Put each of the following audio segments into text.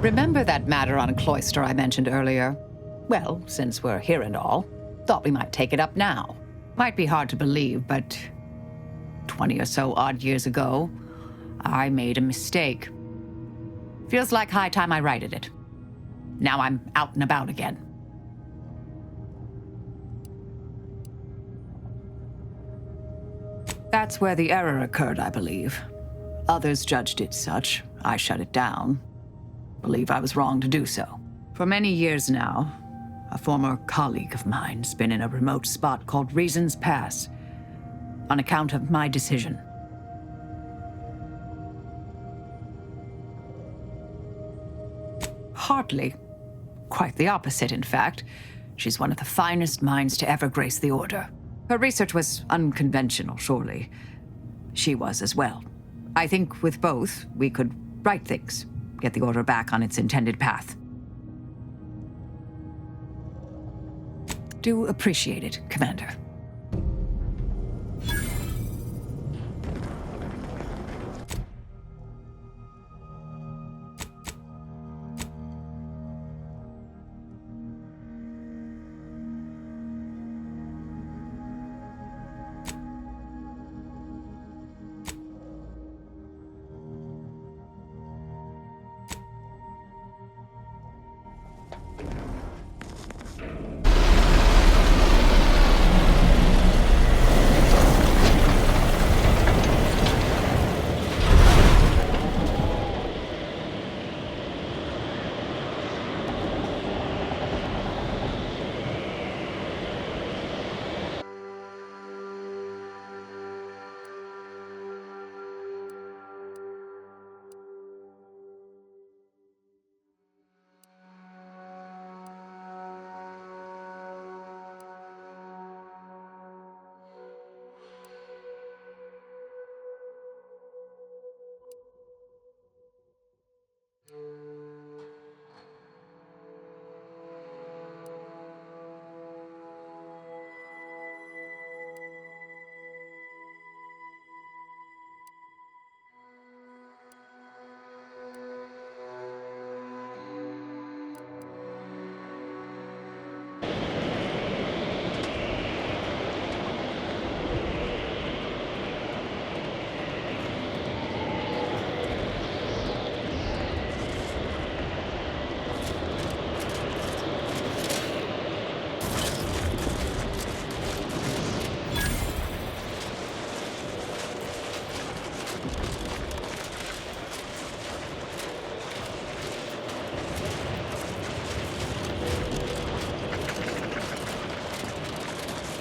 Remember that matter on Cloister I mentioned earlier? Well, since we're here and all, thought we might take it up now. Might be hard to believe, but 20 or so odd years ago, I made a mistake. Feels like high time I righted it. Now I'm out and about again. That's where the error occurred, I believe. Others judged it such. I shut it down. Believe I was wrong to do so. For many years now, a former colleague of mine's been in a remote spot called Reasons Pass, on account of my decision. Hardly. Quite the opposite, in fact. She's one of the finest minds to ever grace the Order. Her research was unconventional, surely. She was as well. I think with both, we could right things, get the Order back on its intended path. Do appreciate it, Commander.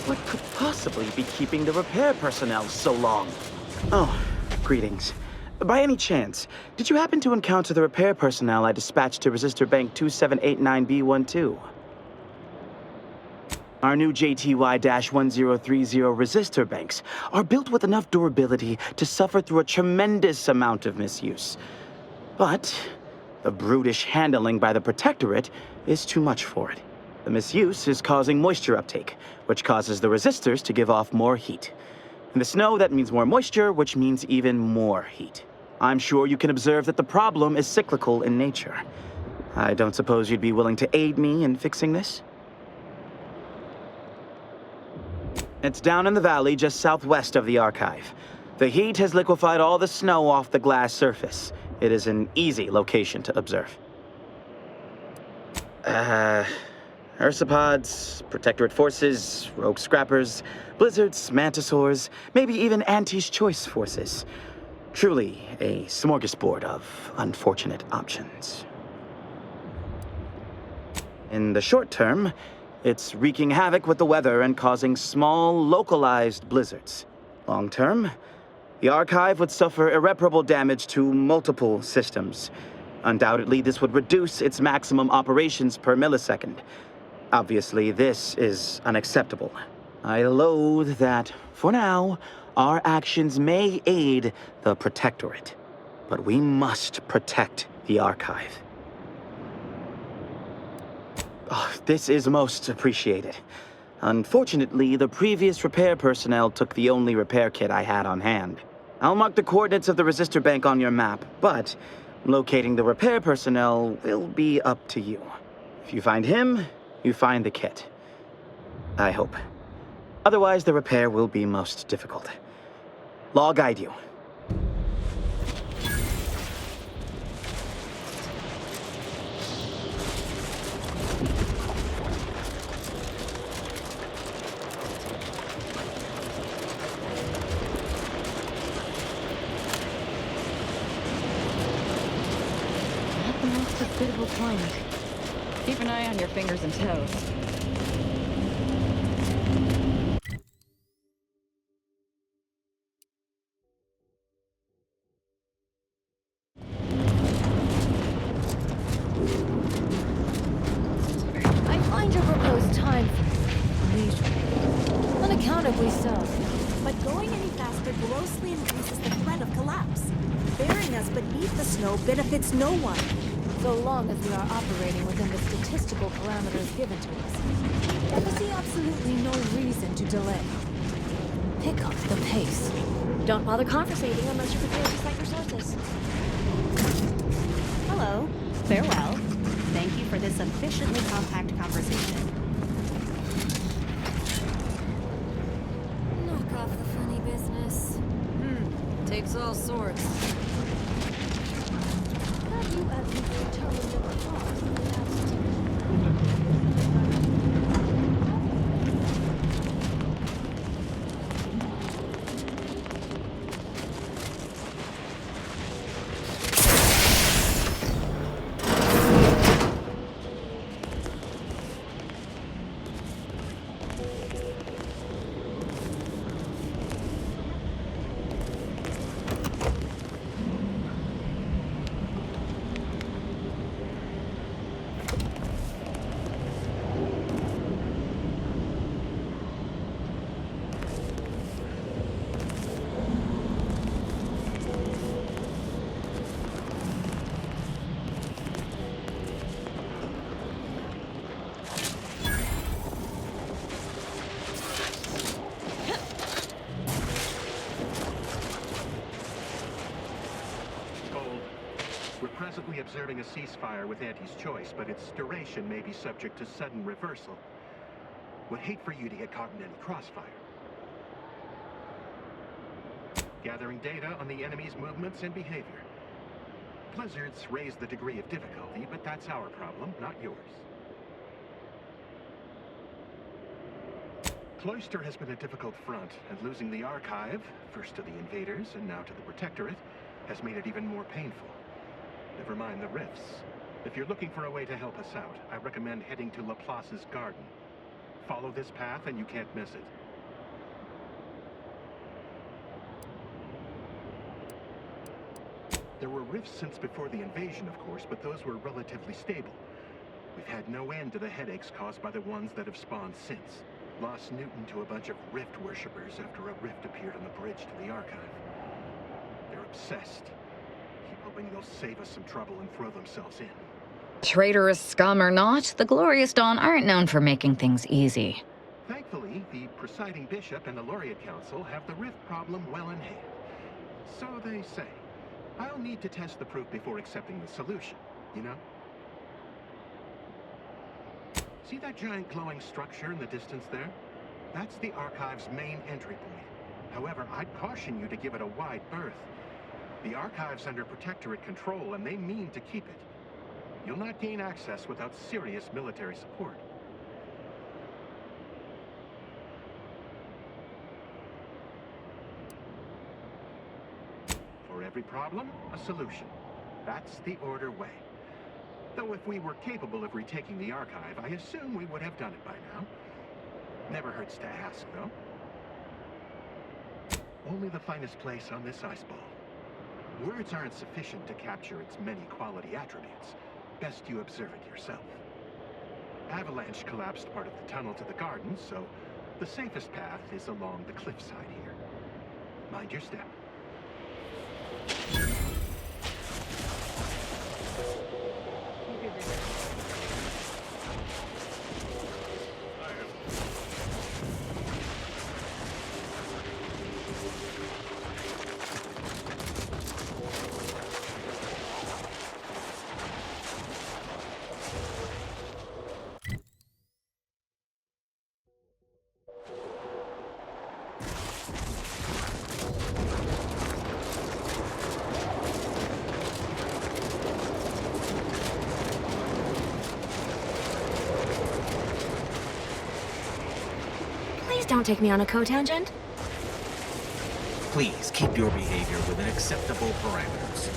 What could possibly be keeping the repair personnel so long? Oh, greetings. By any chance, did you happen to encounter the repair personnel I dispatched to Resistor Bank 2789B12? Our new JTY-1030 resistor banks are built with enough durability to suffer through a tremendous amount of misuse. But the brutish handling by the Protectorate is too much for it. The misuse is causing moisture uptake, which causes the resistors to give off more heat. In the snow, that means more moisture, which means even more heat. I'm sure you can observe that the problem is cyclical in nature. I don't suppose you'd be willing to aid me in fixing this? It's down in the valley just southwest of the archive. The heat has liquefied all the snow off the glass surface. It is an easy location to observe. Ursopods, Protectorate forces, rogue scrappers, blizzards, mantisaurs, maybe even Auntie's choice forces. Truly a smorgasbord of unfortunate options. In the short term, it's wreaking havoc with the weather and causing small, localized blizzards. Long term, the archive would suffer irreparable damage to multiple systems. Undoubtedly, this would reduce its maximum operations per millisecond. Obviously, this is unacceptable. I loathe that, for now, our actions may aid the Protectorate, but we must protect the archive. Oh, this is most appreciated. Unfortunately, the previous repair personnel took the only repair kit I had on hand. I'll mark the coordinates of the resistor bank on your map, but Locating the repair personnel will be up to you. If you find him, you find the kit. I hope. Otherwise, the repair will be most difficult. I'll guide you. Not the most hospitable climate. Keep an eye on your fingers and toes. I find your proposed time unaccountably so. But going any faster grossly increases the threat of collapse. Burying us beneath the snow benefits no one. So long as we are operating within the statistical parameters given to us, there will be absolutely no reason to delay. Pick up the pace. Don't bother conversating unless you're prepared to cite your sources. Hello. Farewell. Thank you for this sufficiently compact conversation. Knock off the funny business. Takes all sorts. Have you at least determined the cause of the accident? We're presently observing a ceasefire with Auntie's choice, but its duration may be subject to sudden reversal. Would hate for you to get caught in any crossfire. Gathering data on the enemy's movements and behavior. Blizzards raise the degree of difficulty, but that's our problem, not yours. Cloister has been a difficult front, and losing the archive, first to the invaders and now to the Protectorate, has made it even more painful. Never mind the rifts. If you're looking for a way to help us out, I recommend heading to Laplace's garden. Follow this path and you can't miss it. There were rifts since before the invasion, of course, but those were relatively stable. We've had no end to the headaches caused by the ones that have spawned since. Lost Newton to a bunch of rift worshippers after a rift appeared on the bridge to the archive. They're obsessed. Keep hoping they'll save us some trouble and throw themselves in. Traitorous scum or not, the Glorious Dawn aren't known for making things easy. Thankfully, the presiding bishop and the Laureate Council have the rift problem well in hand. So they say. I'll need to test the proof before accepting the solution, you know? See that giant glowing structure in the distance there? That's the Archive's main entry point. However, I'd caution you to give it a wide berth. The Archive's under Protectorate control, and they mean to keep it. You'll not gain access without serious military support. For every problem, a solution. That's the Order way. Though if we were capable of retaking the archive, I assume we would have done it by now. Never hurts to ask, though. Only the finest place on this ice ball. Words aren't sufficient to capture its many quality attributes. Best you observe it yourself. Avalanche collapsed part of the tunnel to the garden, so the safest path is along the cliffside here. Mind your step. don't take me on a co-tangent. Please keep your behavior within acceptable parameters.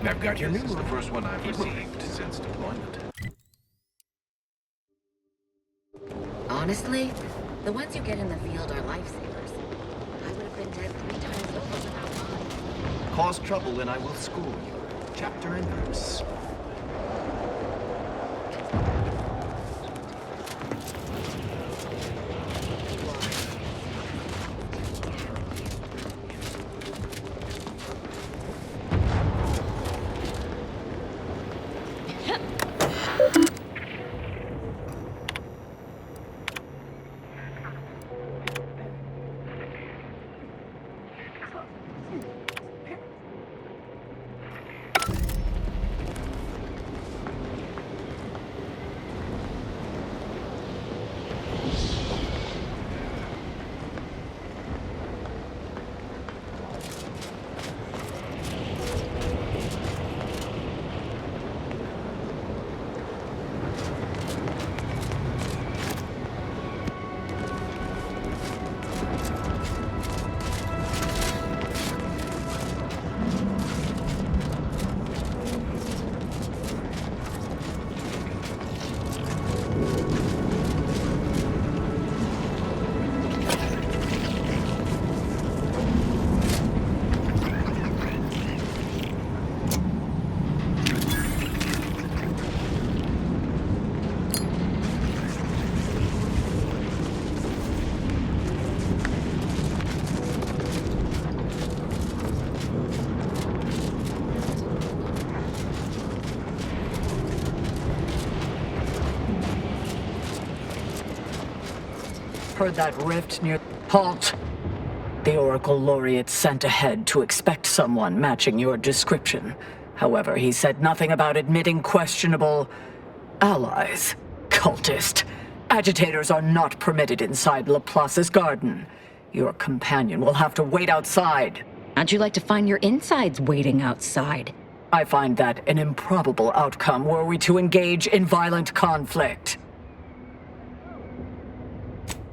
I've got your new one. The first one I've received since deployment. Honestly, the ones you get in the field are lifesavers. I would have been dead 3 times over without mine. Cause trouble and I will school you. Chapter and verse. Heard that rift near... Halt! The Oracle Laureate sent ahead to expect someone matching your description. However, he said nothing about admitting questionable... allies. Cultist. Agitators are not permitted inside Laplace's garden. Your companion will have to wait outside. How'd you like to find your insides waiting outside? I find that an improbable outcome were we to engage in violent conflict.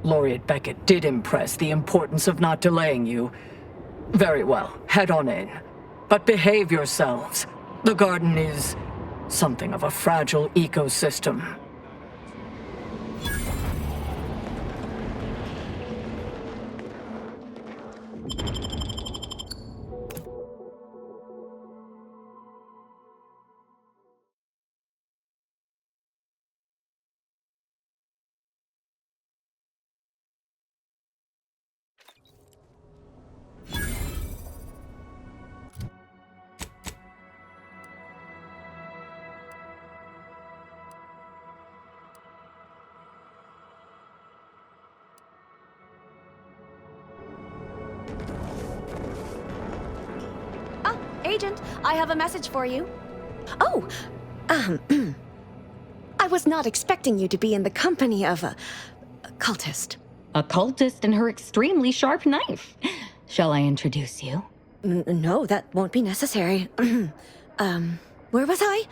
Laureate Beckett did impress the importance of not delaying you. Very well, head on in. But behave yourselves. The garden is something of a fragile ecosystem. Agent, I have a message for you. Oh, I was not expecting you to be in the company of a cultist. A cultist and her extremely sharp knife. Shall I introduce you? No, that won't be necessary. Where was I?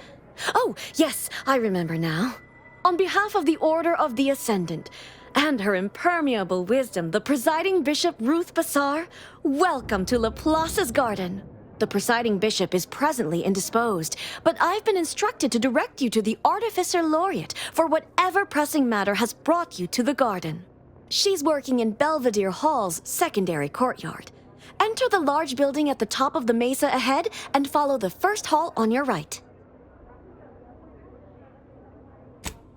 Oh, yes, I remember now. On behalf of the Order of the Ascendant, and her impermeable wisdom, the presiding bishop Ruth Bassar, welcome to Laplace's garden. The presiding bishop is presently indisposed, but I've been instructed to direct you to the Artificer Laureate for whatever pressing matter has brought you to the garden. She's working in Belvedere Hall's secondary courtyard. Enter the large building at the top of the mesa ahead and follow the first hall on your right.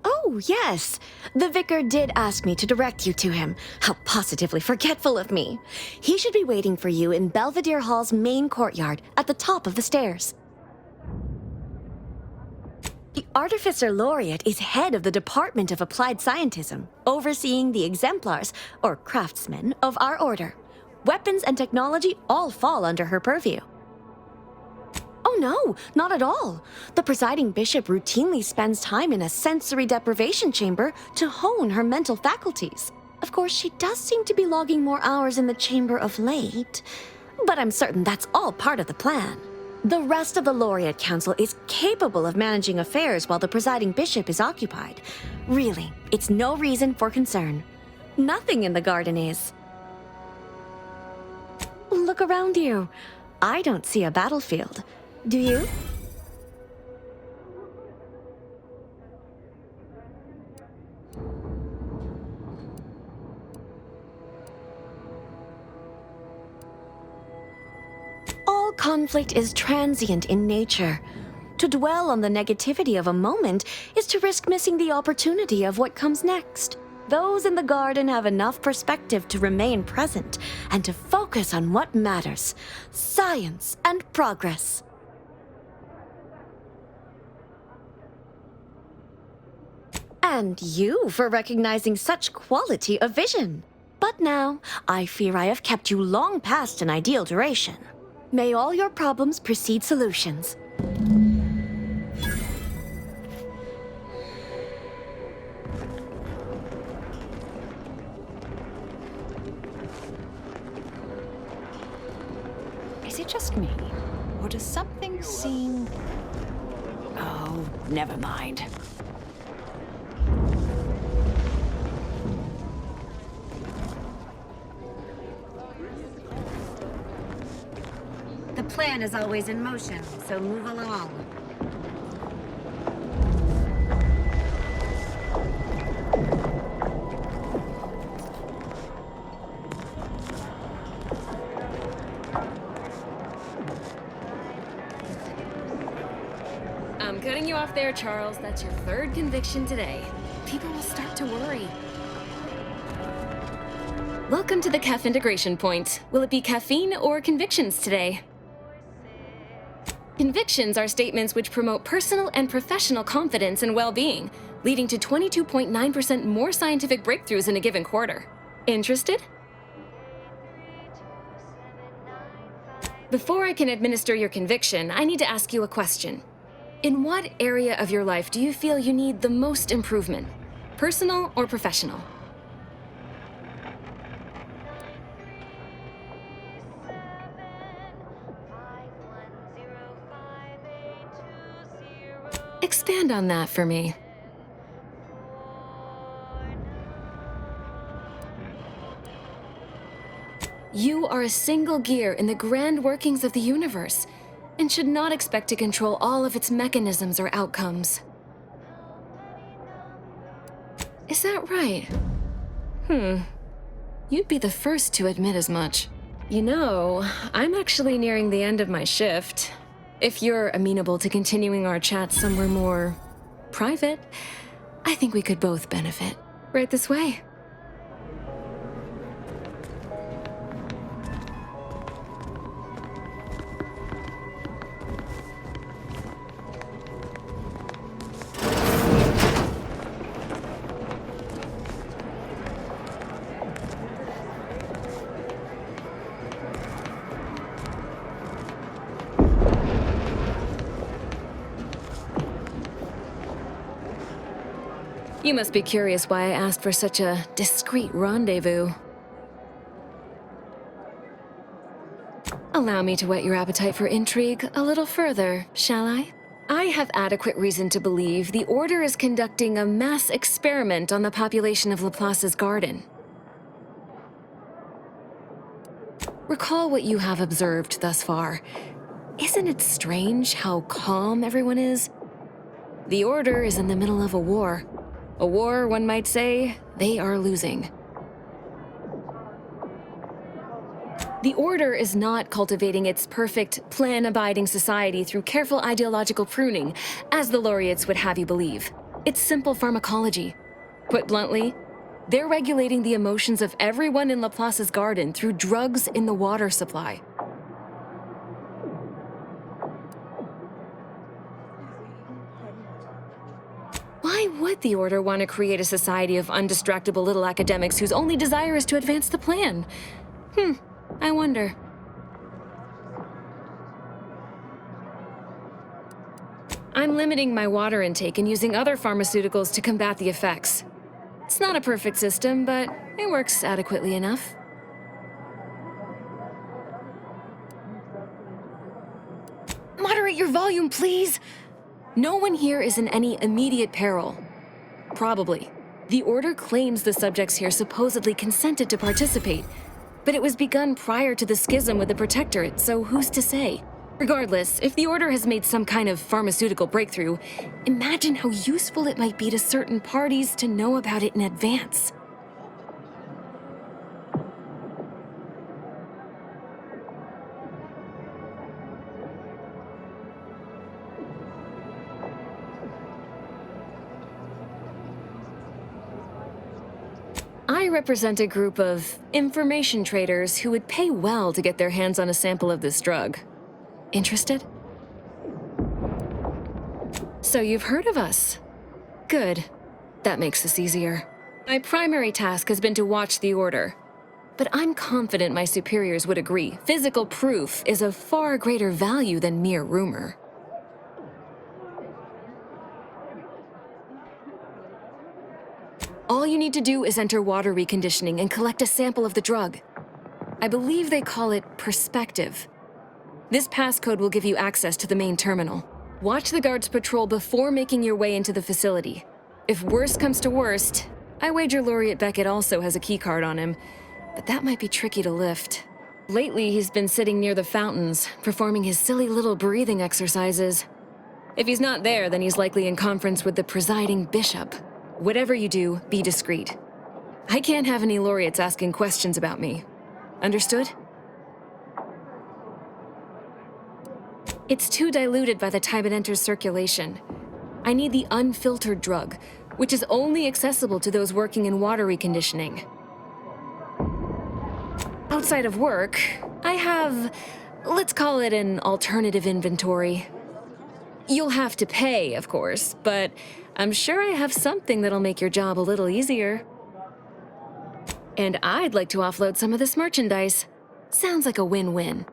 Oh, yes. The vicar did ask me to direct you to him. How positively forgetful of me. He should be waiting for you in Belvedere Hall's main courtyard at the top of the stairs. The Artificer Laureate is head of the Department of Applied Scientism, overseeing the exemplars, or craftsmen, of our order. Weapons and technology all fall under her purview. Oh no, not at all. The presiding bishop routinely spends time in a sensory deprivation chamber to hone her mental faculties. Of course, she does seem to be logging more hours in the chamber of late, but I'm certain that's all part of the plan. The rest of the Laureate Council is capable of managing affairs while the presiding bishop is occupied. Really, it's no reason for concern. Nothing in the garden is. Look around you. I don't see a battlefield. Do you? All conflict is transient in nature. To dwell on the negativity of a moment is to risk missing the opportunity of what comes next. Those in the garden have enough perspective to remain present and to focus on what matters: science and progress. And you for recognizing such quality of vision. But now, I fear I have kept you long past an ideal duration. May all your problems precede solutions. Is it just me? Or does something seem... Oh, never mind. The plan is always in motion, so move along. I'm cutting you off there, Charles. That's your third conviction today. People will start to worry. Welcome to the CAF integration point. Will it be caffeine or convictions today? Convictions are statements which promote personal and professional confidence and well-being, leading to 22.9% more scientific breakthroughs in a given quarter. Interested? Before I can administer your conviction, I need to ask you a question. In what area of your life do you feel you need the most improvement? Personal or professional? Expand on that for me. You are a single gear in the grand workings of the universe, and should not expect to control all of its mechanisms or outcomes. Is that right? You'd be the first to admit as much. You know, I'm actually nearing the end of my shift. If you're amenable to continuing our chat somewhere more private, I think we could both benefit. Right this way. You must be curious why I asked for such a discreet rendezvous. Allow me to whet your appetite for intrigue a little further, shall I? I have adequate reason to believe the Order is conducting a mass experiment on the population of Laplace's garden. Recall what you have observed thus far. Isn't it strange how calm everyone is? The Order is in the middle of a war. A war, one might say, they are losing. The Order is not cultivating its perfect, plan-abiding society through careful ideological pruning, as the laureates would have you believe. It's simple pharmacology. Put bluntly, they're regulating the emotions of everyone in Laplace's garden through drugs in the water supply. Why would the Order want to create a society of undistractable little academics whose only desire is to advance the plan? I wonder. I'm limiting my water intake and using other pharmaceuticals to combat the effects. It's not a perfect system, but it works adequately enough. Moderate your volume, please! No one here is in any immediate peril. Probably. The Order claims the subjects here supposedly consented to participate, but it was begun prior to the schism with the Protectorate, so who's to say? Regardless, if the Order has made some kind of pharmaceutical breakthrough, imagine how useful it might be to certain parties to know about it in advance. I represent a group of information traders who would pay well to get their hands on a sample of this drug. Interested? So you've heard of us. Good. That makes this easier. My primary task has been to watch the Order. But I'm confident my superiors would agree. Physical proof is of far greater value than mere rumor. All you need to do is enter water reconditioning and collect a sample of the drug. I believe they call it perspective. This passcode will give you access to the main terminal. Watch the guards patrol before making your way into the facility. If worst comes to worst, I wager Laureate Beckett also has a keycard on him, but that might be tricky to lift. Lately, he's been sitting near the fountains, performing his silly little breathing exercises. If he's not there, then he's likely in conference with the presiding bishop. Whatever you do, be discreet. I can't have any laureates asking questions about me. Understood? It's too diluted by the time it enters circulation. I need the unfiltered drug, which is only accessible to those working in water reconditioning. Outside of work, I have, let's call it an alternative inventory. You'll have to pay, of course, but I'm sure I have something that'll make your job a little easier. And I'd like to offload some of this merchandise. Sounds like a win-win.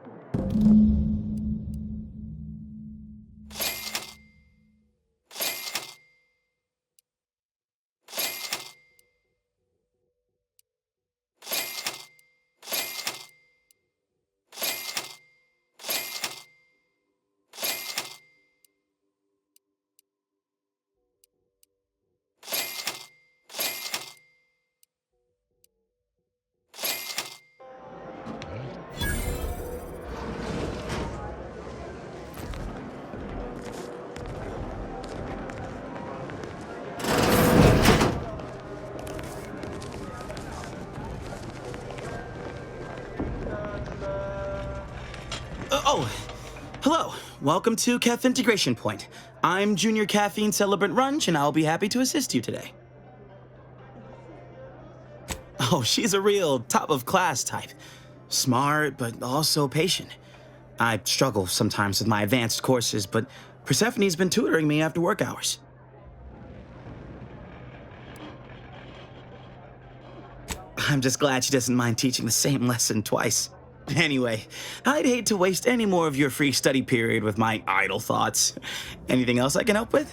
Hello. Welcome to Caff Integration Point. I'm Junior Caffeine Celebrant Runch, and I'll be happy to assist you today. Oh, she's a real top-of-class type. Smart, but also patient. I struggle sometimes with my advanced courses, but Persephone's been tutoring me after work hours. I'm just glad she doesn't mind teaching the same lesson twice. Anyway, I'd hate to waste any more of your free study period with my idle thoughts. Anything else I can help with?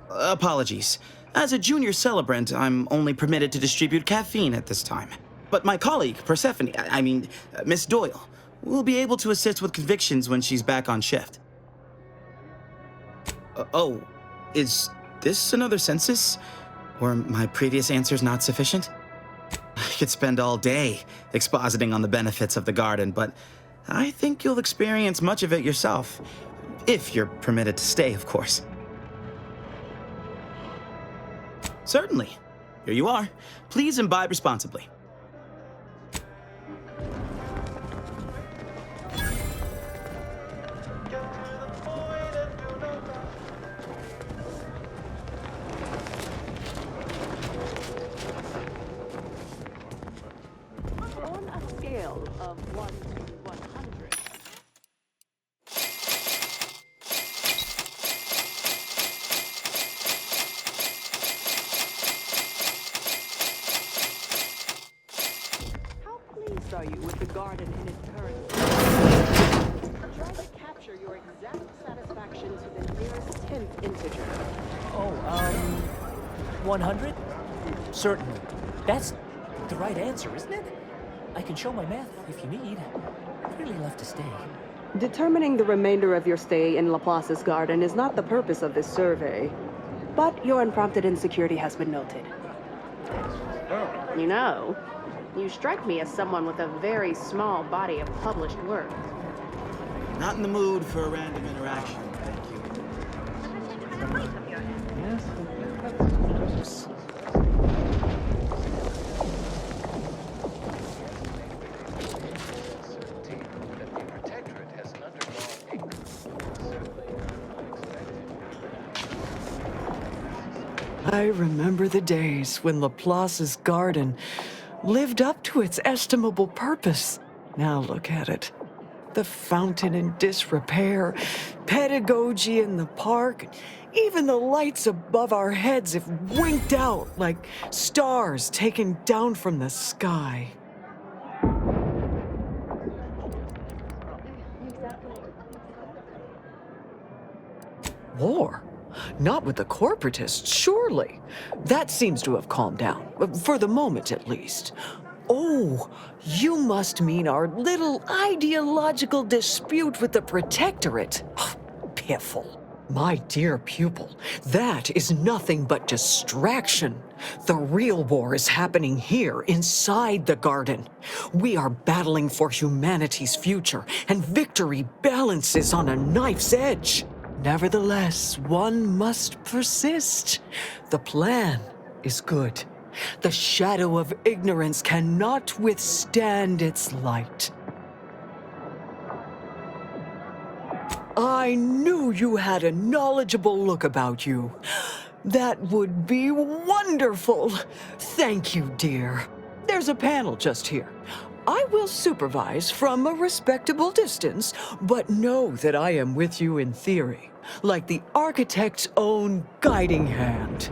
Apologies. As a junior celebrant, I'm only permitted to distribute caffeine at this time. But my colleague, Persephone, Miss Doyle, will be able to assist with convictions when she's back on shift. Oh, is this another census? Were my previous answers not sufficient? I could spend all day expositing on the benefits of the garden, but I think you'll experience much of it yourself. If you're permitted to stay, of course. Certainly. Here you are. Please imbibe responsibly. On a scale of 1 to 100. How pleased are you with the garden in its current state? Try to capture your exact satisfaction to the nearest 10th integer. 100? Certainly. That's the right answer, isn't it? I can show my math if you need. I'd really love to stay. Determining the remainder of your stay in Laplace's garden is not the purpose of this survey. But your unprompted insecurity has been noted. You know, you strike me as someone with a very small body of published work. Not in the mood for a random interaction, thank you. I remember the days when Laplace's garden lived up to its estimable purpose. Now look at it. The fountain in disrepair, pedagogy in the park, even the lights above our heads have winked out like stars taken down from the sky. War? Not with the corporatists, surely. That seems to have calmed down, for the moment at least. Oh, you must mean our little ideological dispute with the Protectorate. Piffle. My dear pupil, that is nothing but distraction. The real war is happening here, inside the garden. We are battling for humanity's future, and victory balances on a knife's edge. Nevertheless, one must persist. The plan is good. The shadow of ignorance cannot withstand its light. I knew you had a knowledgeable look about you. That would be wonderful. Thank you, dear. There's a panel just here. I will supervise from a respectable distance, but know that I am with you in theory, like the architect's own guiding hand.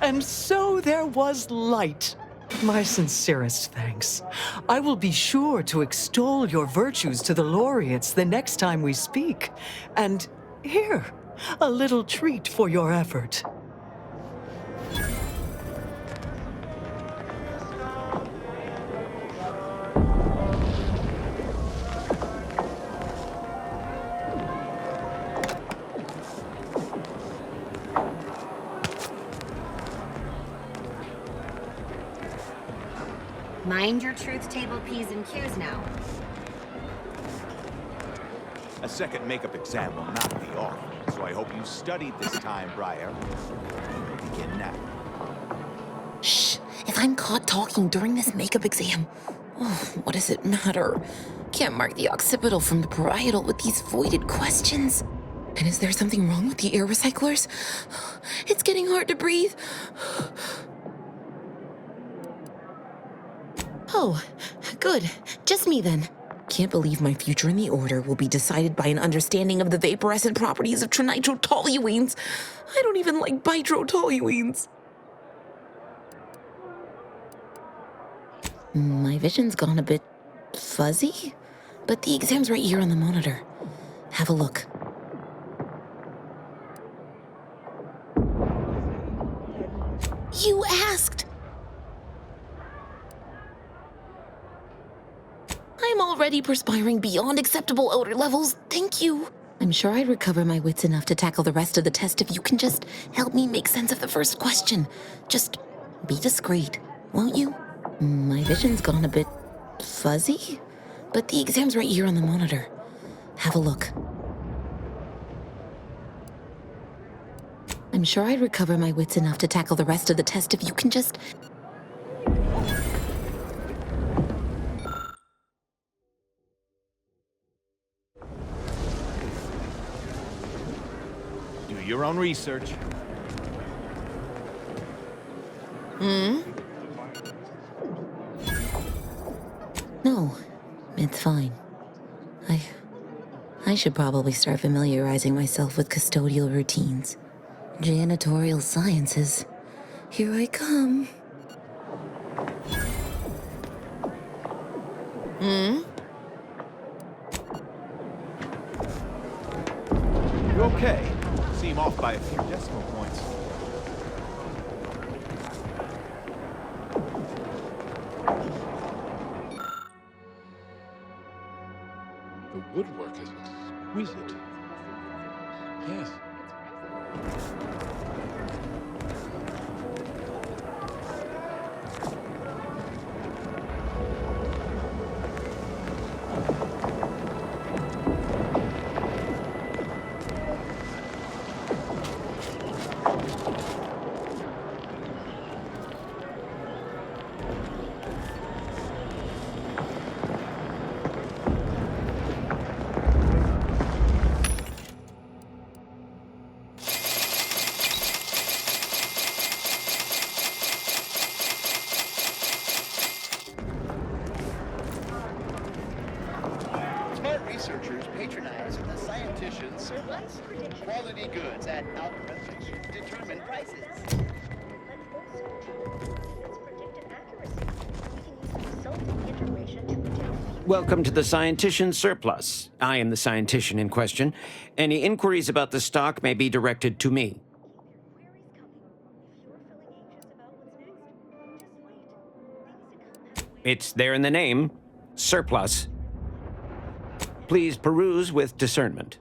And so there was light. My sincerest thanks. I will be sure to extol your virtues to the laureates the next time we speak. And here, a little treat for your effort. Mind your truth table P's and Q's now. A second makeup exam will not be off, so I hope you studied this time, Briar. Begin now. Shh! If I'm caught talking during this makeup exam, what does it matter? Can't mark the occipital from the parietal with these voided questions. And is there something wrong with the air recyclers? It's getting hard to breathe. Oh, good. Just me then. Can't believe my future in the Order will be decided by an understanding of the vaporescent properties of trinitrotoluenes. I don't even like bitrotoluenes. My vision's gone a bit fuzzy, but the exam's right here on the monitor. Have a look. You asked! I'm already perspiring beyond acceptable odor levels, thank you. I'm sure I'd recover my wits enough to tackle the rest of the test if you can just help me make sense of the first question. Just be discreet, won't you? My vision's gone a bit fuzzy, but the exam's right here on the monitor. Have a look. I'm sure I'd recover my wits enough to tackle the rest of the test if you can just... Do your own research. No, it's fine. I should probably start familiarizing myself with custodial routines. Janitorial sciences. Here I come. You're okay. Seem off by a few decimal points. The woodwork is exquisite. Yes. Researchers patronize the scientician's surplus. Quality goods at algorithmically determined prices. Welcome to the Scientician Surplus. I am the scientician in question. Any inquiries about the stock may be directed to me. It's there in the name, surplus. Please peruse with discernment.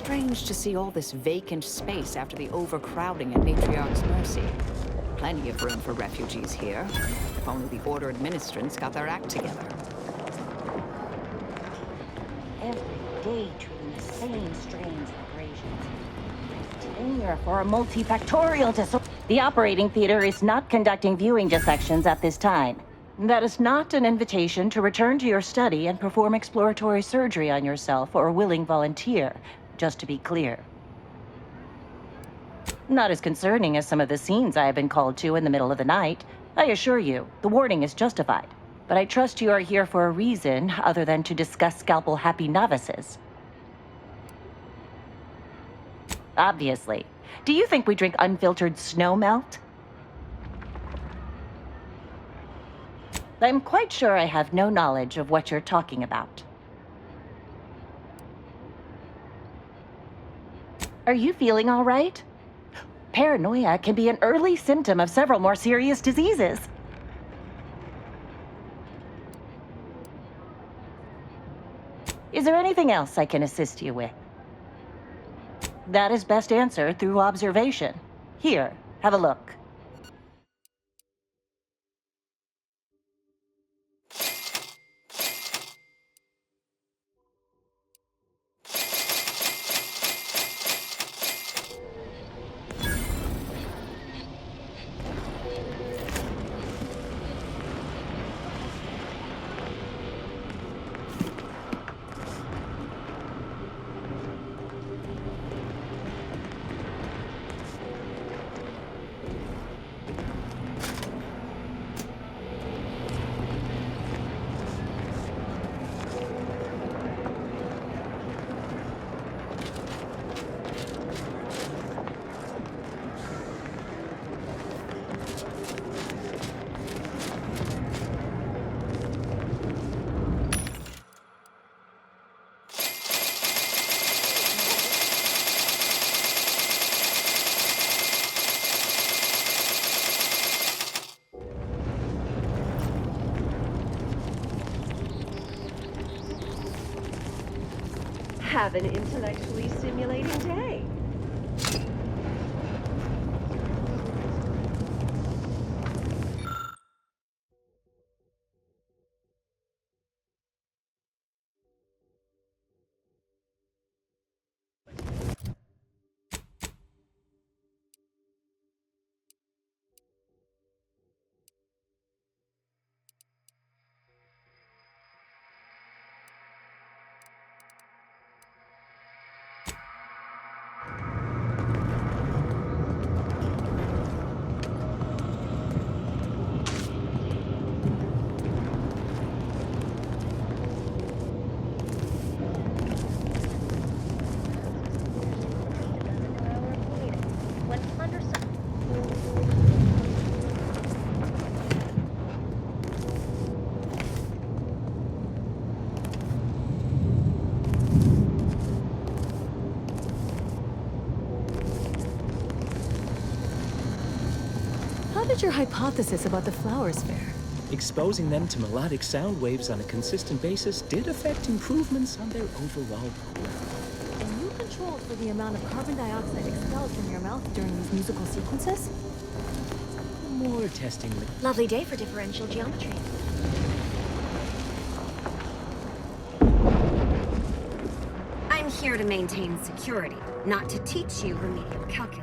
Strange to see all this vacant space after the overcrowding at Matriarch's Mercy. Plenty of room for refugees here. If only the Order administrants got their act together. Every day treating the same strains of abrasions. Tenure for a multifactorial disorder. The operating theater is not conducting viewing dissections at this time. That is not an invitation to return to your study and perform exploratory surgery on yourself or a willing volunteer, just to be clear. Not as concerning as some of the scenes I have been called to in the middle of the night. I assure you, the warning is justified. But I trust you are here for a reason other than to discuss scalpel-happy novices. Obviously. Do you think we drink unfiltered snow melt? I'm quite sure I have no knowledge of what you're talking about. Are you feeling all right? Paranoia can be an early symptom of several more serious diseases. Is there anything else I can assist you with? That is best answered through observation. Here, have a look. Have an intellectually stimulating day. How did your hypothesis about the flowers fare? Exposing them to melodic sound waves on a consistent basis did affect improvements on their overall program. And you controlled for the amount of carbon dioxide expelled from your mouth during these musical sequences? More testing. Lovely day for differential geometry. I'm here to maintain security, not to teach you remedial calculus.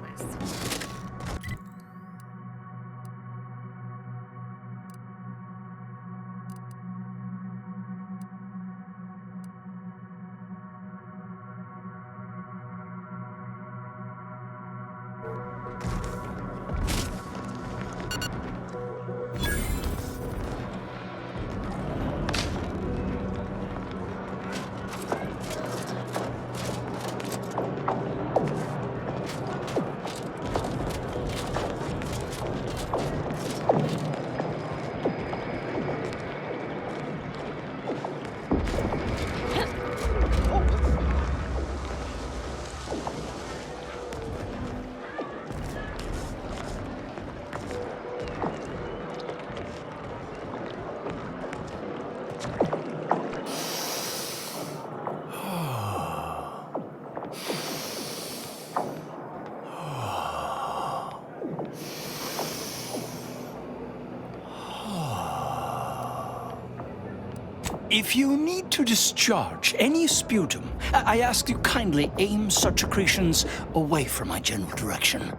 If you need to discharge any sputum, I ask you kindly aim such accretions away from my general direction.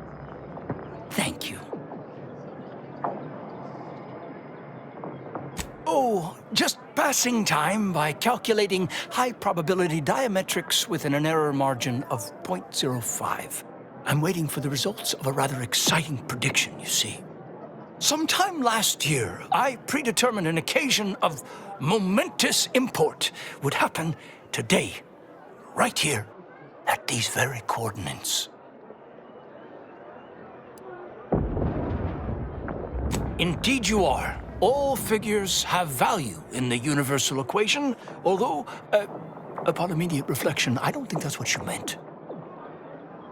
Thank you. Oh, just passing time by calculating high probability diametrics within an error margin of 0.05. I'm waiting for the results of a rather exciting prediction, you see. Sometime last year, I predetermined an occasion of momentous import would happen today, right here, at these very coordinates. Indeed you are. All figures have value in the universal equation, although, upon immediate reflection, I don't think that's what you meant.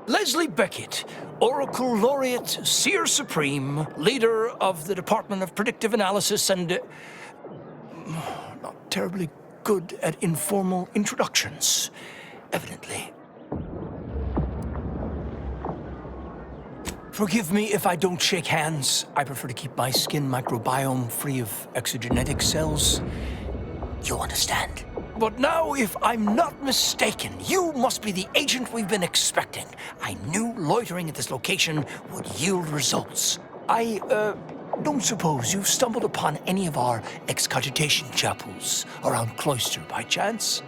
Leslie Beckett, Oracle Laureate, Seer Supreme, leader of the Department of Predictive Analysis, and not terribly good at informal introductions, evidently. Forgive me if I don't shake hands. I prefer to keep my skin microbiome free of exogenetic cells. You understand? But now, if I'm not mistaken, you must be the agent we've been expecting. I knew loitering at this location would yield results. I don't suppose you've stumbled upon any of our excogitation chapels around Cloister by chance?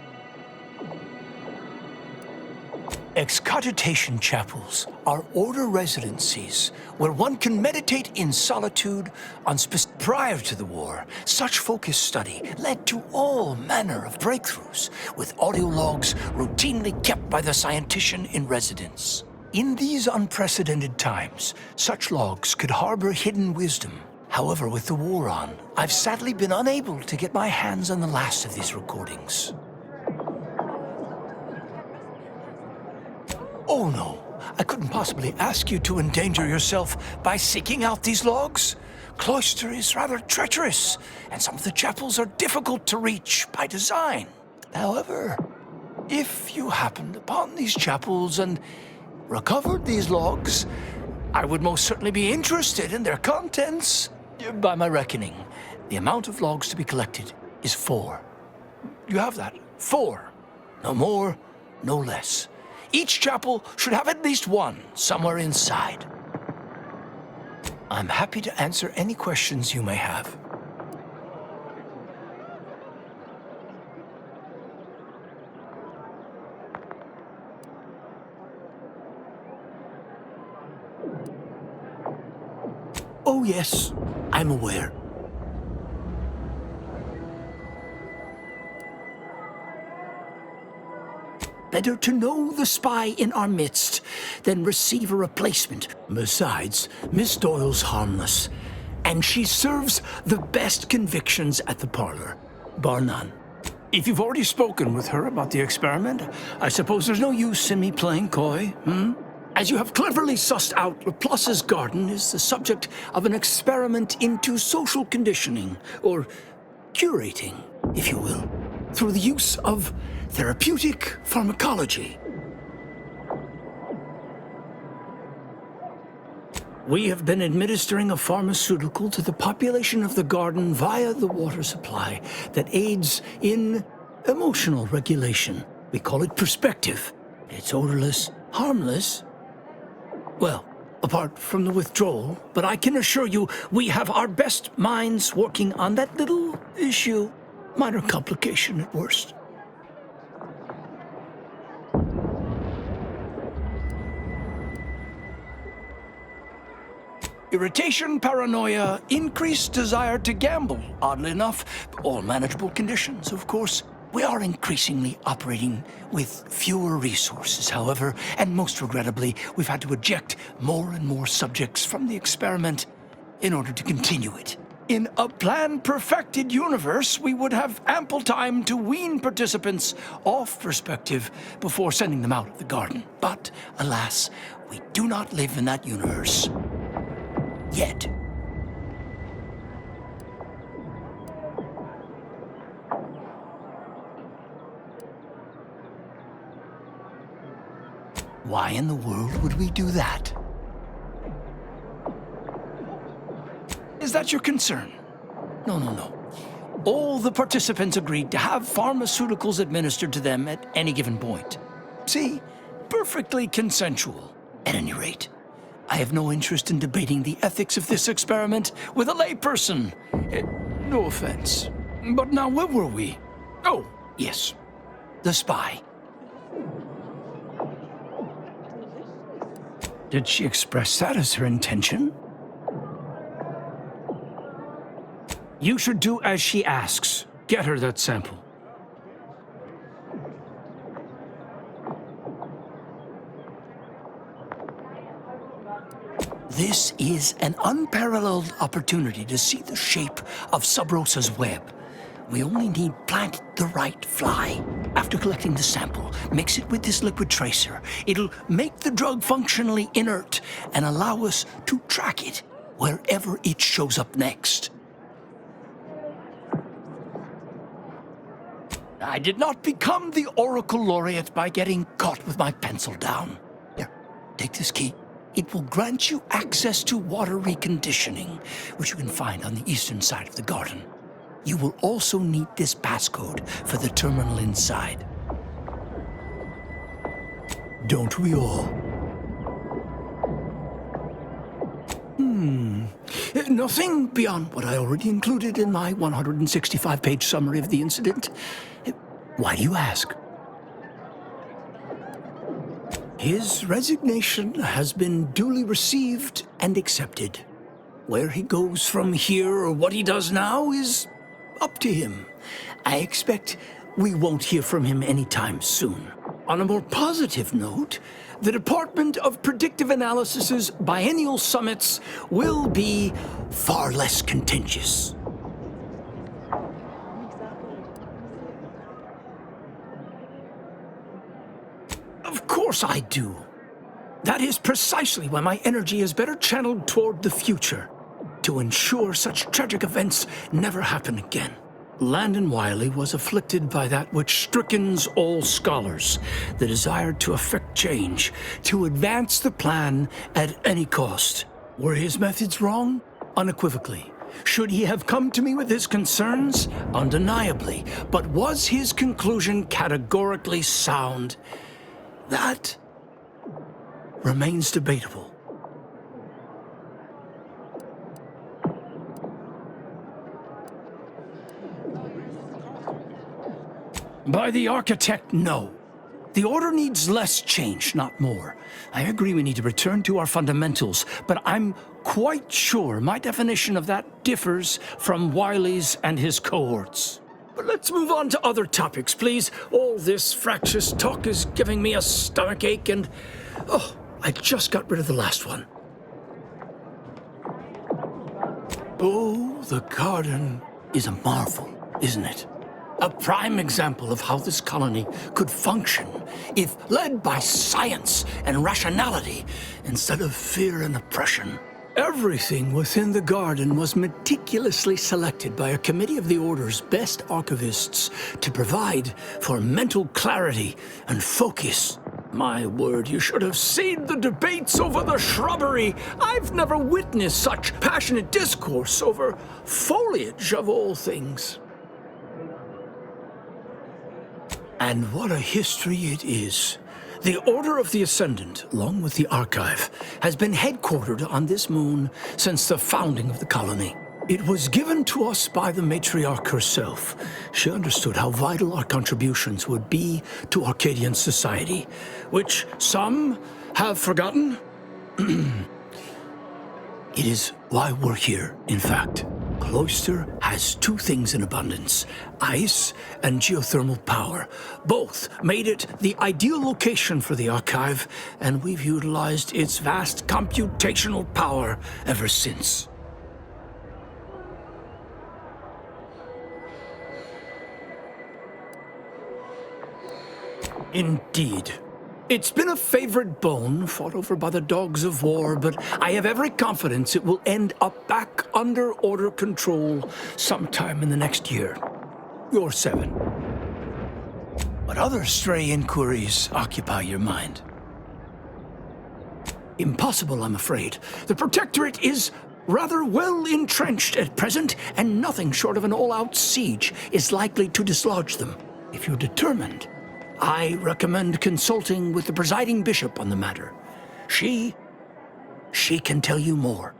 Excogitation chapels are order residencies where one can meditate in solitude on prior to the war. Such focused study led to all manner of breakthroughs, with audio logs routinely kept by the scientician in residence. In these unprecedented times, such logs could harbor hidden wisdom. However, with the war on, I've sadly been unable to get my hands on the last of these recordings. Oh no, I couldn't possibly ask you to endanger yourself by seeking out these logs. Cloister is rather treacherous, and some of the chapels are difficult to reach by design. However, if you happened upon these chapels and recovered these logs, I would most certainly be interested in their contents. By my reckoning, the amount of logs to be collected is 4. You have that? 4. No more, no less. Each chapel should have at least one somewhere inside. I'm happy to answer any questions you may have. Oh yes, I'm aware. Better to know the spy in our midst than receive a replacement. Besides, Miss Doyle's harmless, and she serves the best convictions at the parlor, bar none. If you've already spoken with her about the experiment, I suppose there's no use in me playing coy, As you have cleverly sussed out, Laplace's garden is the subject of an experiment into social conditioning, or curating, if you will, through the use of therapeutic pharmacology. We have been administering a pharmaceutical to the population of the garden via the water supply that aids in emotional regulation. We call it perspective. It's odorless, harmless. Well, apart from the withdrawal, but I can assure you we have our best minds working on that little issue. Minor complication at worst. Irritation, paranoia, increased desire to gamble, oddly enough, all manageable conditions, of course. We are increasingly operating with fewer resources, however, and most regrettably, we've had to eject more and more subjects from the experiment in order to continue it. In a plan-perfected universe, we would have ample time to wean participants off perspective before sending them out of the garden. But, alas, we do not live in that universe. Yet. Why in the world would we do that? Is that your concern? No. All the participants agreed to have pharmaceuticals administered to them at any given point. See, perfectly consensual, at any rate. I have no interest in debating the ethics of this experiment with a layperson. No offense. But now, where were we? Oh, yes. The spy. Did she express that as her intention? You should do as she asks. Get her that sample. This is an unparalleled opportunity to see the shape of Sub Rosa's web. We only need plant the right fly. After collecting the sample, mix it with this liquid tracer. It'll make the drug functionally inert and allow us to track it wherever it shows up next. I did not become the Oracle Laureate by getting caught with my pencil down. Here, take this key. It will grant you access to water reconditioning, which you can find on the eastern side of the garden. You will also need this passcode for the terminal inside. Don't we all? Nothing beyond what I already included in my 165-page summary of the incident. Why do you ask? His resignation has been duly received and accepted. Where he goes from here or what he does now is up to him. I expect we won't hear from him anytime soon. On a more positive note, the Department of Predictive Analysis's biennial summits will be far less contentious. Of course I do. That is precisely why my energy is better channeled toward the future, to ensure such tragic events never happen again. Landon Wiley was afflicted by that which strickens all scholars, the desire to effect change, to advance the plan at any cost. Were his methods wrong? Unequivocally. Should he have come to me with his concerns? Undeniably. But was his conclusion categorically sound? That remains debatable. By the architect, no. The Order needs less change, not more. I agree we need to return to our fundamentals, but I'm quite sure my definition of that differs from Wiley's and his cohorts. But let's move on to other topics, please. All this fractious talk is giving me a stomachache and... Oh, I just got rid of the last one. Oh, the garden is a marvel, isn't it? A prime example of how this colony could function if led by science and rationality instead of fear and oppression. Everything within the garden was meticulously selected by a committee of the Order's best archivists to provide for mental clarity and focus. My word, you should have seen the debates over the shrubbery. I've never witnessed such passionate discourse over foliage of all things. And what a history it is. The Order of the Ascendant, along with the Archive, has been headquartered on this moon since the founding of the colony. It was given to us by the matriarch herself. She understood how vital our contributions would be to Arcadian society, which some have forgotten. It is why we're here, in fact. Cloister has two things in abundance: ice and geothermal power. Both made it the ideal location for the archive, and we've utilized its vast computational power ever since. Indeed. It's been a favorite bone, fought over by the dogs of war, but I have every confidence it will end up back under Order control sometime in the next year. Or 7. What other stray inquiries occupy your mind? Impossible, I'm afraid. The Protectorate is rather well entrenched at present, and nothing short of an all-out siege is likely to dislodge them. If you're determined, I recommend consulting with the presiding bishop on the matter. She can tell you more.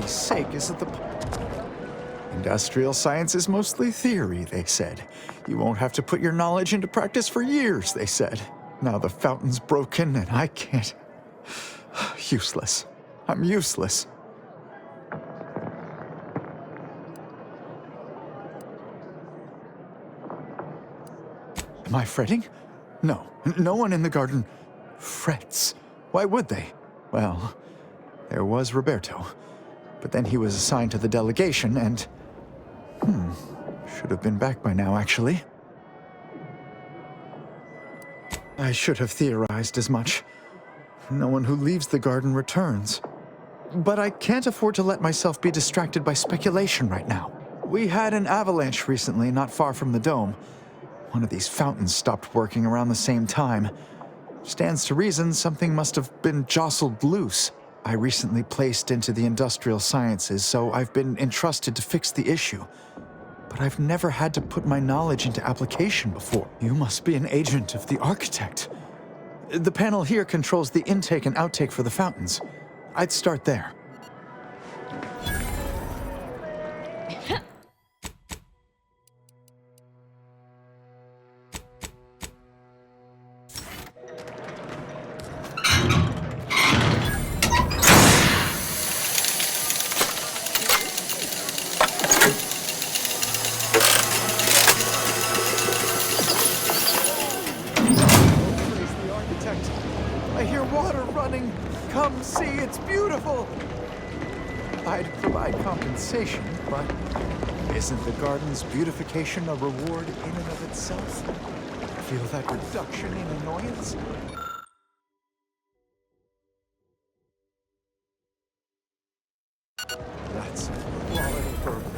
Sake, isn't the... Industrial science is mostly theory, they said. You won't have to put your knowledge into practice for years, they said. Now the fountain's broken and I can't... Useless. I'm useless. Am I fretting? No. No one in the garden frets. Why would they? Well, there was Roberto. But then he was assigned to the delegation and... should have been back by now, actually. I should have theorized as much. No one who leaves the garden returns. But I can't afford to let myself be distracted by speculation right now. We had an avalanche recently, not far from the dome. One of these fountains stopped working around the same time. Stands to reason something must have been jostled loose. I recently placed into the industrial sciences, so I've been entrusted to fix the issue. But I've never had to put my knowledge into application before. You must be an agent of the architect. The panel here controls the intake and outtake for the fountains. I'd start there. I hear water running. Come see, it's beautiful. I'd provide compensation, but isn't the garden's beautification a reward in and of itself? Feel that reduction in annoyance? That's a quality burger.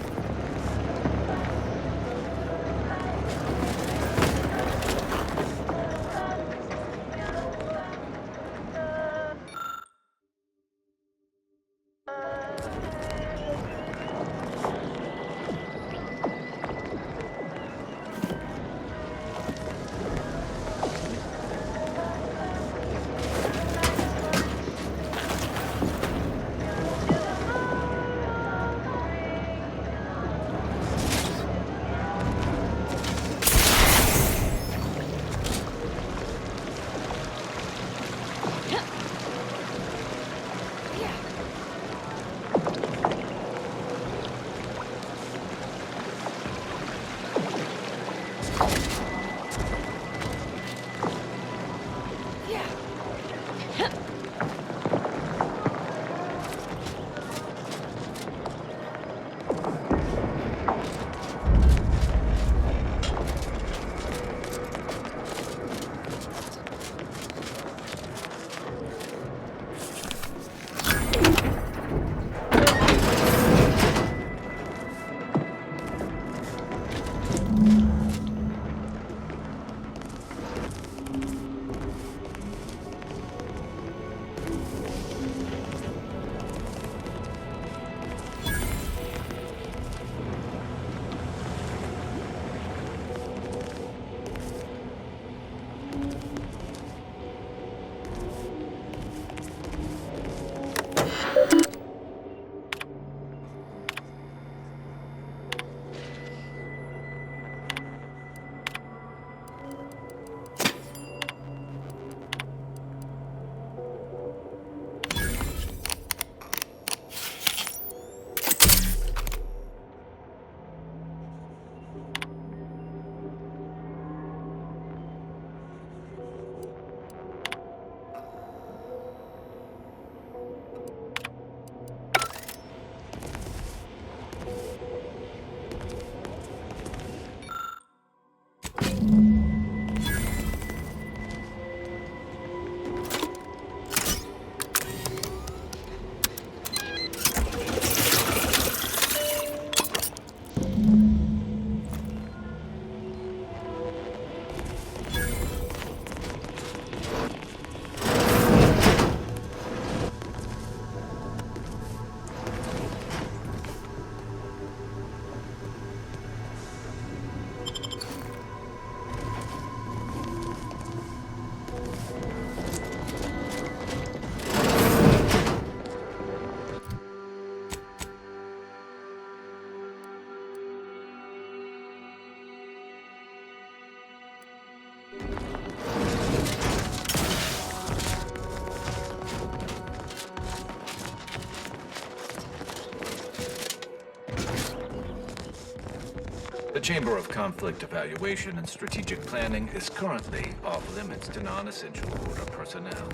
The Chamber of Conflict Evaluation and Strategic Planning is currently off limits to non-essential Order personnel.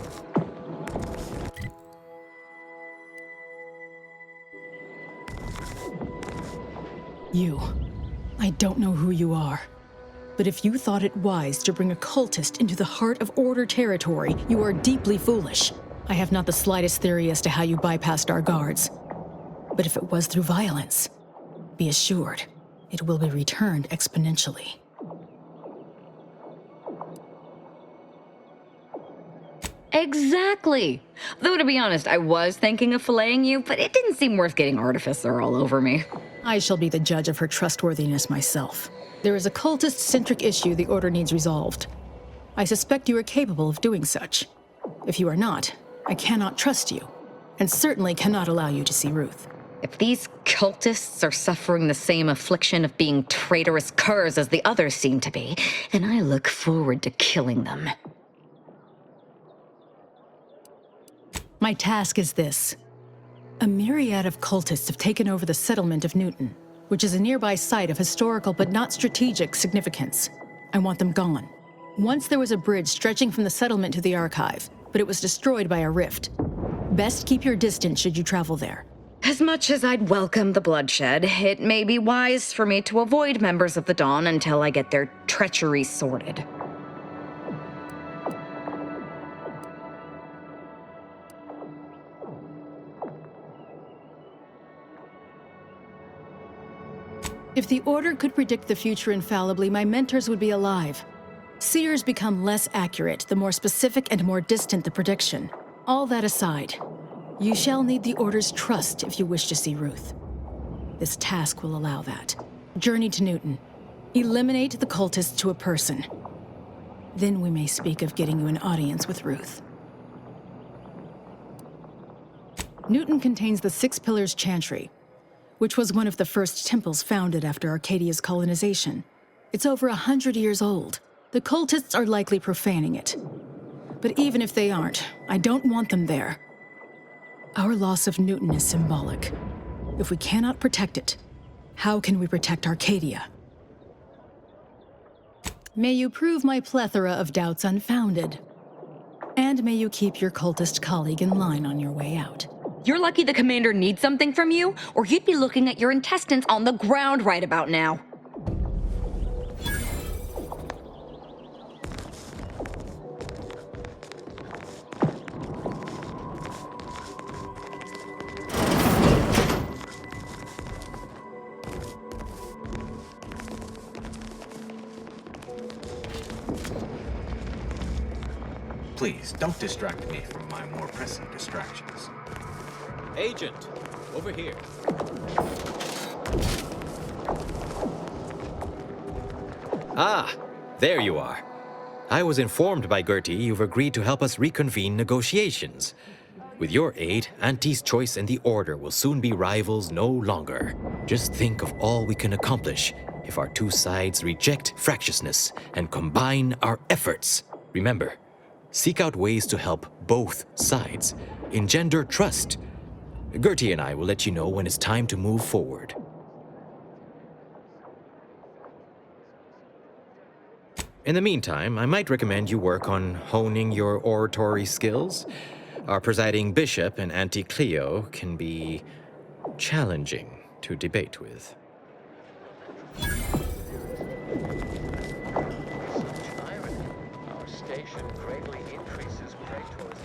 You. I don't know who you are. But if you thought it wise to bring a cultist into the heart of Order territory, you are deeply foolish. I have not the slightest theory as to how you bypassed our guards. But if it was through violence, be assured, it will be returned exponentially. Exactly. Though, to be honest, I was thinking of filleting you, but it didn't seem worth getting Artificer all over me. I shall be the judge of her trustworthiness myself. There is a cultist-centric issue the Order needs resolved. I suspect you are capable of doing such. If you are not, I cannot trust you, and certainly cannot allow you to see Ruth. If these cultists are suffering the same affliction of being traitorous curs as the others seem to be, then I look forward to killing them. My task is this. A myriad of cultists have taken over the settlement of Newton, which is a nearby site of historical but not strategic significance. I want them gone. Once there was a bridge stretching from the settlement to the archive, but it was destroyed by a rift. Best keep your distance should you travel there. As much as I'd welcome the bloodshed, it may be wise for me to avoid members of the Dawn until I get their treachery sorted. If the Order could predict the future infallibly, my mentors would be alive. Seers become less accurate the more specific and more distant the prediction. All that aside, you shall need the Order's trust if you wish to see Ruth. This task will allow that. Journey to Newton. Eliminate the cultists to a person. Then we may speak of getting you an audience with Ruth. Newton contains the Six Pillars Chantry, which was one of the first temples founded after Arcadia's colonization. It's over 100 years old. The cultists are likely profaning it. But even if they aren't, I don't want them there. Our loss of Newton is symbolic. If we cannot protect it, how can we protect Arcadia? May you prove my plethora of doubts unfounded. And may you keep your cultist colleague in line on your way out. You're lucky the commander needs something from you, or you'd be looking at your intestines on the ground right about now. Please, don't distract me from my more pressing distractions. Agent, over here. Ah, there you are. I was informed by Gertie you've agreed to help us reconvene negotiations. With your aid, Auntie's Choice and the Order will soon be rivals no longer. Just think of all we can accomplish if our two sides reject fractiousness and combine our efforts. Remember, seek out ways to help both sides. Engender trust. Gertie and I will let you know when it's time to move forward. In the meantime, I might recommend you work on honing your oratory skills. Our presiding bishop and Auntie Cleo can be challenging to debate with. Our station greatly increases Praetor's.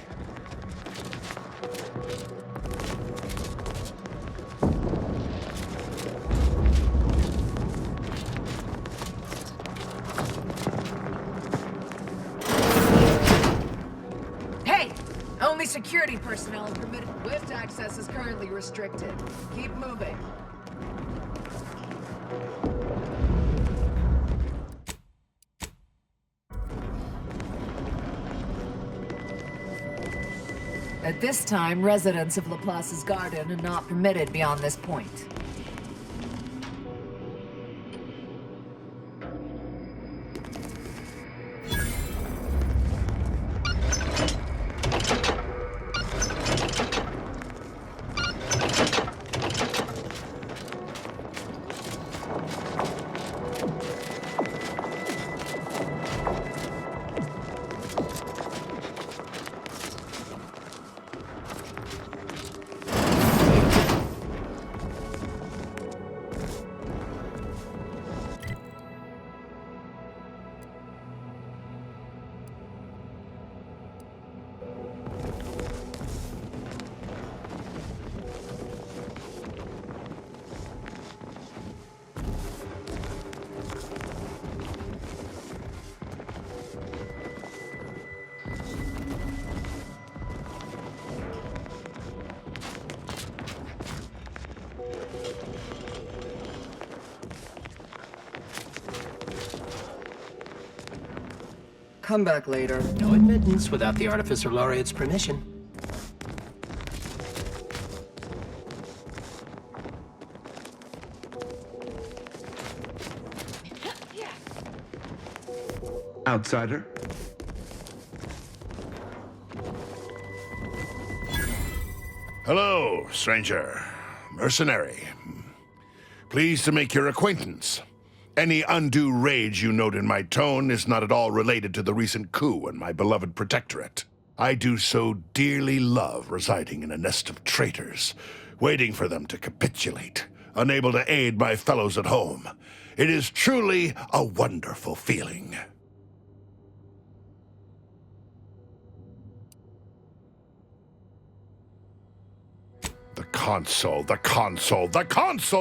Hey! Only security personnel are permitted. Lift access is currently restricted. Keep moving. At this time, residents of Laplace's garden are not permitted beyond this point. Come back later. No admittance without the Artificer Laureate's permission. Outsider? Hello, stranger. Mercenary. Pleased to make your acquaintance. Any undue rage you note in my tone is not at all related to the recent coup in my beloved protectorate. I do so dearly love residing in a nest of traitors, waiting for them to capitulate, unable to aid my fellows at home. It is truly a wonderful feeling. The console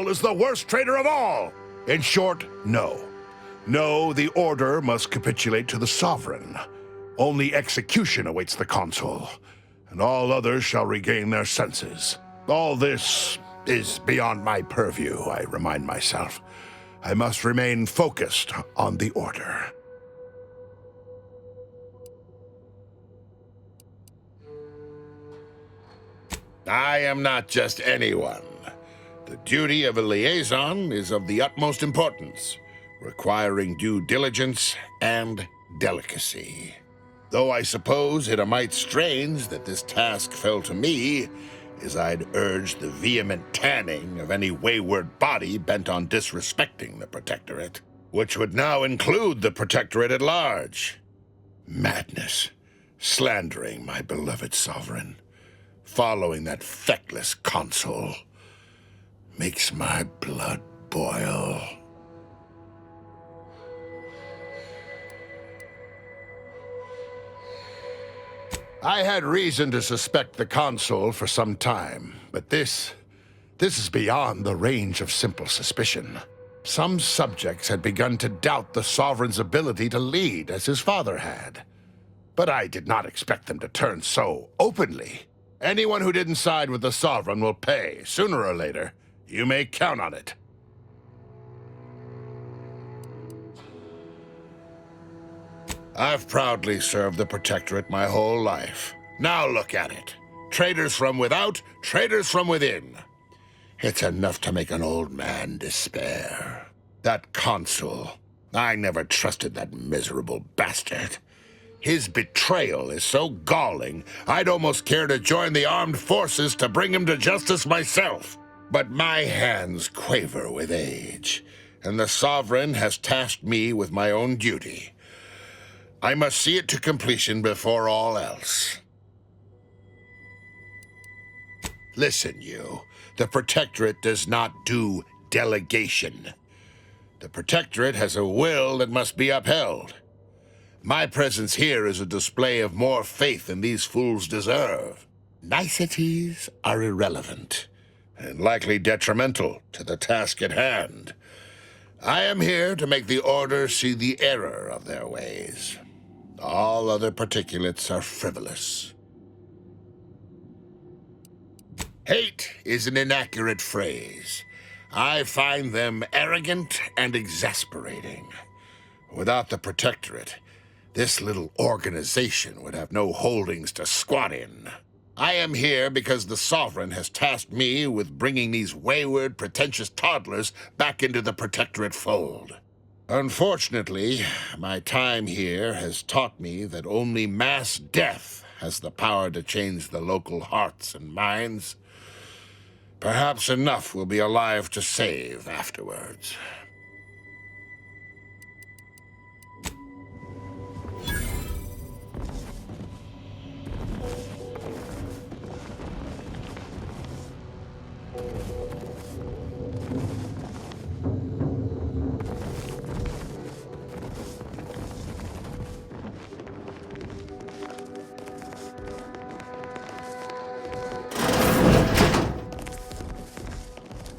is the worst traitor of all! In short, no. No, the Order must capitulate to the Sovereign. Only execution awaits the console, and all others shall regain their senses. All this is beyond my purview, I remind myself. I must remain focused on the Order. I am not just anyone. The duty of a liaison is of the utmost importance, requiring due diligence and delicacy. Though I suppose it a mite strange that this task fell to me, as I'd urge the vehement tanning of any wayward body bent on disrespecting the Protectorate, which would now include the Protectorate at large. Madness, slandering my beloved Sovereign, following that feckless console, makes my blood boil. I had reason to suspect the console for some time, but this is beyond the range of simple suspicion. Some subjects had begun to doubt the Sovereign's ability to lead as his father had. But I did not expect them to turn so openly. Anyone who didn't side with the Sovereign will pay, sooner or later. You may count on it. I've proudly served the Protectorate my whole life. Now look at it. Traitors from without, traitors from within. It's enough to make an old man despair. That consul, I never trusted that miserable bastard. His betrayal is so galling, I'd almost care to join the armed forces to bring him to justice myself. But my hands quaver with age, and the Sovereign has tasked me with my own duty. I must see it to completion before all else. Listen, you. The Protectorate does not do delegation. The Protectorate has a will that must be upheld. My presence here is a display of more faith than these fools deserve. Niceties are irrelevant, and likely detrimental to the task at hand. I am here to make the Order see the error of their ways. All other particulates are frivolous. Hate is an inaccurate phrase. I find them arrogant and exasperating. Without the Protectorate, this little organization would have no holdings to squat in. I am here because the Sovereign has tasked me with bringing these wayward, pretentious toddlers back into the Protectorate fold. Unfortunately, my time here has taught me that only mass death has the power to change the local hearts and minds. Perhaps enough will be alive to save afterwards.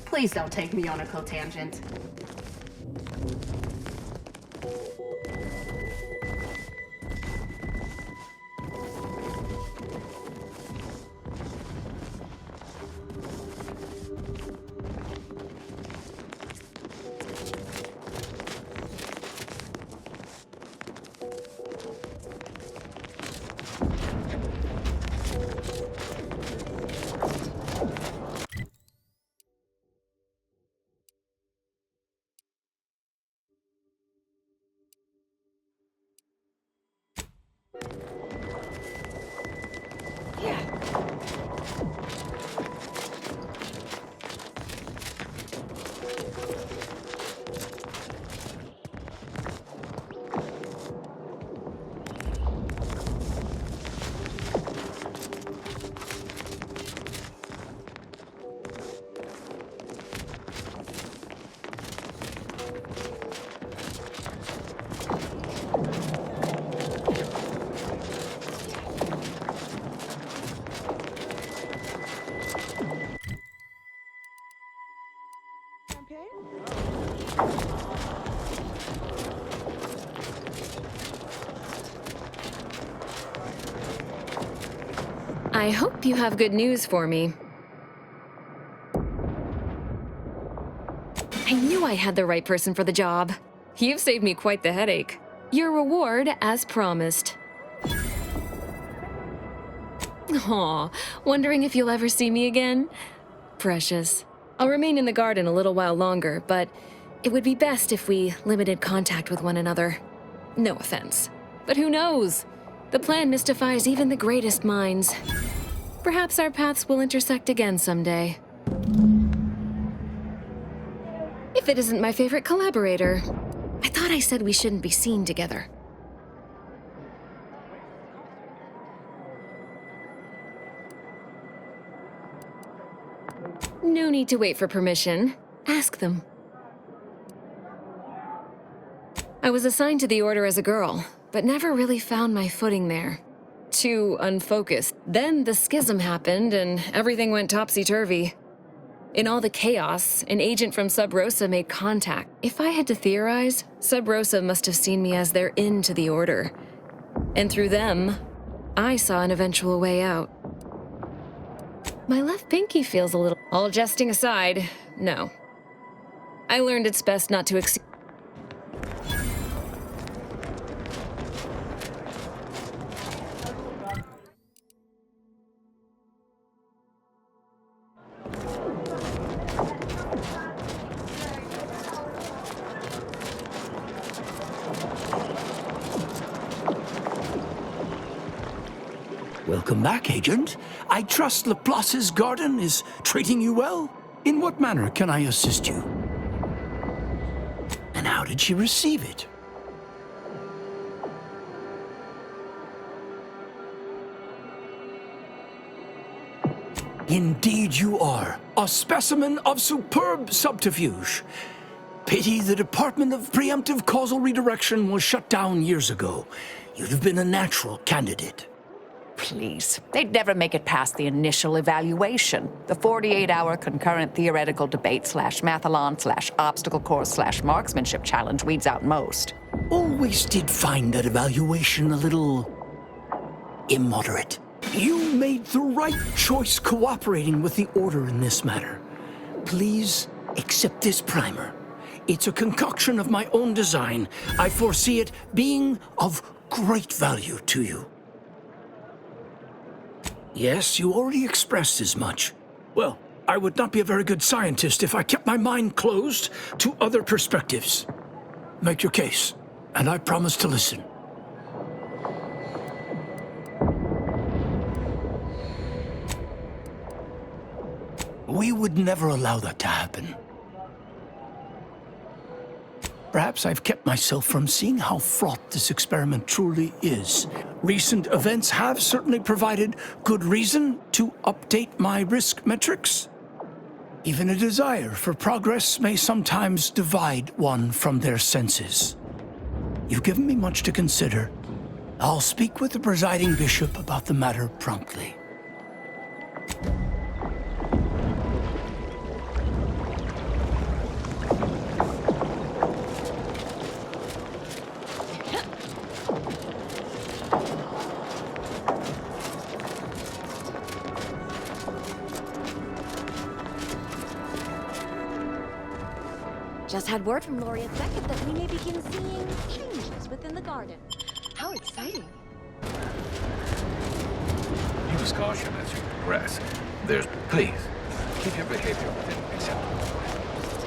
Please don't take me on a cotangent. I hope you have good news for me. I knew I had the right person for the job. You've saved me quite the headache. Your reward, as promised. Aw, wondering if you'll ever see me again? Precious. I'll remain in the garden a little while longer, but it would be best if we limited contact with one another. No offense. But who knows? The plan mystifies even the greatest minds. Perhaps our paths will intersect again someday. If it isn't my favorite collaborator. I thought I said we shouldn't be seen together. No need to wait for permission. Ask them. I was assigned to the Order as a girl, but never really found my footing there. Too unfocused. Then the schism happened and everything went topsy-turvy. In all the chaos, an agent from Sub Rosa made contact. If I had to theorize, Sub Rosa must have seen me as their in to the Order. And through them, I saw an eventual way out. My left pinky feels a little... All jesting aside, no. I learned it's best not to exceed... Welcome back, Agent. I trust Laplace's garden is treating you well? In what manner can I assist you? And how did she receive it? Indeed you are. A specimen of superb subterfuge. Pity the Department of Preemptive Causal Redirection was shut down years ago. You'd have been a natural candidate. Please. They'd never make it past the initial evaluation. The 48-hour concurrent theoretical debate /mathalon /obstacle course /marksmanship challenge weeds out most. Always did find that evaluation a little... immoderate. You made the right choice cooperating with the Order in this matter. Please accept this primer. It's a concoction of my own design. I foresee it being of great value to you. Yes, you already expressed as much. Well, I would not be a very good scientist if I kept my mind closed to other perspectives. Make your case, and I promise to listen. We would never allow that to happen. Perhaps I've kept myself from seeing how fraught this experiment truly is. Recent events have certainly provided good reason to update my risk metrics. Even a desire for progress may sometimes divide one from their senses. You've given me much to consider. I'll speak with the presiding bishop about the matter promptly. Just had word from Laureate Beckett that we may begin seeing changes within the garden. How exciting. Use caution as you progress. Please, keep your behavior within acceptable limits.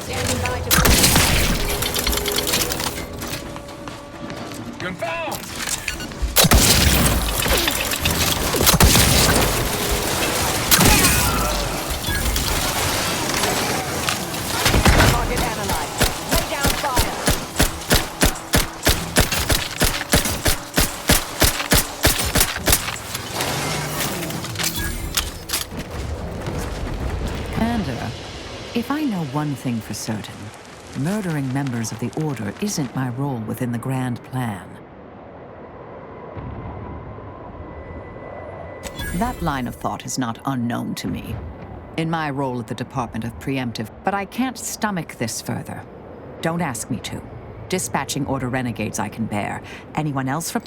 Standing by to... Confound! If I know one thing for certain, murdering members of the Order isn't my role within the grand plan. That line of thought is not unknown to me. In my role at the Department of Preemptive, but I can't stomach this further. Don't ask me to. Dispatching Order renegades I can bear. Anyone else from...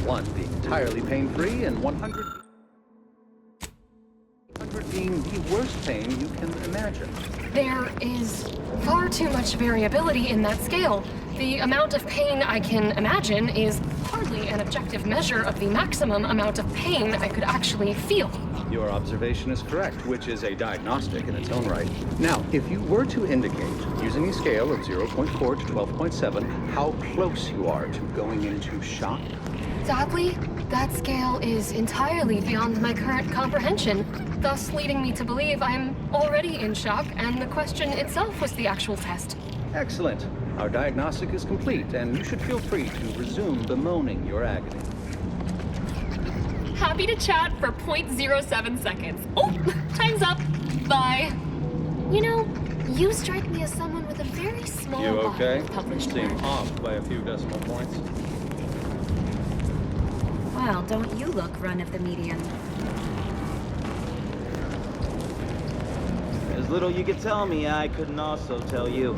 1 being entirely pain-free and 100 being the worst pain you can imagine. There is far too much variability in that scale. The amount of pain I can imagine is hardly an objective measure of the maximum amount of pain I could actually feel. Your observation is correct, which is a diagnostic in its own right. Now, if you were to indicate, using a scale of 0.4 to 12.7, how close you are to going into shock? Sadly, that scale is entirely beyond my current comprehension, thus leading me to believe I'm already in shock, and the question itself was the actual test. Excellent. Our diagnostic is complete, and you should feel free to resume bemoaning your agony. Happy to chat for 0.07 seconds. Oh, time's up. Bye. You know, you strike me as someone with a very small You body okay? of published Seem work. off by a few decimal points. Well, don't you look run of the median. As little you could tell me, I couldn't also tell you.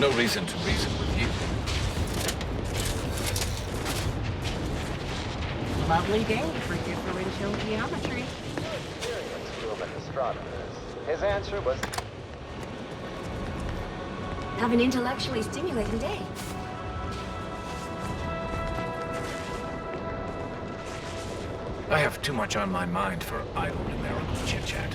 No reason to reason with you. Lovely day for differential geometry. Experienced human astronomers. His answer was... Have an intellectually stimulating day. I have too much on my mind for idle numerical chit-chat.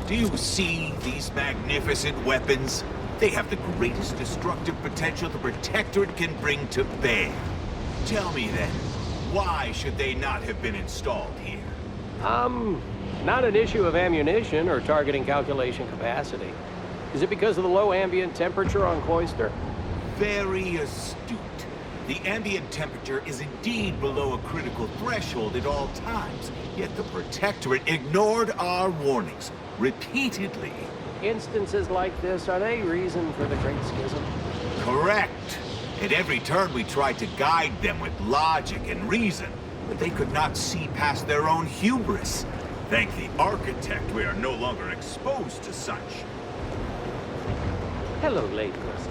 Do you see these magnificent weapons? They have the greatest destructive potential the Protectorate can bring to bear. Tell me then, why should they not have been installed here? Not an issue of ammunition or targeting calculation capacity. Is it because of the low ambient temperature on Cloister? Very astute. The ambient temperature is indeed below a critical threshold at all times, yet the Protectorate ignored our warnings repeatedly. Instances like this, are they reason for the Great Schism? Correct. At every turn we tried to guide them with logic and reason, but they could not see past their own hubris. Thank the Architect we are no longer exposed to such. Hello, late person.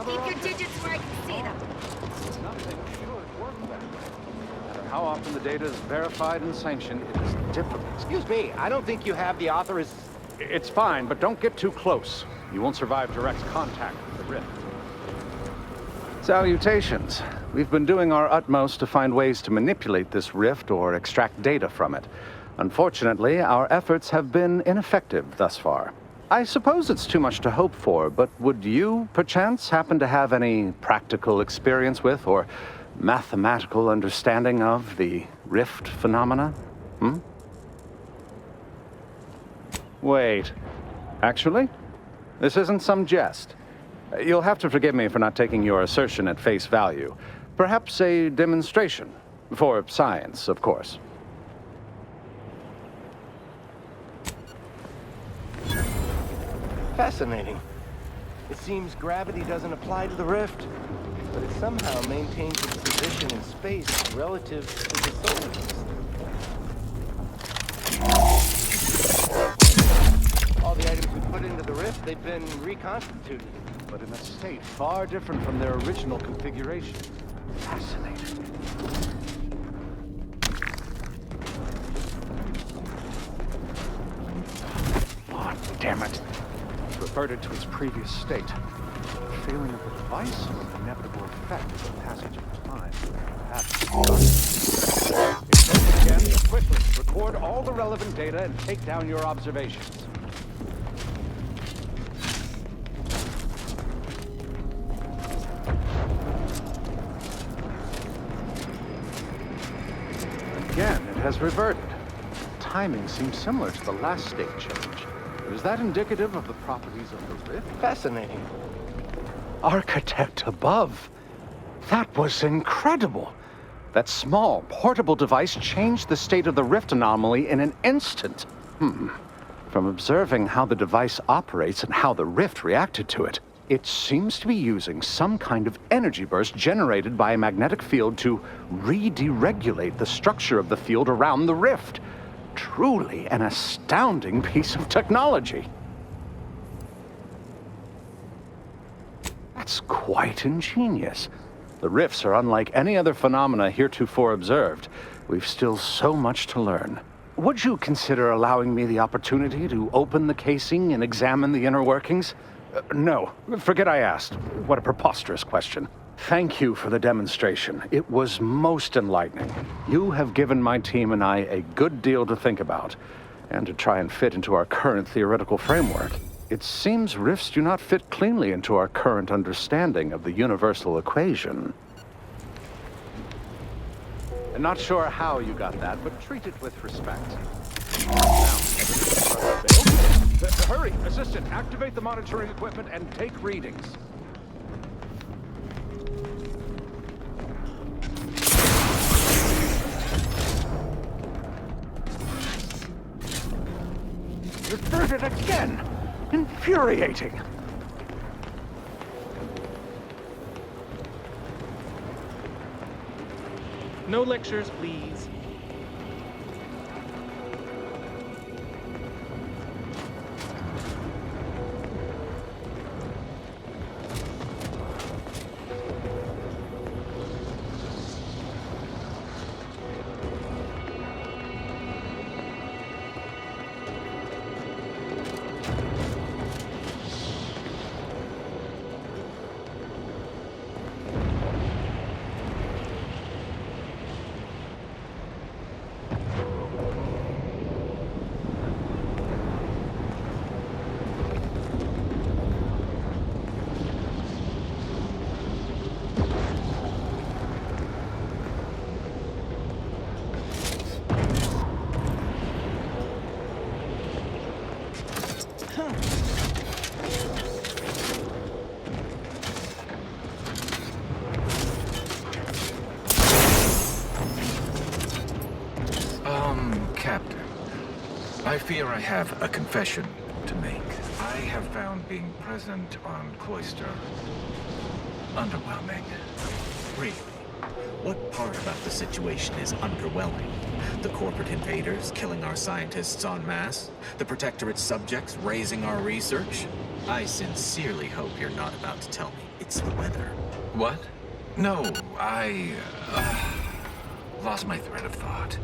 Keep your digits where I can see them. Nothing should work better. No matter how often the data is verified and sanctioned, it is difficult. Excuse me, I don't think you have the authorization. It's fine, but don't get too close. You won't survive direct contact with the rift. Salutations. We've been doing our utmost to find ways to manipulate this rift or extract data from it. Unfortunately, our efforts have been ineffective thus far. I suppose it's too much to hope for, but would you, perchance, happen to have any practical experience with or mathematical understanding of the rift phenomena? Wait. Actually, this isn't some jest. You'll have to forgive me for not taking your assertion at face value. Perhaps a demonstration. For science, of course. Fascinating. It seems gravity doesn't apply to the rift, but it somehow maintains its position in space relative to the solar system. All the items we put into the rift if they've been reconstituted. But in a state far different from their original configuration. Fascinating. Oh, damn it. It's reverted to its previous state. The failing of the device or the inevitable effect of the passage of time. Perhaps. Again, quickly, record all the relevant data and take down your observations. Again, it has reverted. Timing seems similar to the last state change. Is that indicative of the properties of the rift? Fascinating. Architect above. That was incredible. That small, portable device changed the state of the rift anomaly in an instant. From observing how the device operates and how the rift reacted to it, it seems to be using some kind of energy burst generated by a magnetic field to re-deregulate the structure of the field around the rift. Truly an astounding piece of technology. That's quite ingenious. The rifts are unlike any other phenomena heretofore observed. We've still so much to learn. Would you consider allowing me the opportunity to open the casing and examine the inner workings? No, forget I asked. What a preposterous question. Thank you for the demonstration. It was most enlightening. You have given my team and I a good deal to think about, and to try and fit into our current theoretical framework. It seems rifts do not fit cleanly into our current understanding of the universal equation. I'm not sure how you got that, but treat it with respect. Now, hurry, assistant, activate the monitoring equipment and take readings. Reverted again! Infuriating! No lectures, please. Captain, I fear I have a confession to make. I have found being present on Cloister underwhelming. Really? What part about the situation is underwhelming? The corporate invaders killing our scientists en masse? The Protectorate's subjects raising our research? I sincerely hope you're not about to tell me it's the weather. What? No, I lost my thread of thought.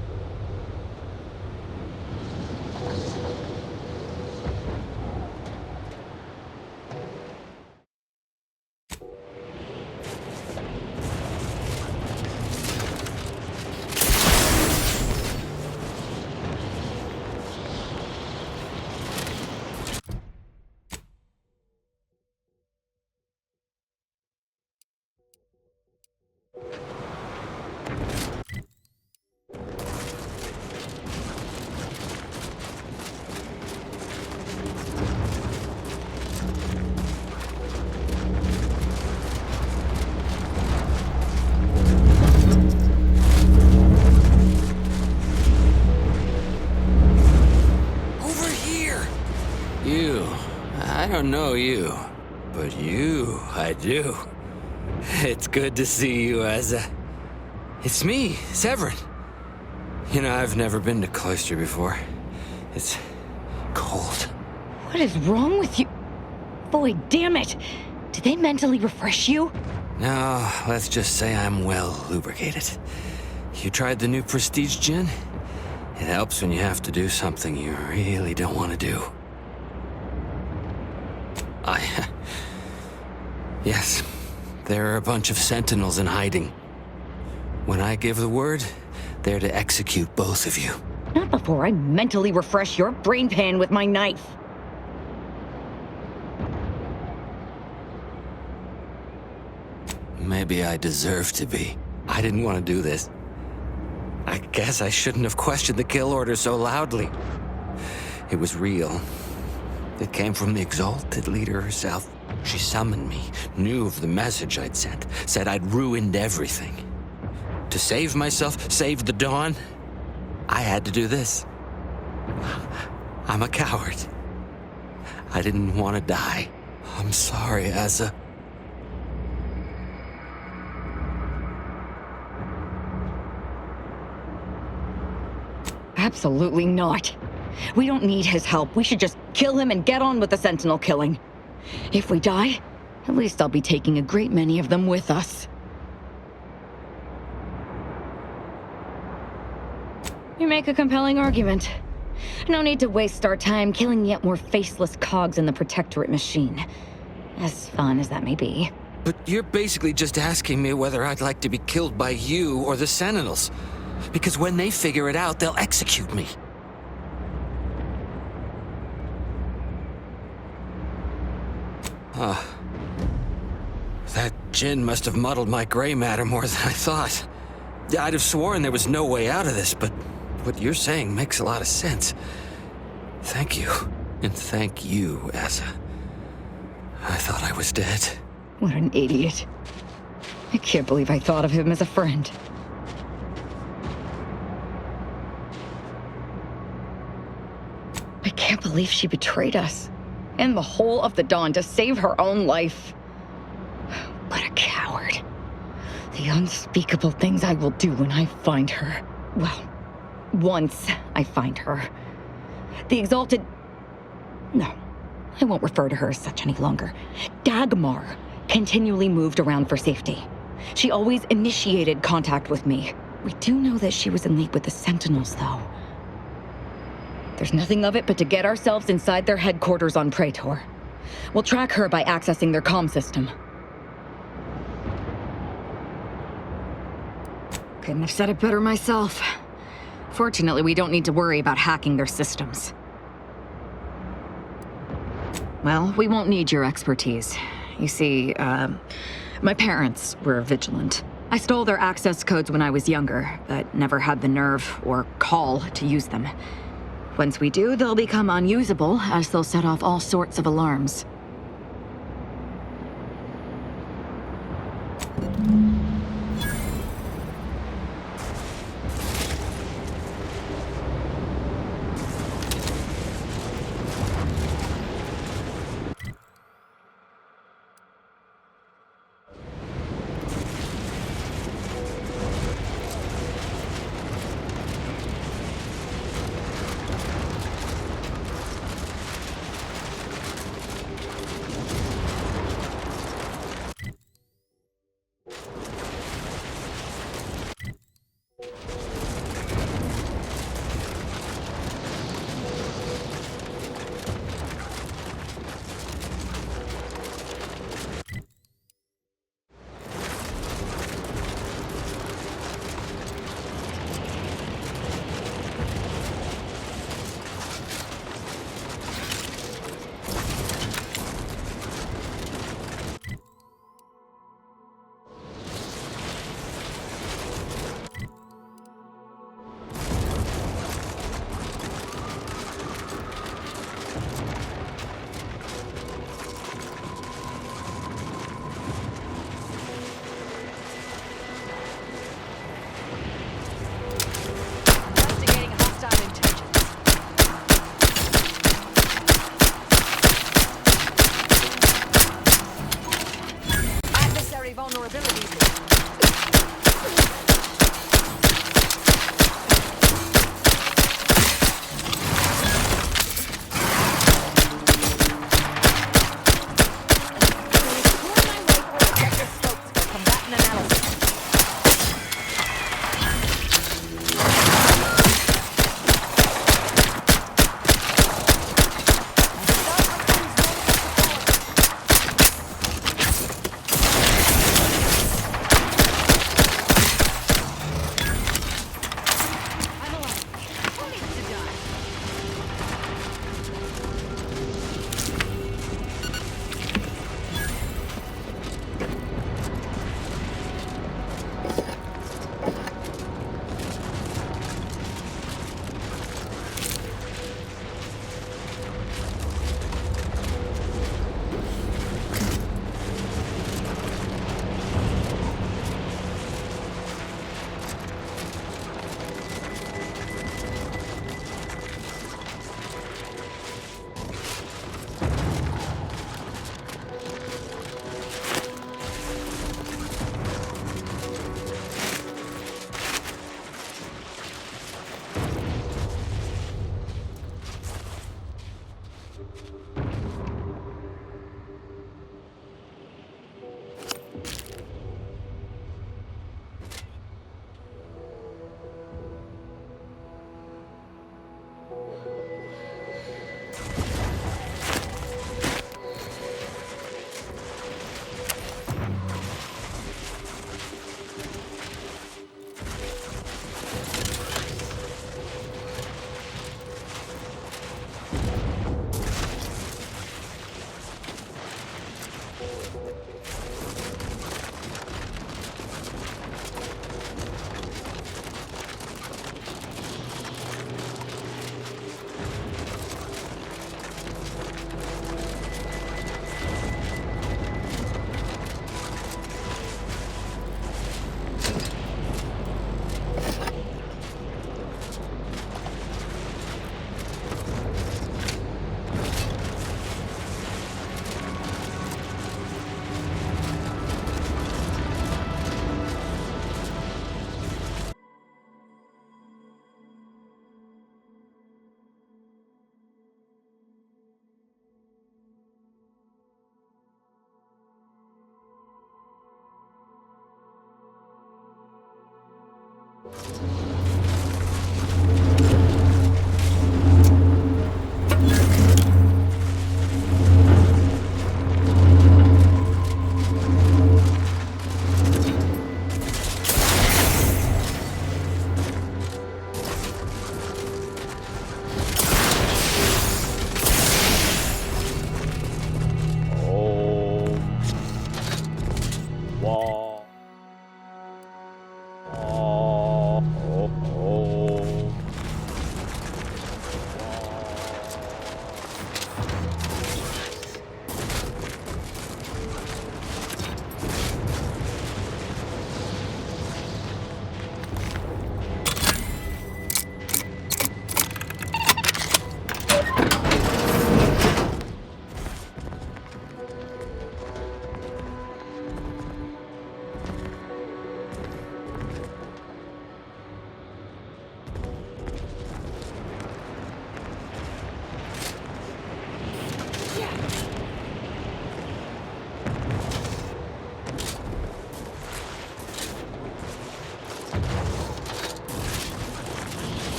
I don't know you, but you, I do. It's good to see you, Asa. It's me, Severin. You know, I've never been to Cloister before. It's cold. What is wrong with you? Boy, damn it! Did they mentally refresh you? No, let's just say I'm well lubricated. You tried the new Prestige gin? It helps when you have to do something you really don't want to do. Yes, there are a bunch of sentinels in hiding. When I give the word, they're to execute both of you. Not before I mentally refresh your brain pan with my knife. Maybe I deserve to be. I didn't want to do this. I guess I shouldn't have questioned the kill order so loudly. It was real. It came from the exalted leader herself. She summoned me, knew of the message I'd sent, said I'd ruined everything. To save myself, save the Dawn, I had to do this. I'm a coward. I didn't want to die. I'm sorry, Asa. Absolutely not. We don't need his help. We should just kill him and get on with the Sentinel killing. If we die, at least I'll be taking a great many of them with us. You make a compelling argument. No need to waste our time killing yet more faceless cogs in the Protectorate machine. As fun as that may be. But you're basically just asking me whether I'd like to be killed by you or the Sentinels. Because when they figure it out, they'll execute me. That gin must have muddled my gray matter more than I thought. I'd have sworn there was no way out of this, but what you're saying makes a lot of sense. Thank you. And thank you, Asa. I thought I was dead. What an idiot. I can't believe I thought of him as a friend. I can't believe she betrayed us. And the whole of the Dawn to save her own life. What a coward. The unspeakable things I will do when I find her. Well, once I find her. The exalted... No, I won't refer to her as such any longer. Dagmar continually moved around for safety. She always initiated contact with me. We do know that she was in league with the Sentinels, though. There's nothing of it but to get ourselves inside their headquarters on Praetor. We'll track her by accessing their comm system. Couldn't have said it better myself. Fortunately, we don't need to worry about hacking their systems. Well, we won't need your expertise. You see, my parents were vigilant. I stole their access codes when I was younger, but never had the nerve or call to use them. Once we do, they'll become unusable, as they'll set off all sorts of alarms.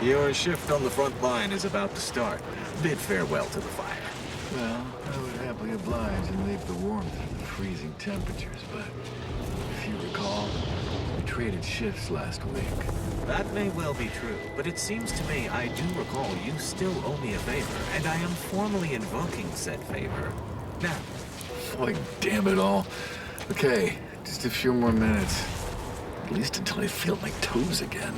Your shift on the front line is about to start. Bid farewell to the fire. Well, I would happily oblige and leave the warmth and the freezing temperatures, but if you recall, we traded shifts last week. That may well be true, but it seems to me I do recall you still owe me a favor, and I am formally invoking said favor. Now. Like, damn it all. Okay, just a few more minutes. At least until I feel my toes again.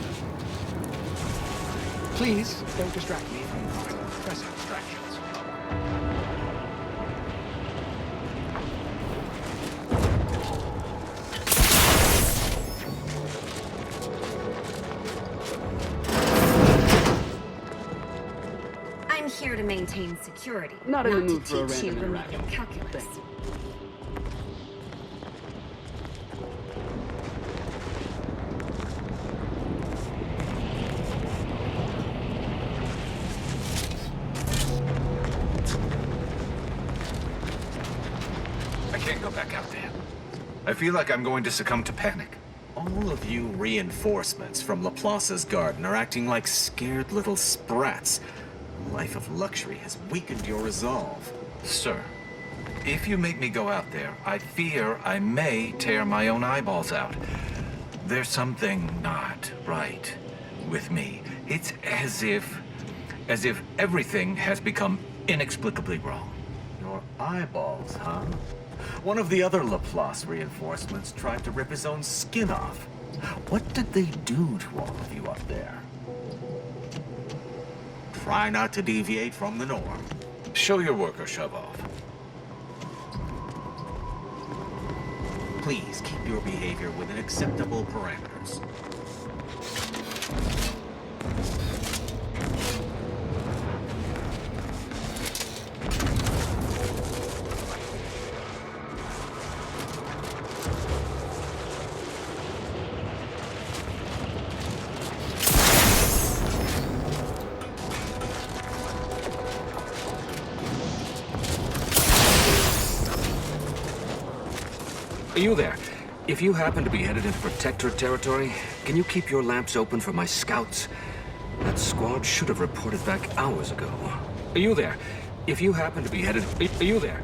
Please, don't distract me from pressing distractions. I'm here to maintain security, Not in the mood to for a teach you random remedial interaction. calculus. Thank you. I feel like I'm going to succumb to panic. All of you reinforcements from Laplace's garden are acting like scared little sprats. A life of luxury has weakened your resolve. Sir, if you make me go out there, I fear I may tear my own eyeballs out. There's something not right with me. It's as if everything has become inexplicably wrong. Your eyeballs, huh? One of the other Laplace reinforcements tried to rip his own skin off. What did they do to all of you up there? Try not to deviate from the norm. Show your work or shove off. Please keep your behavior within acceptable parameters. You there. If you happen to be headed into Protectorate territory, can you keep your lamps open for my scouts? That squad should have reported back hours ago. Are you there? If you happen to be headed... Are you there?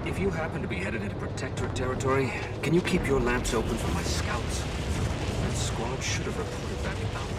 If you happen to be headed into Protectorate territory, can you keep your lamps open for my scouts? That squad should have reported back hours ago.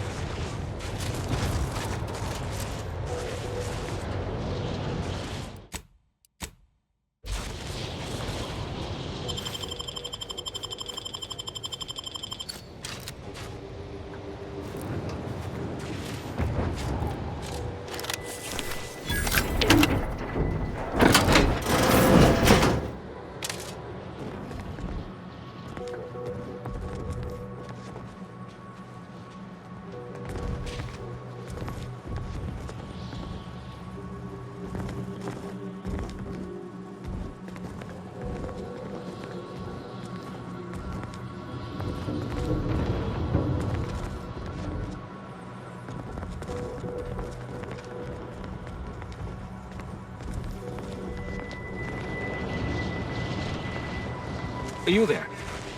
Are you there?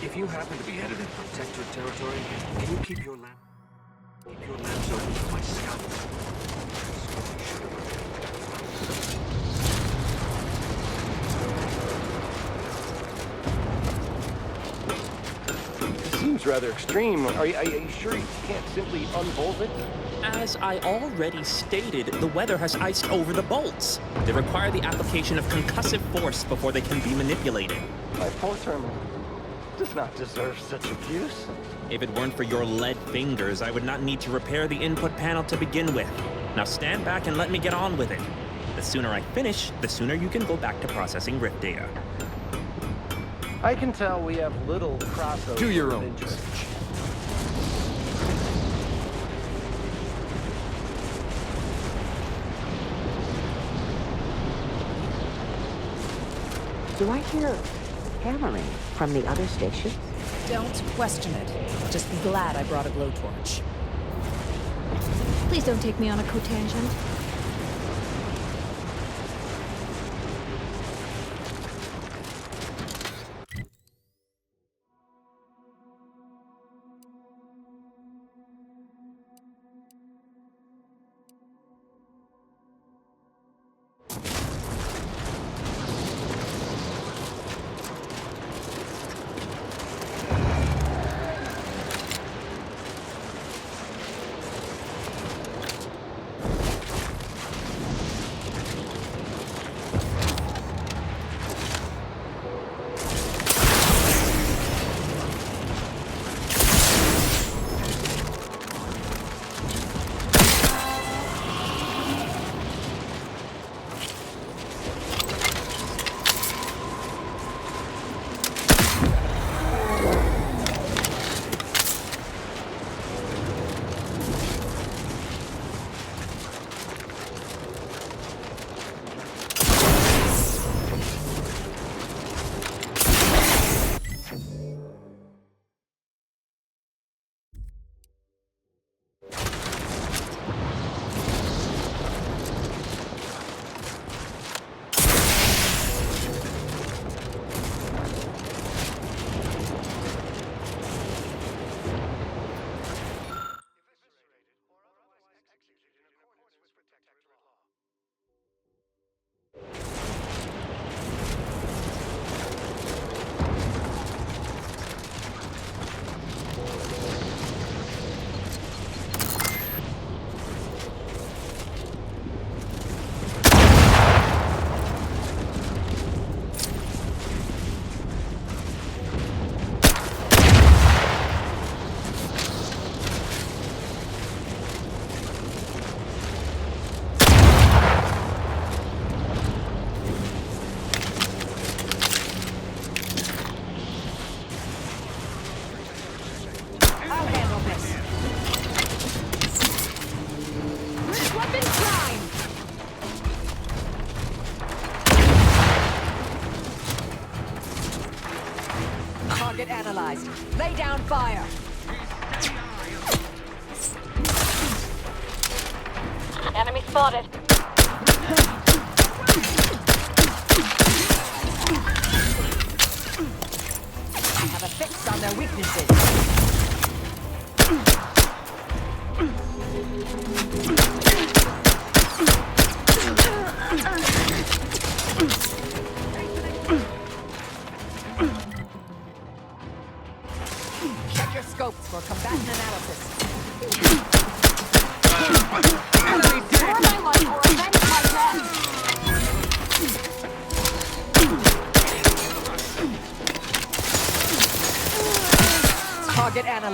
If you happen to be headed into Protectorate territory, can you keep your lamps open for my scouts? This seems rather extreme. Are you sure you can't simply unbolt it? As I already stated, the weather has iced over the bolts. They require the application of concussive force before they can be manipulated. My poor terminal does not deserve such abuse. If it weren't for your lead fingers, I would not need to repair the input panel to begin with. Now stand back and let me get on with it. The sooner I finish, the sooner you can go back to processing Rift data. I can tell we have little crossover. Do your own research. Do I hear hammering from the other stations? Don't question it. Just be glad I brought a blowtorch. Please don't take me on a cotangent. Target analyzed. Lay down fire. Enemy spotted. I have a fix on their weaknesses.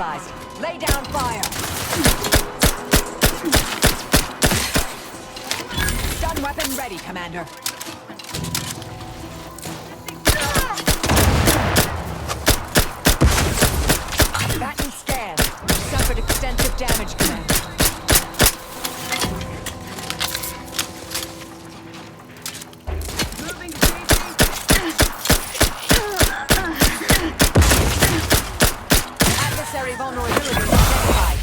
neutralized. Lay down fire. Stun weapon ready, Commander. Batten scan. Suffered extensive damage, Commander. Adversary vulnerability identified.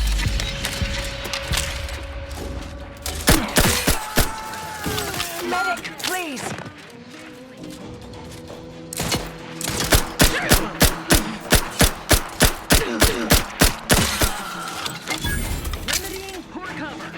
Medic, please. Remedying poor cover.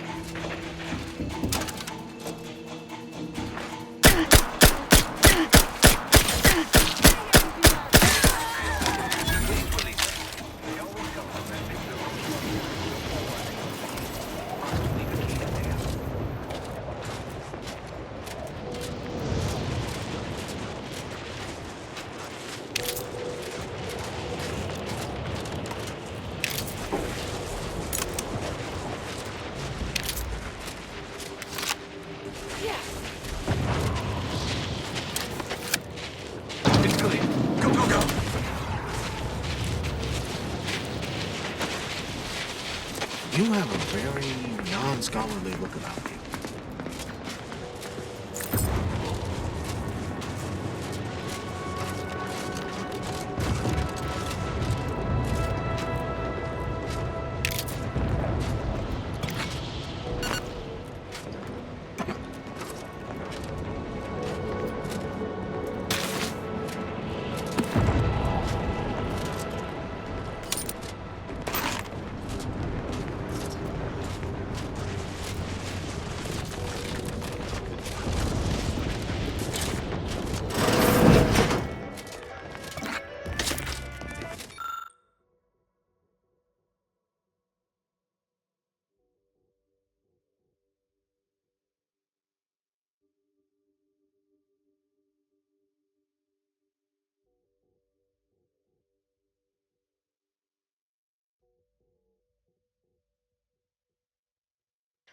It's clear. Go, go, go! You have a very non-scholarly look about you.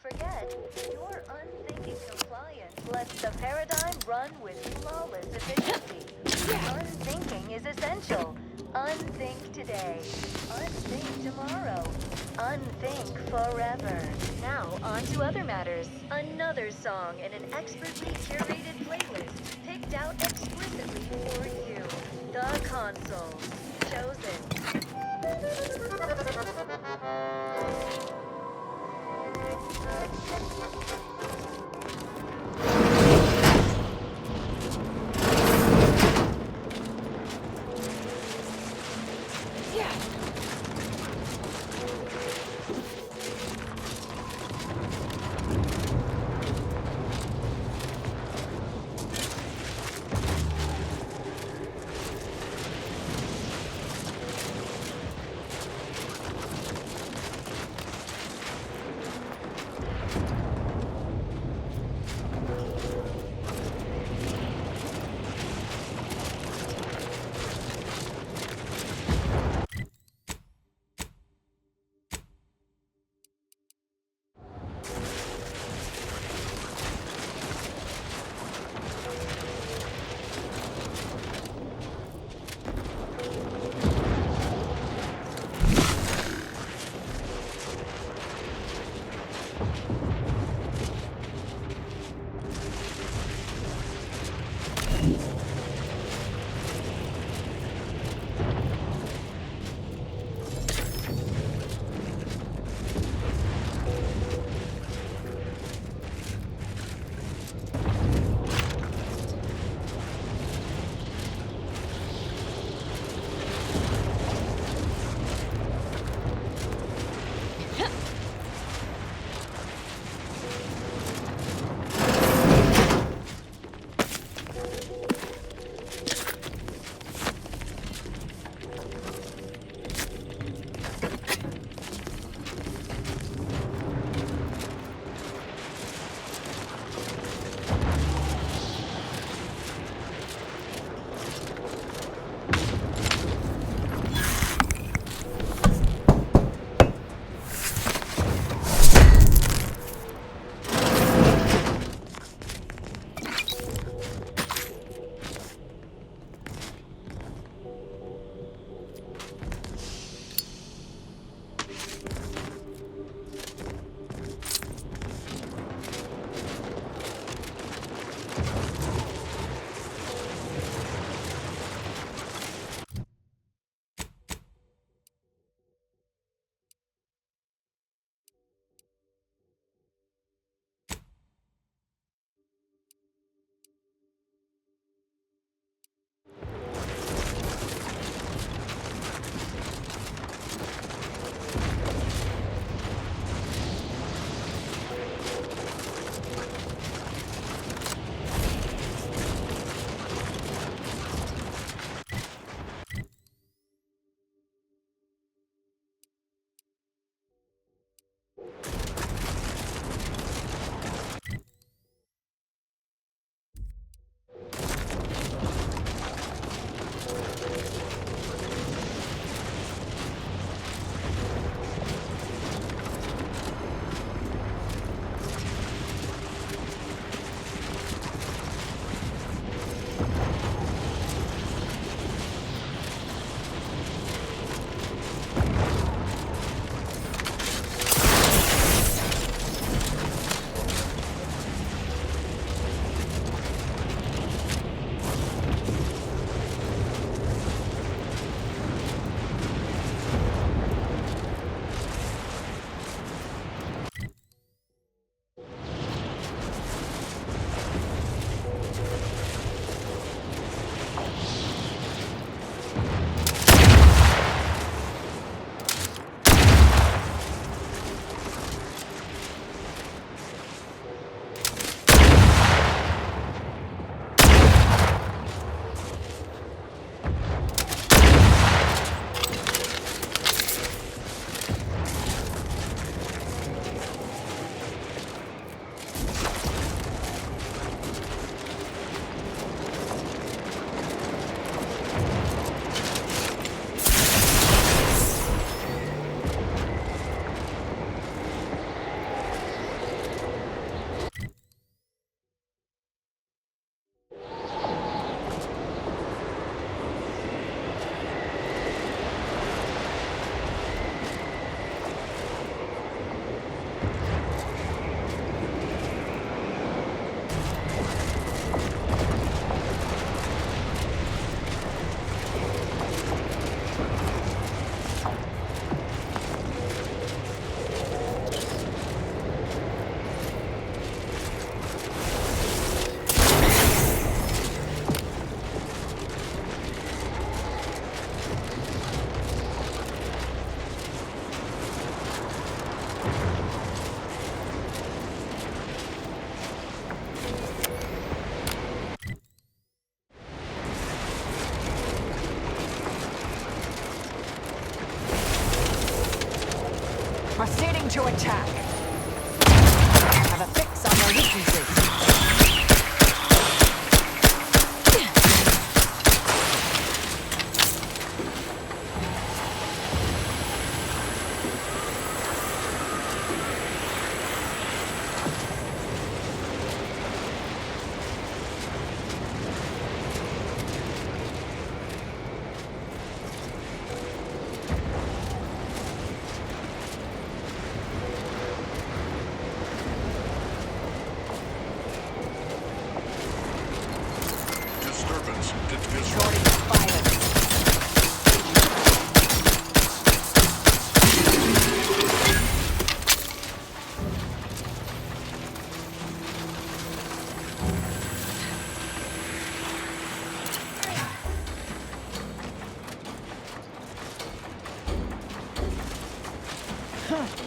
Forget, your unthinking compliance lets the paradigm run with flawless efficiency. Unthinking is essential. Unthink today. Unthink tomorrow. Unthink forever. Now, on to other matters. Another song in an expertly curated playlist, picked out explicitly for you. The Console. Chosen. to attack. Have a fix on their weaknesses.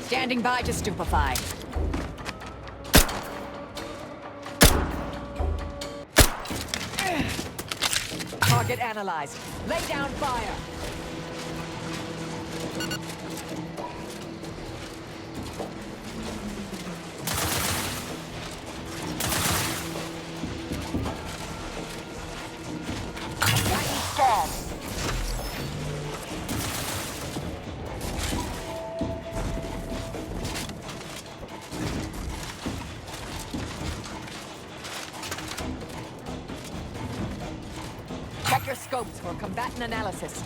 Standing by to stupefy. Target analyzed. Lay down fire. Check your scopes for combatant analysis.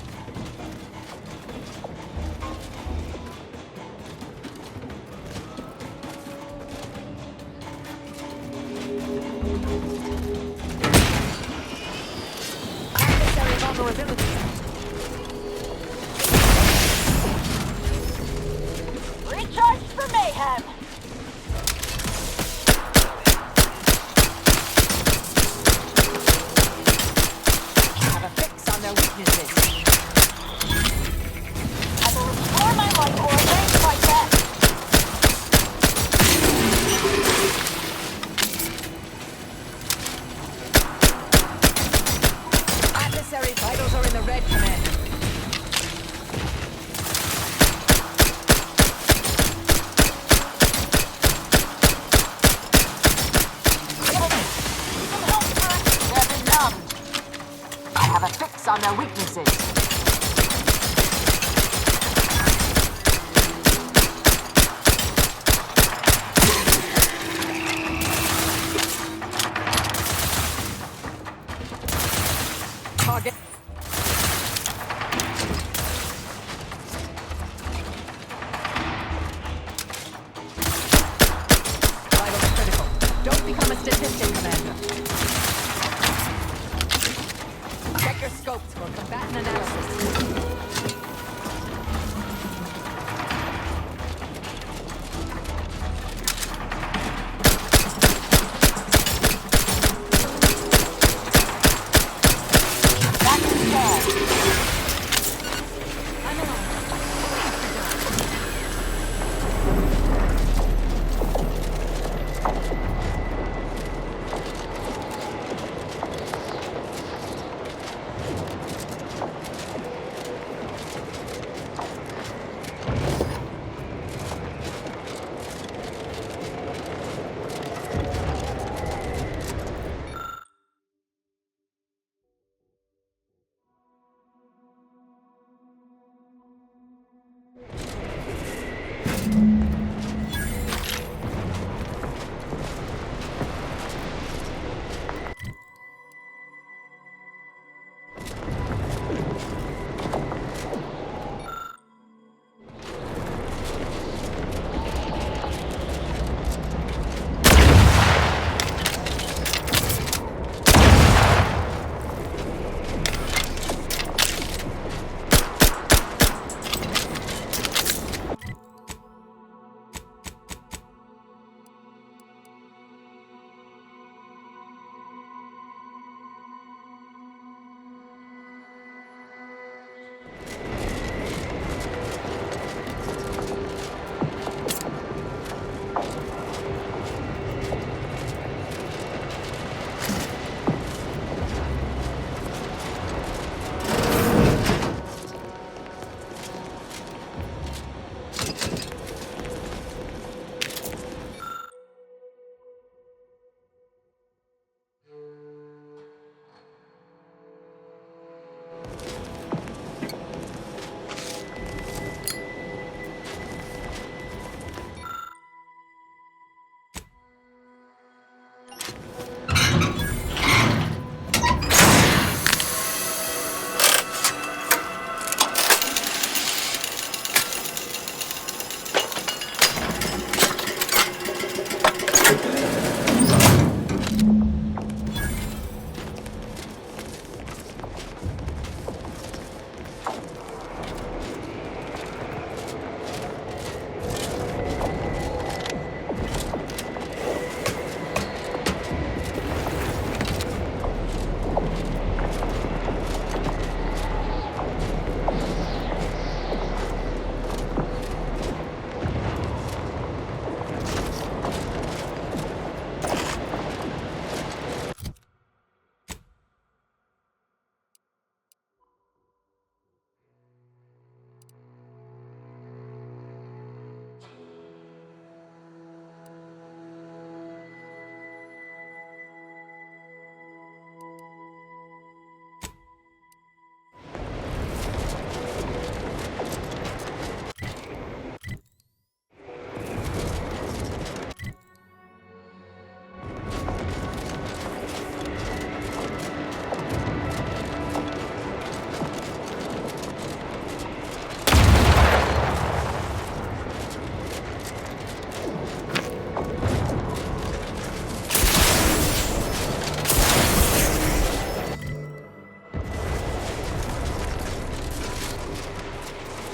Adversary vulnerability. Recharge for mayhem. Their weaknesses. I will restore my life or arrange my death. Adversary vitals are in the red, Commander. They're benumbed. I have a fix on their weaknesses. Target. Vitals critical. Don't become a statistic, Commander. Check your scopes for combatant analysis. Back to scan.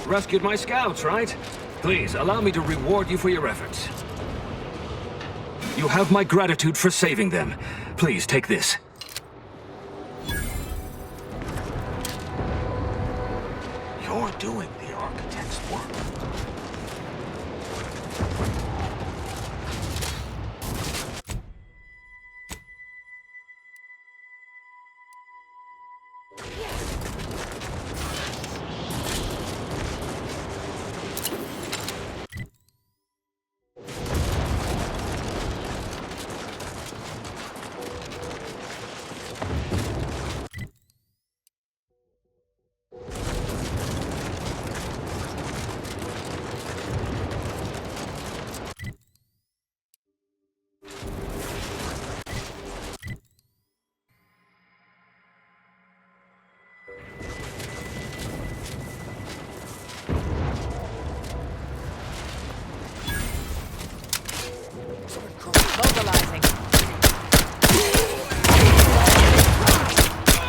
rescued my scouts, right? Please, allow me to reward you for your efforts. You have my gratitude for saving them. Please, take this. You're doing the architect's work. Mobilizing.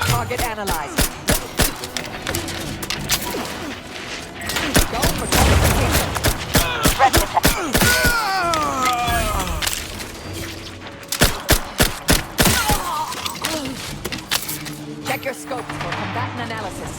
Target analyzed. Go for teleportation. Threat detected. Check your scopes for combatant analysis.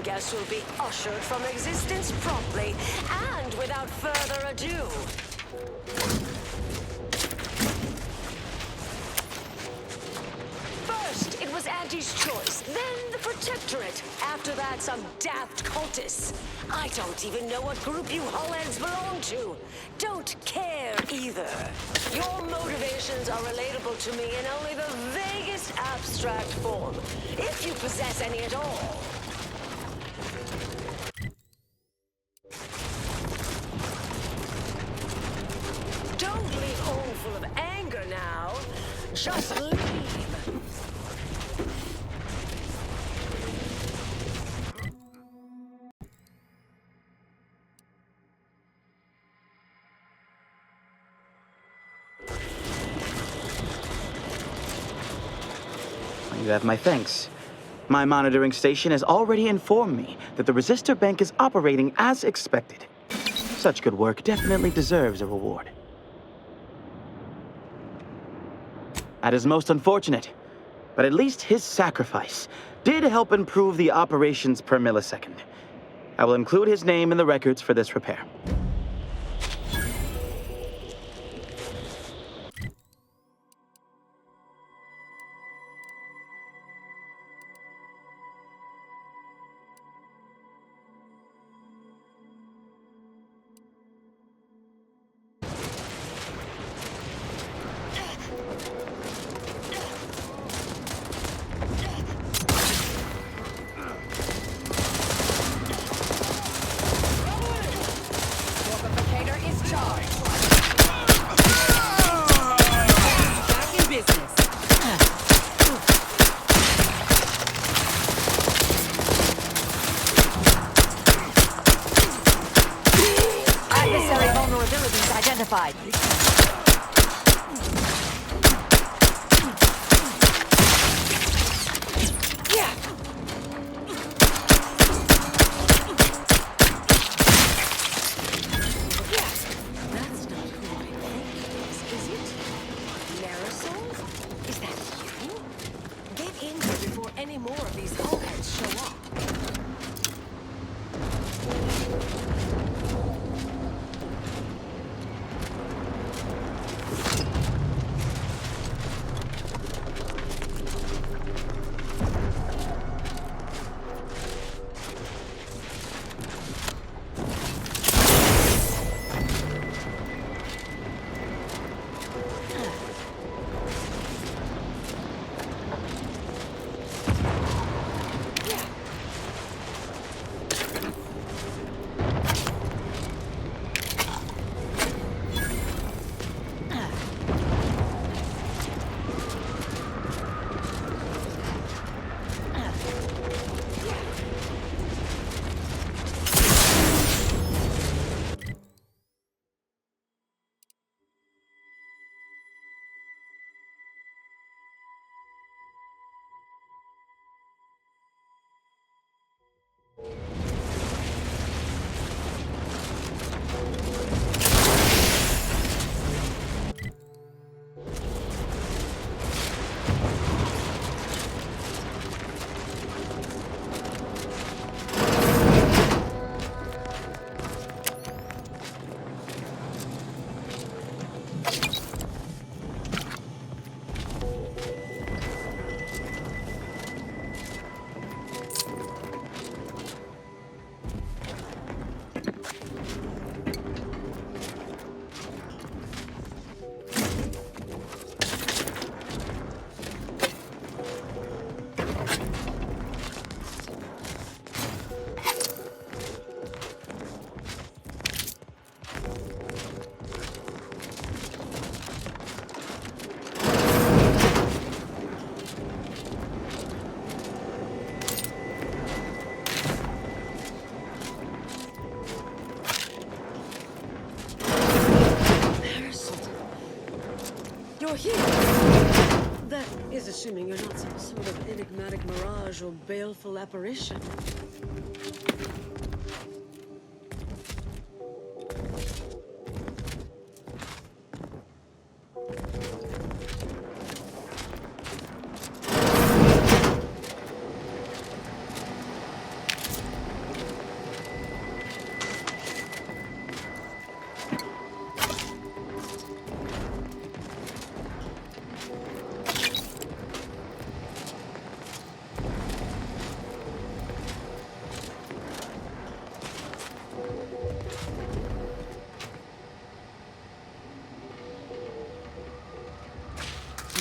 Guests will be ushered from existence promptly and without further ado. First, it was Auntie's choice, then the Protectorate. After that, some daft cultists. I don't even know what group you hullheads belong to. Don't care either. Your motivations are relatable to me in only the vaguest abstract form, if you possess any at all. Just leave. You have my thanks. My monitoring station has already informed me that the resistor bank is operating as expected. Such good work definitely deserves a reward. That is most unfortunate, but at least his sacrifice did help improve the operations per millisecond. I will include his name in the records for this repair. Identified. Yeah. That's not who I think it is it? Marisol? Is that you? Get in here before any more of these hullheads show up. You're here. That is assuming you're not some sort of enigmatic mirage or baleful apparition.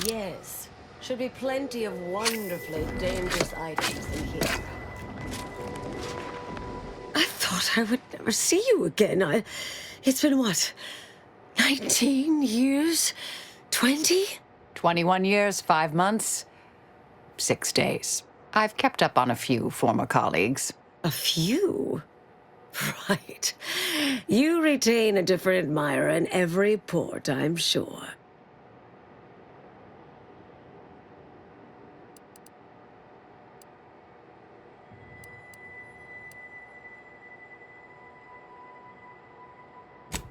Yes. Should be plenty of wonderfully dangerous items in here. I thought I would never see you again. It's been what? 19 years? 20? 21 years, 5 months, 6 days. I've kept up on a few former colleagues. A few? Right. You retain a different admirer in every port, I'm sure.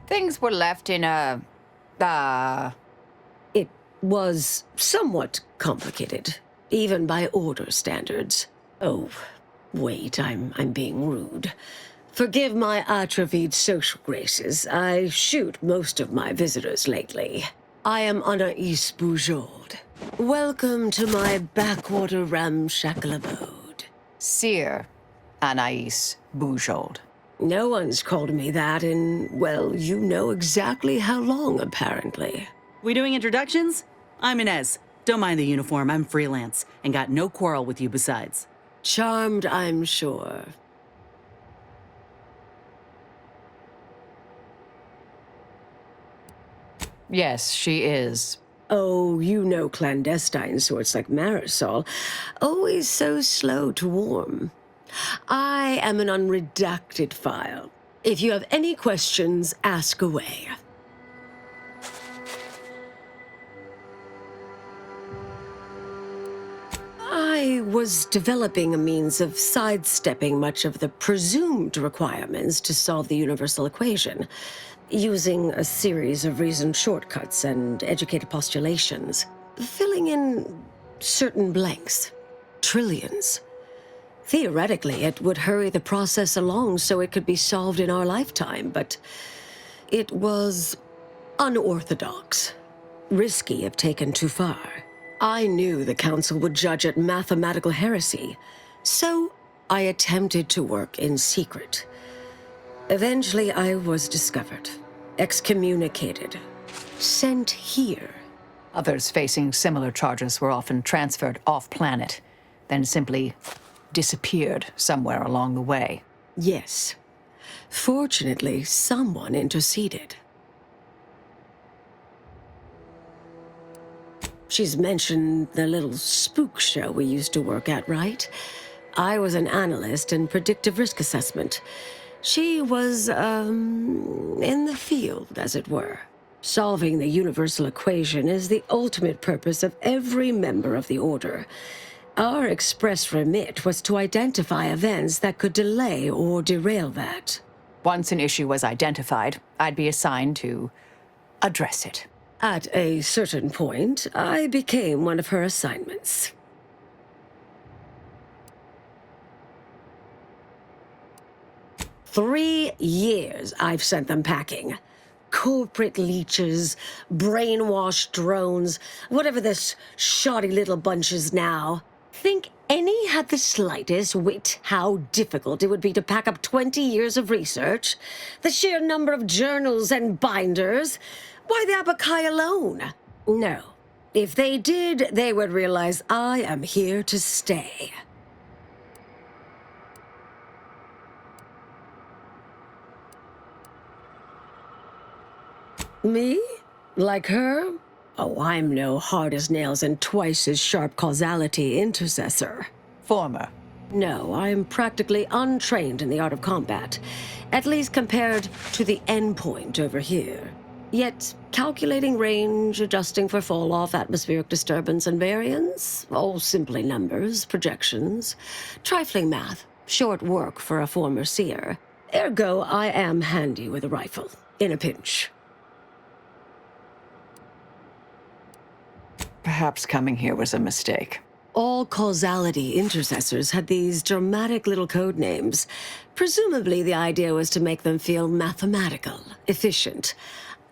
Things were left in a... It was somewhat complicated, even by Order standards. Oh, wait, I'm being rude. Forgive my atrophied social graces. I shoot most of my visitors lately. I am Anna伊丝.布若. Welcome to my backwater ramshackle abode. Seer Anna伊丝.布若. No one's called me that in, well, you know exactly how long, apparently. We doing introductions? I'm Inez. Don't mind the uniform, I'm freelance, and got no quarrel with you besides. Charmed, I'm sure. Yes, she is. Oh, you know clandestine sorts like Marisol. Always so slow to warm. I am an unredacted file. If you have any questions, ask away. I was developing a means of sidestepping much of the presumed requirements to solve the universal equation, using a series of reasoned shortcuts and educated postulations, filling in certain blanks. Trillions. Theoretically, it would hurry the process along so it could be solved in our lifetime, but it was unorthodox, risky if taken too far. I knew the Council would judge it mathematical heresy, so I attempted to work in secret. Eventually, I was discovered, excommunicated, sent here. Others facing similar charges were often transferred off-planet, then simply disappeared somewhere along the way. Yes. Fortunately, someone interceded. She's mentioned the little spook show we used to work at, right? I was an analyst in predictive risk assessment. She was, in the field, as it were. Solving the universal equation is the ultimate purpose of every member of the Order. Our express remit was to identify events that could delay or derail that. Once an issue was identified, I'd be assigned to address it. At a certain point, I became one of her assignments. "3 years I've sent them packing. Corporate leeches, brainwashed drones, whatever this shoddy little bunch is now. Think any had the slightest wit how difficult it would be to pack up 20 years of research? The sheer number of journals and binders? Why the Abakai alone? No. If they did, they would realize I am here to stay." Me? Like her? Oh, I'm no hard-as-nails and twice as sharp causality intercessor. Former. No, I'm practically untrained in the art of combat, at least compared to the endpoint over here. Yet, calculating range, adjusting for fall-off, atmospheric disturbance, and variance, all simply numbers, projections, trifling math, short work for a former seer. Ergo, I am handy with a rifle, in a pinch. Perhaps coming here was a mistake. All causality intercessors had these dramatic little code names. Presumably the idea was to make them feel mathematical, efficient,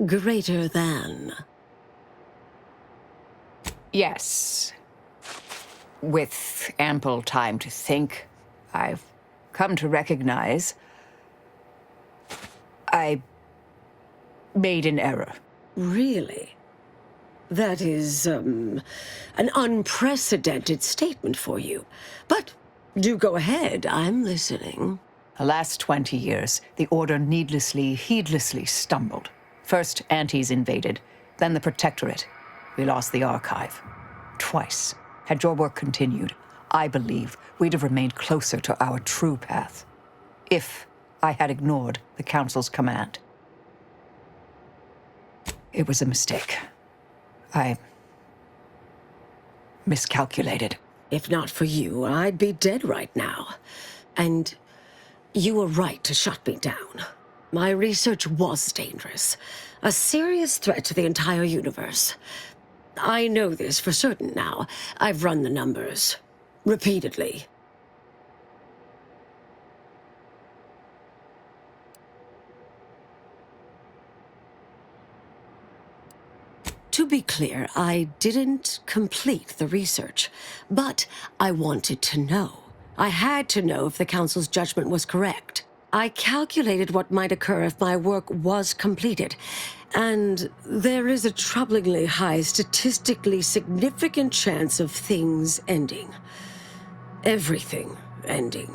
greater than. Yes. With ample time to think, I've come to recognize I made an error. Really? That is, an unprecedented statement for you. But do go ahead, I'm listening. The last 20 years, the Order needlessly, heedlessly stumbled. First, Antes invaded, then the Protectorate. We lost the archive. Twice. Had your work continued, I believe we'd have remained closer to our true path. If I had ignored the Council's command. It was a mistake. I miscalculated. If not for you, I'd be dead right now. And you were right to shut me down. My research was dangerous. A serious threat to the entire universe. I know this for certain now. I've run the numbers. Repeatedly. To be clear, I didn't complete the research, but I wanted to know. I had to know if the Council's judgment was correct. I calculated what might occur if my work was completed, and there is a troublingly high, statistically significant chance of things ending. Everything ending.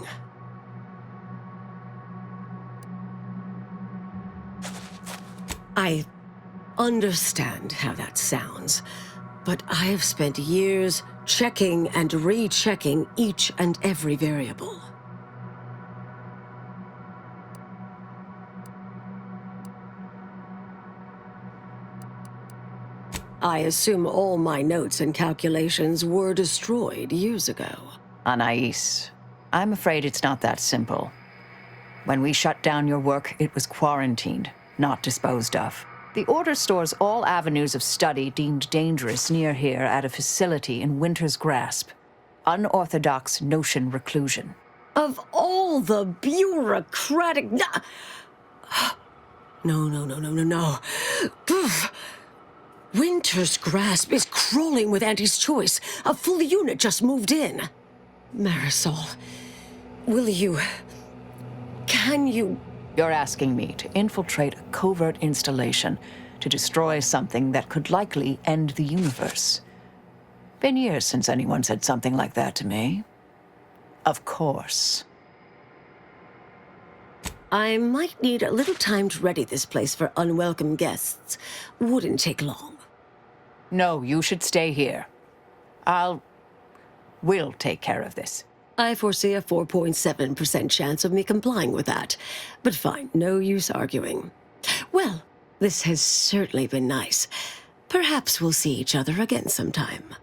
I understand how that sounds, but I have spent years checking and rechecking each and every variable. I assume all my notes and calculations were destroyed years ago. Anais, I'm afraid it's not that simple. When we shut down your work, it was quarantined, not disposed of. The Order stores all avenues of study deemed dangerous near here at a facility in Winter's Grasp. Unorthodox notion reclusion. Of all the bureaucratic... No. Winter's Grasp is crawling with Auntie's choice. A full unit just moved in. Marisol, will you... Can you... You're asking me to infiltrate a covert installation to destroy something that could likely end the universe. Been years since anyone said something like that to me. Of course. I might need a little time to ready this place for unwelcome guests. Wouldn't take long. No, you should stay here. We'll take care of this. I foresee a 4.7% chance of me complying with that. But fine, no use arguing. Well, this has certainly been nice. Perhaps we'll see each other again sometime.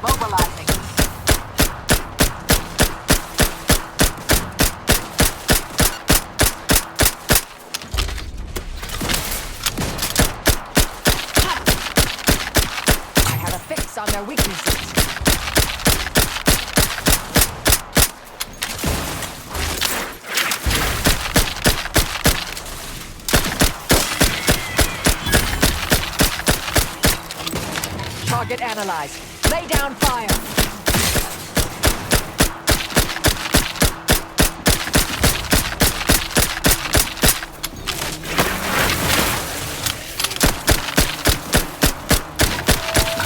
Mobilizing. I have a fix on their weaknesses. Target analyzed. Lay down fire.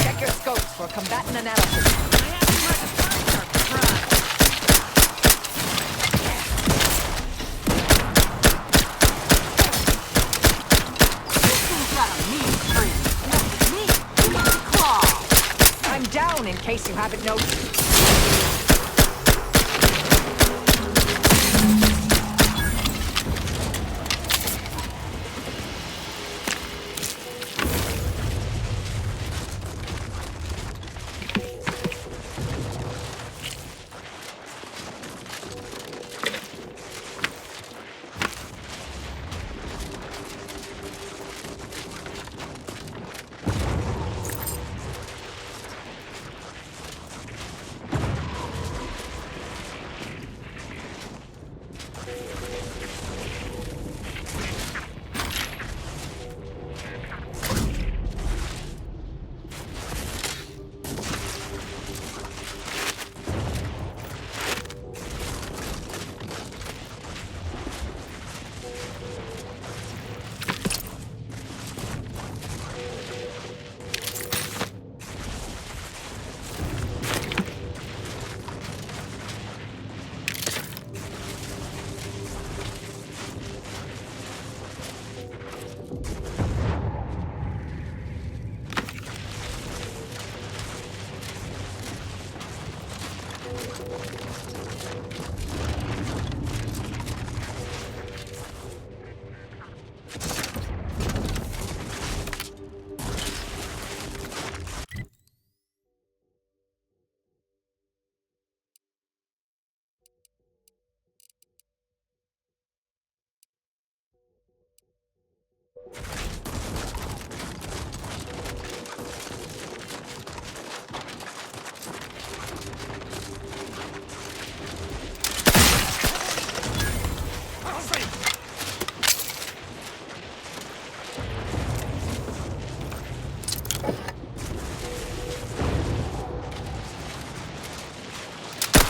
Check your scopes for combatant analysis. I'm down in case you haven't noticed.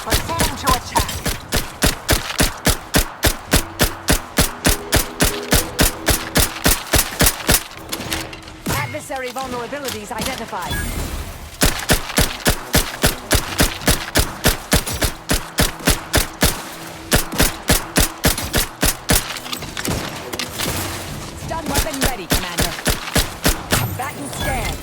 Proceeding to attack. Adversary vulnerabilities identified. Stun weapon ready, Commander. Combatant scan.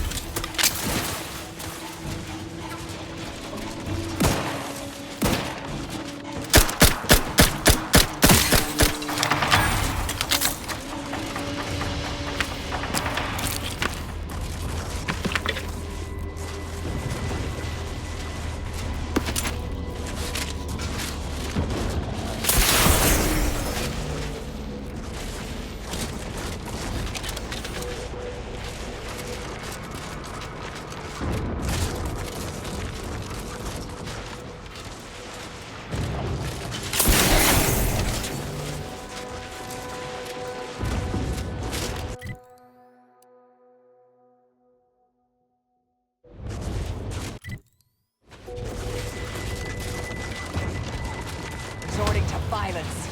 Resorting to violence.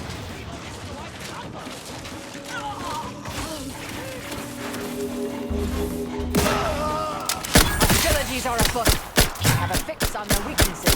Hostilities are afoot. I have a fix on their weaknesses.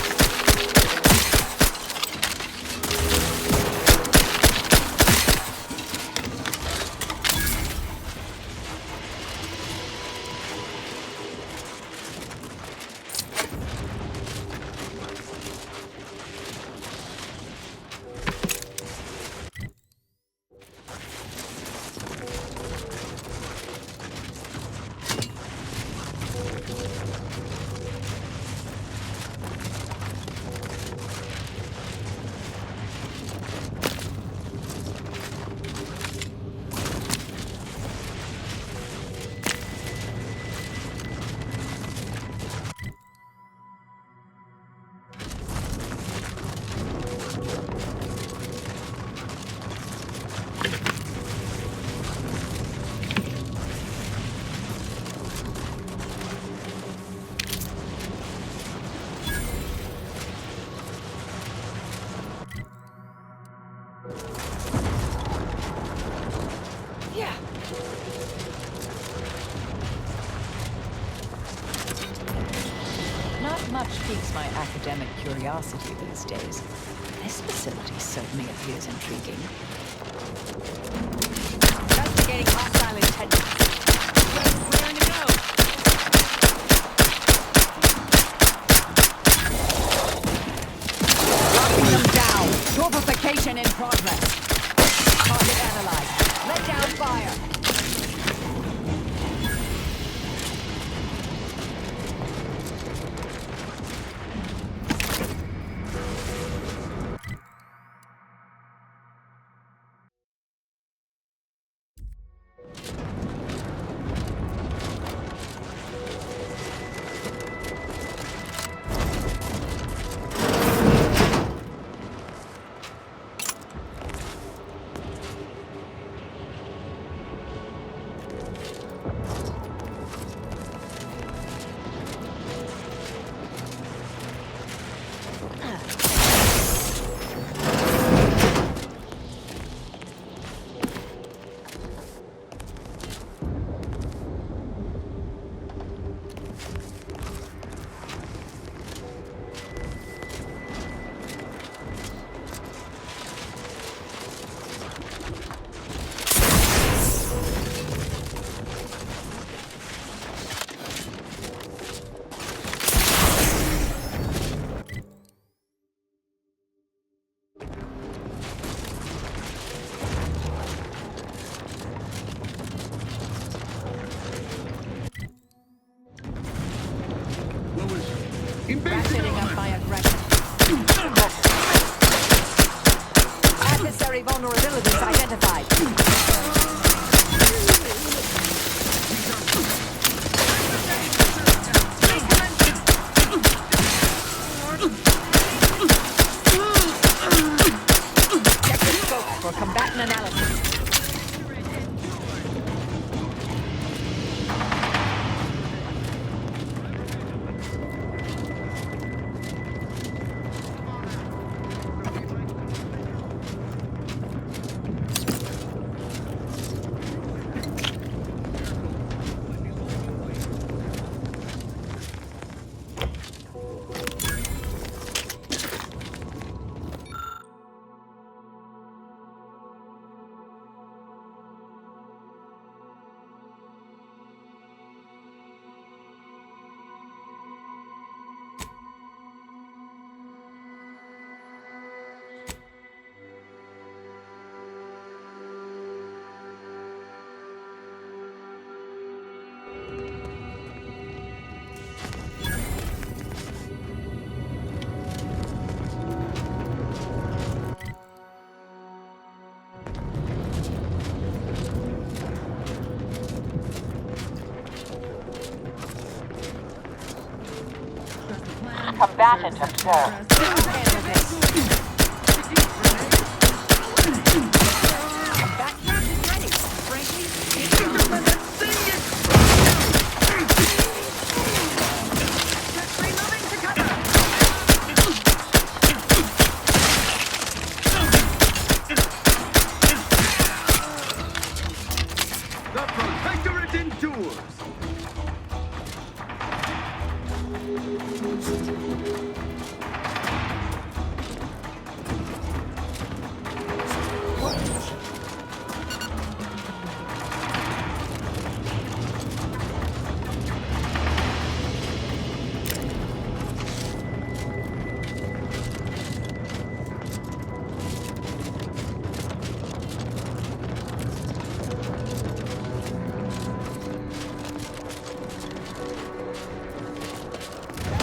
much piques my academic curiosity these days. This facility certainly appears intriguing. Investigating hostile intent. Clearing to go. Locking them down. Torpification in progress. Target analyzed. Let down fire. Ratcheting up my aggression. Adversary vulnerabilities identified. Check the scope for combatant analysis. Combatant observed. The Protectorate endures!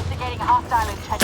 Investigating hostile intent.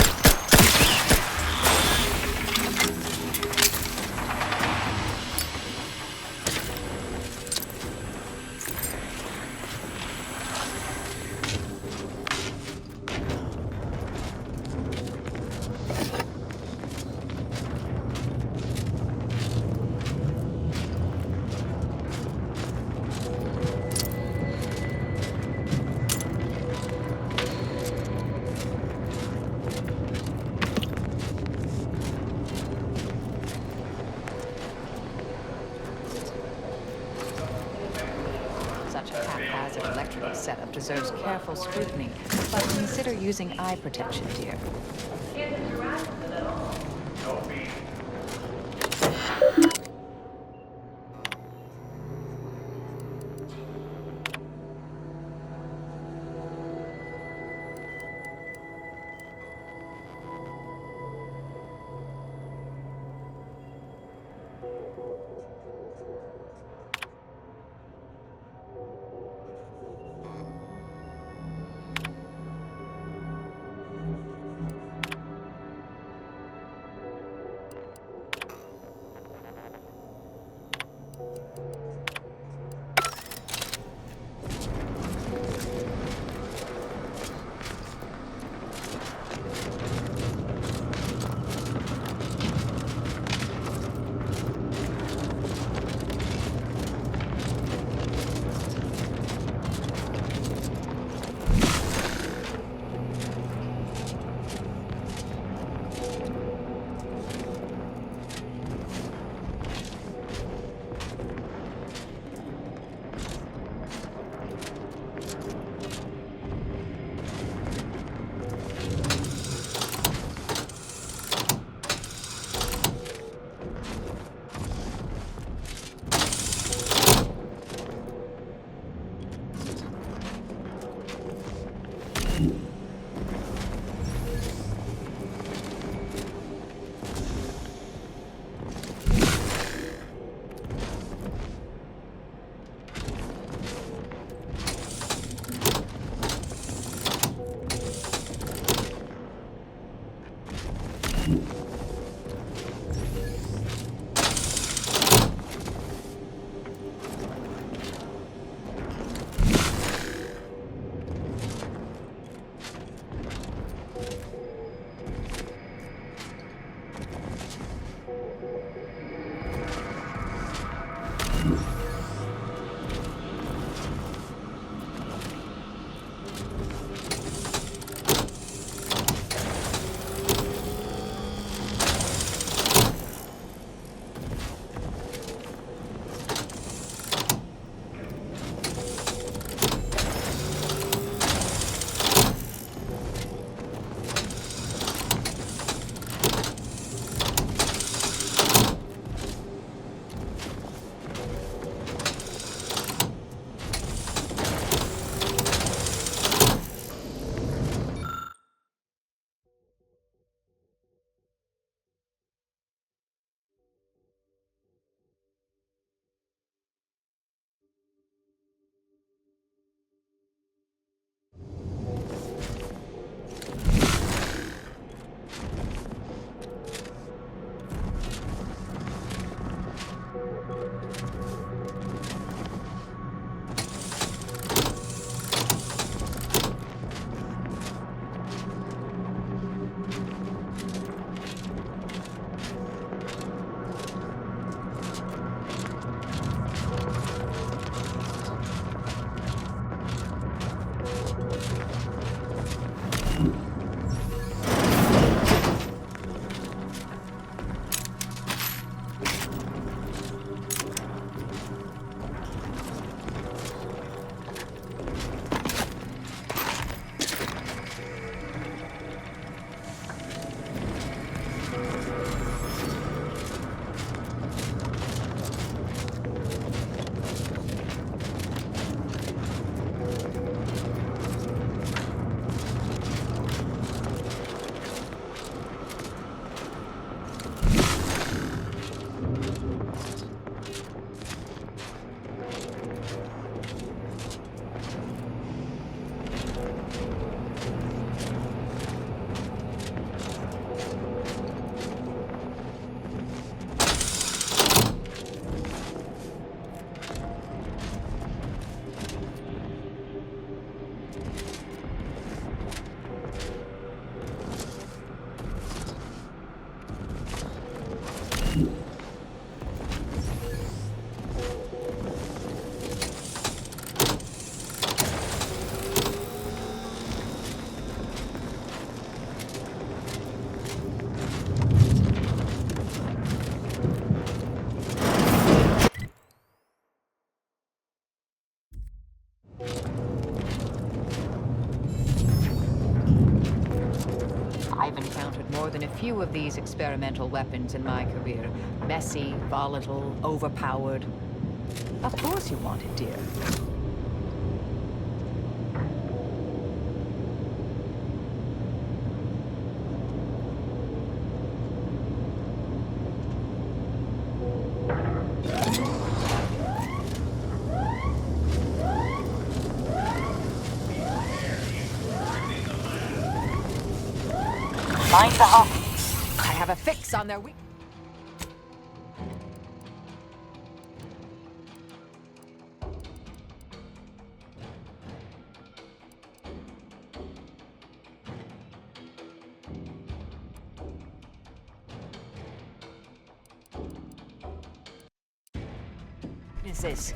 setup deserves careful scrutiny, but consider using eye protection, dear. I've encountered more than a few of these experimental weapons in my career. Messy, volatile, overpowered. Of course you want it, dear. Mind the hawk. I have a fix on their weak... weaknesses.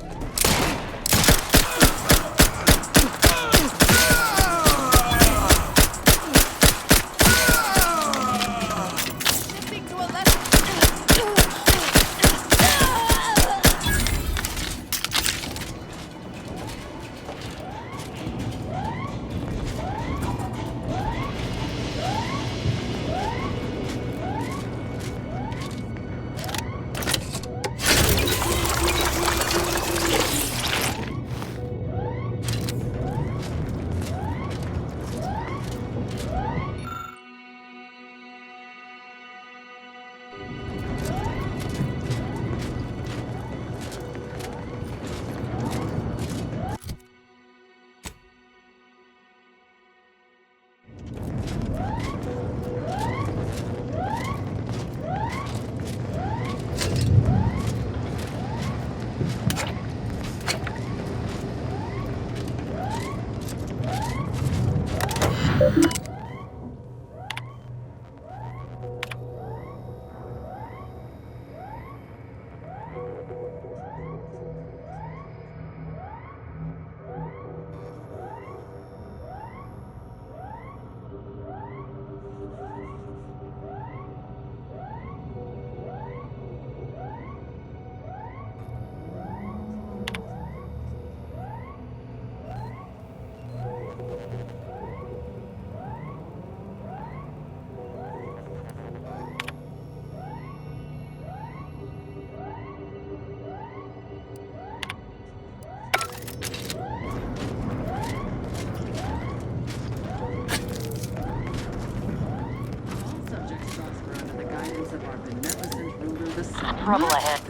Trouble ahead.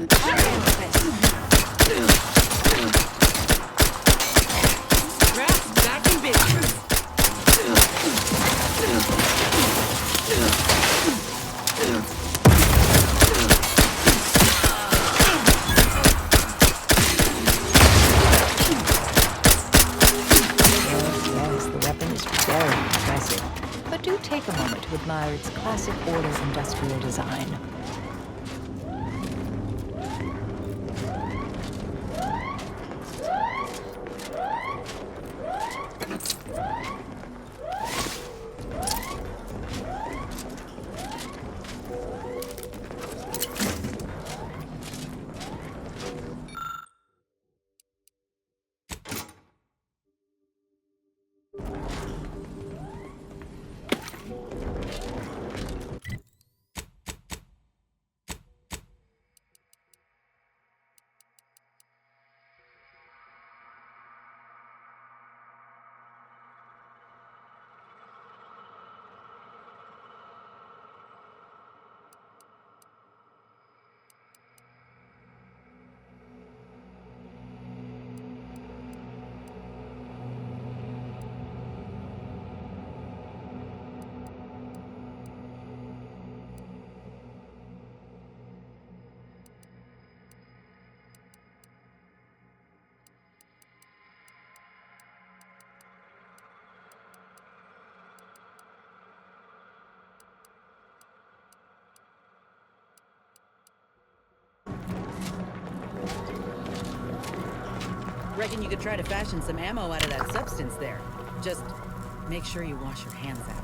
Back in business. Yes, the weapon is very impressive. But do take a moment to admire its classic Order industrial design. Reckon you could try to fashion some ammo out of that substance there. Just make sure you wash your hands after.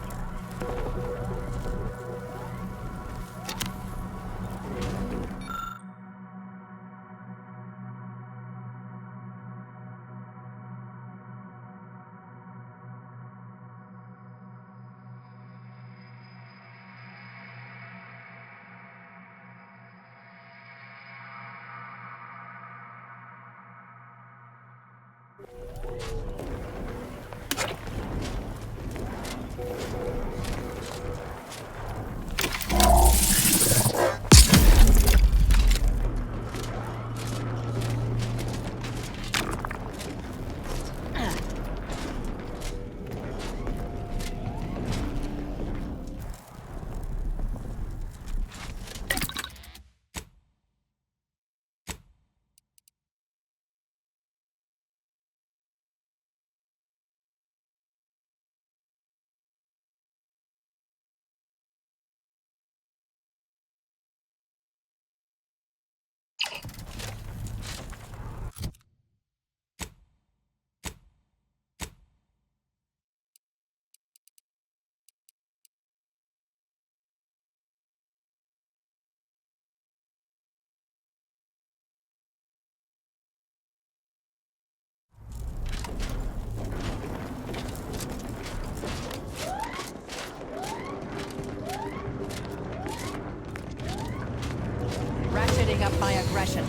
Ratcheting up my aggression.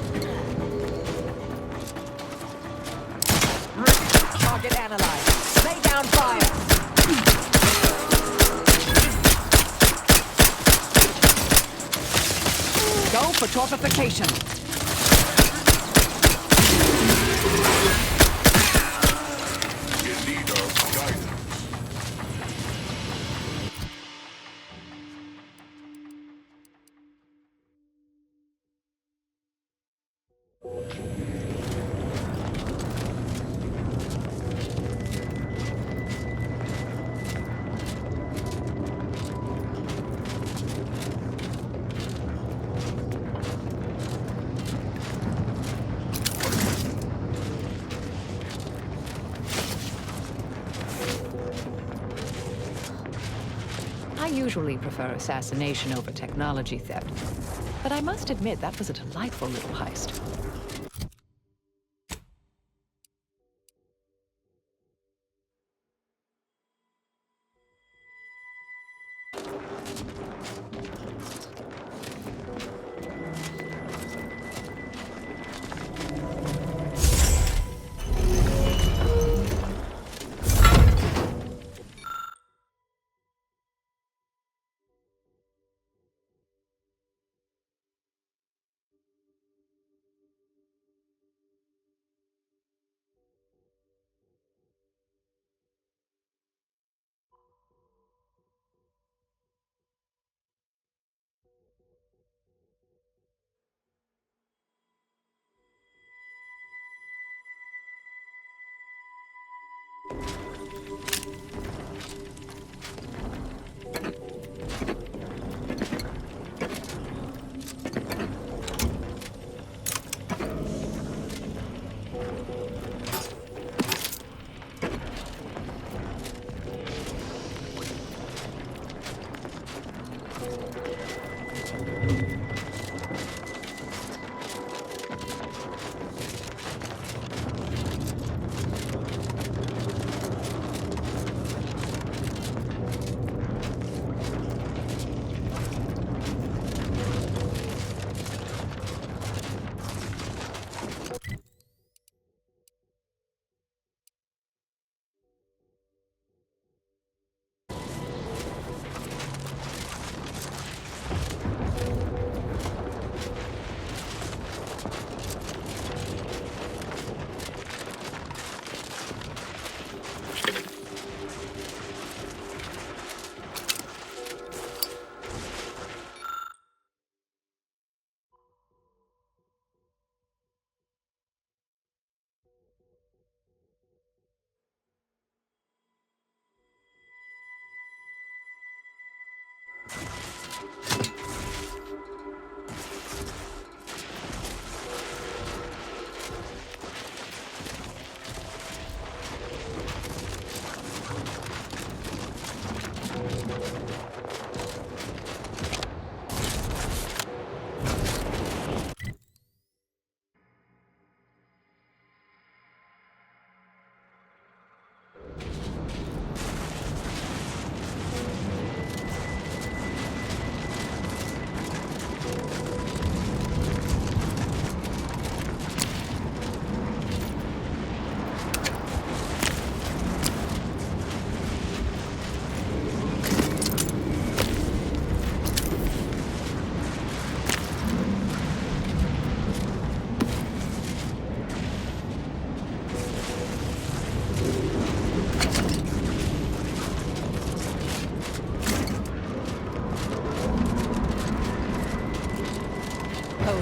Target analyzed. Lay down fire. Go for torpification. In need of guidance. I usually prefer assassination over technology theft, but I must admit that was a delightful little heist.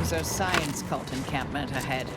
loser science cult encampment ahead.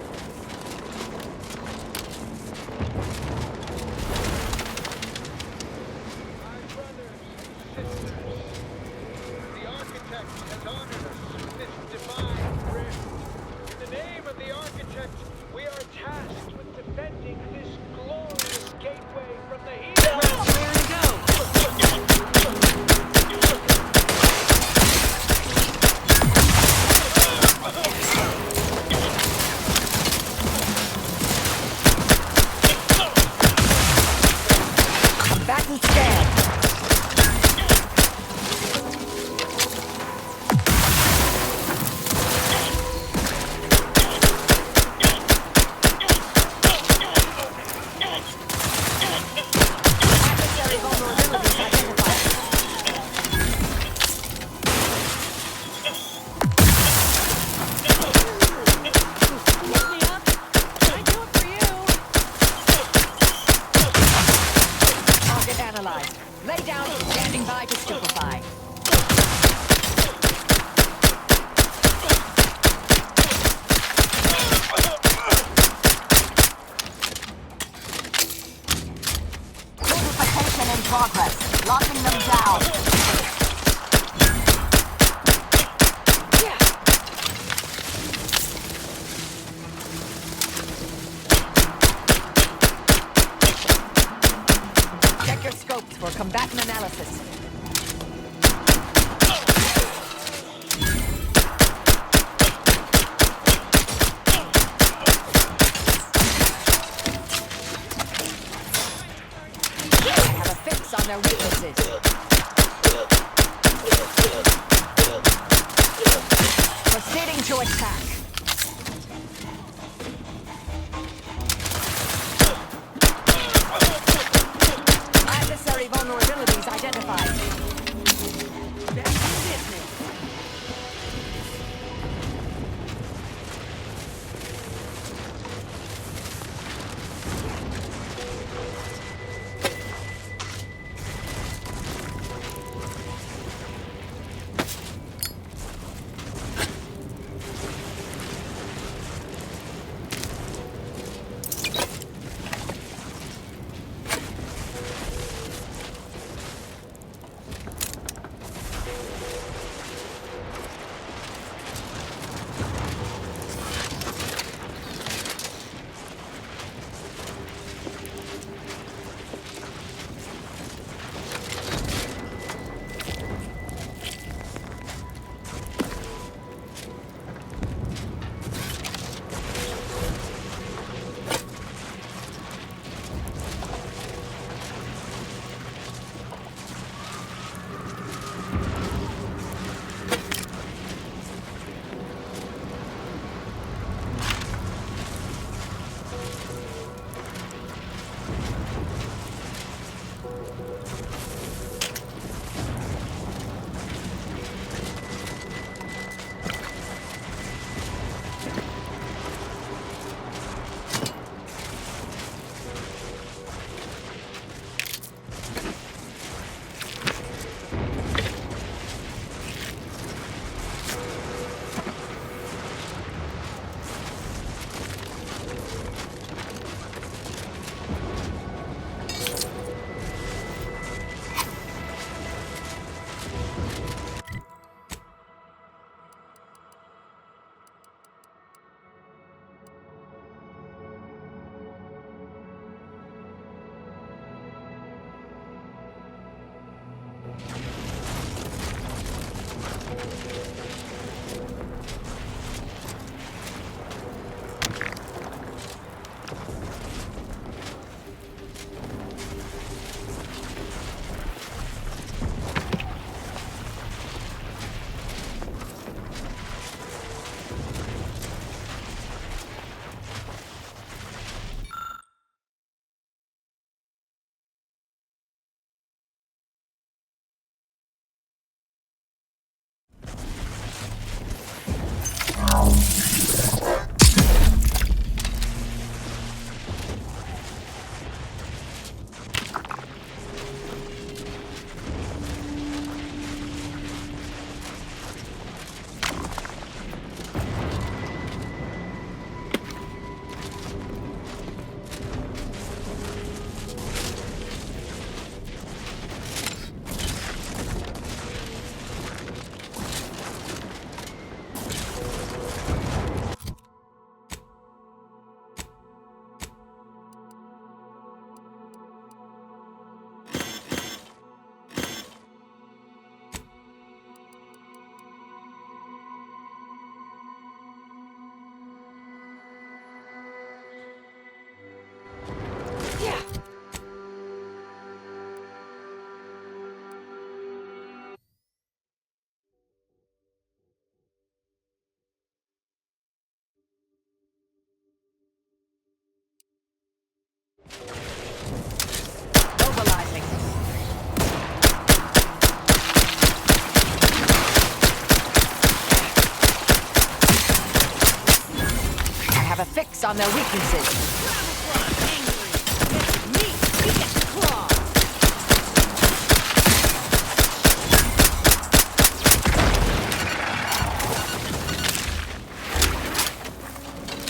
on their weaknesses.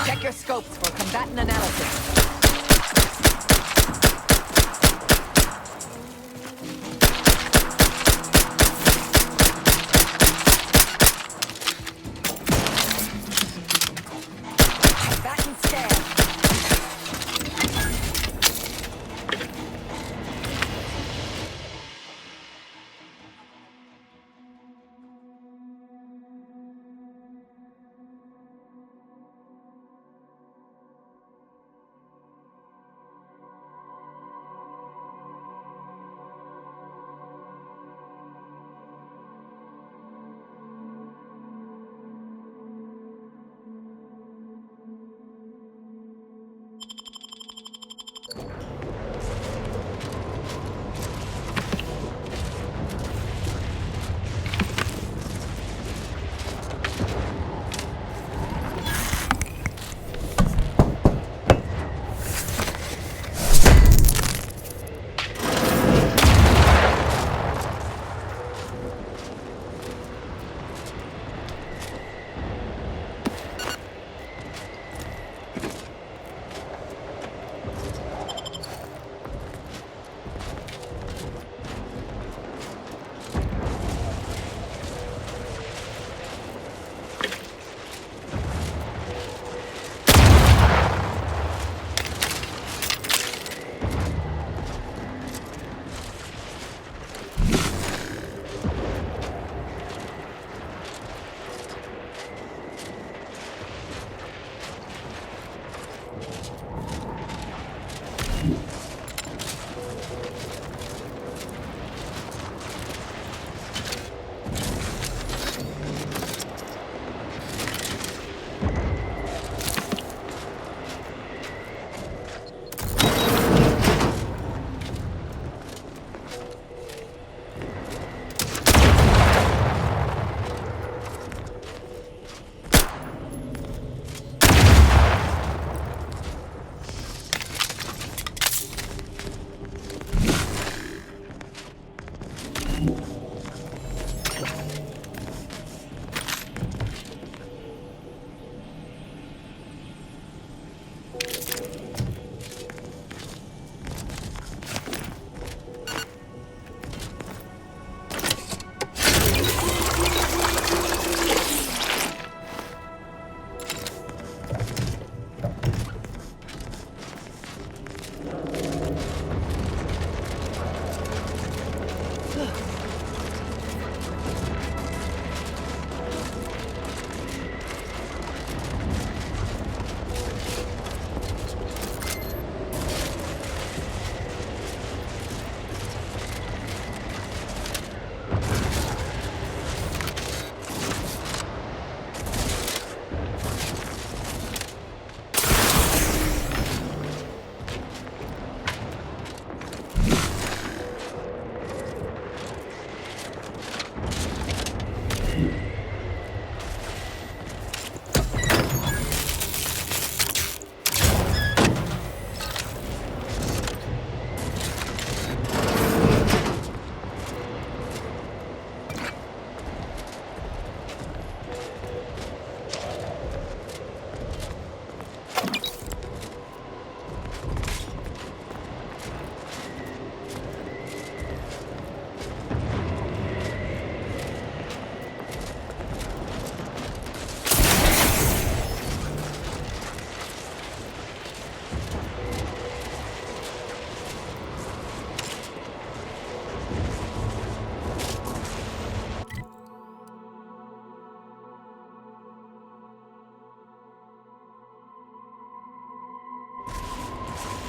Check your scopes for combatant analysis.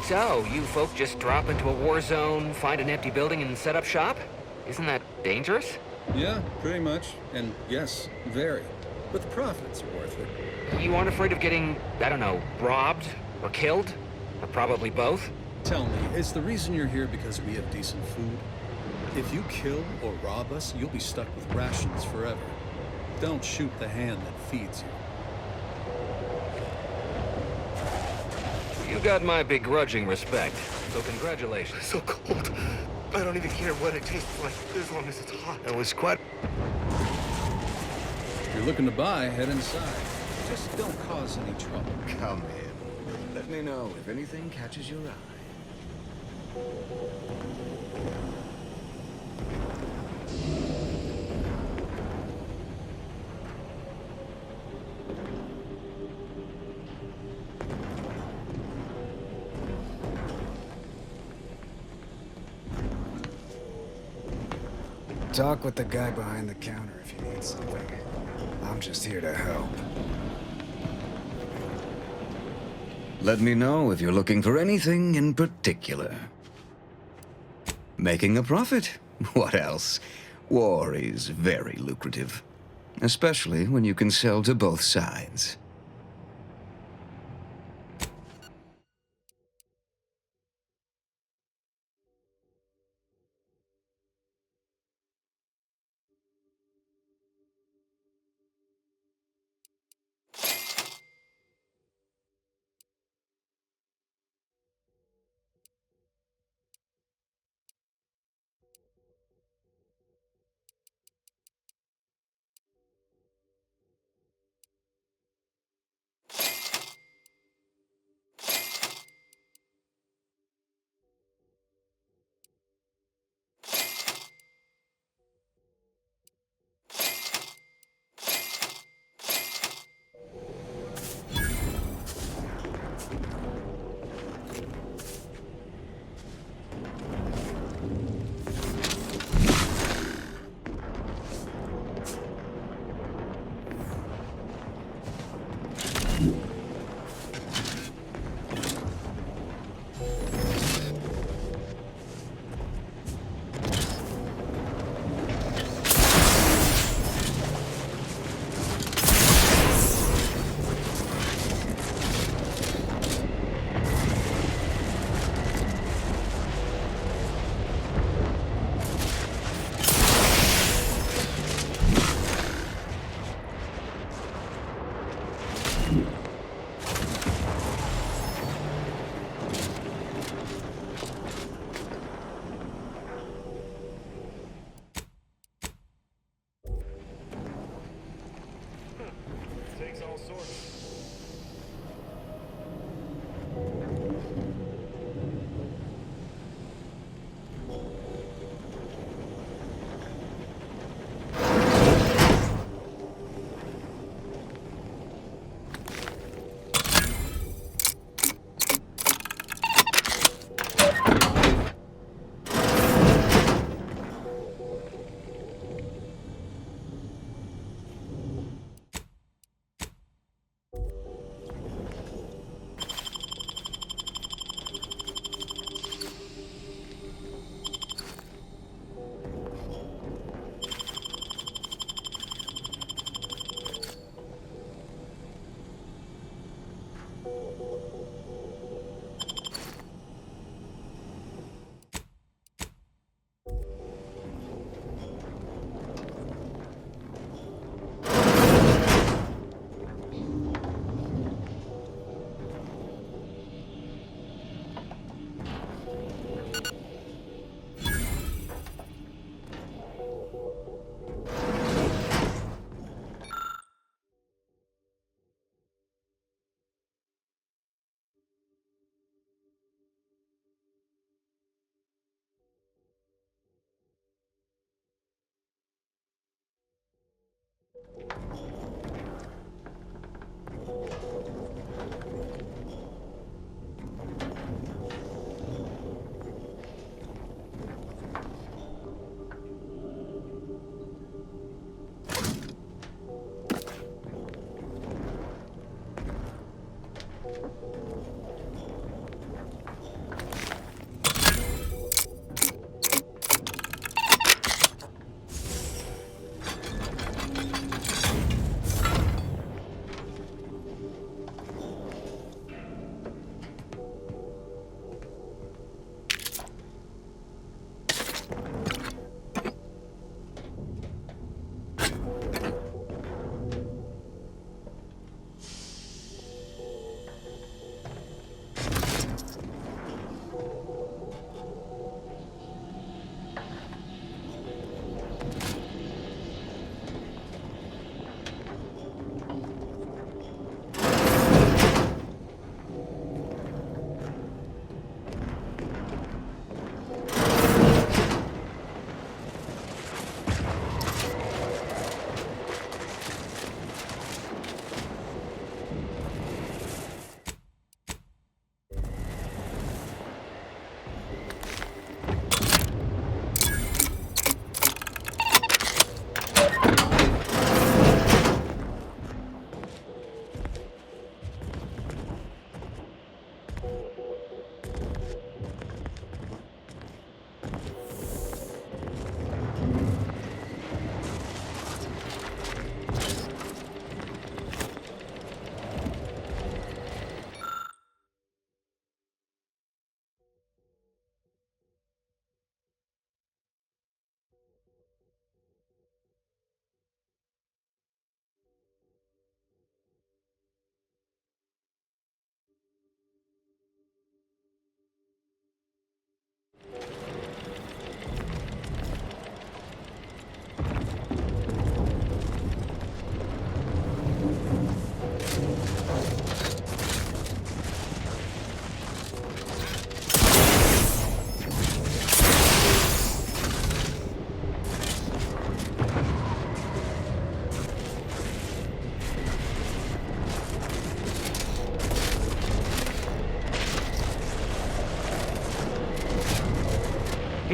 So, you folk just drop into a war zone, find an empty building, and set up shop? Isn't that dangerous? Yeah, pretty much. And yes, very. But the profits are worth it. You aren't afraid of getting, I don't know, robbed? Or killed? Or probably both? Tell me, is the reason you're here because we have decent food? If you kill or rob us, you'll be stuck with rations forever. Don't shoot the hand that feeds you. You got my begrudging respect, so congratulations. So cold. I don't even care what it tastes like, as long as it's hot. It was quite... If you're looking to buy, head inside. Just don't cause any trouble. Come in. Let me know if anything catches your eye. Talk with the guy behind the counter if you need something. I'm just here to help. Let me know if you're looking for anything in particular. Making a profit? What else? War is very lucrative. Especially when you can sell to both sides.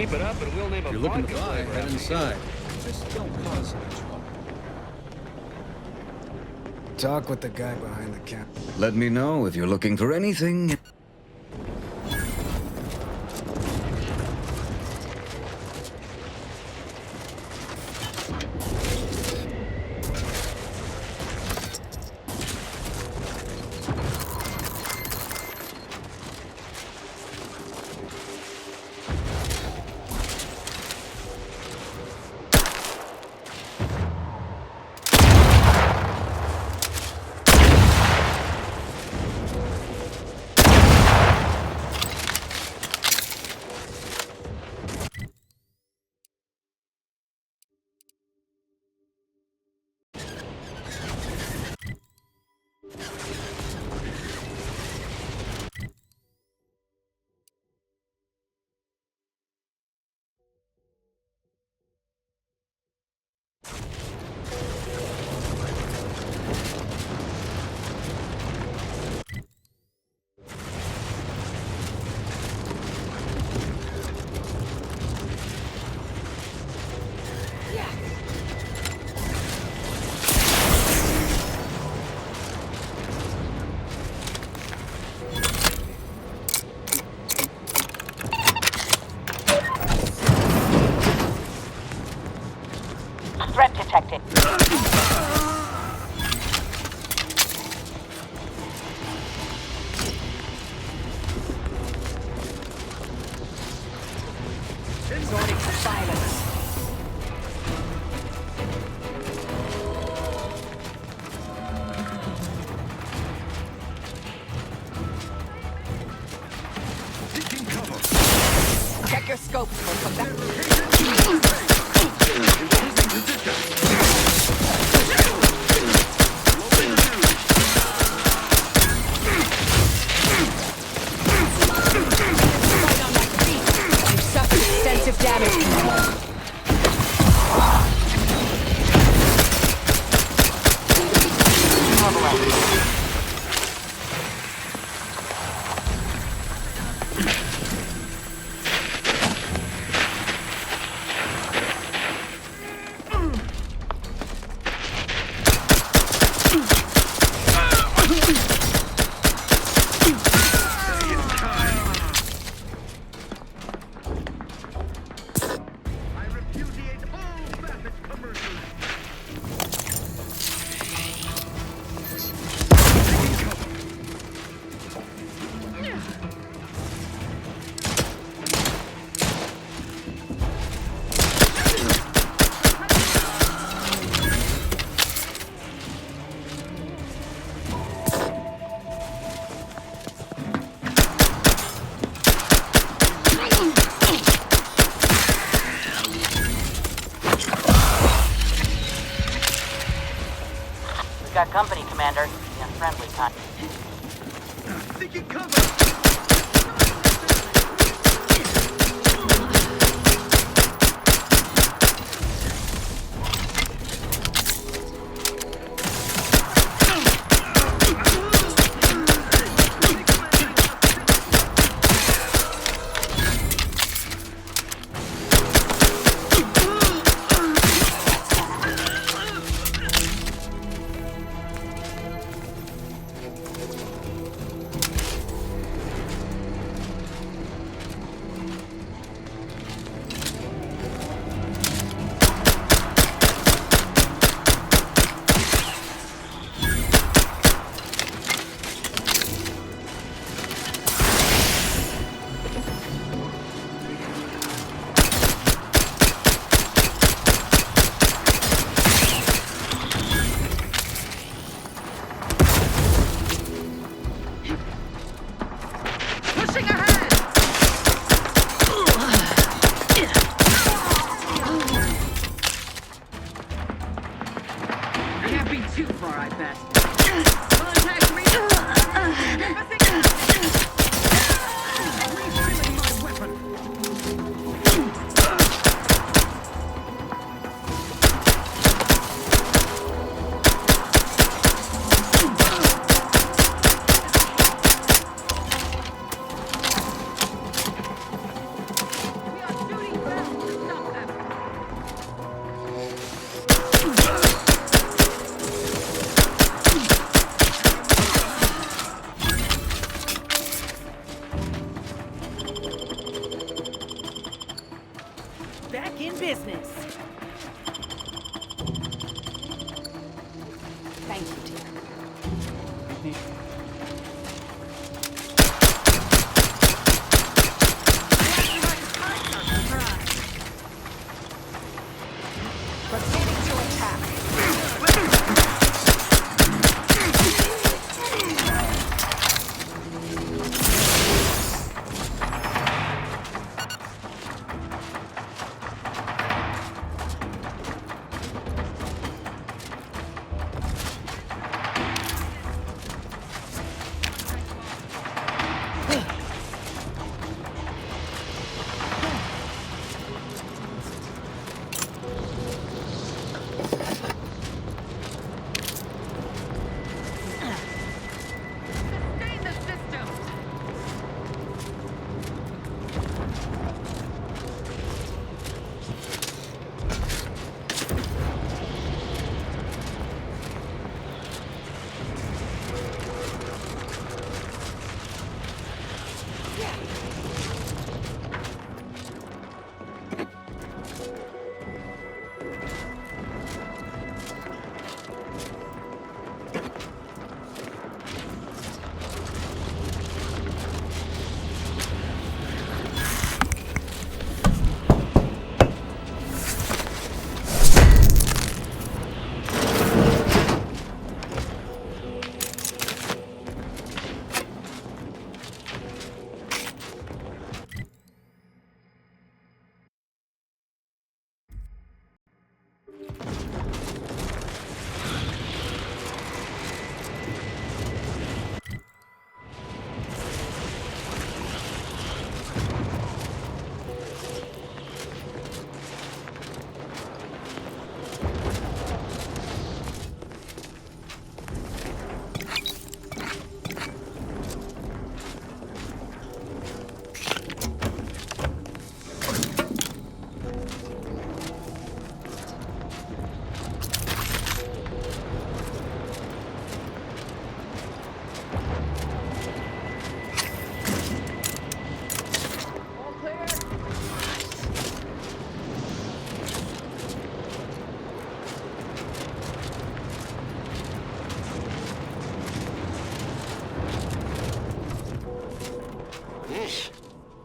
Keep it up and we'll name a If you're looking to vodka buy, flavor head after you. inside. Just don't cause any trouble. Talk with the guy behind the counter. Let me know if you're looking for anything. Threat detected. Resorting to violence. Check your scopes for combat. You've suffered extensive damage. We've got company, Commander. The unfriendly kind. Taking cover! We are shooting Thank you, dear. Proceeding to attack.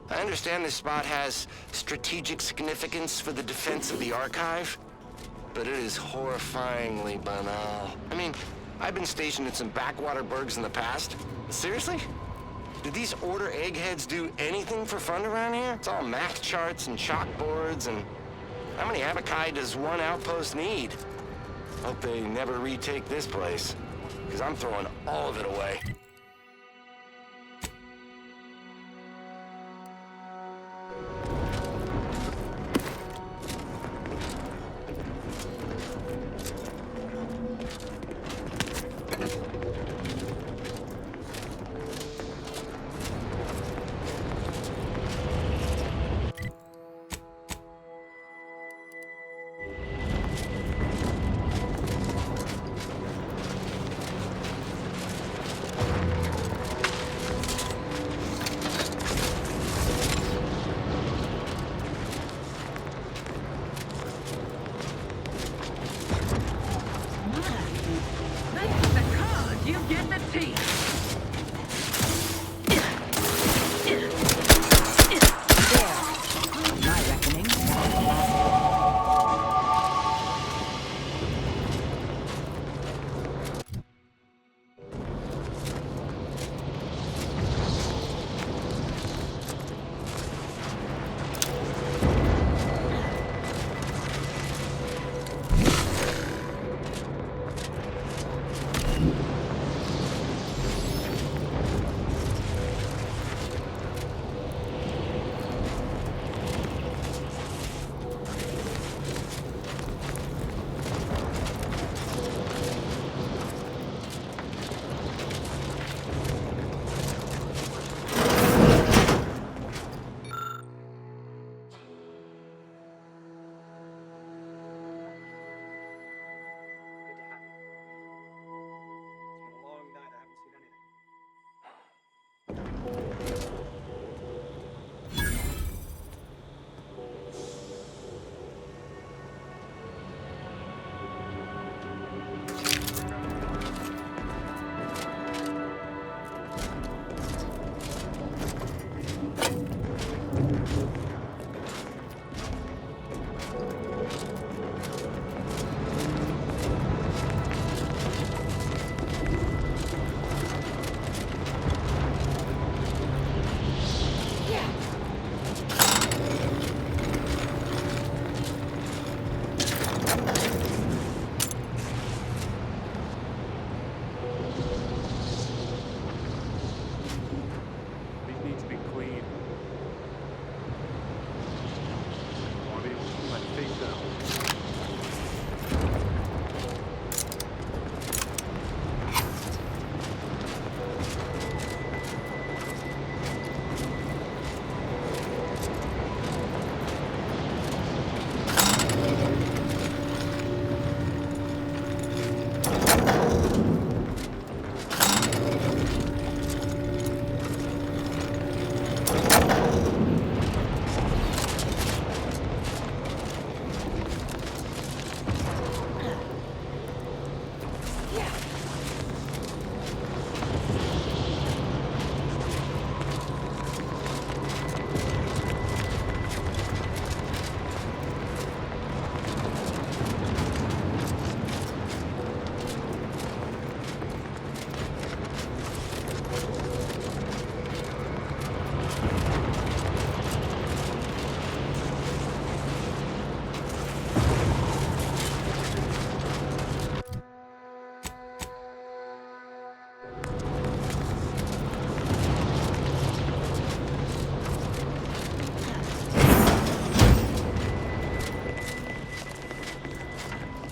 I understand this spot has strategic significance for the defense of the archive, but it is horrifyingly banal. I mean, I've been stationed in some backwater burgs in the past. Seriously? Do these Order eggheads do anything for fun around here? It's all math charts and chalkboards, and how many abakai does one outpost need? Hope they never retake this place, because I'm throwing all of it away.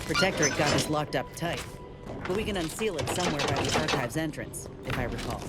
Protectorate got us locked up tight, but we can unseal it somewhere by the archive's entrance, if I recall.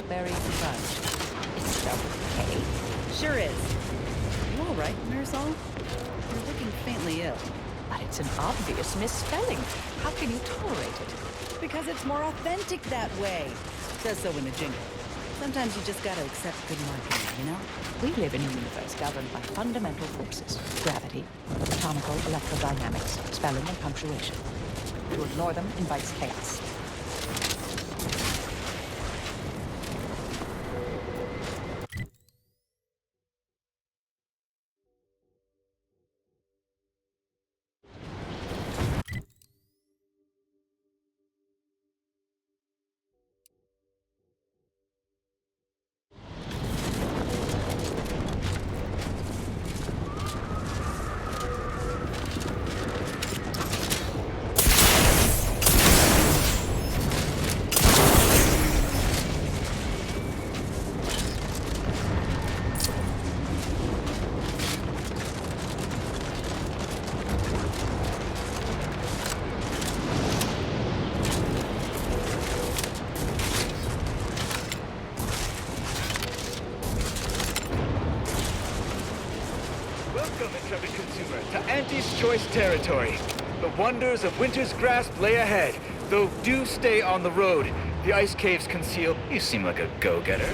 Berry Crunch. It's spelled K. Sure is. You all right, Marisol? You're looking faintly ill. But it's an obvious misspelling. How can you tolerate it? Because it's more authentic that way. Says so in the jingle. Sometimes you just gotta accept good marketing, you know? We live in a universe governed by fundamental forces. Gravity, atomical electrodynamics, spelling and punctuation. To ignore them invites chaos. To Auntie's Choice territory. The wonders of winter's grasp lay ahead. Though do stay on the road. The ice caves conceal... You seem like a go-getter.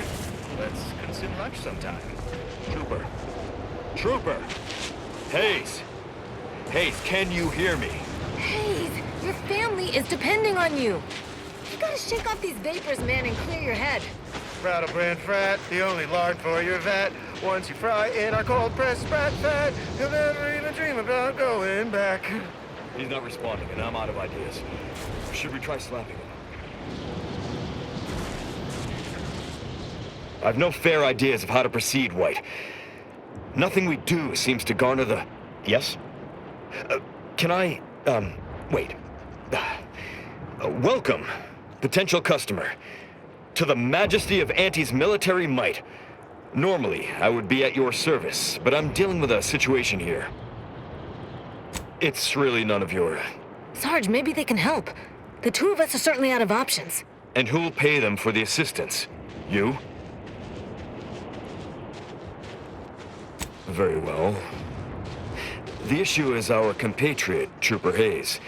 Let's consume lunch sometime. Trooper. Trooper! Hayes! Hayes, can you hear me? Hayes, your family is depending on you. You gotta shake off these vapors, man, and clear your head. Rattle brand frat, the only lard for your vat. Once you fry in our cold pressed sprat fat, you'll never even dream about going back. He's not responding, and I'm out of ideas. Should we try slapping him? I've no fair ideas of how to proceed, White. Nothing we do seems to garner the... Yes? Can I... wait. Welcome, potential customer, to the majesty of Auntie's military might. Normally, I would be at your service, but I'm dealing with a situation here. It's really none of your... Sarge, maybe they can help. The two of us are certainly out of options. And who'll pay them for the assistance? You? Very well. The issue is our compatriot, Trooper Hayes.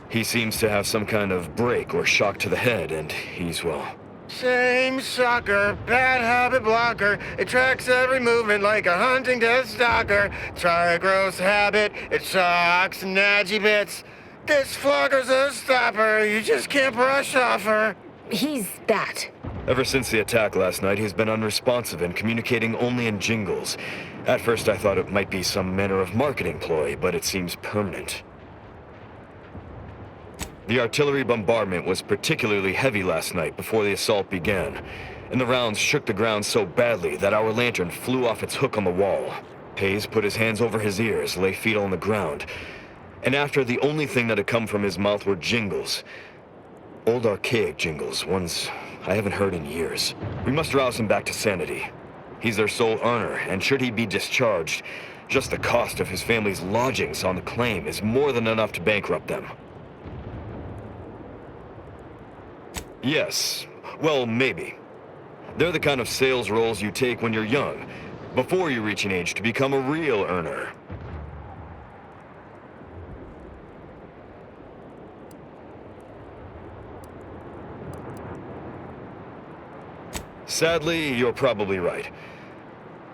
He seems to have some kind of break or shock to the head, and he's, well... Same sucker, bad habit blocker. It tracks every movement like a hunting death stalker. Try a gross habit, it shocks and nadgy bits. This flogger's a stopper, you just can't brush off her. He's that. Ever since the attack last night, he's been unresponsive and communicating only in jingles. At first I thought it might be some manner of marketing ploy, but it seems permanent. The artillery bombardment was particularly heavy last night before the assault began, and the rounds shook the ground so badly that our lantern flew off its hook on the wall. Hayes put his hands over his ears, lay feet on the ground, and after the only thing that had come from his mouth were jingles. Old archaic jingles, ones I haven't heard in years. We must rouse him back to sanity. He's their sole earner, and should he be discharged, just the cost of his family's lodgings on the claim is more than enough to bankrupt them. Yes. Well, maybe. They're the kind of sales roles you take when you're young, before you reach an age to become a real earner. Sadly, you're probably right.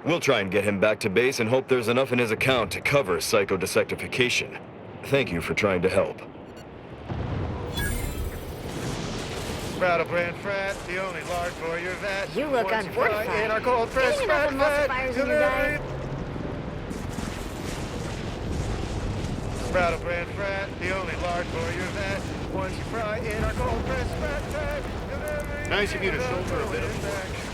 We'll try and get him back to base and hope there's enough in his account to cover psychodesectification. Thank you for trying to help. Rattle brand frat, the only lard for your vat. You look unfortified. In our cold pressed enough emulsifiers in your diet. Rattle brand frat, the only lard for your vat. Once you fry in our cold pressed fat, nice of you to shoulder a bit of work.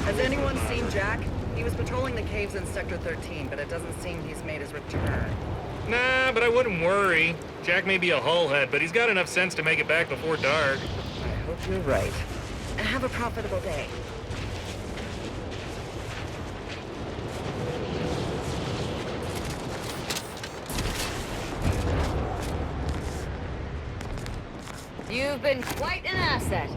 Has anyone seen Jack? He was patrolling the caves in Sector 13, but it doesn't seem he's made his return. Nah, but I wouldn't worry. Jack may be a hullhead, but he's got enough sense to make it back before dark. I hope you're right. Have a profitable day. You've been quite an asset.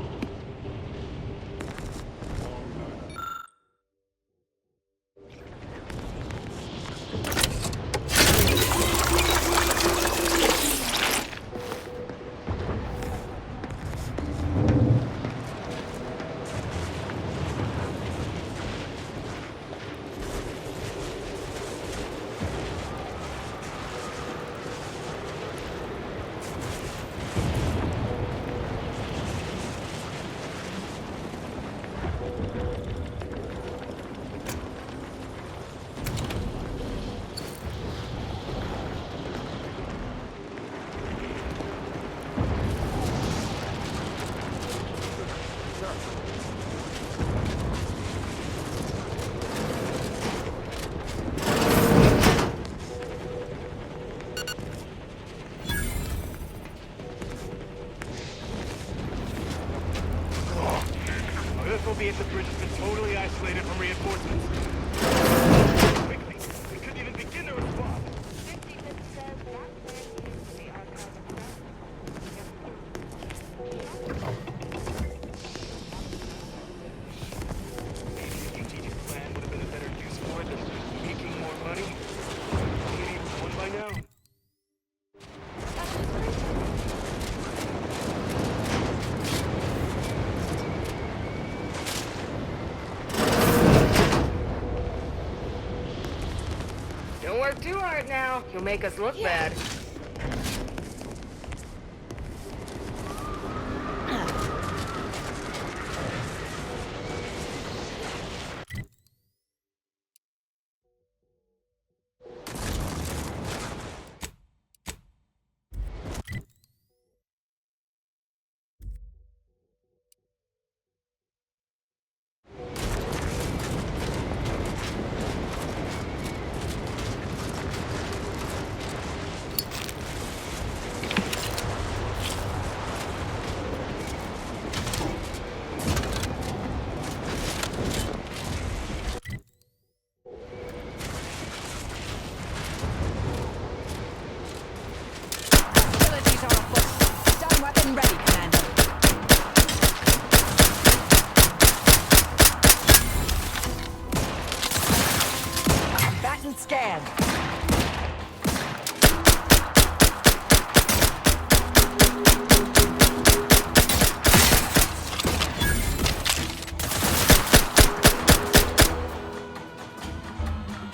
Be at the bridge has been totally isolated from reinforcements. Quickly, we couldn't even begin to respond. Not too hard now. You'll make us look bad. Scan.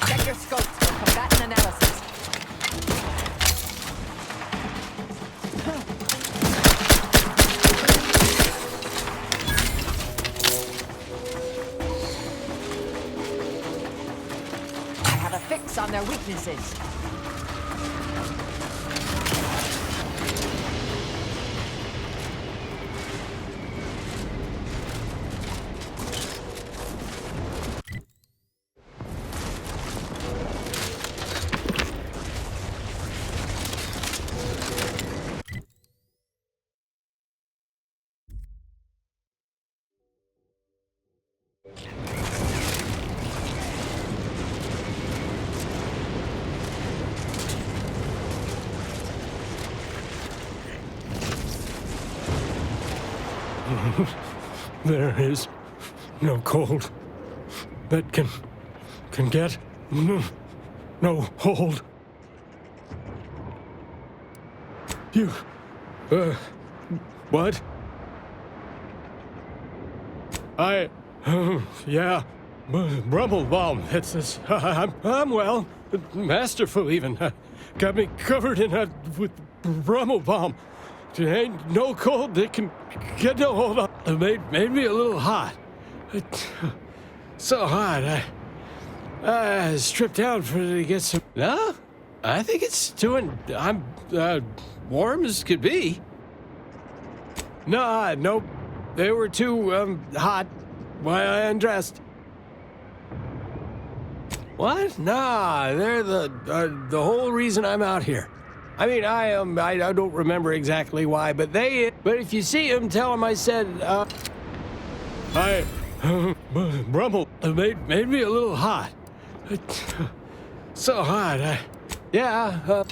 Check your scopes for combatant analysis. Fix on their weaknesses. There is no cold that can get no hold. You, what? Yeah, Brumble Balm. It's I'm well, masterful even. Got me covered in with Brumble Balm. There ain't no cold that can get no hold on. It made me a little hot. So hot, I stripped down to get some. No, I think it's doing. I'm warm as could be. No, they were too hot while I undressed. What? Nah, they're the whole reason I'm out here. I mean, I don't remember exactly why, but if you see him, tell him I said, Brumble made me a little hot. So hot, yeah,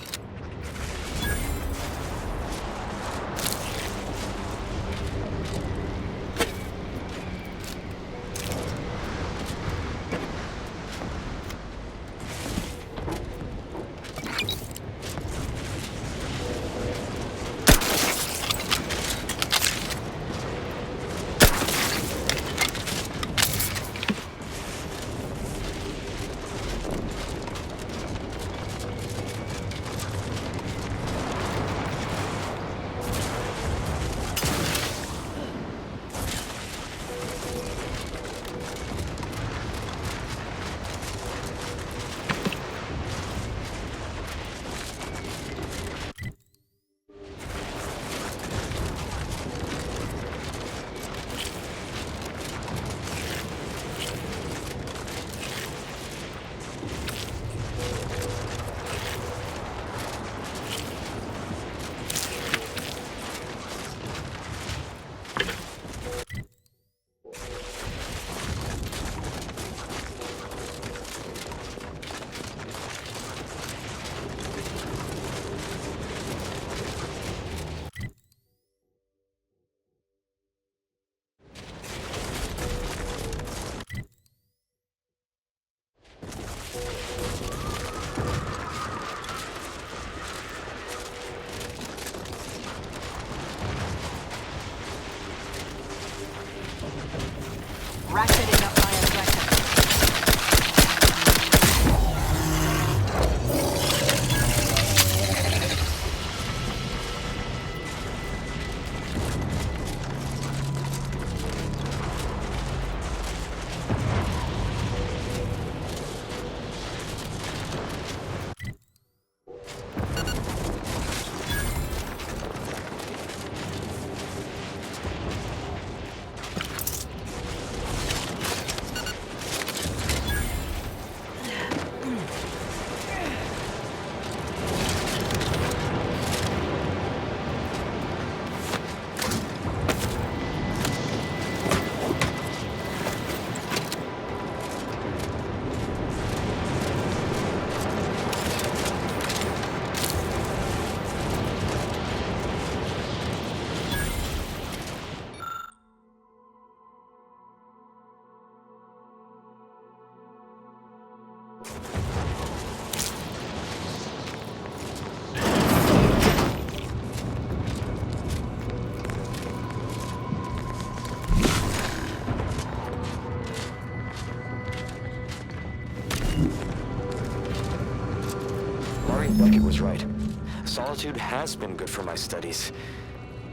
Solitude has been good for my studies.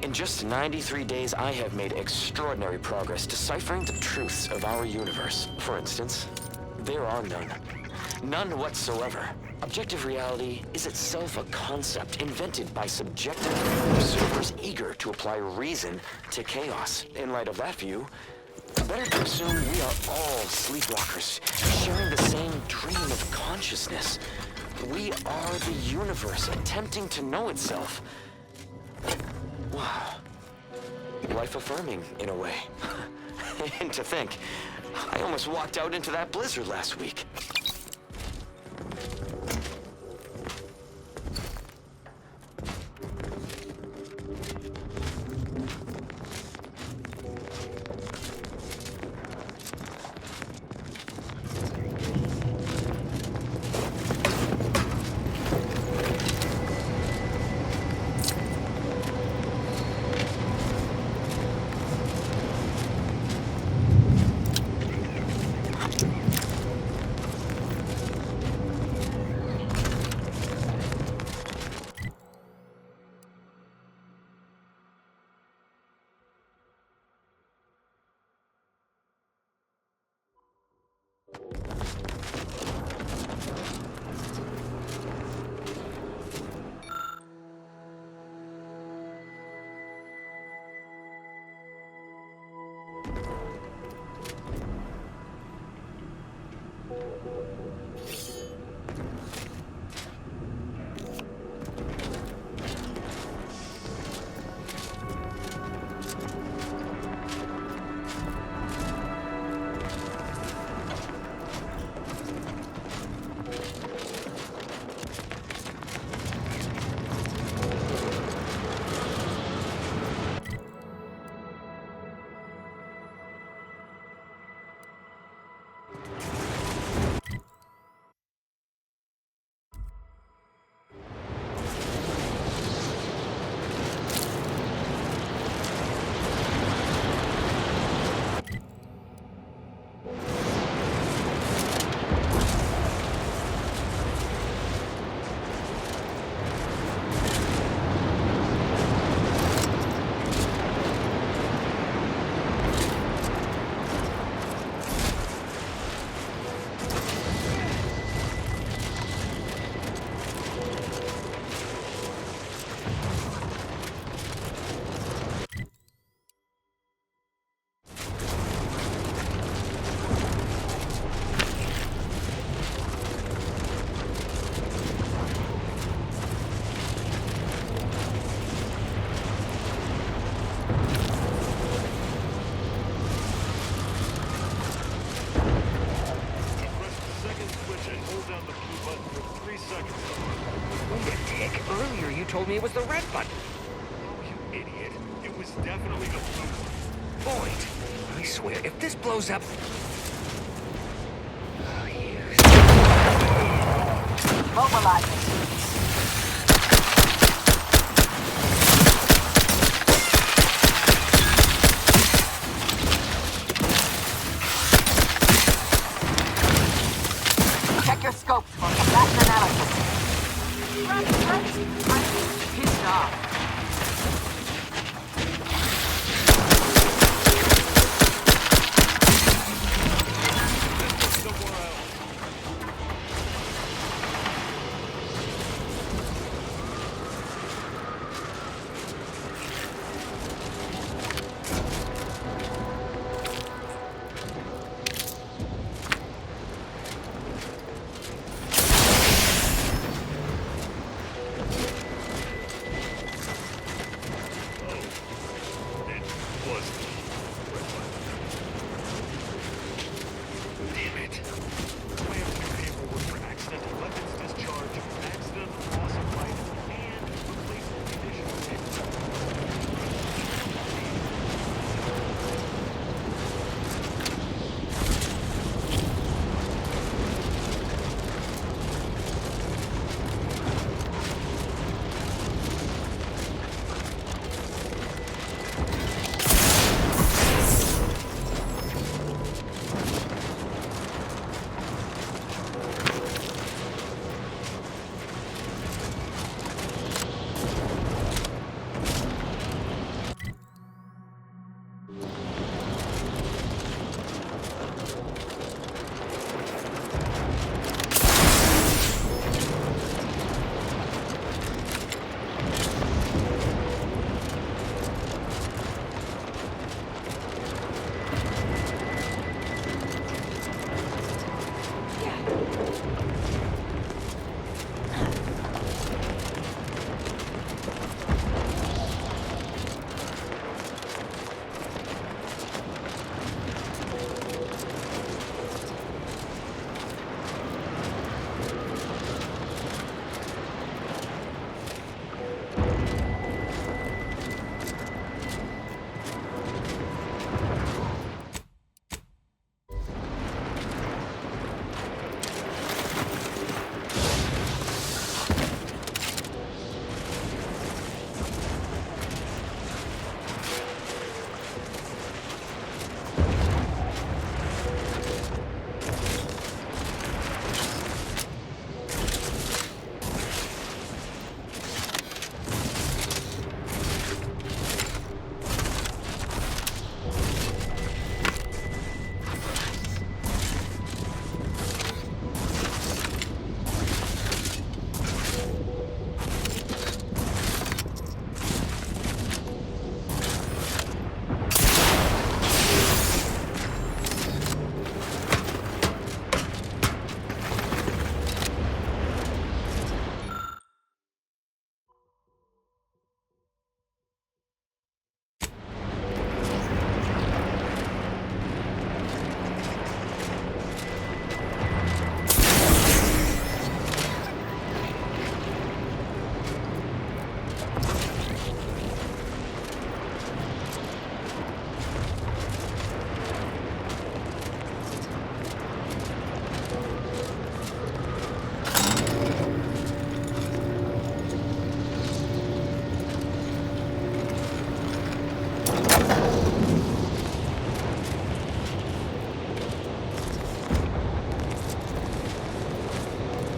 In just 93 days, I have made extraordinary progress deciphering the truths of our universe. For instance, there are none. None whatsoever. Objective reality is itself a concept invented by subjective observers eager to apply reason to chaos. In light of that view, better to assume we are all sleepwalkers, sharing the same dream of consciousness. We are the universe attempting to know itself. Wow. Life-affirming, in a way. And to think, I almost walked out into that blizzard last week. Told me it was the red button. Oh, you idiot. It was definitely the blue one. Boyd, I swear, if this blows up... Mobilizing. Check your scopes for combatant analysis. Good job.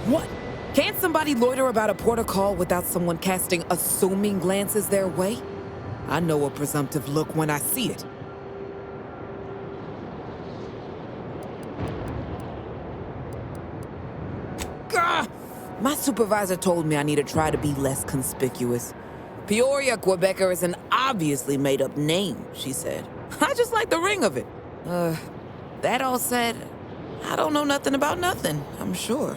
What? Can't somebody loiter about a protocol without someone casting assuming glances their way? I know a presumptive look when I see it. Gah! My supervisor told me I need to try to be less conspicuous. Peoria, Quebecer is an obviously made-up name, she said. I just like the ring of it. That all said, I don't know nothing about nothing, I'm sure.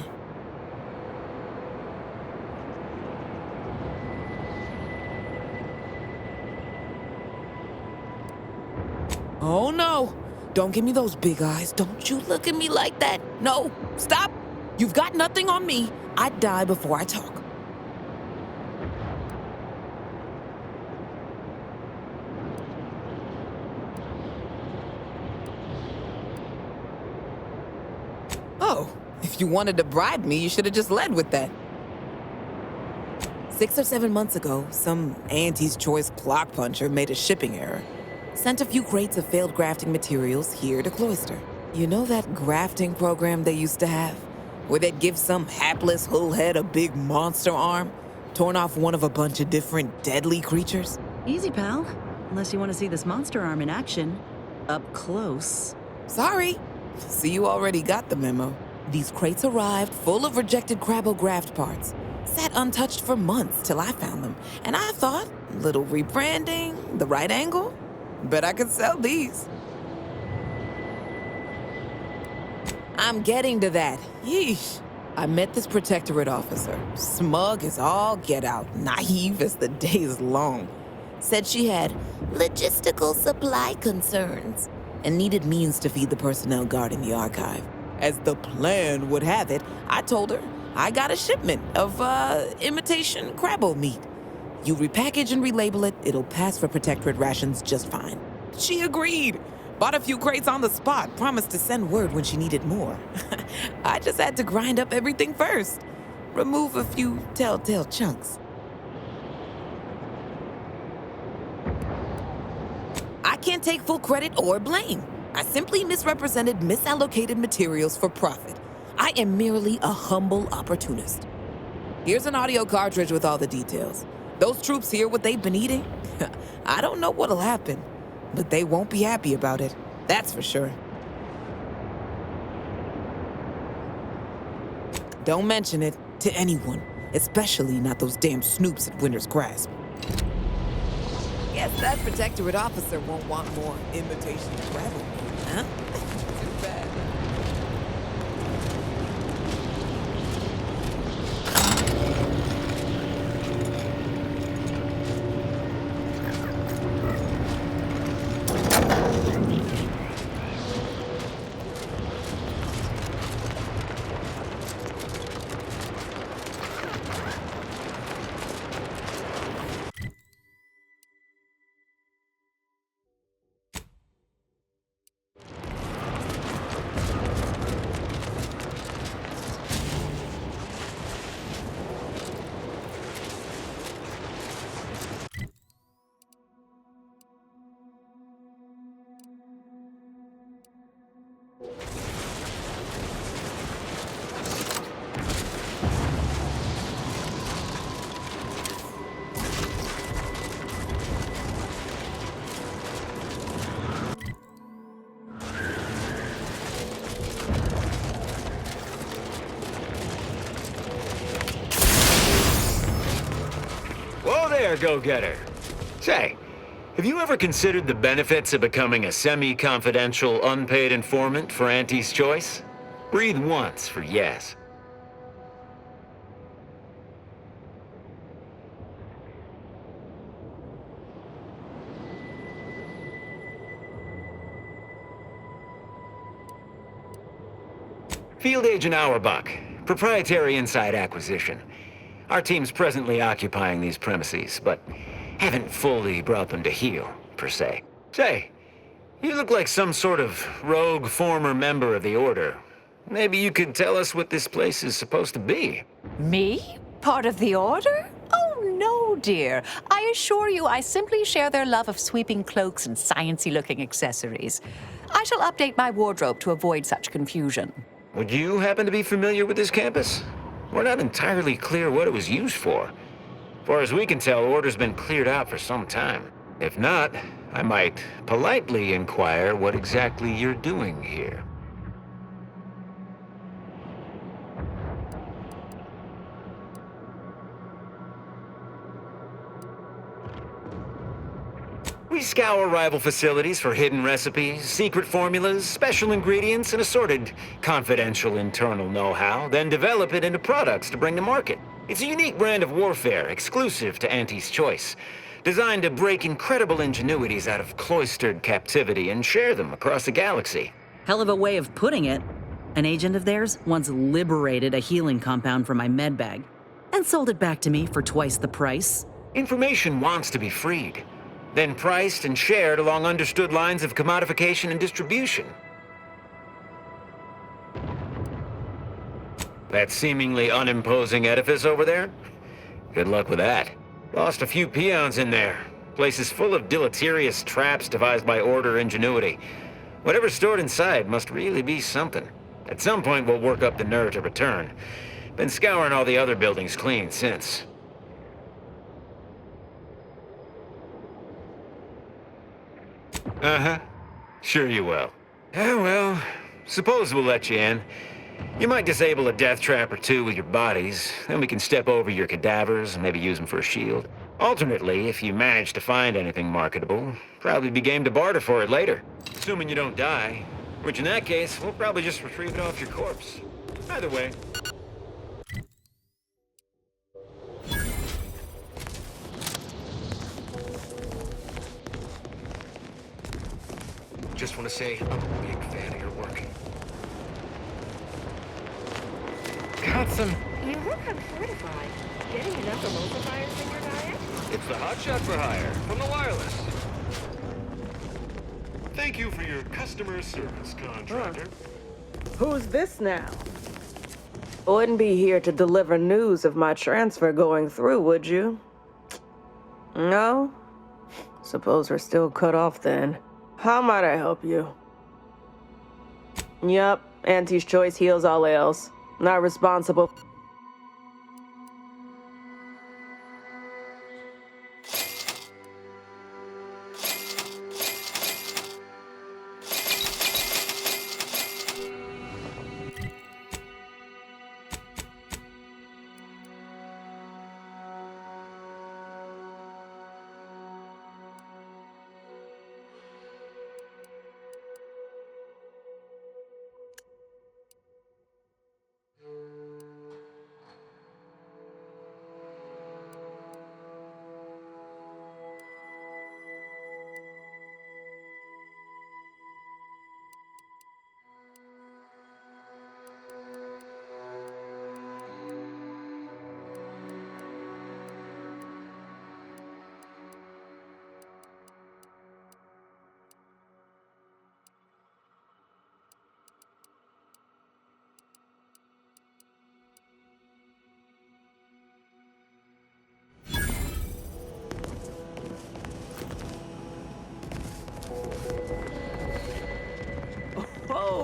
Oh no! Don't give me those big eyes. Don't you look at me like that. No, stop! You've got nothing on me. I'd die before I talk. Oh, if you wanted to bribe me, you should have just led with that. 6 or 7 months ago, some Auntie's Choice clock puncher made a shipping error. Sent a few crates of failed grafting materials here to Cloister. You know that grafting program they used to have? Where they'd give some hapless hullhead a big monster arm, torn off one of a bunch of different deadly creatures? Easy, pal. Unless you want to see this monster arm in action. Up close. Sorry. See, you already got the memo. These crates arrived full of rejected Crabbo graft parts. Sat untouched for months till I found them. And I thought, little rebranding, the right angle? Bet I could sell these. I'm getting to that. Yeesh. I met this protectorate officer. Smug as all get out, naive as the day is long. Said she had logistical supply concerns and needed means to feed the personnel guarding the archive. As the plan would have it, I told her I got a shipment of, imitation Crabbo meat. You repackage and relabel it, it'll pass for protectorate rations just fine. She agreed. Bought a few crates on the spot, promised to send word when she needed more. I just had to grind up everything first. Remove a few telltale chunks. I can't take full credit or blame. I simply misrepresented misallocated materials for profit. I am merely a humble opportunist. Here's an audio cartridge with all the details. Those troops hear what they've been eating. I don't know what'll happen, but they won't be happy about it. That's for sure. Don't mention it to anyone. Especially not those damn snoops at Winter's Grasp. Guess that Protectorate officer won't want more imitation travel, huh? Too bad. Whoa there, go-getter. Say, have you ever considered the benefits of becoming a semi-confidential, unpaid informant for Auntie's Choice? Breathe once for yes. Field Agent Auerbach, proprietary inside acquisition. Our team's presently occupying these premises, but haven't fully brought them to heel, per se. Say, you look like some sort of rogue former member of the Order. Maybe you could tell us what this place is supposed to be. Me? Part of the Order? Oh, no, dear. I assure you I simply share their love of sweeping cloaks and sciencey-looking accessories. I shall update my wardrobe to avoid such confusion. Would you happen to be familiar with this campus? We're not entirely clear what it was used for. As far as we can tell, Order's been cleared out for some time. If not, I might politely inquire what exactly you're doing here. We scour rival facilities for hidden recipes, secret formulas, special ingredients, and assorted confidential internal know-how, then develop it into products to bring to market. It's a unique brand of warfare, exclusive to Auntie's Choice, designed to break incredible ingenuities out of cloistered captivity and share them across the galaxy. Hell of a way of putting it. An agent of theirs once liberated a healing compound from my med bag and sold it back to me for twice the price. Information wants to be freed, then priced and shared along understood lines of commodification and distribution. That seemingly unimposing edifice over there? Good luck with that. Lost a few peons in there. Place is full of deleterious traps devised by Order ingenuity. Whatever's stored inside must really be something. At some point we'll work up the nerve to return. Been scouring all the other buildings clean since. Uh-huh. Sure you will. Yeah, well, suppose we'll let you in. You might disable a death trap or two with your bodies, then we can step over your cadavers and maybe use them for a shield. Alternately, if you manage to find anything marketable, probably be game to barter for it later. Assuming you don't die, which in that case, we'll probably just retrieve it off your corpse. Either way. Just want to say I'm a big fan of your work. Got some. You look unfortified. Getting enough emulsifiers in your diet? It's the hotshot for hire from the wireless. Thank you for your customer service, contractor. Who's this now? Wouldn't be here to deliver news of my transfer going through, would you? No? Suppose we're still cut off then. How might I help you? Yup, Auntie's Choice heals all else. Not responsible.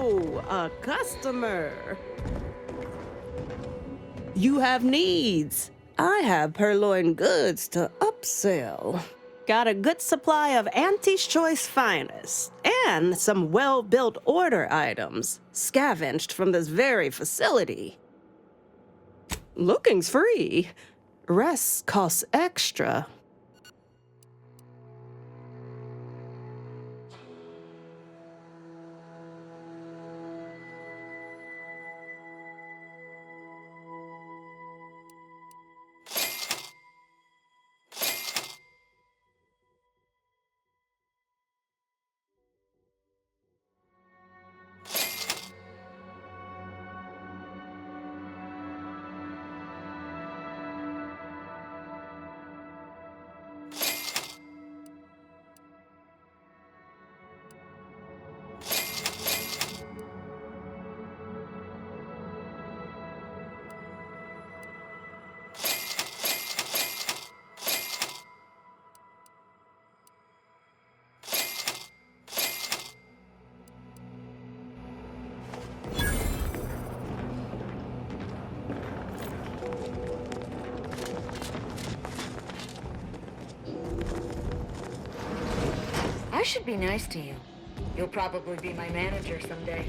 Oh, a customer. You have needs. I have purloined goods to upsell. Got a good supply of Auntie's Choice finest and some well-built order items scavenged from this very facility. Looking's free. Rest costs extra. I should be nice to you. You'll probably be my manager someday.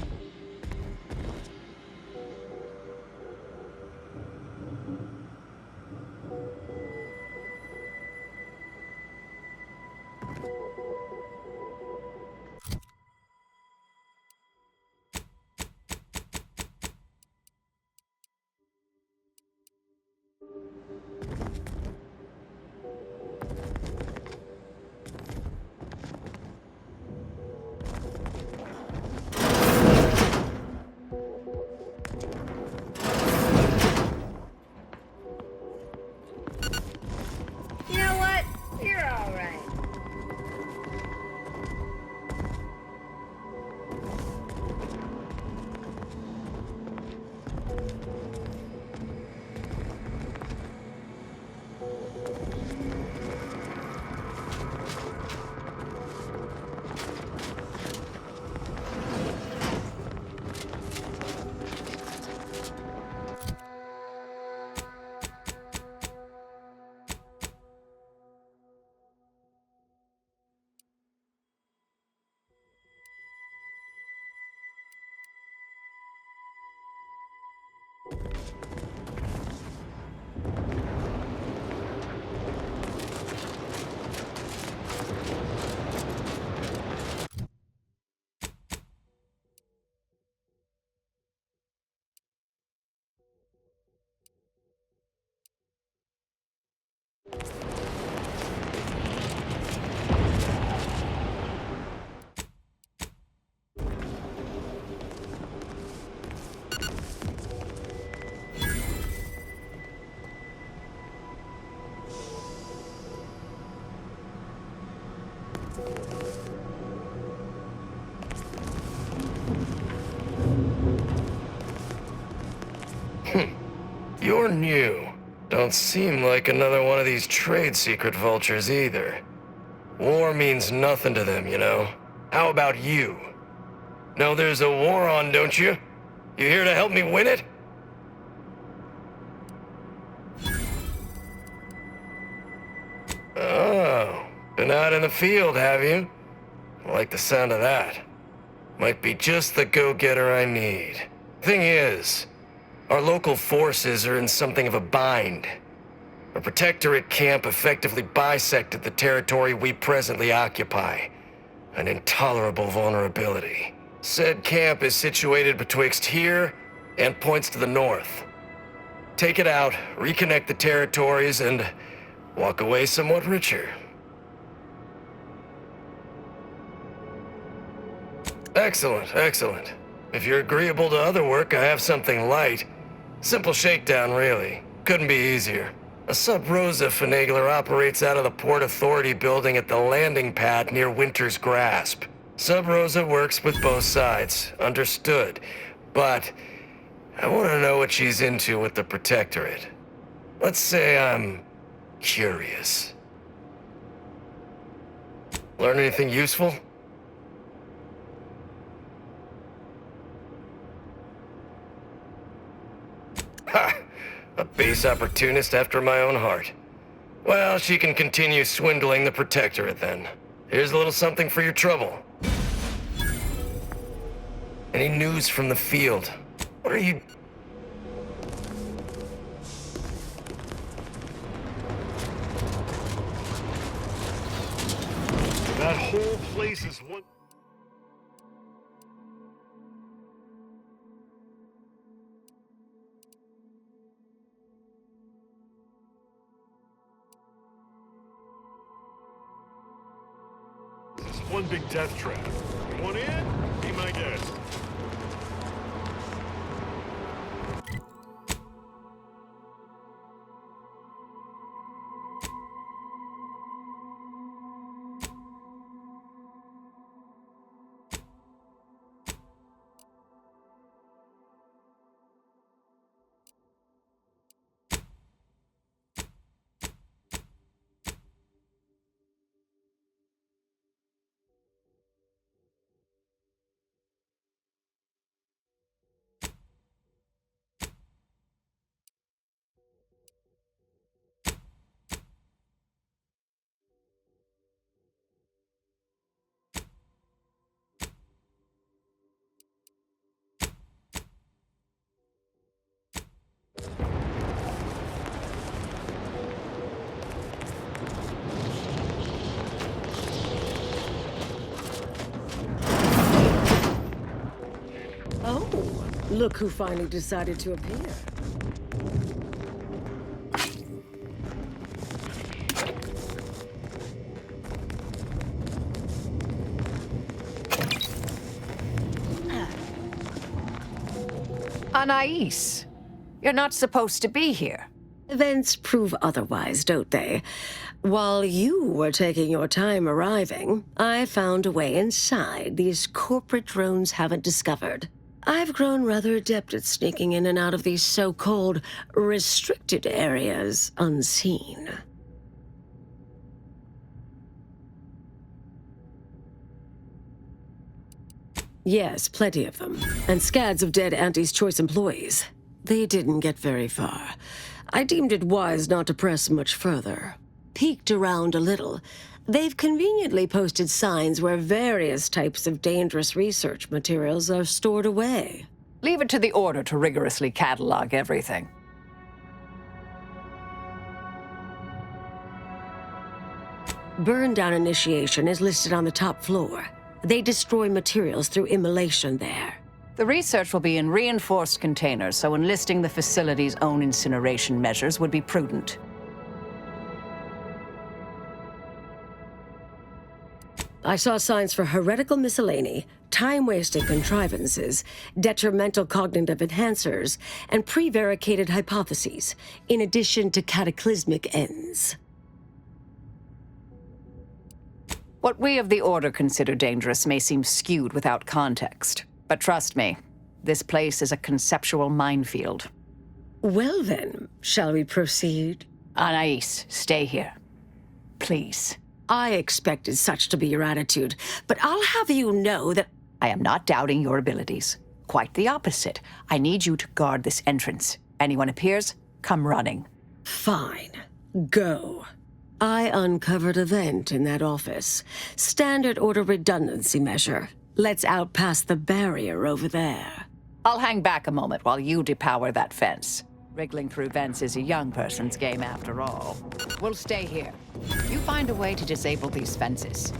You know what? You're all right. You're new. Don't seem like another one of these trade secret vultures either. War means nothing to them, you know. How about you? Know there's a war on, don't you? You here to help me win it? Oh, been out in the field, have you? I like the sound of that. Might be just the go-getter I need. Thing is, our local forces are in something of a bind. A protectorate camp effectively bisected the territory we presently occupy. An intolerable vulnerability. Said camp is situated betwixt here and points to the north. Take it out, reconnect the territories, and walk away somewhat richer. Excellent, excellent. If you're agreeable to other work, I have something light. Simple shakedown, really. Couldn't be easier. A Sub-Rosa finagler operates out of the Port Authority building at the landing pad near Winter's Grasp. Sub-Rosa works with both sides, understood. But I want to know what she's into with the Protectorate. Let's say I'm curious. Learn anything useful? Dangerous opportunist after my own heart. Well, she can continue swindling the Protectorate then. Here's a little something for your trouble. Any news from the field? What are you... That whole place is one... This is one big death trap. You want in? Be my guest. Oh, look who finally decided to appear. Anais, you're not supposed to be here. Events prove otherwise, don't they? While you were taking your time arriving, I found a way inside these corporate drones haven't discovered. I've grown rather adept at sneaking in and out of these so-called restricted areas unseen. Yes, plenty of them. And scads of dead Auntie's Choice employees. They didn't get very far. I deemed it wise not to press much further. Peeked around a little. They've conveniently posted signs where various types of dangerous research materials are stored away. Leave it to the Order to rigorously catalog everything. Burn down initiation is listed on the top floor. They destroy materials through immolation there. The research will be in reinforced containers, so enlisting the facility's own incineration measures would be prudent. I saw signs for heretical miscellany, time-wasting contrivances, detrimental cognitive enhancers, and prevaricated hypotheses, in addition to cataclysmic ends. What we of the Order consider dangerous may seem skewed without context. But trust me, this place is a conceptual minefield. Well then, shall we proceed? Anais, stay here. Please. I expected such to be your attitude, but I'll have you know that... I am not doubting your abilities. Quite the opposite. I need you to guard this entrance. Anyone appears, come running. Fine. Go. I uncovered a vent in that office. Standard Order redundancy measure. Let's out past the barrier over there. I'll hang back a moment while you depower that fence. Wriggling through vents is a young person's game after all. We'll stay here. You find a way to disable these fences.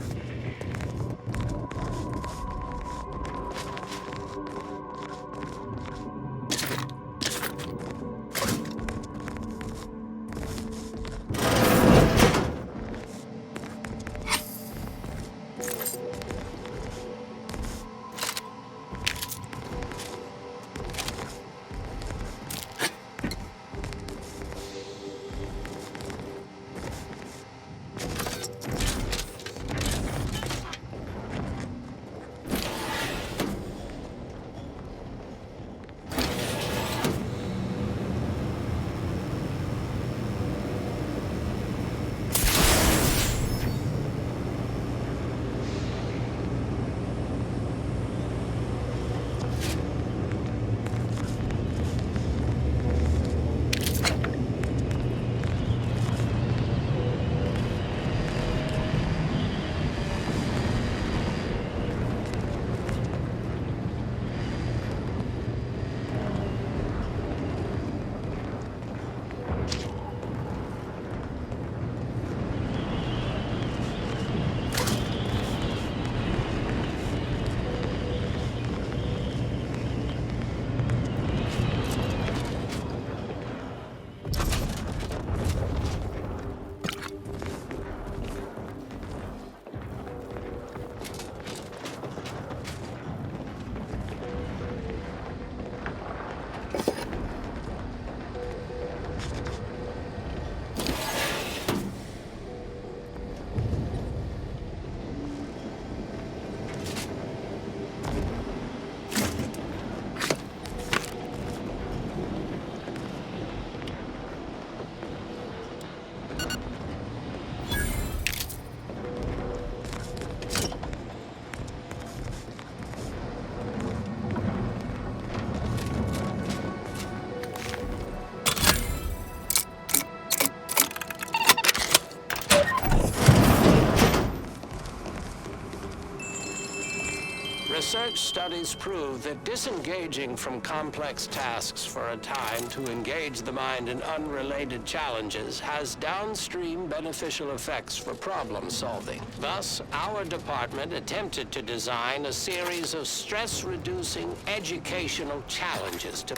Research studies prove that disengaging from complex tasks for a time to engage the mind in unrelated challenges has downstream beneficial effects for problem solving. Thus, our department attempted to design a series of stress-reducing educational challenges to...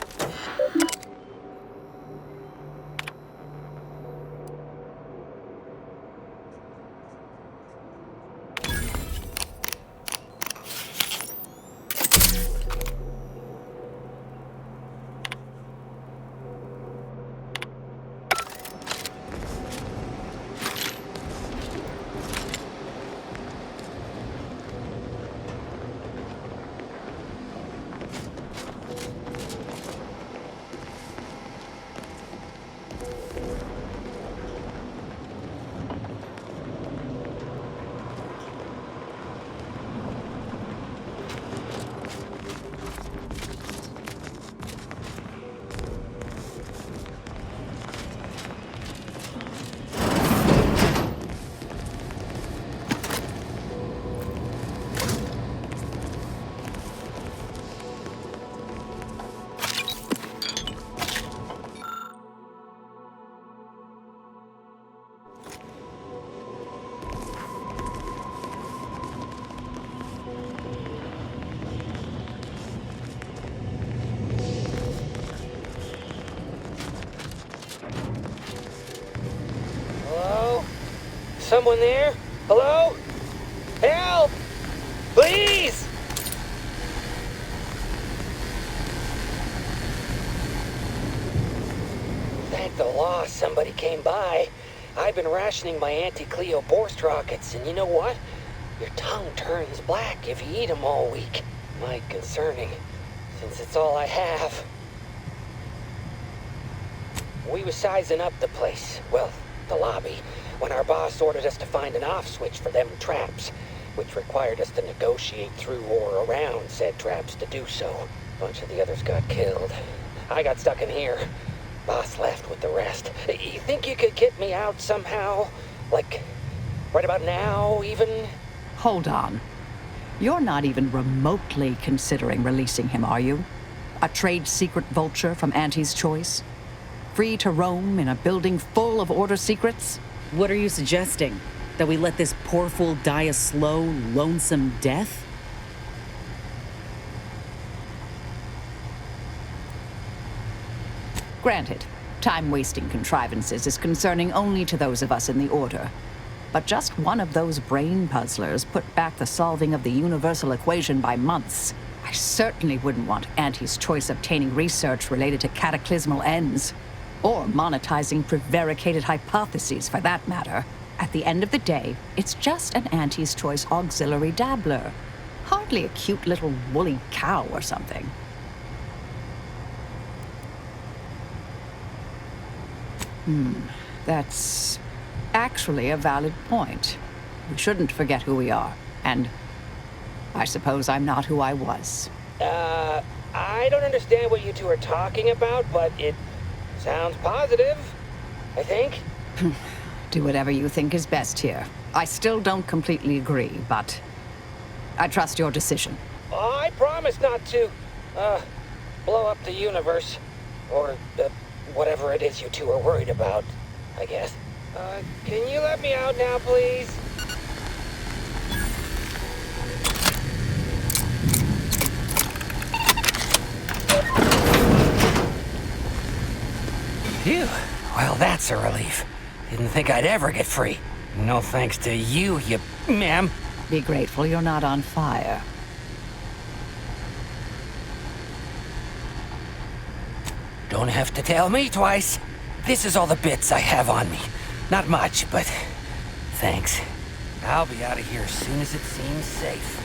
Someone there? Hello? Help! Please! Thank the law somebody came by. I've been rationing my anti-Cleo Borst rockets, and you know what? Your tongue turns black if you eat them all week. Might concerning, since it's all I have. We was sizing up the place, well, the lobby, when our boss ordered us to find an off switch for them traps, which required us to negotiate through or around said traps to do so. A bunch of the others got killed. I got stuck in here. Boss left with the rest. You think you could get me out somehow? Like, right about now, even? Hold on. You're not even remotely considering releasing him, are you? A trade secret vulture from Auntie's choice? Free to roam in a building full of Order secrets? What are you suggesting? That we let this poor fool die a slow, lonesome death? Granted, time-wasting contrivances is concerning only to those of us in the Order. But just one of those brain puzzlers put back the solving of the universal equation by months. I certainly wouldn't want Auntie's choice obtaining research related to cataclysmal ends. Or monetizing prevaricated hypotheses, for that matter. At the end of the day, it's just an Auntie's choice auxiliary dabbler. Hardly a cute little woolly cow or something. That's actually a valid point. We shouldn't forget who we are, and I suppose I'm not who I was. I don't understand what you two are talking about, but it sounds positive, I think. Do whatever you think is best here. I still don't completely agree, but I trust your decision. I promise not to, blow up the universe. Or, whatever it is you two are worried about, I guess. Can you let me out now, please? Phew. Well, that's a relief. Didn't think I'd ever get free. No thanks to you, ma'am. Be grateful you're not on fire. Don't have to tell me twice. This is all the bits I have on me. Not much, but thanks. I'll be out of here as soon as it seems safe.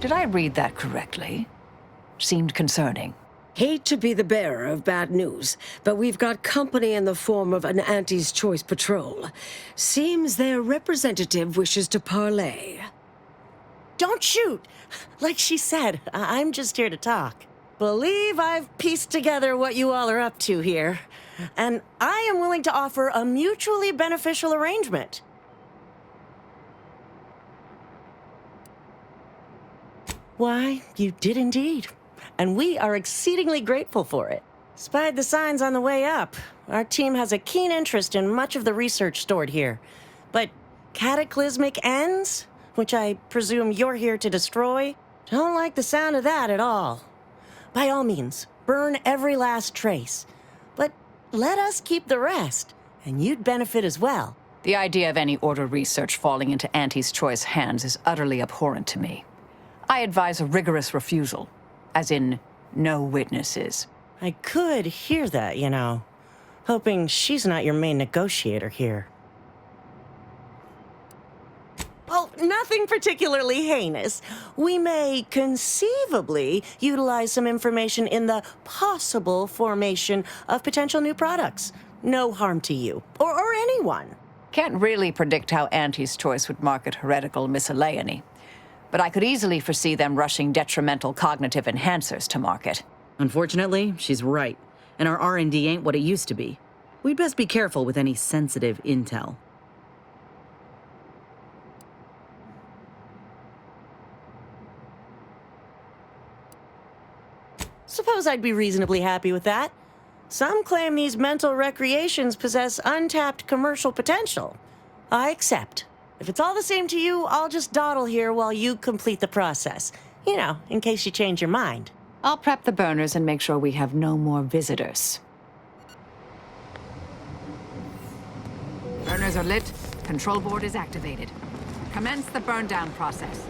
Did I read that correctly? Seemed concerning. Hate to be the bearer of bad news, but we've got company in the form of an Auntie's Choice patrol. Seems their representative wishes to parley. Don't shoot! Like she said, I'm just here to talk. Believe I've pieced together what you all are up to here. And I am willing to offer a mutually beneficial arrangement. Why, you did indeed. And we are exceedingly grateful for it. Spied the signs on the way up. Our team has a keen interest in much of the research stored here. But cataclysmic ends, which I presume you're here to destroy, don't like the sound of that at all. By all means, burn every last trace. But let us keep the rest, and you'd benefit as well. The idea of any Order research falling into Auntie's Choice hands is utterly abhorrent to me. I advise a rigorous refusal, as in no witnesses. I could hear that, you know. Hoping she's not your main negotiator here. Oh, nothing particularly heinous. We may conceivably utilize some information in the possible formation of potential new products. No harm to you, or anyone. Can't really predict how Auntie's Choice would market heretical miscellany. But I could easily foresee them rushing detrimental cognitive enhancers to market. Unfortunately, she's right. And our R&D ain't what it used to be. We'd best be careful with any sensitive intel. Suppose I'd be reasonably happy with that. Some claim these mental recreations possess untapped commercial potential. I accept. If it's all the same to you, I'll just dawdle here while you complete the process. You know, in case you change your mind. I'll prep the burners and make sure we have no more visitors. Burners are lit. Control board is activated. Commence the burn down process.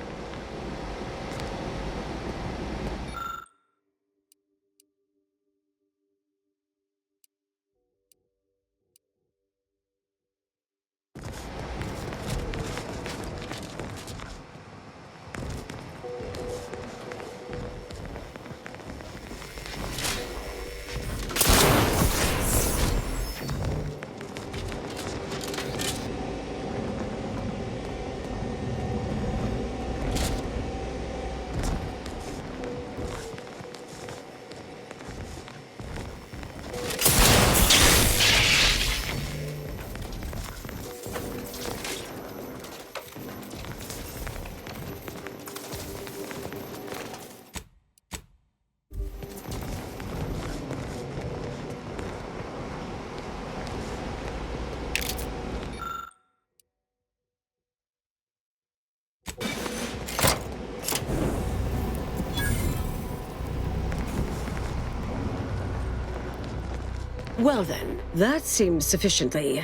Well then, that seems sufficiently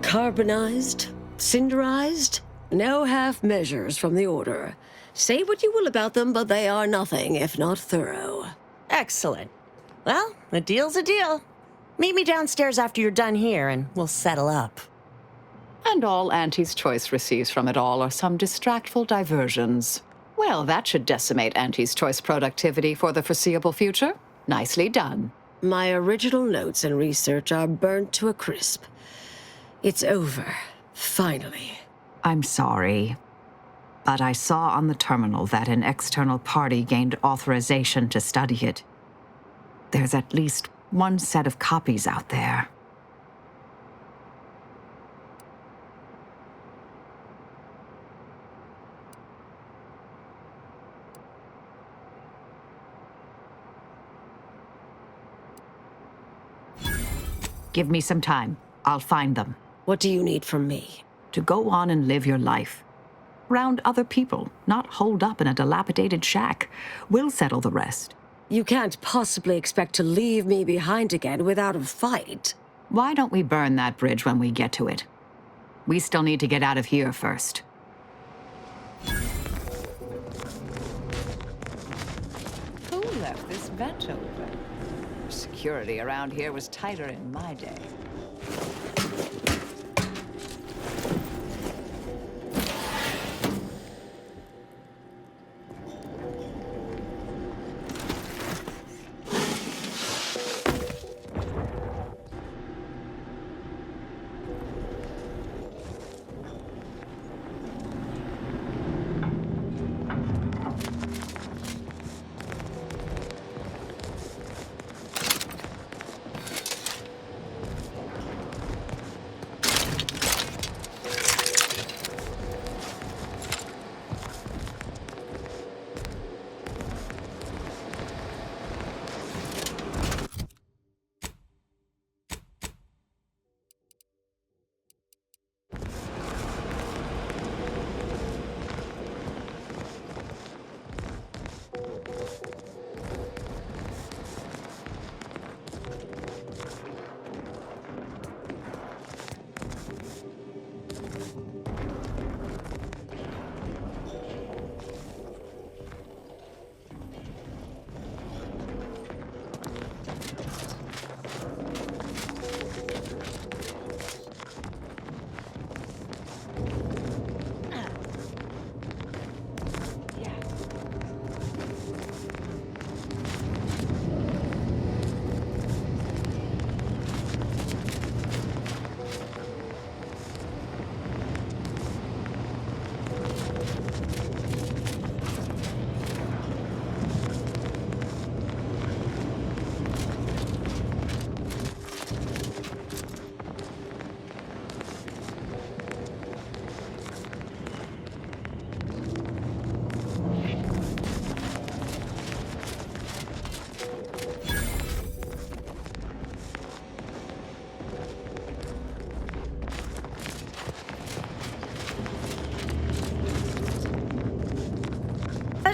carbonized, cinderized. No half measures from the Order. Say what you will about them, but they are nothing if not thorough. Excellent. Well, a deal's a deal. Meet me downstairs after you're done here, and we'll settle up. And all Auntie's Choice receives from it all are some distractful diversions. Well, that should decimate Auntie's Choice productivity for the foreseeable future. Nicely done. My original notes and research are burnt to a crisp. It's over. Finally. I'm sorry, but I saw on the terminal that an external party gained authorization to study it. There's at least one set of copies out there. Give me some time. I'll find them. What do you need from me? To go on and live your life. Around other people, not holed up in a dilapidated shack. We'll settle the rest. You can't possibly expect to leave me behind again without a fight. Why don't we burn that bridge when we get to it? We still need to get out of here first. Who left this vent open? Security around here was tighter in my day.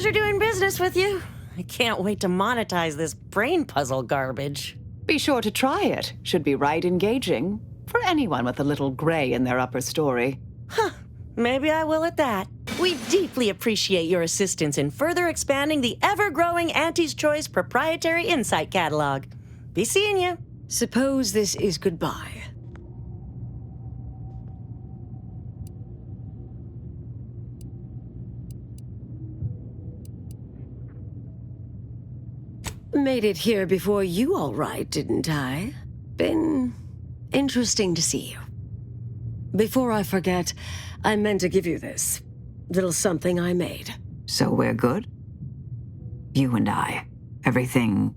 Pleasure doing business with you. I can't wait to monetize this brain puzzle garbage. Be sure to try it. Should be right engaging. For anyone with a little gray in their upper story. Huh. Maybe I will at that. We deeply appreciate your assistance in further expanding the ever-growing Auntie's Choice proprietary insight catalog. Be seeing you. Suppose this is goodbye. Made it here before you, all right, didn't I? Been interesting to see you. Before I forget, I meant to give you this little something I made. So we're good? You and I. Everything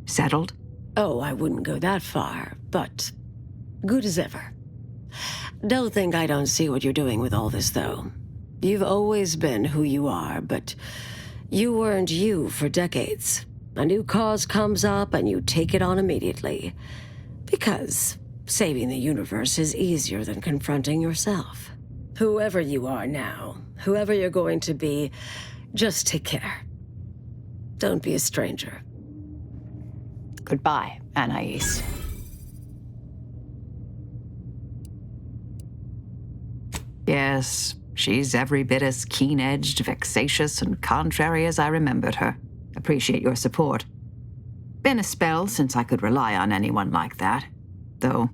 settled? Oh, I wouldn't go that far, but good as ever. Don't think I don't see what you're doing with all this, though. You've always been who you are, but you weren't you for decades. A new cause comes up and you take it on immediately. Because saving the universe is easier than confronting yourself. Whoever you are now, whoever you're going to be, just take care. Don't be a stranger. Goodbye, Anais. Yes, she's every bit as keen-edged, vexatious, and contrary as I remembered her. Appreciate your support. Been a spell since I could rely on anyone like that. Though,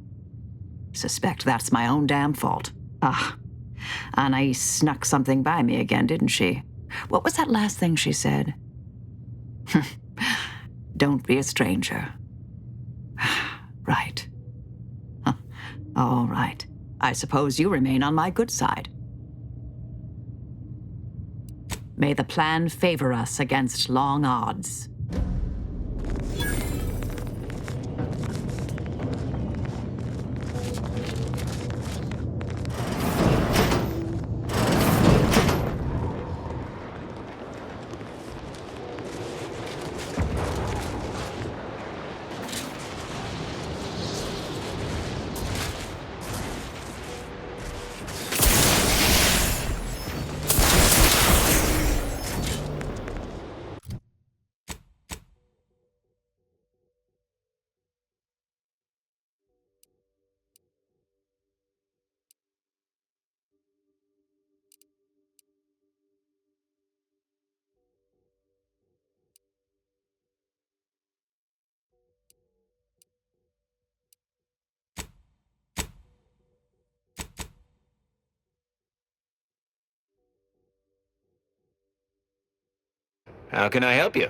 suspect that's my own damn fault. Anais snuck something by me again, didn't she? What was that last thing she said? Don't be a stranger. Right. All right. I suppose you remain on my good side. May the plan favor us against long odds. How can I help you?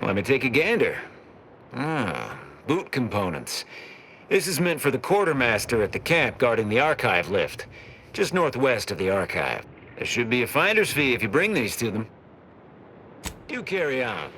Let me take a gander. Boot components. This is meant for the quartermaster at the camp guarding the archive lift, just northwest of the archive. There should be a finder's fee if you bring these to them. You carry on.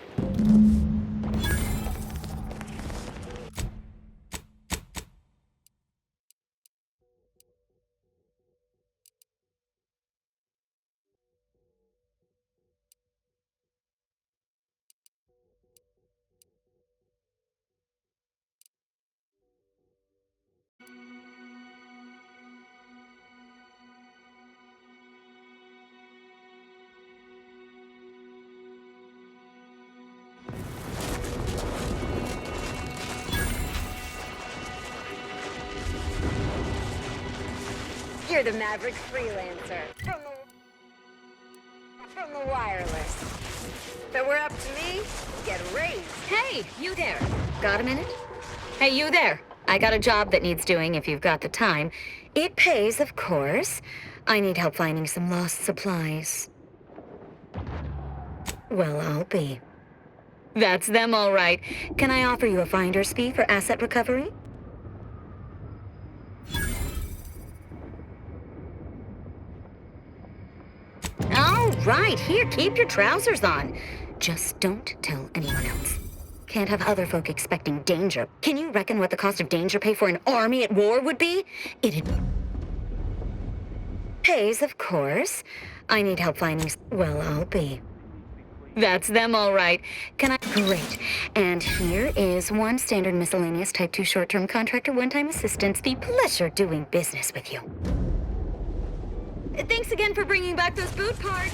You're the Maverick freelancer from the wireless. If it were up to me, get a raise. Hey, you there. Got a minute? Hey, you there. I got a job that needs doing if you've got the time. It pays, of course. I need help finding some lost supplies. Well, I'll be. That's them, all right. Can I offer you a finder's fee for asset recovery? All right, here, keep your trousers on. Just don't tell anyone else. Can't have other folk expecting danger. Can you reckon what the cost of danger pay for an army at war would be? It'd... Pays, of course. I need help finding... Well, I'll be. That's them, all right. Can I... Great. And here is one standard miscellaneous Type 2 short-term contractor one-time assistance fee. Pleasure doing business with you. Thanks again for bringing back those boot parts.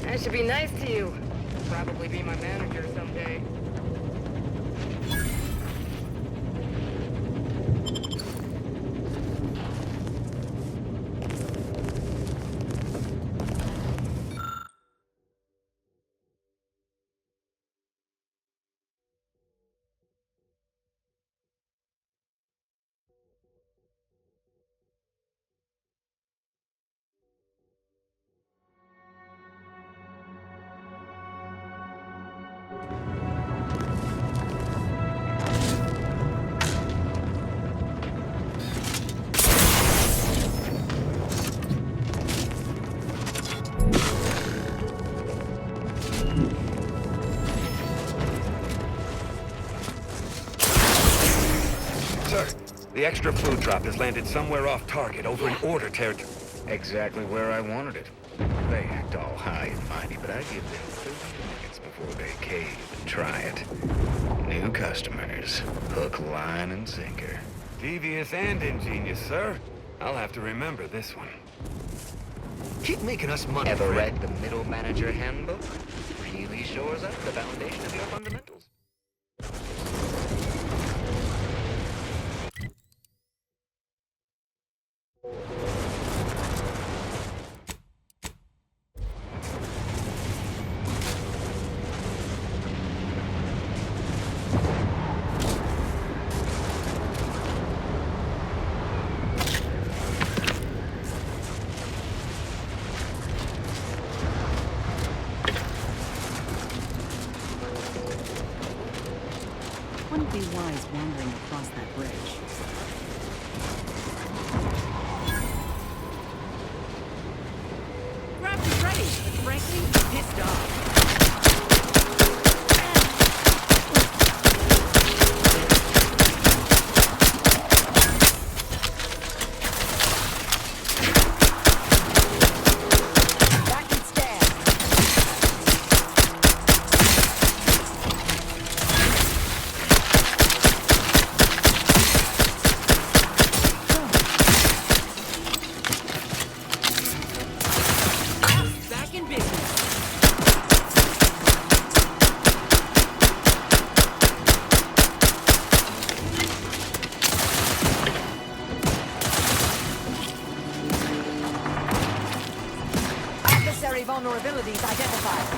I should be nice to you. Probably be my manager someday. The extra food drop has landed somewhere off target, over in Order territory. Exactly where I wanted it. They act all high and mighty, but I give them 30 minutes before they cave and try it. New customers. Hook, line, and sinker. Devious and ingenious, sir. I'll have to remember this one. Keep making us money. Ever read the Middle Manager Handbook? Really shores up the foundation of your fundamentals. Wouldn't be wise wandering across that bridge. Graphics ready, but frankly, pissed off. Vulnerabilities identified.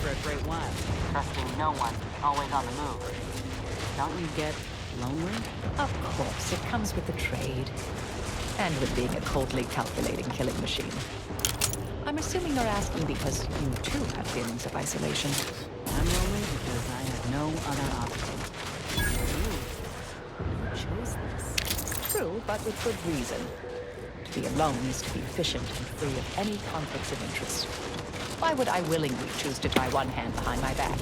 For a great while. Trusting no one, always on the move. Don't you get lonely? Of course, it comes with the trade. And with being a coldly calculating killing machine. I'm assuming you're asking because you too have feelings of isolation. I'm lonely because I have no other option. You chose this. True, but with good reason. To be alone is to be efficient and free of any conflicts of interest. Why would I willingly choose to tie one hand behind my back?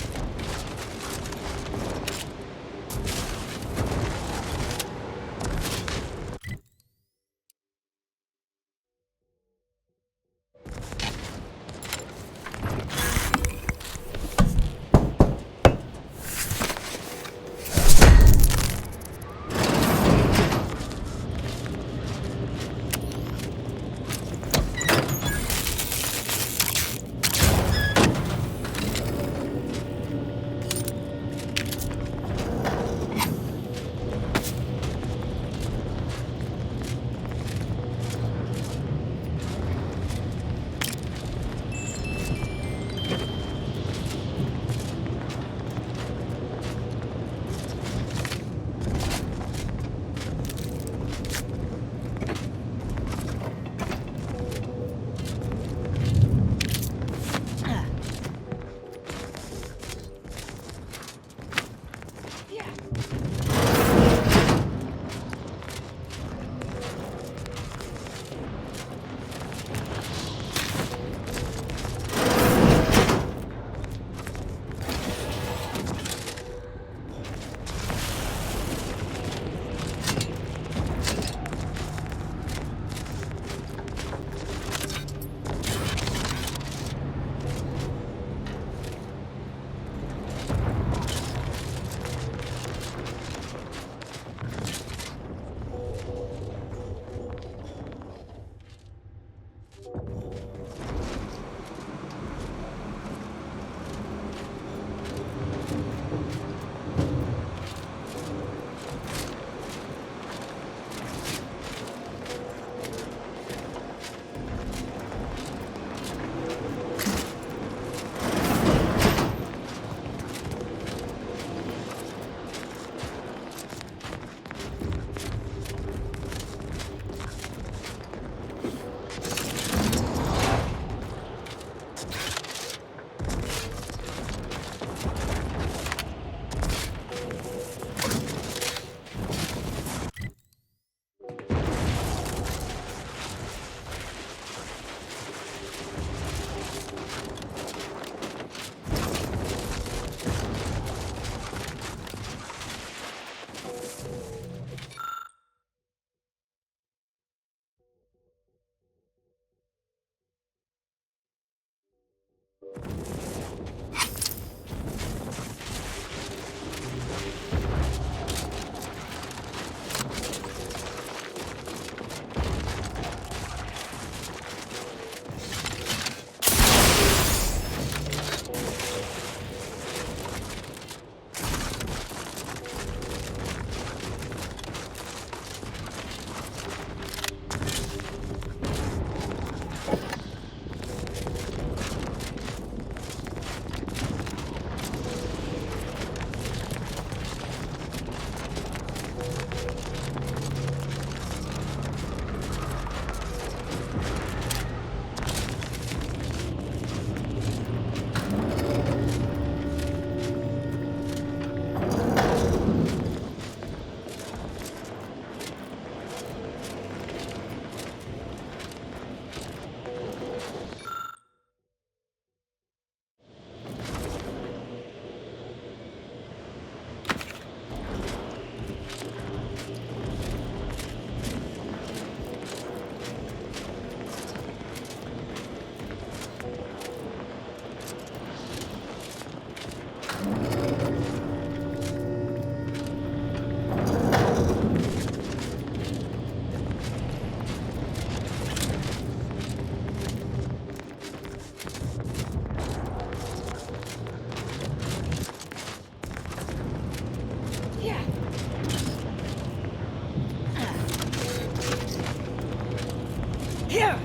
Here!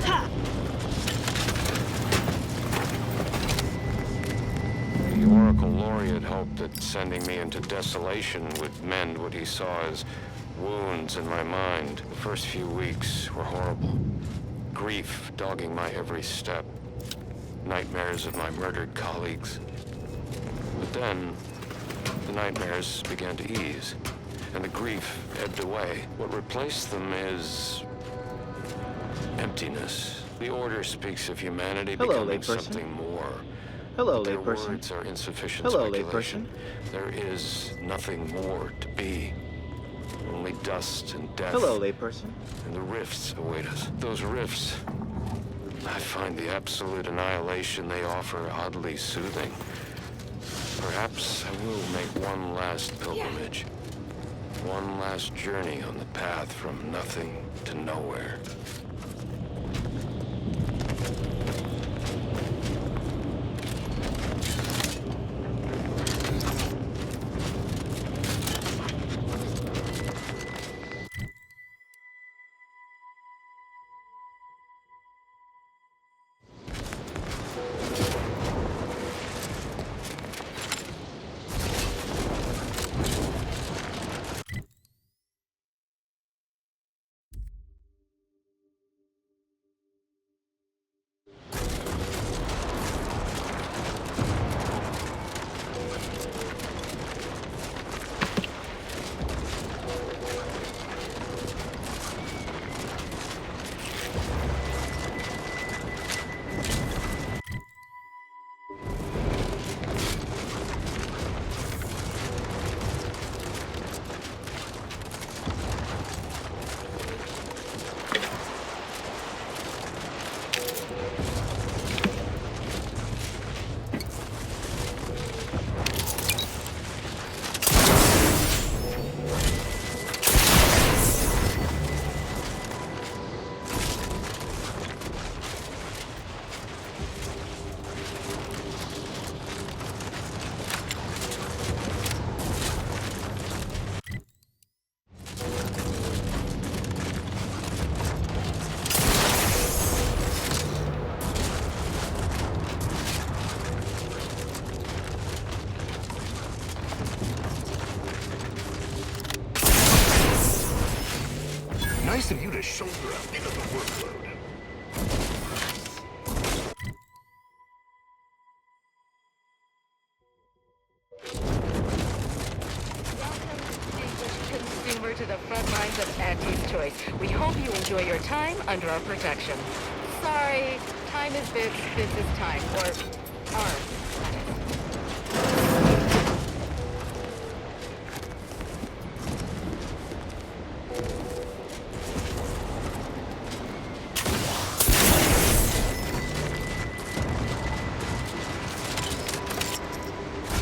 Ha! The Oracle Laureate hoped that sending me into desolation would mend what he saw as wounds in my mind. The first few weeks were horrible. Grief dogging my every step. Nightmares of my murdered colleagues. But then, the nightmares began to ease, and the grief ebbed away. What replaced them is emptiness. The Order speaks of humanity becoming something more. Hello, Their layperson. words are insufficient Hello, speculation. layperson. There is nothing more to be. Only dust and death. Hello, layperson. And the rifts await us. Those rifts, I find the absolute annihilation they offer oddly soothing. Perhaps I will make one last pilgrimage. One last journey on the path from nothing to nowhere. Nice of you to shoulder a bit of the workload. Consumer to the front lines of Auntie's Choice. We hope you enjoy your time under our protection. Sorry, time is bits, bits is time, or ours.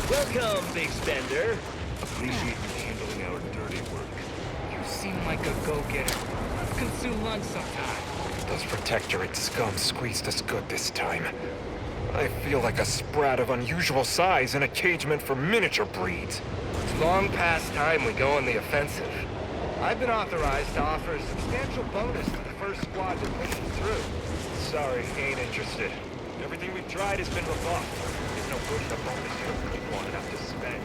Welcome, big spender. Appreciate you handling our dirty work. You seem like a go-getter. Let's consume lunch sometime. Those Protectorate scum squeezed us good this time. I feel like a sprat of unusual size in a cage meant for miniature breeds. It's long past time we go on the offensive. I've been authorized to offer a substantial bonus to the first squad that pushes through. Sorry, ain't interested. Everything we've tried has been rebuffed. There's no pushing a bonus here if we want enough to spend.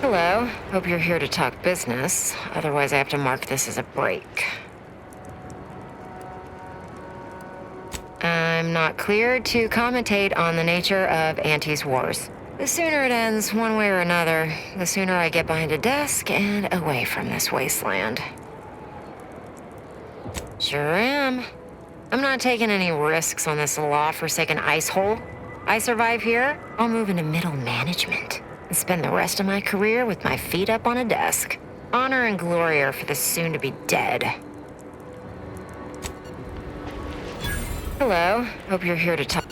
Hello. Hope you're here to talk business. Otherwise, I have to mark this as a break. I'm not cleared to commentate on the nature of Auntie's wars. The sooner it ends, one way or another, the sooner I get behind a desk and away from this wasteland. Sure am. I'm not taking any risks on this law-forsaken ice hole. I survive here, I'll move into middle management and spend the rest of my career with my feet up on a desk. Honor and glory are for the soon-to-be dead. Hello. Hope you're here to talk.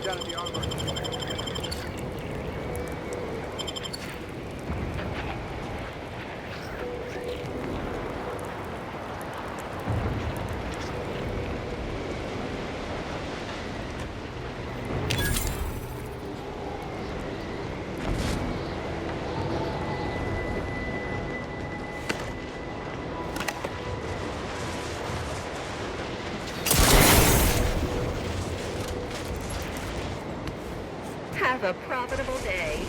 down at the armor. Have a profitable day.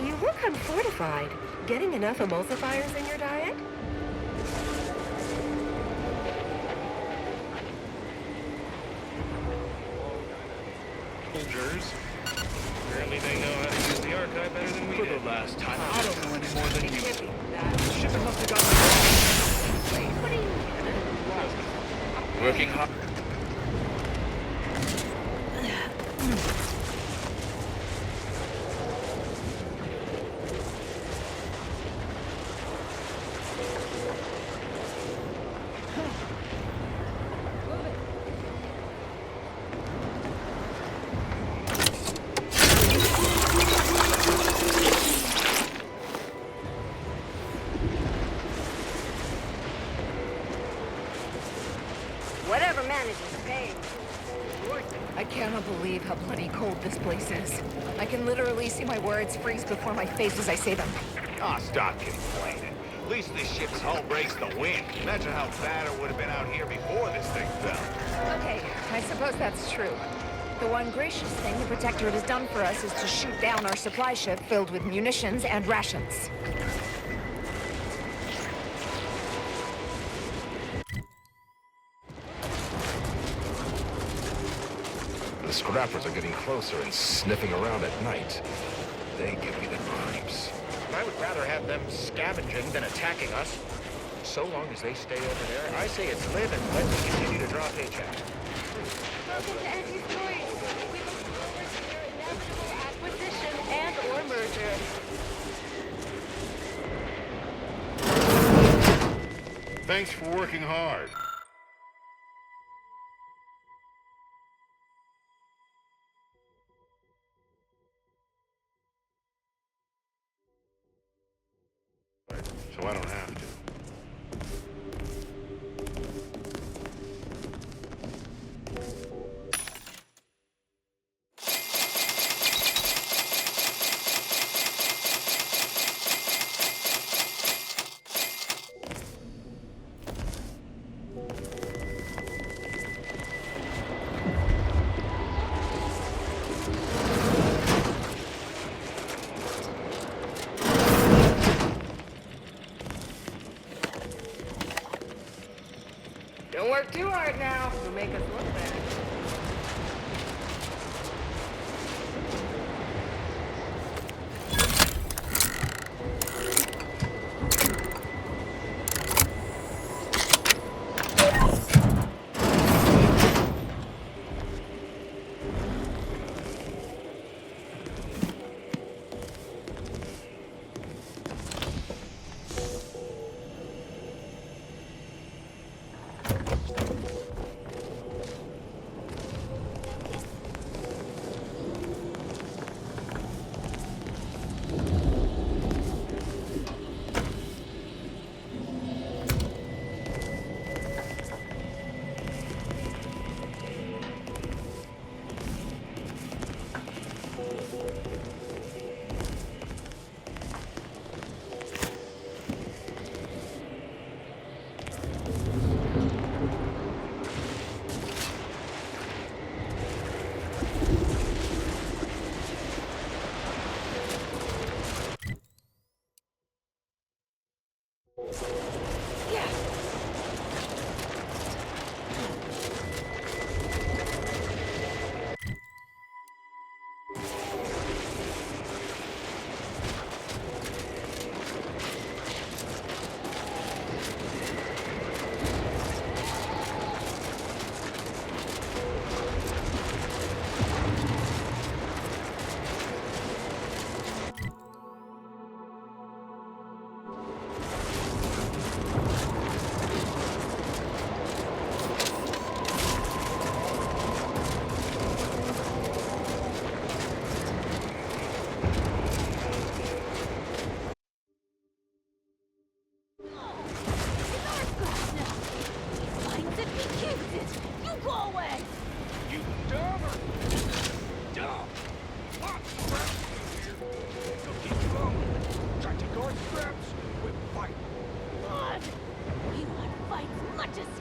You look unfortified. Getting enough emulsifiers in your diet? Soldiers. Apparently they know how to use the archive better than we did. For the last time, I don't know any more than you. The shipment must have gotten working hard. Whatever manages to pay. I cannot believe how bloody cold this place is. I can literally see my words freeze before my face as I say them. Oh, stop complaining. At least this ship's hull breaks the wind. Imagine how bad it would have been out here before this thing fell. Okay, I suppose that's true. The one gracious thing the Protectorate has done for us is to shoot down our supply ship filled with munitions and rations. The scrappers are getting closer and sniffing around at night. They give me the creeps. I would rather have them scavenging than attacking us. So long as they stay over there, I say it's live and let me continue to draw paychecks. Welcome to Angie's Toys. We look forward to your inevitable acquisition and/or merger. Thanks for working hard. So I don't have to. Don't work too hard now. It'll make us look bad.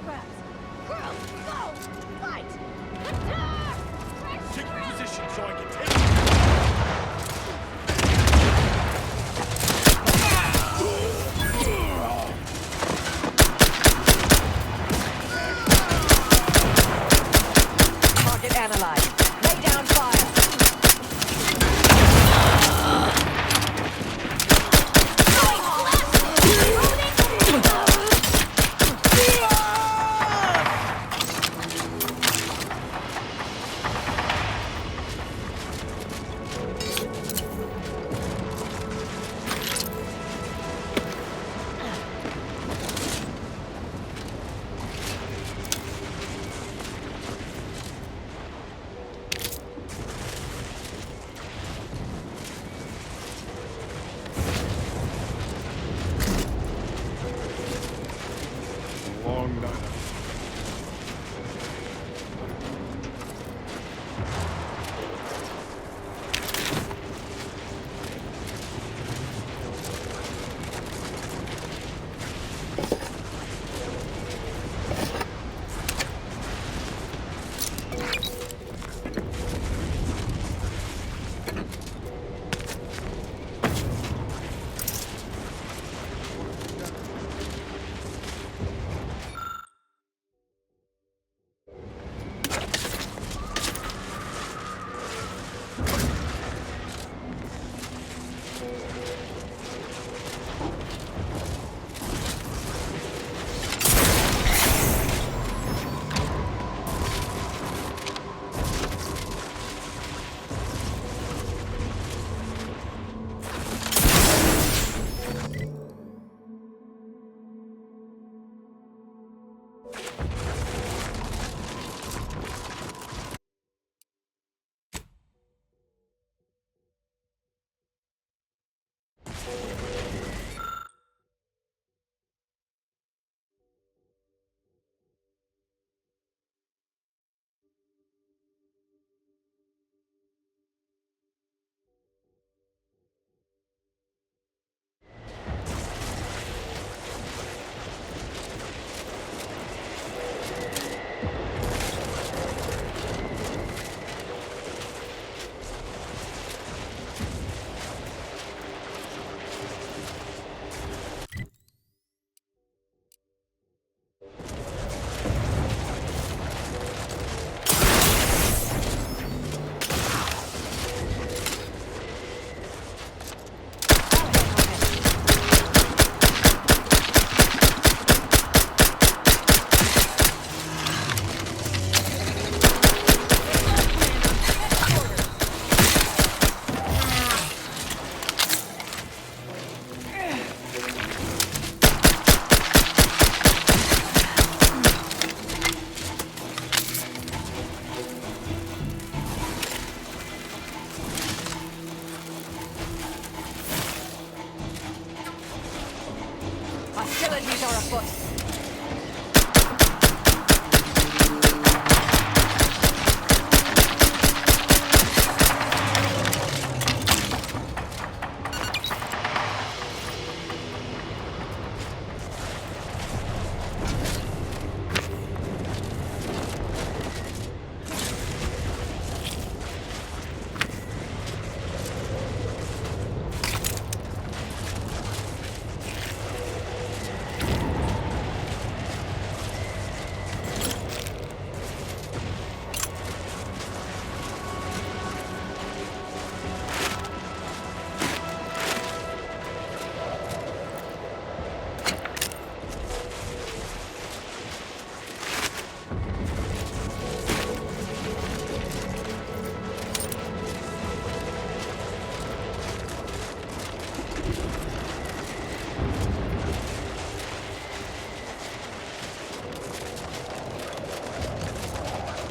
scraps. Girls, go! Fight! Attack! Take position so I can take Target analyzed. Lay down fire. long night. Hostilities are afoot.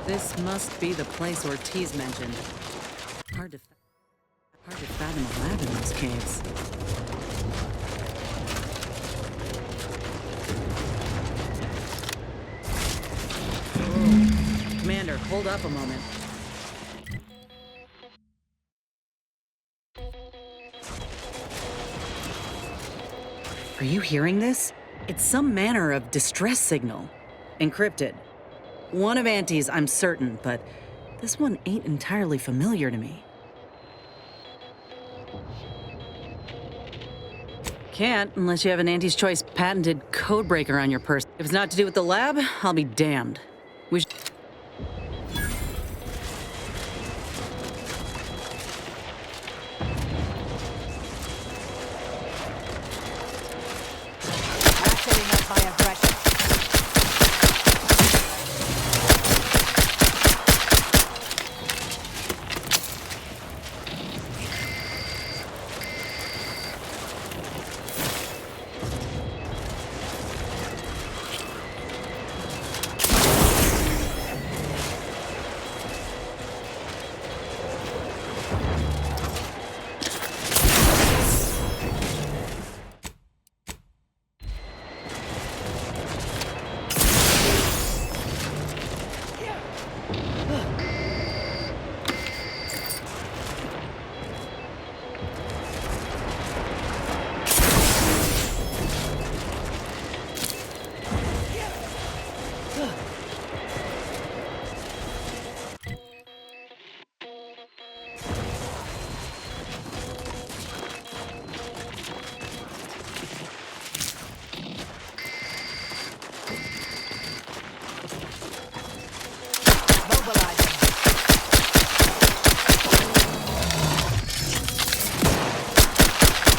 This must be the place Ortiz mentioned. Hard to fathom a lab in those caves. Whoa. Commander, hold up a moment. Are you hearing this? It's some manner of distress signal. Encrypted. One of Auntie's, I'm certain, but this one ain't entirely familiar to me. Can't unless you have an Auntie's Choice patented codebreaker on your person. If it's not to do with the lab, I'll be damned. We should... Ratcheting up my aggression.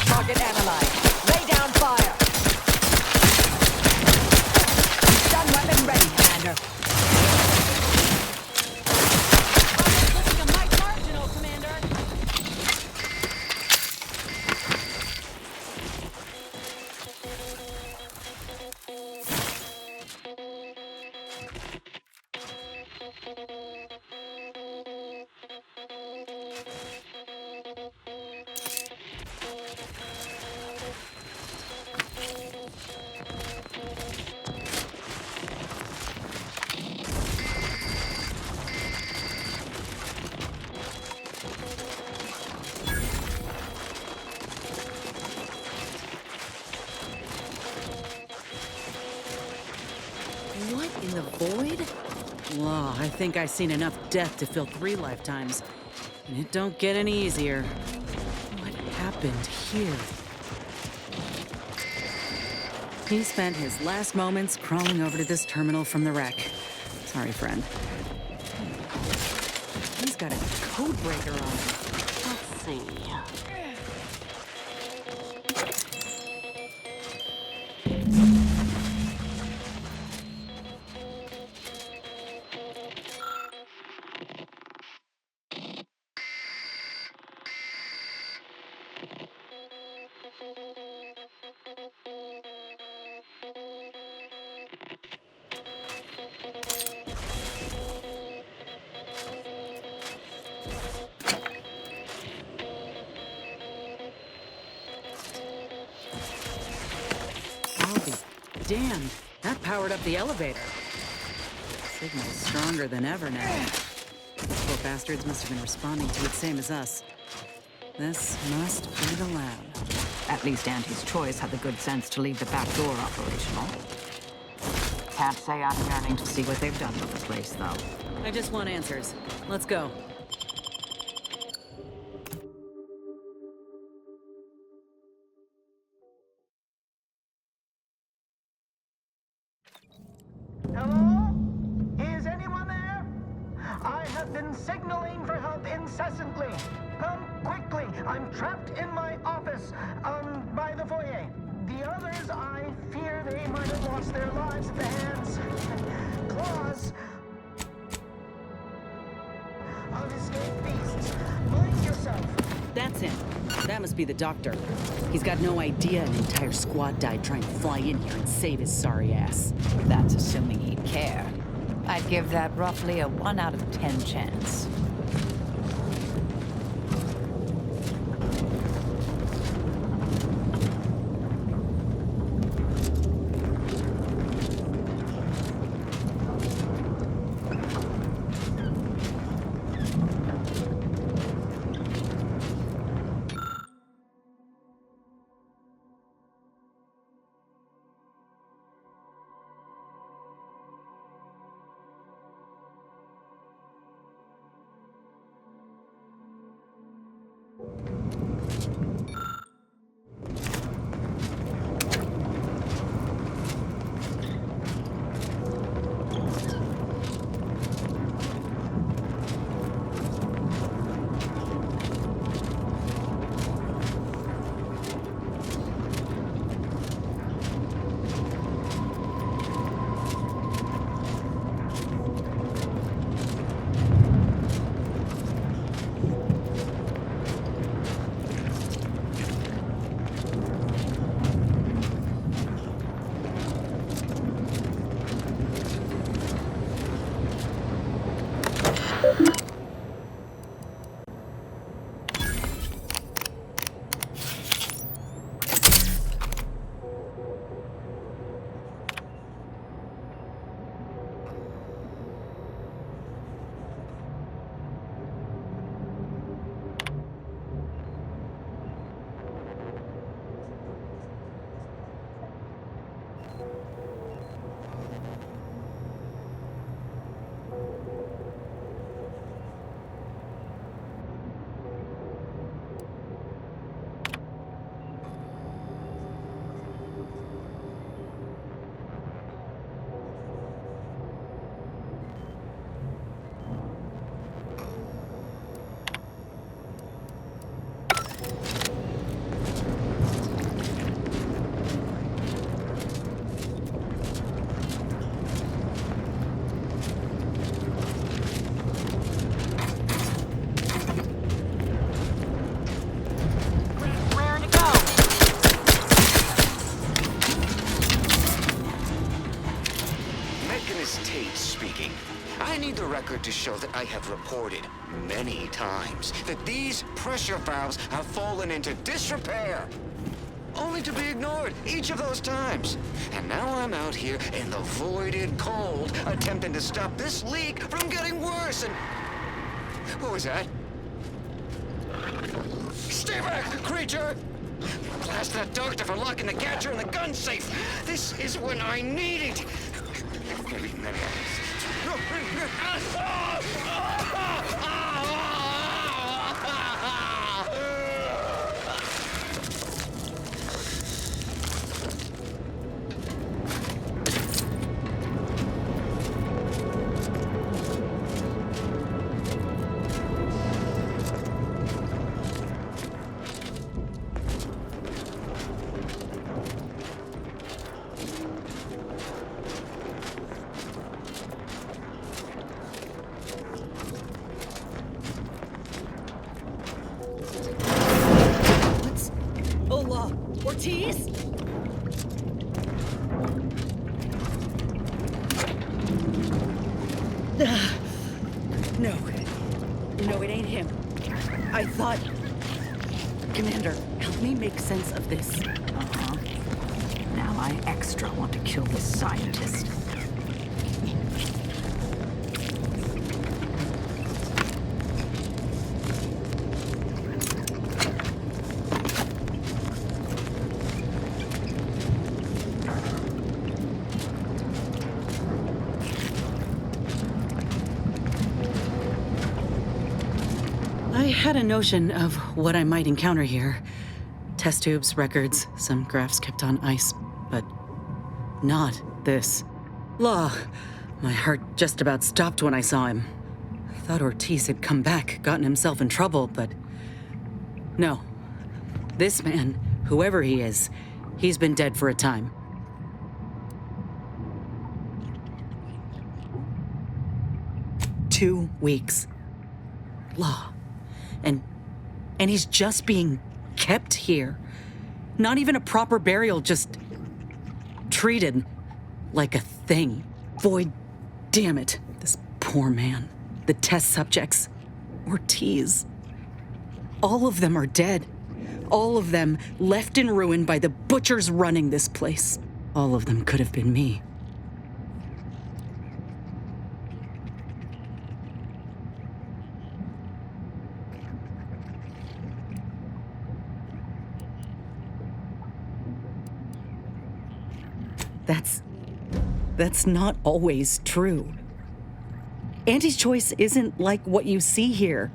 Target analyzed. Lay down fire. Stun weapon ready, Commander. Looking a mite marginal, Commander. What in the void? Whoa, I think I've seen enough death to fill 3 lifetimes. And it don't get any easier. What happened here? He spent his last moments crawling over to this terminal from the wreck. Sorry, friend. He's got a code breaker on him. Let's see. Damn, that powered up the elevator. Signal's stronger than ever now. Those poor bastards must have been responding to it same as us. This must be the lab. At least Auntie's Choice had the good sense to leave the back door operational. Can't say I'm yearning to see what they've done with the place, though. I just want answers. Let's go. Hello? Is anyone there? I have been signaling for help incessantly. Come quickly. I'm trapped in my office, by the foyer. The others, I fear they might have lost their lives at the hands. Claws of escaped beasts. Mind yourself. That's him. That must be the doctor. He's got no idea an entire squad died trying to fly in here and save his sorry ass. That's assuming he'd care. I'd give that roughly a 1 out of 10 chance. Deaconess Tate speaking. I need the record to show that I have reported many times that these pressure valves have fallen into disrepair, only to be ignored each of those times. And now I'm out here in the voided cold, attempting to stop this leak from getting worse, and... What was that? Stay back, creature! Blast that doctor for locking the gadget in the gun safe! This is when I need it! Maybe Ortiz? No. No, it ain't him. I thought... Commander, help me make sense of this. Uh-huh. Now I extra want to kill this scientist. I had a notion of what I might encounter here. Test tubes, records, some graphs kept on ice, but not this. Law. My heart just about stopped when I saw him. I thought Ortiz had come back, gotten himself in trouble, but no. This man, whoever he is, he's been dead for a time. Two weeks. Law. And he's just being kept here. Not even a proper burial, just treated like a thing. Void, damn it, this poor man. The test subjects, Ortiz. All of them are dead. All of them left in ruin by the butchers running this place. All of them could have been me. That's not always true. Auntie's Choice isn't like what you see here.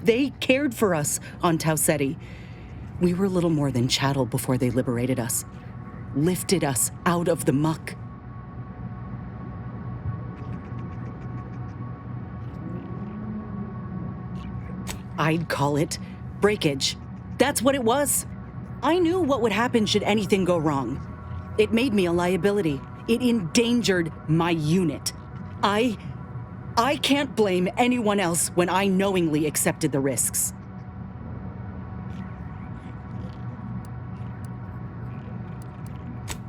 They cared for us on Tau Ceti. We were little more than chattel before they liberated us, lifted us out of the muck. I'd call it breakage. That's what it was. I knew what would happen should anything go wrong. It made me a liability. It endangered my unit. I can't blame anyone else when I knowingly accepted the risks.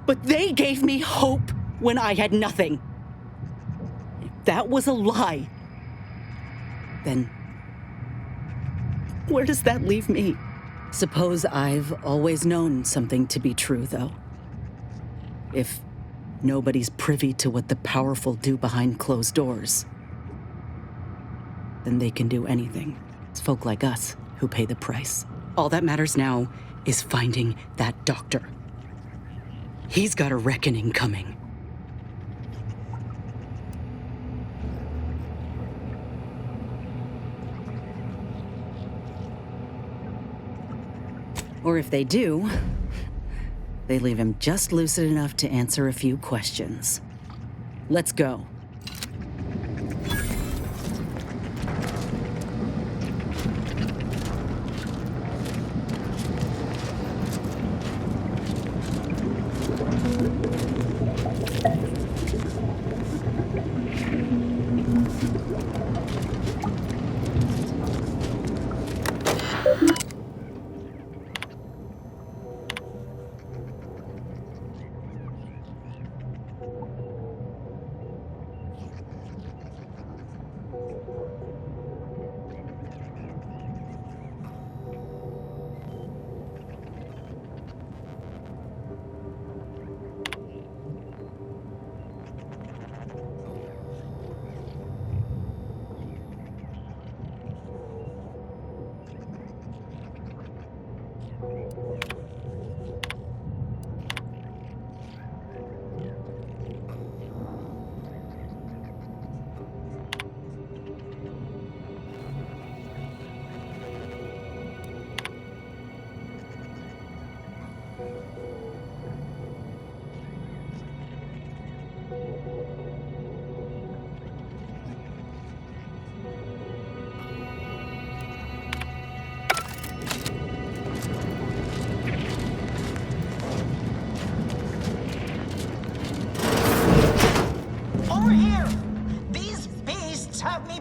But they gave me hope when I had nothing. If that was a lie, then where does that leave me? Suppose I've always known something to be true, though. If nobody's privy to what the powerful do behind closed doors, then they can do anything. It's folk like us who pay the price. All that matters now is finding that doctor. He's got a reckoning coming. Or if they do, they leave him just lucid enough to answer a few questions. Let's go.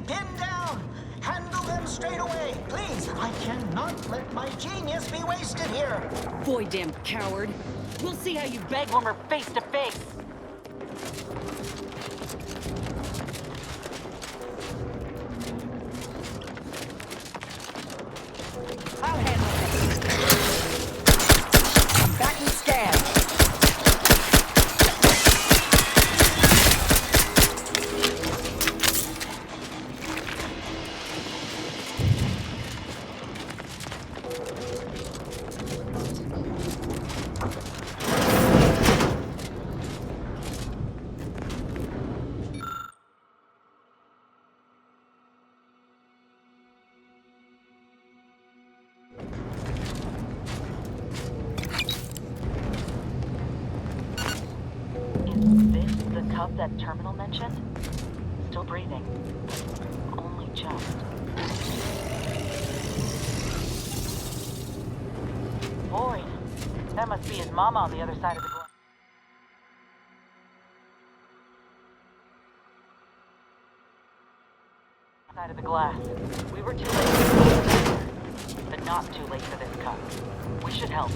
pinned down. Handle them straight away, please. I cannot let my genius be wasted here. Boy, damn coward. We'll see how you beg when we're face to face. I'll handle it. Back and scan. That terminal mentioned? Still breathing. Only just. Boy, that must be his mama on the other side of the glass. Side of the glass. We were too late, but not too late for this cut. We should help.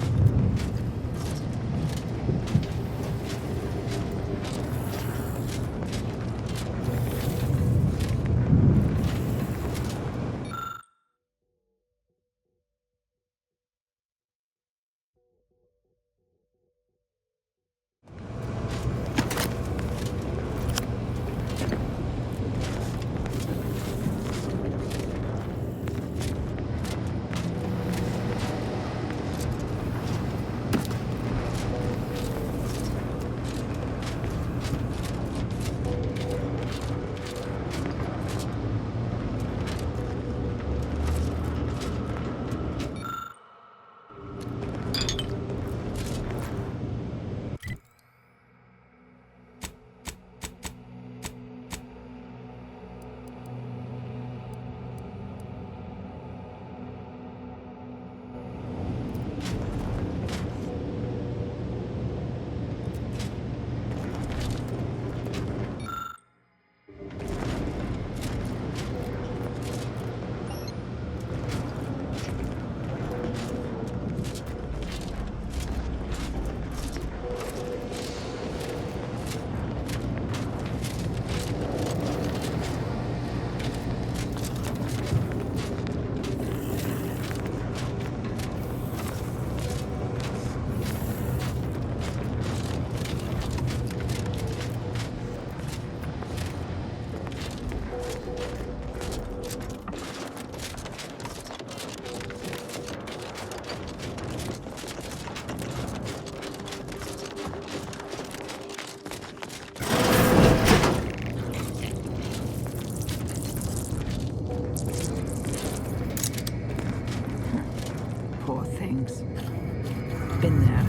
Been there.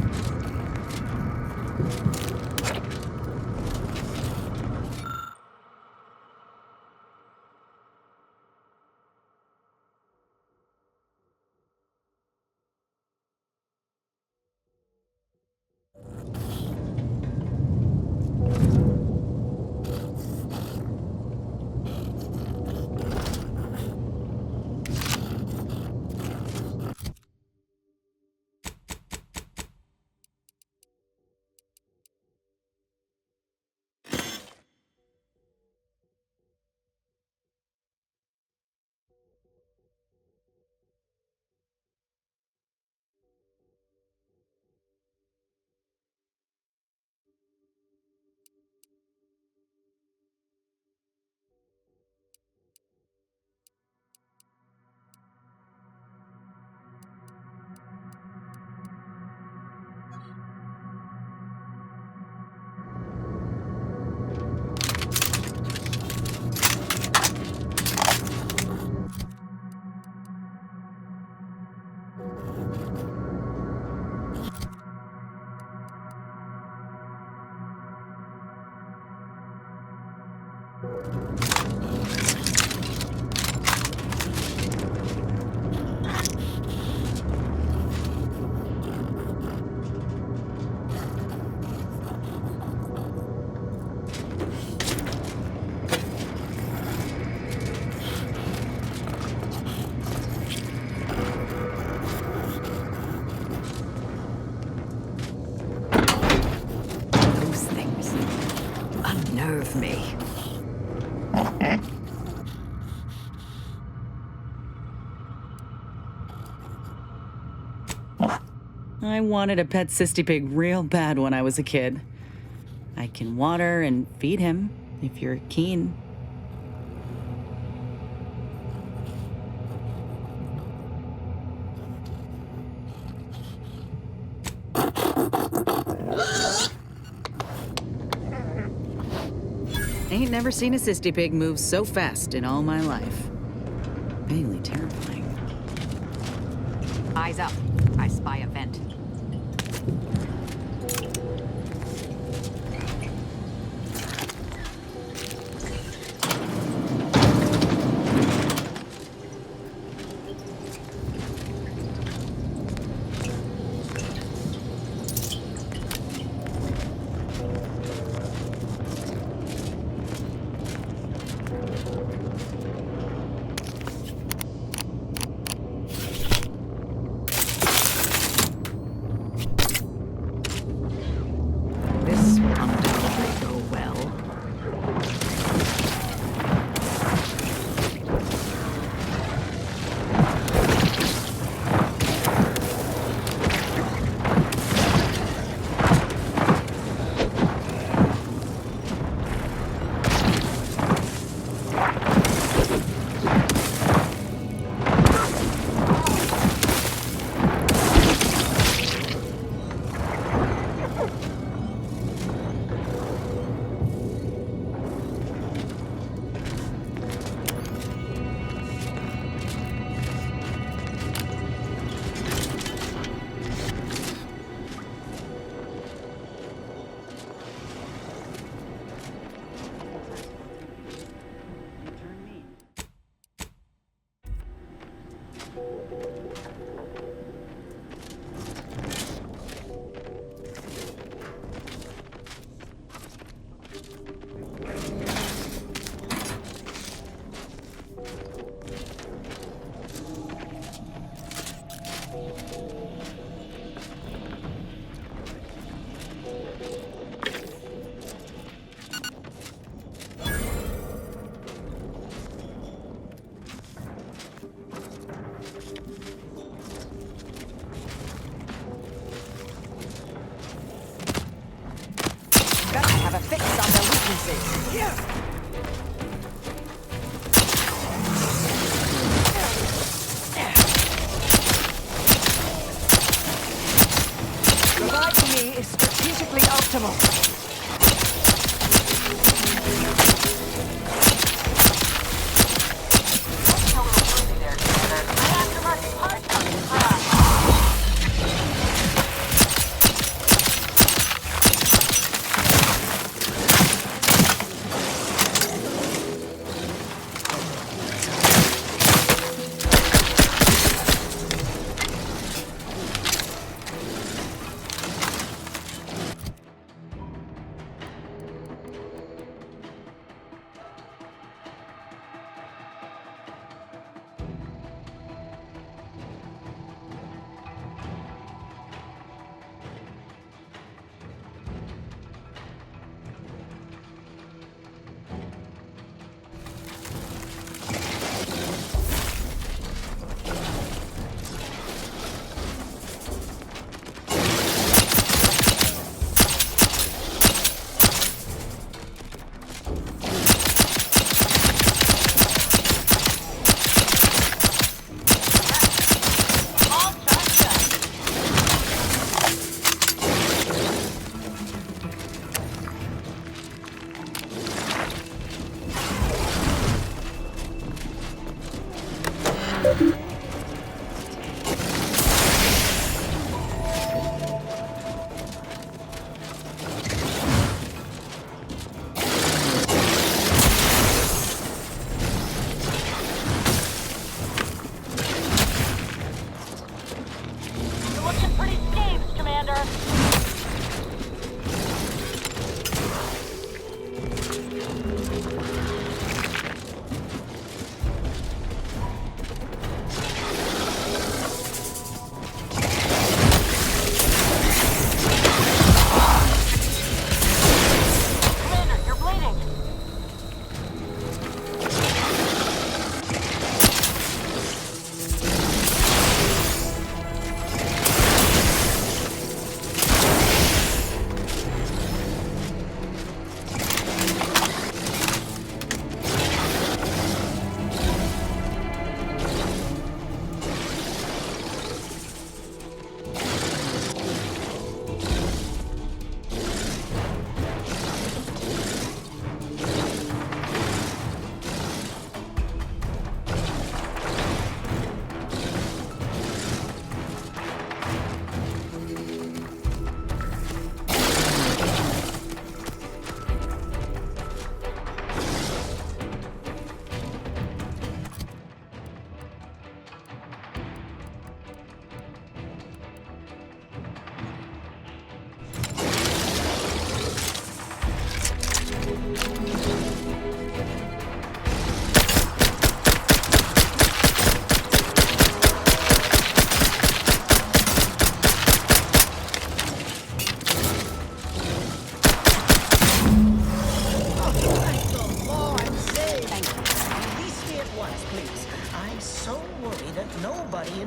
I wanted a pet cysty pig real bad when I was a kid. I can water and feed him if you're keen. Ain't never seen a cysty pig move so fast in all my life. Vaguely terrifying. Eyes up. I spy a vent.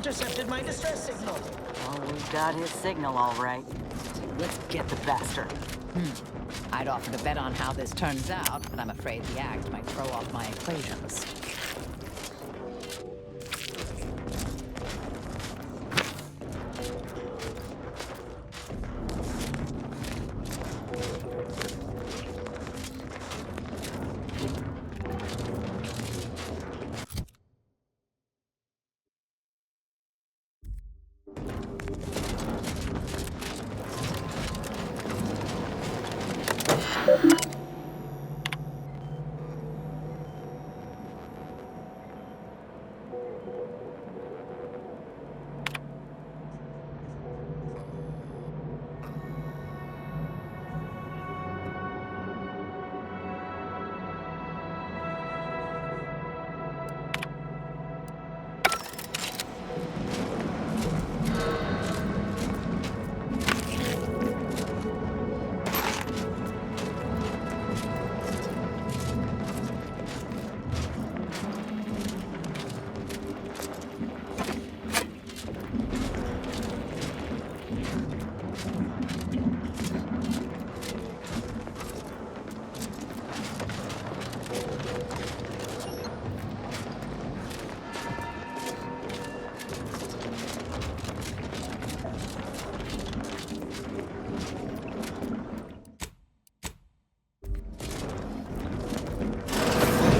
intercepted my distress signal. Well, we've got his signal all right. Let's get the bastard. I'd offer to bet on how this turns out, but I'm afraid the act might throw off my equations.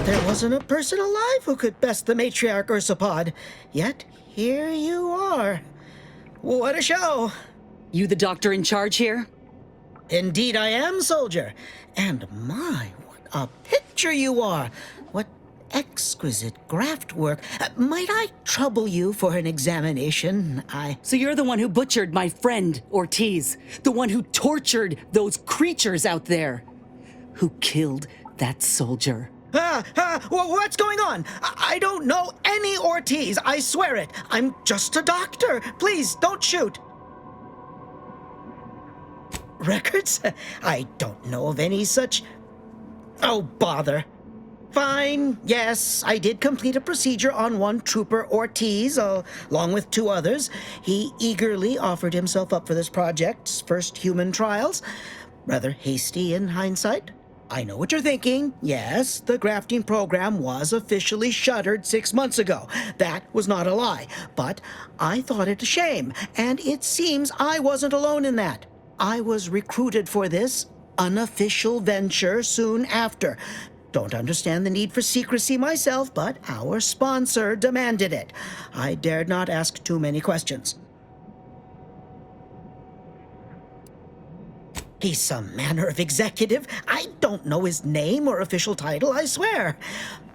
There wasn't a person alive who could best the matriarch Ursapod. Yet, here you are. What a show! You the doctor in charge here? Indeed I am, soldier. And my, what a picture you are! What exquisite graft work. Might I trouble you for an examination? So you're the one who butchered my friend, Ortiz. The one who tortured those creatures out there. Who killed that soldier. What's going on? I don't know any Ortiz, I swear it. I'm just a doctor. Please, don't shoot. Records? I don't know of any such... Oh, bother. Fine, yes, I did complete a procedure on one Trooper Ortiz, along with 2 others. He eagerly offered himself up for this project's first human trials. Rather hasty in hindsight. I know what you're thinking. Yes, the grafting program was officially shuttered 6 months ago. That was not a lie. But I thought it a shame, and it seems I wasn't alone in that. I was recruited for this unofficial venture soon after. Don't understand the need for secrecy myself, but our sponsor demanded it. I dared not ask too many questions. He's some manner of executive. I don't know his name or official title, I swear.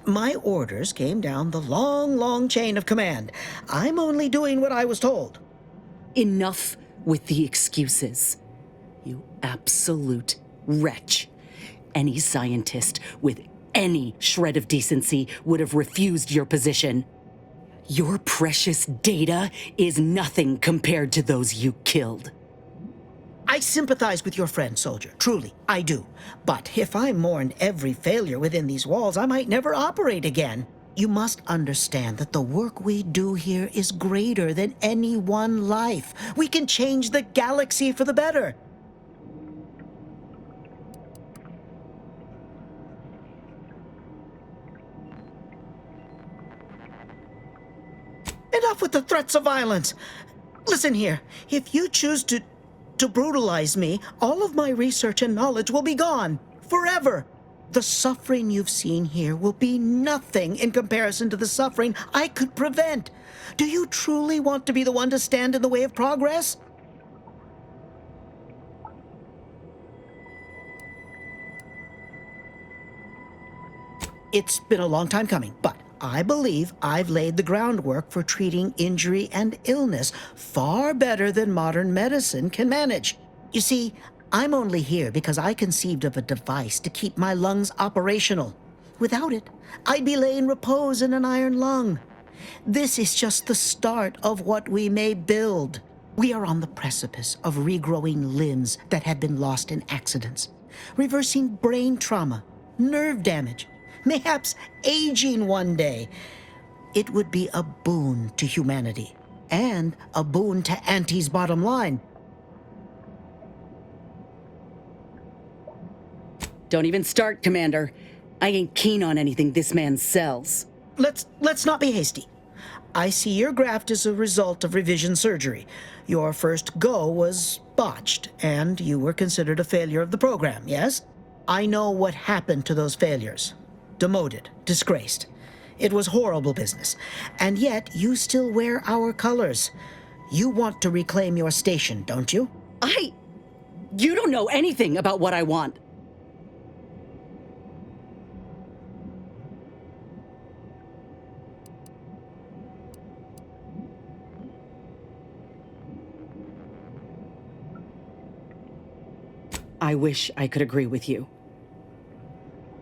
My orders came down the long chain of command. I'm only doing what I was told. Enough with the excuses. You absolute wretch. Any scientist with any shred of decency would have refused your position. Your precious data is nothing compared to those you killed. I sympathize with your friend, soldier. Truly, I do. But if I mourned every failure within these walls, I might never operate again. You must understand that the work we do here is greater than any one life. We can change the galaxy for the better. Enough with the threats of violence. Listen here, if you choose to brutalize me, all of my research and knowledge will be gone. Forever. The suffering you've seen here will be nothing in comparison to the suffering I could prevent. Do you truly want to be the one to stand in the way of progress? It's been a long time coming, but I believe I've laid the groundwork for treating injury and illness far better than modern medicine can manage. You see, I'm only here because I conceived of a device to keep my lungs operational. Without it, I'd be laying repose in an iron lung. This is just the start of what we may build. We are on the precipice of regrowing limbs that have been lost in accidents, reversing brain trauma, nerve damage, mayhaps aging one day. It would be a boon to humanity. and a boon to Auntie's bottom line. Don't even start, Commander. I ain't keen on anything this man sells. Let's not be hasty. I see your graft is a result of revision surgery. Your first go was botched, and you were considered a failure of the program, yes? I know what happened to those failures. Demoted, disgraced. It was horrible business. And yet, you still wear our colors. You want to reclaim your station, don't you? You don't know anything about what I want. I wish I could agree with you.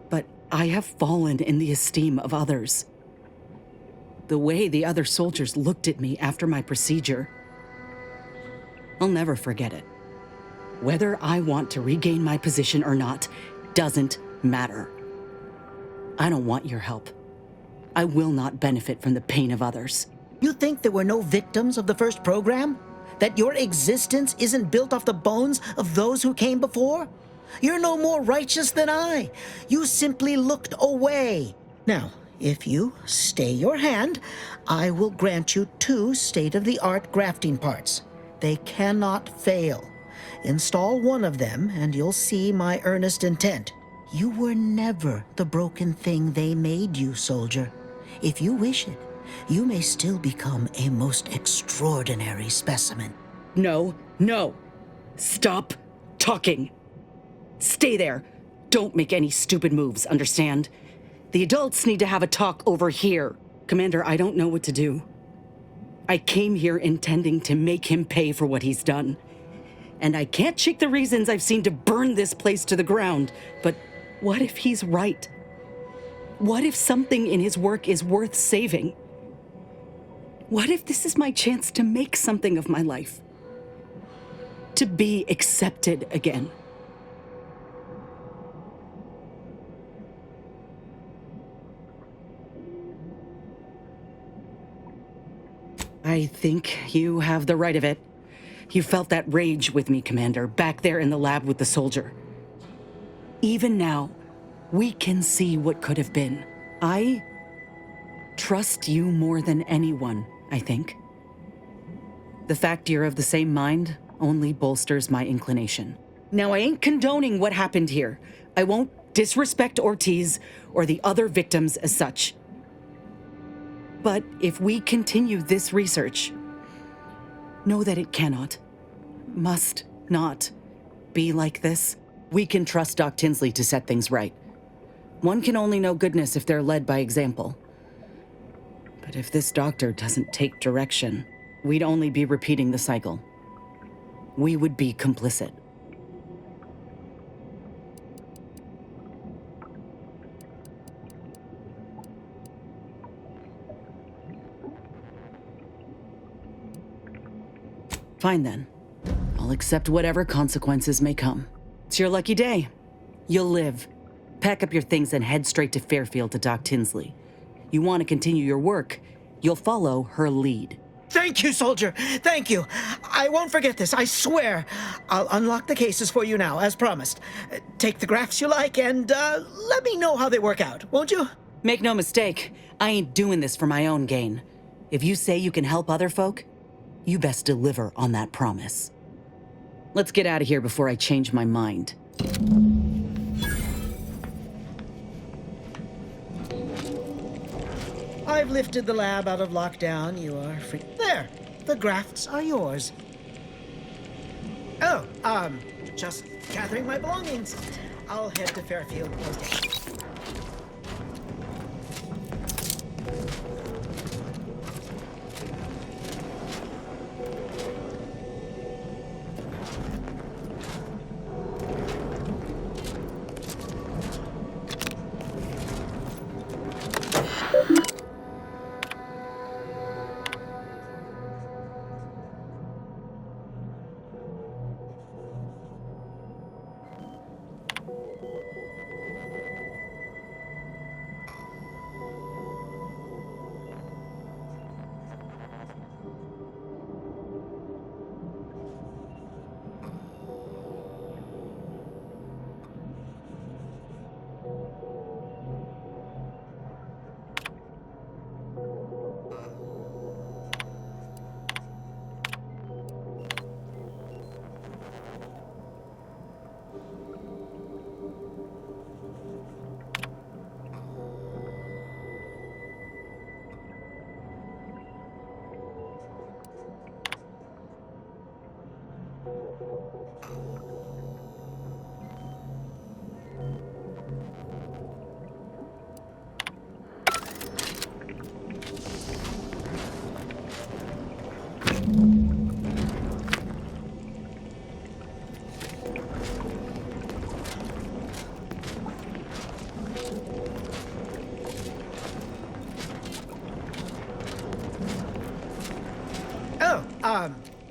But I have fallen in the esteem of others. The way the other soldiers looked at me after my procedure, I'll never forget it. Whether I want to regain my position or not doesn't matter. I don't want your help. I will not benefit from the pain of others. You think there were no victims of the first program? That your existence isn't built off the bones of those who came before? You're no more righteous than I. You simply looked away. Now, if you stay your hand, I will grant you 2 state-of-the-art grafting parts. They cannot fail. Install one of them, and you'll see my earnest intent. You were never the broken thing they made you, soldier. If you wish it, you may still become a most extraordinary specimen. No. Stop talking. Stay there. Don't make any stupid moves, understand? The adults need to have a talk over here. Commander, I don't know what to do. I came here intending to make him pay for what he's done. And I can't shake the reasons I've seen to burn this place to the ground. But what if he's right? What if something in his work is worth saving? What if this is my chance to make something of my life? To be accepted again? I think you have the right of it. You felt that rage with me, Commander, back there in the lab with the soldier. Even now, we can see what could have been. I trust you more than anyone, I think. The fact you're of the same mind only bolsters my inclination. Now, I ain't condoning what happened here. I won't disrespect Ortiz or the other victims as such. But if we continue this research, know that it cannot, must not be like this. We can trust Doc Tinsley to set things right. One can only know goodness if they're led by example. But if this doctor doesn't take direction, we'd only be repeating the cycle. We would be complicit. Fine then. I'll accept whatever consequences may come. It's your lucky day. You'll live. Pack up your things and head straight to Fairfield to Doc Tinsley. You want to continue your work, you'll follow her lead. Thank you, soldier. Thank you. I won't forget this, I swear. I'll unlock the cases for you now, as promised. Take the graphs you like and let me know how they work out, won't you? Make no mistake, I ain't doing this for my own gain. If you say you can help other folk, you best deliver on that promise. Let's get out of here before I change my mind. I've lifted the lab out of lockdown. You are free. There! The grafts are yours. Oh, just gathering my belongings. I'll head to Fairfield post.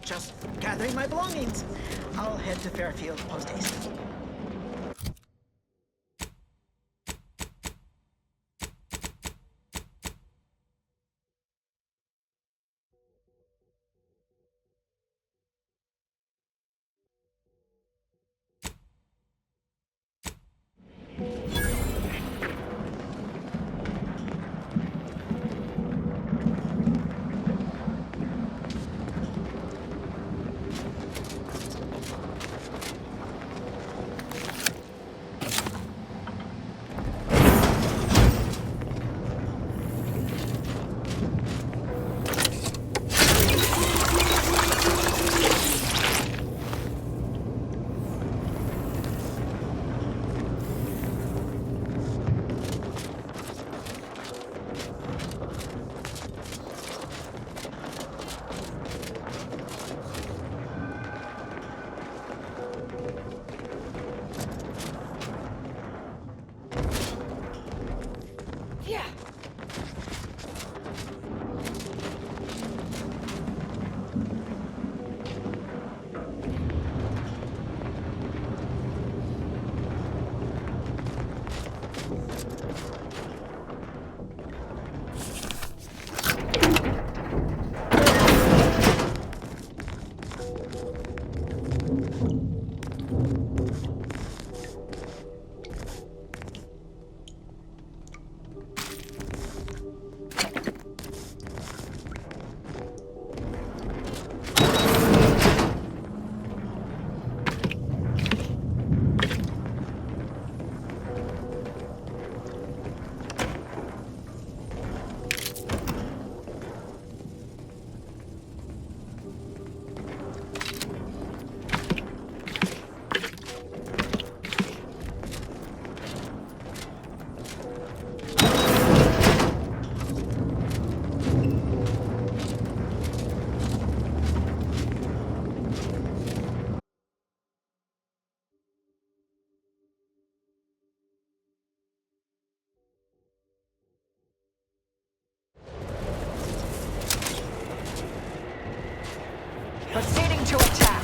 Just gathering my belongings. I'll head to Fairfield post-haste. Proceeding to attack.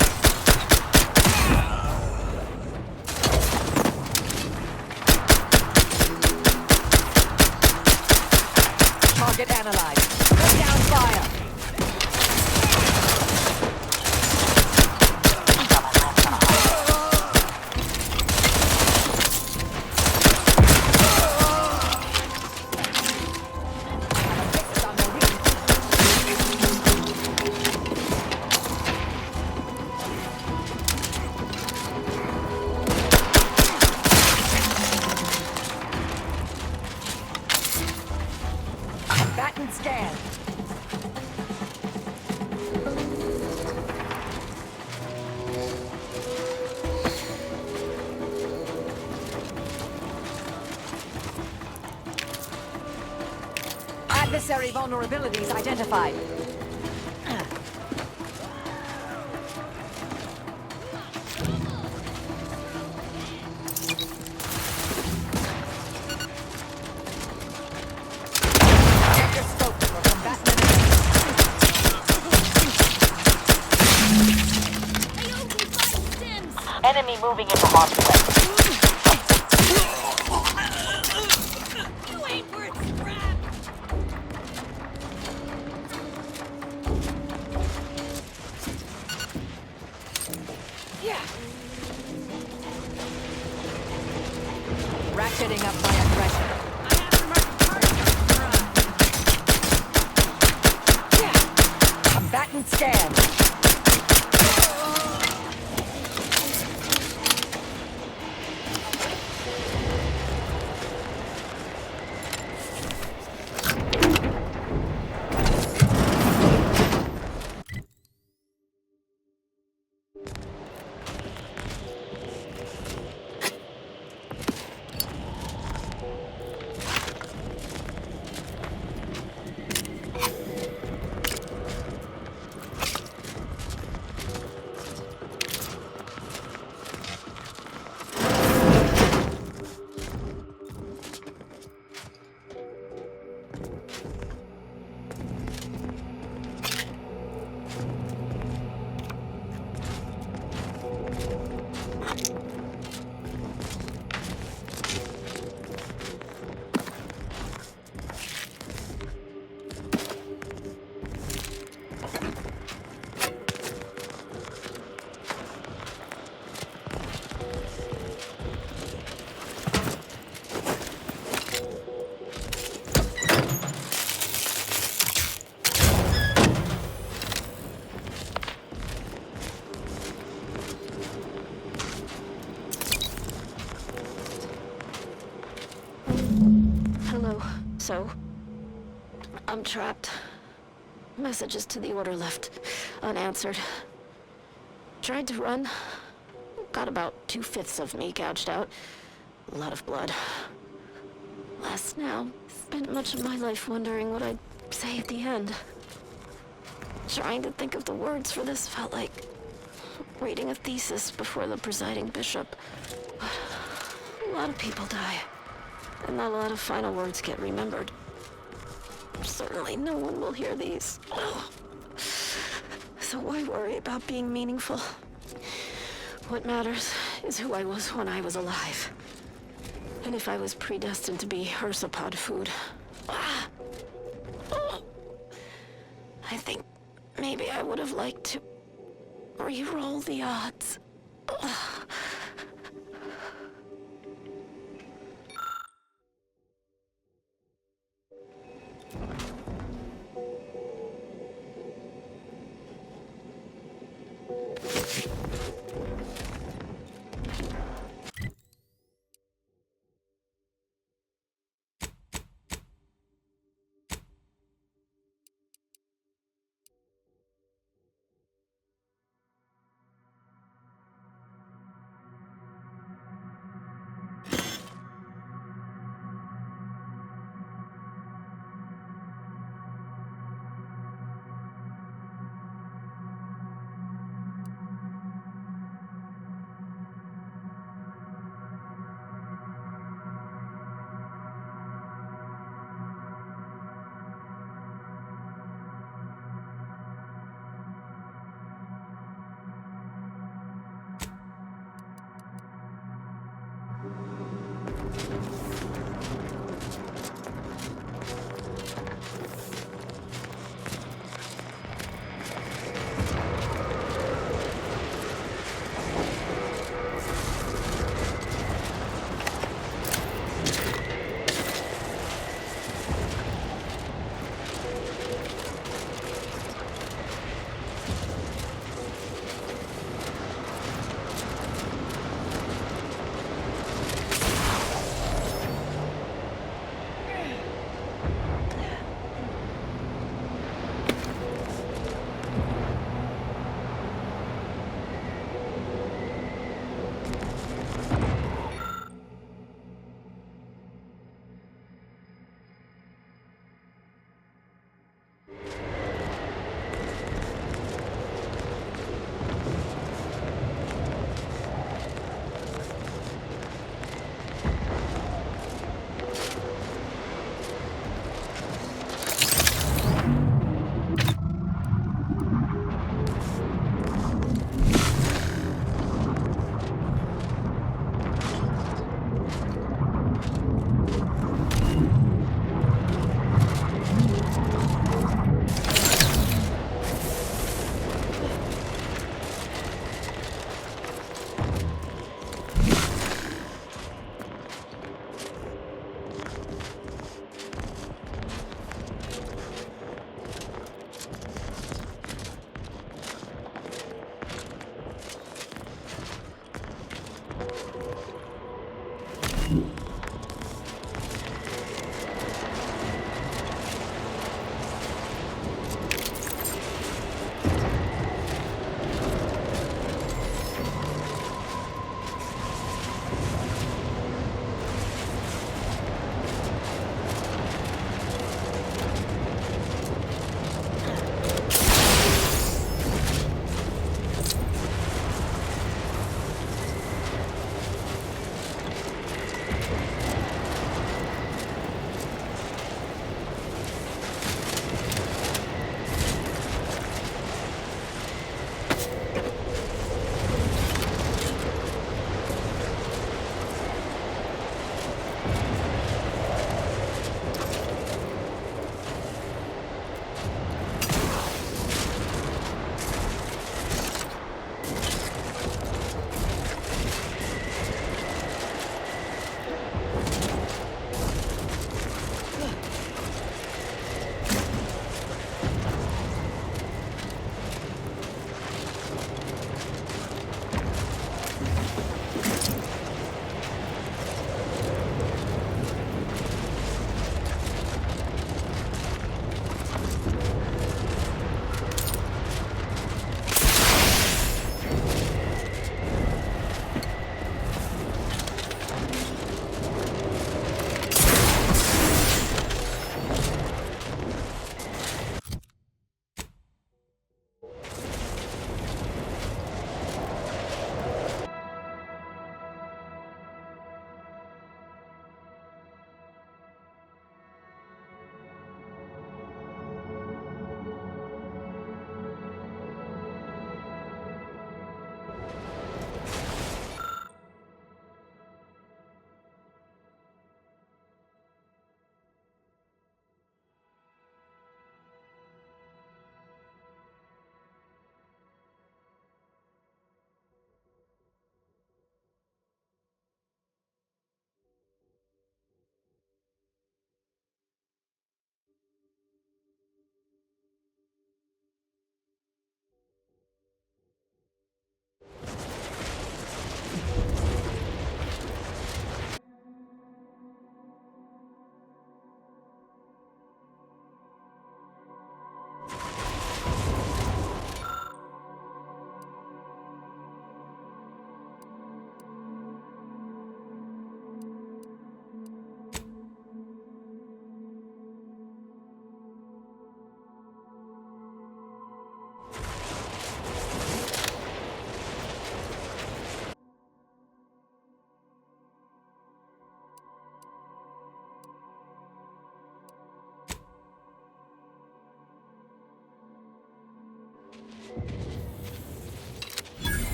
Target analyzed. Lay down fire. Combatant scan. Adversary vulnerabilities identified. Enemy moving into launch pad. You ain't worth scrap! Yeah. Ratcheting up my aggression. Combatant scan. so I'm trapped. Messages to the Order left unanswered. Tried to run. Got about 2/5 of me gouged out. A lot of blood. Last now. Spent much of my life wondering what I'd say at the end. Trying to think of the words for this felt like reading a thesis before the presiding bishop. But a lot of people die, and not a lot of final words get remembered. Certainly no one will hear these. So why worry about being meaningful? What matters is who I was when I was alive. And if I was predestined to be ursapod food. I think maybe I would have liked to re-roll the odds.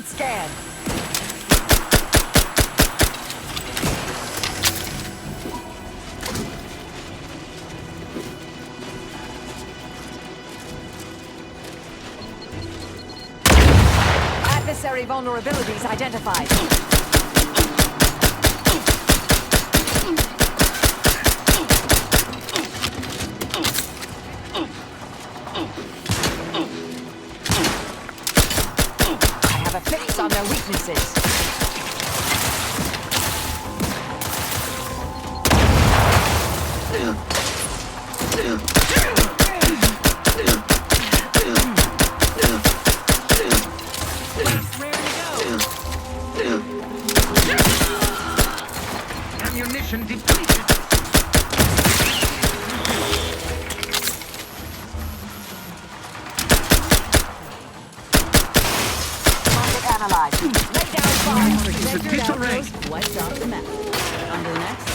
Scan. Adversary vulnerabilities identified. On their weaknesses. Ammunition depleted. Analyze. Lay down fire. Sector outpost wiped off the map. On to the next.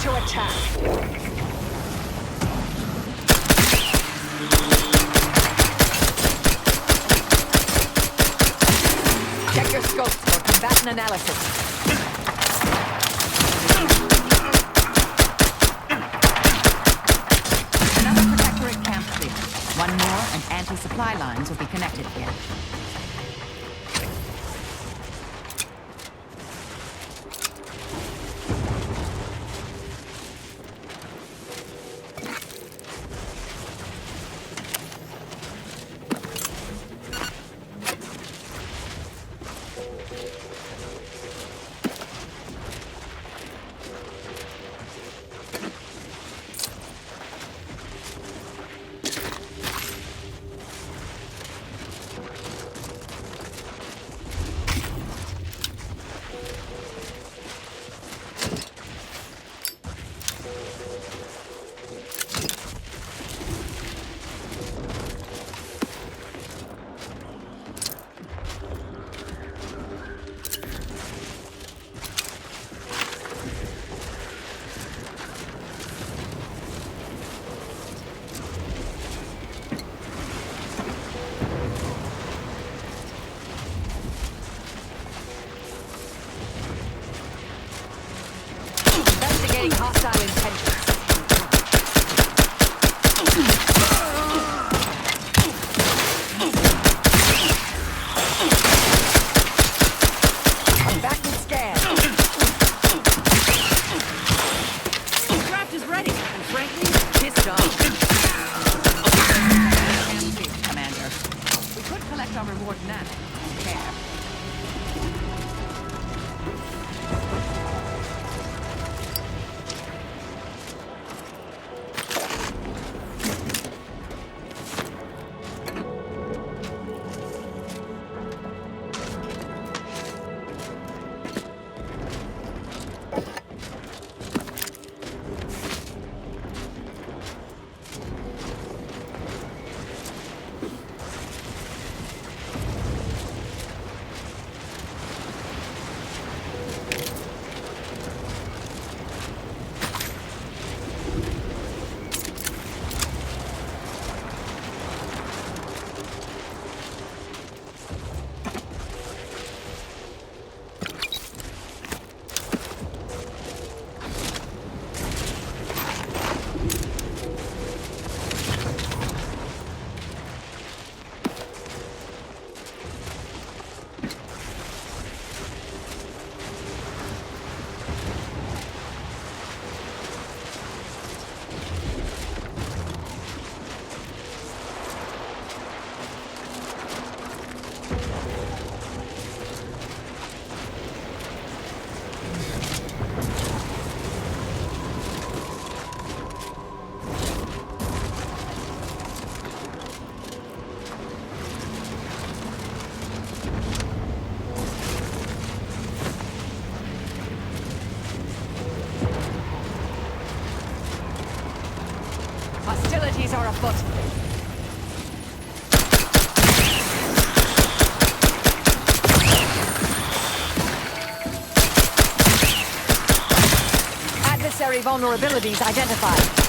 to attack. Check your scopes for combatant analysis. Another protectorate camp clear. One more and anti-supply lines will be connected here. Hostile intentions. I'm back to scan. The draft is ready, and frankly, pissed off. Commander. We could collect our reward now. I don't care. Hostilities are afoot. Adversary vulnerabilities identified.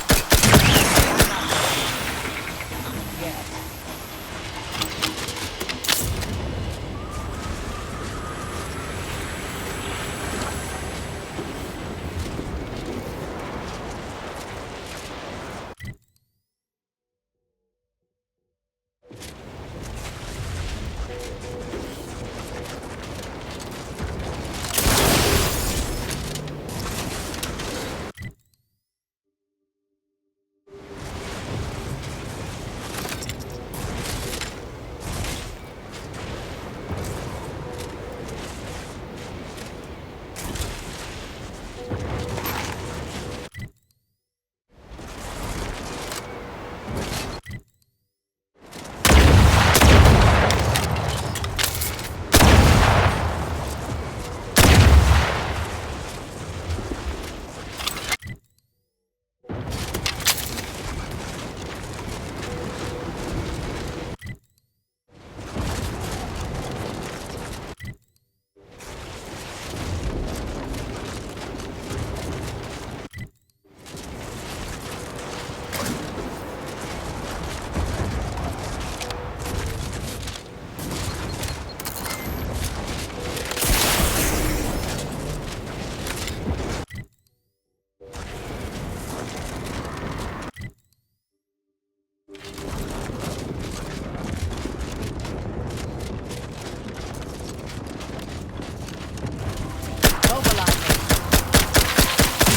Mobilizing.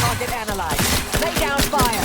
Target analyzed. Lay down fire.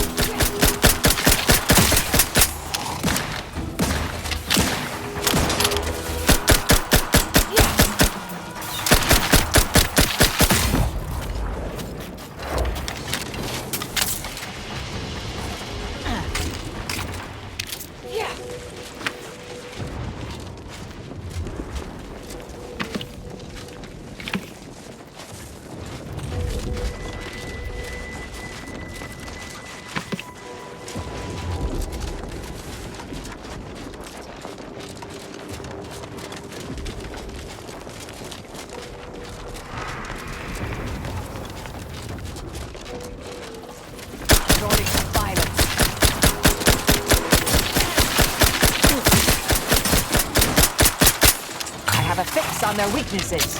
Have a fix on their weaknesses.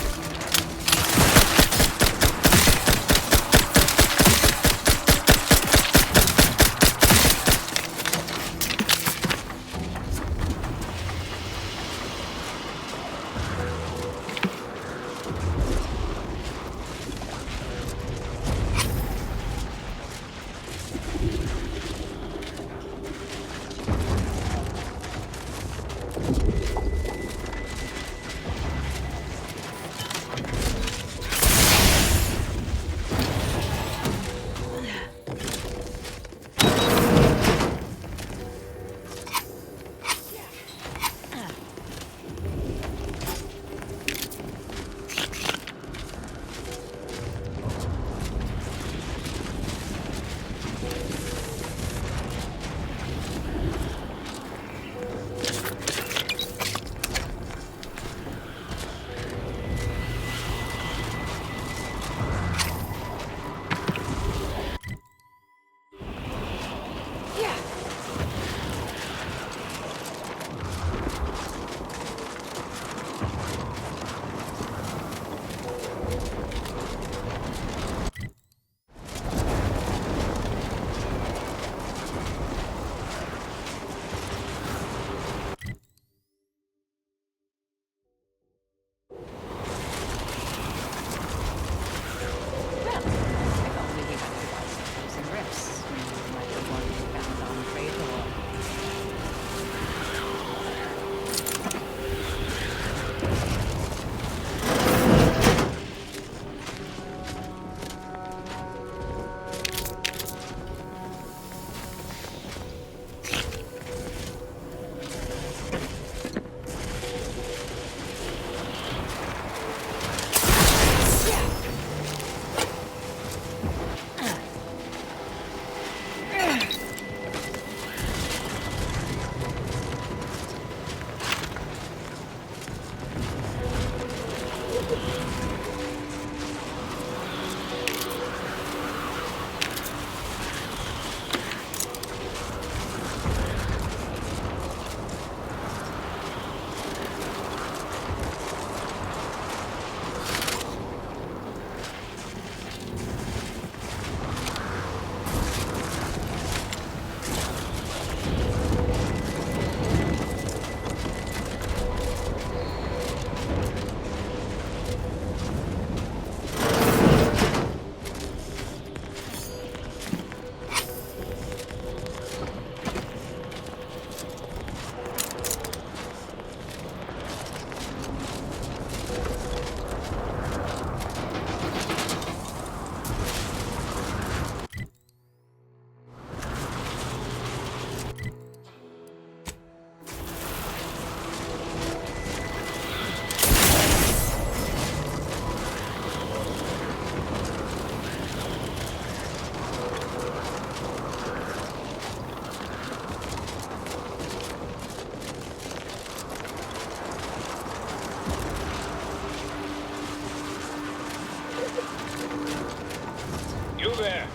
You there.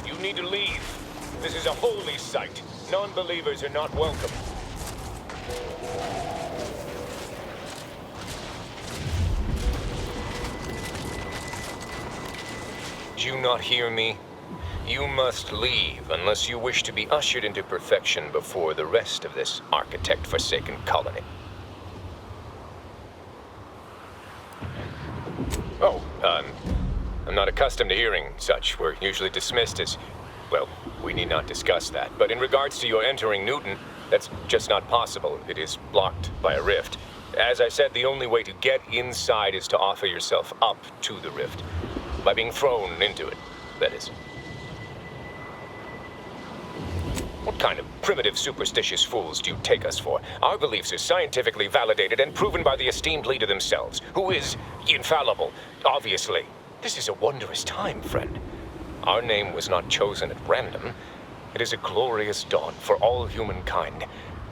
You need to leave. This is a holy site. Non-believers are not welcome. Do you not hear me? You must leave unless you wish to be ushered into perfection before the rest of this architect-forsaken colony. Oh, I'm not accustomed to hearing such. We're usually dismissed as, well, we need not discuss that. But in regards to your entering Newton, that's just not possible. It is blocked by a rift. As I said, the only way to get inside is to offer yourself up to the rift. By being thrown into it, that is. What kind of primitive, superstitious fools do you take us for? Our beliefs are scientifically validated and proven by the esteemed leader themselves, who is infallible, obviously. This is a wondrous time, friend. Our name was not chosen at random. It is a glorious dawn for all humankind.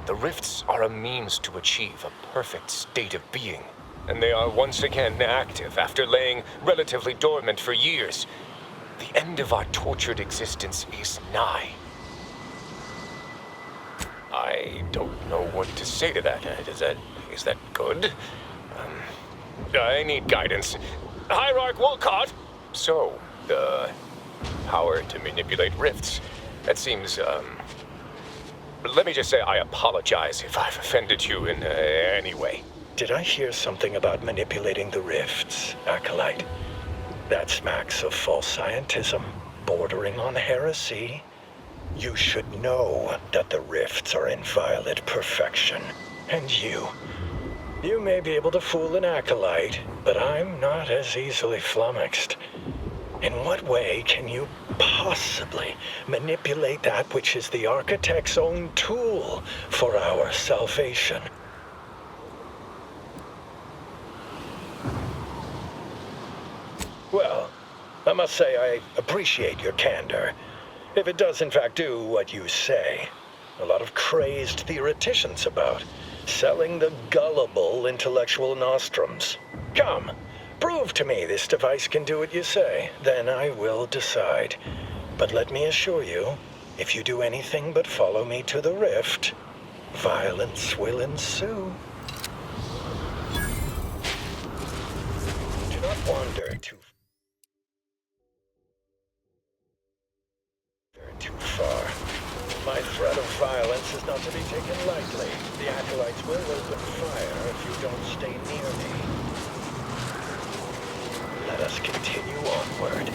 The rifts are a means to achieve a perfect state of being, and they are once again active after laying relatively dormant for years. The end of our tortured existence is nigh. I don't know what to say to that. Is that good? I need guidance. Hierarch Wolcott! So, the power to manipulate rifts. That seems, let me just say I apologize if I've offended you in any way. Did I hear something about manipulating the rifts, Acolyte? That smacks of false scientism, bordering on heresy. You should know that the rifts are inviolate perfection. And you may be able to fool an Acolyte, but I'm not as easily flummoxed. In what way can you possibly manipulate that which is the Architect's own tool for our salvation? Well, I must say I appreciate your candor. If it does in fact do what you say, a lot of crazed theoreticians about, selling the gullible intellectual nostrums. Come, prove to me this device can do what you say, then I will decide. But let me assure you, if you do anything but follow me to the rift, violence will ensue. Do not wander too far. My threat of violence is not to be taken lightly. The Acolytes will open fire if you don't stay near me. Let us continue onward.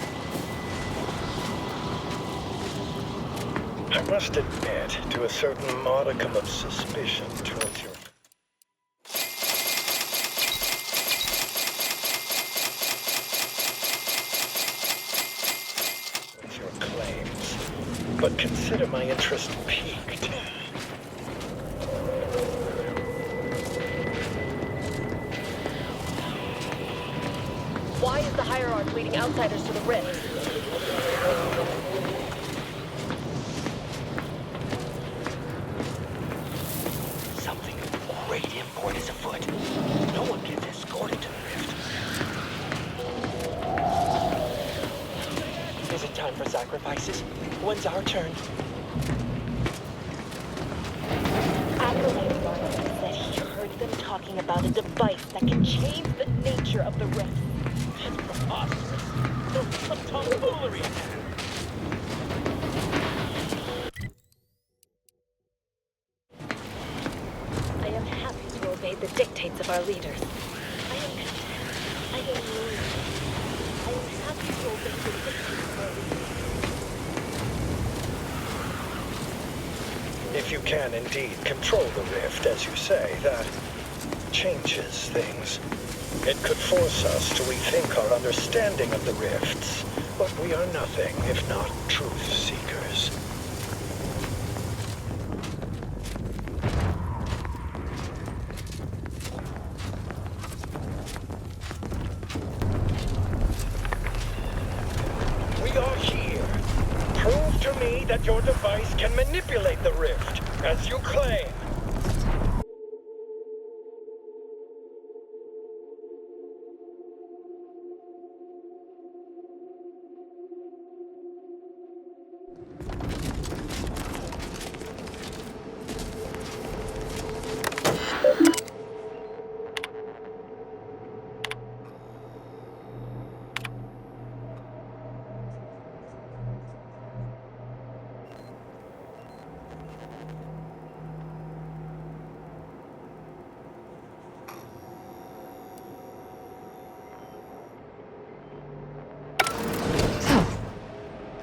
I must admit to a certain modicum of suspicion towards your claims, but consider my interest piqued. Why is the Hierarch leading outsiders to the rift? Something great import is afoot. No one gets escorted to the rift. Is it time for sacrifices? When's our turn? Acolyte Barnabas said he heard them talking about a device that can change the nature of the rift. That's preposterous. There's some tomfoolery. I am happy to obey the dictates of our leaders. I am content. I am loyal. I am happy to obey the dictates of our leaders. If you can indeed control the rift, as you say, that changes things. It could force us to rethink our understanding of the rifts, but we are nothing if not truth seekers. We are here. Prove to me that your device can manipulate the rift, as you claim.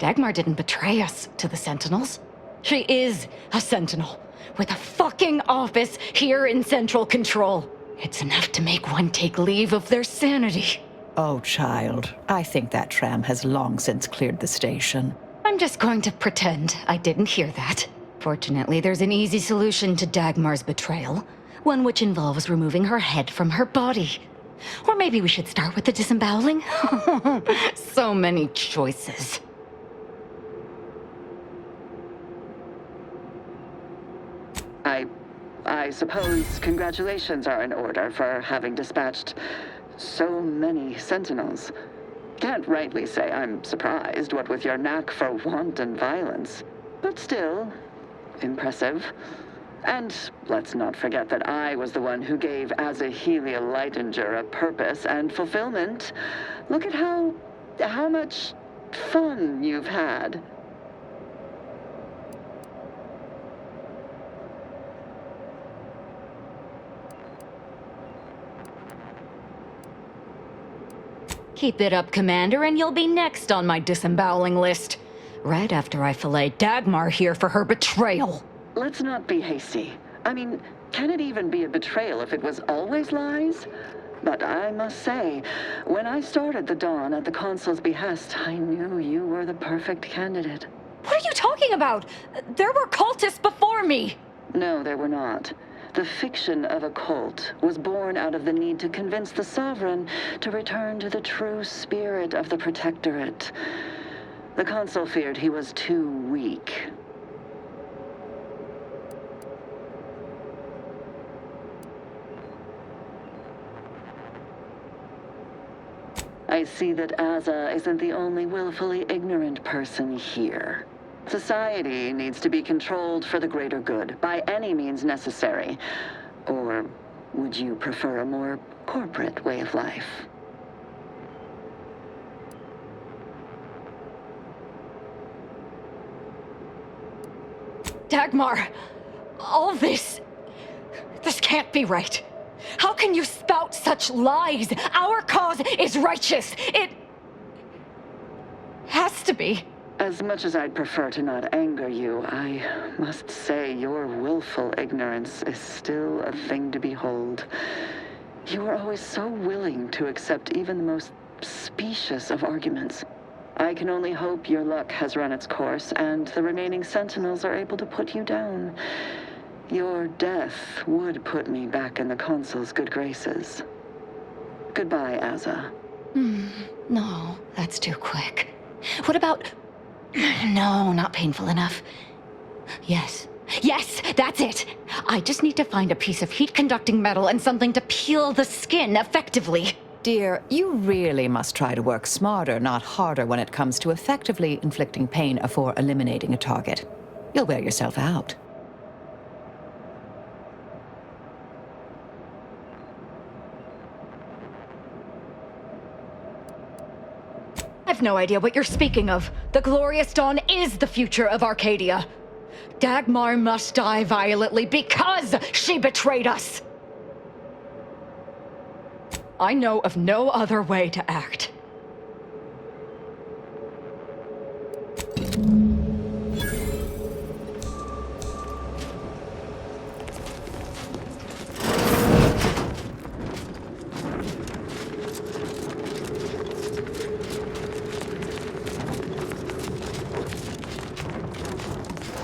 Dagmar didn't betray us to the Sentinels. She is a Sentinel, with a fucking office here in Central Control. It's enough to make one take leave of their sanity. Oh, child, I think that tram has long since cleared the station. I'm just going to pretend I didn't hear that. Fortunately, there's an easy solution to Dagmar's betrayal, one which involves removing her head from her body. Or maybe we should start with the disemboweling? So many choices. I suppose congratulations are in order for having dispatched so many Sentinels. Can't rightly say I'm surprised, what with your knack for wanton violence. But still, impressive. And let's not forget that I was the one who gave Azahelia Leitinger a purpose and fulfillment. Look at how much fun you've had. Keep it up, Commander, and you'll be next on my disemboweling list. Right after I fillet Dagmar here for her betrayal. Let's not be hasty. I mean, can it even be a betrayal if it was always lies? But I must say, when I started the Dawn at the Consul's behest, I knew you were the perfect candidate. What are you talking about? There were cultists before me. No, there were not. The fiction of a cult was born out of the need to convince the Sovereign to return to the true spirit of the Protectorate. The Consul feared he was too weak. I see that Aza isn't the only willfully ignorant person here. Society needs to be controlled for the greater good, by any means necessary. Or would you prefer a more corporate way of life? Dagmar, all this can't be right. How can you spout such lies? Our cause is righteous. It has to be. As much as I'd prefer to not anger you, I must say your willful ignorance is still a thing to behold. You are always so willing to accept even the most specious of arguments. I can only hope your luck has run its course, and the remaining Sentinels are able to put you down. Your death would put me back in the Consul's good graces. Goodbye, Aza. No, that's too quick. What about... No, not painful enough. Yes, that's it. I just need to find a piece of heat-conducting metal and something to peel the skin effectively. Dear, you really must try to work smarter, not harder, when it comes to effectively inflicting pain before eliminating a target. You'll wear yourself out. I've no idea what you're speaking of. The Glorious Dawn is the future of Arcadia. Dagmar must die violently because she betrayed us. I know of no other way to act.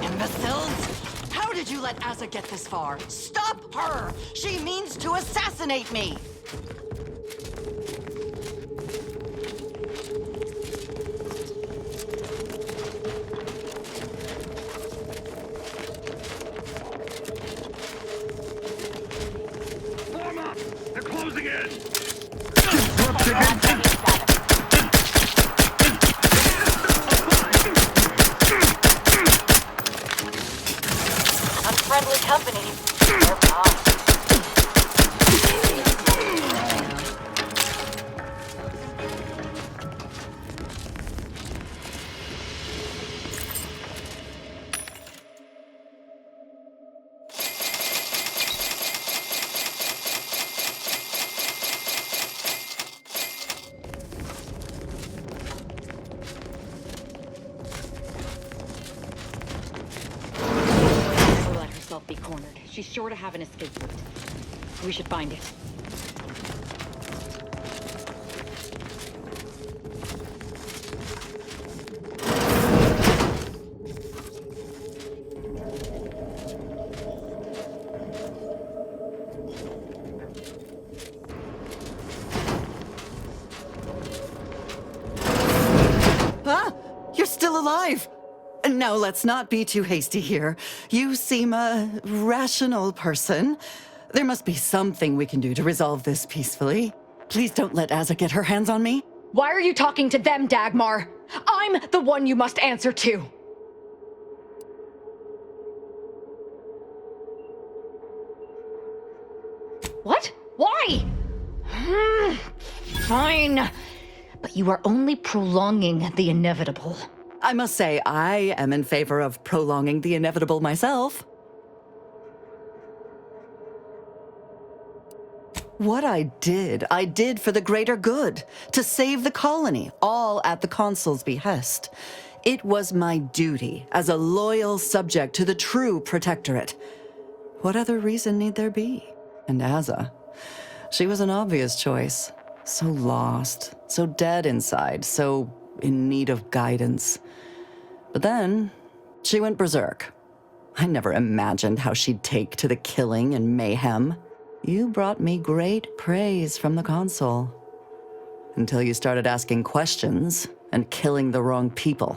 Imbeciles! How did you let Asa get this far? Stop her! She means to assassinate me! Form up! They're closing in! Unfriendly company. They're gone. She's sure to have an escape route. We should find it. Ah! You're still alive! Now, let's not be too hasty here. You seem a rational person. There must be something we can do to resolve this peacefully. Please don't let Azza get her hands on me. Why are you talking to them, Dagmar? I'm the one you must answer to. What? Why? Fine. But you are only prolonging the inevitable. I must say, I am in favor of prolonging the inevitable myself. What I did for the greater good, to save the colony, all at the Consul's behest. It was my duty as a loyal subject to the true Protectorate. What other reason need there be? And Azza, she was an obvious choice. So lost, so dead inside, so in need of guidance. But then, she went berserk. I never imagined how she'd take to the killing and mayhem. You brought me great praise from the Consul. Until you started asking questions and killing the wrong people.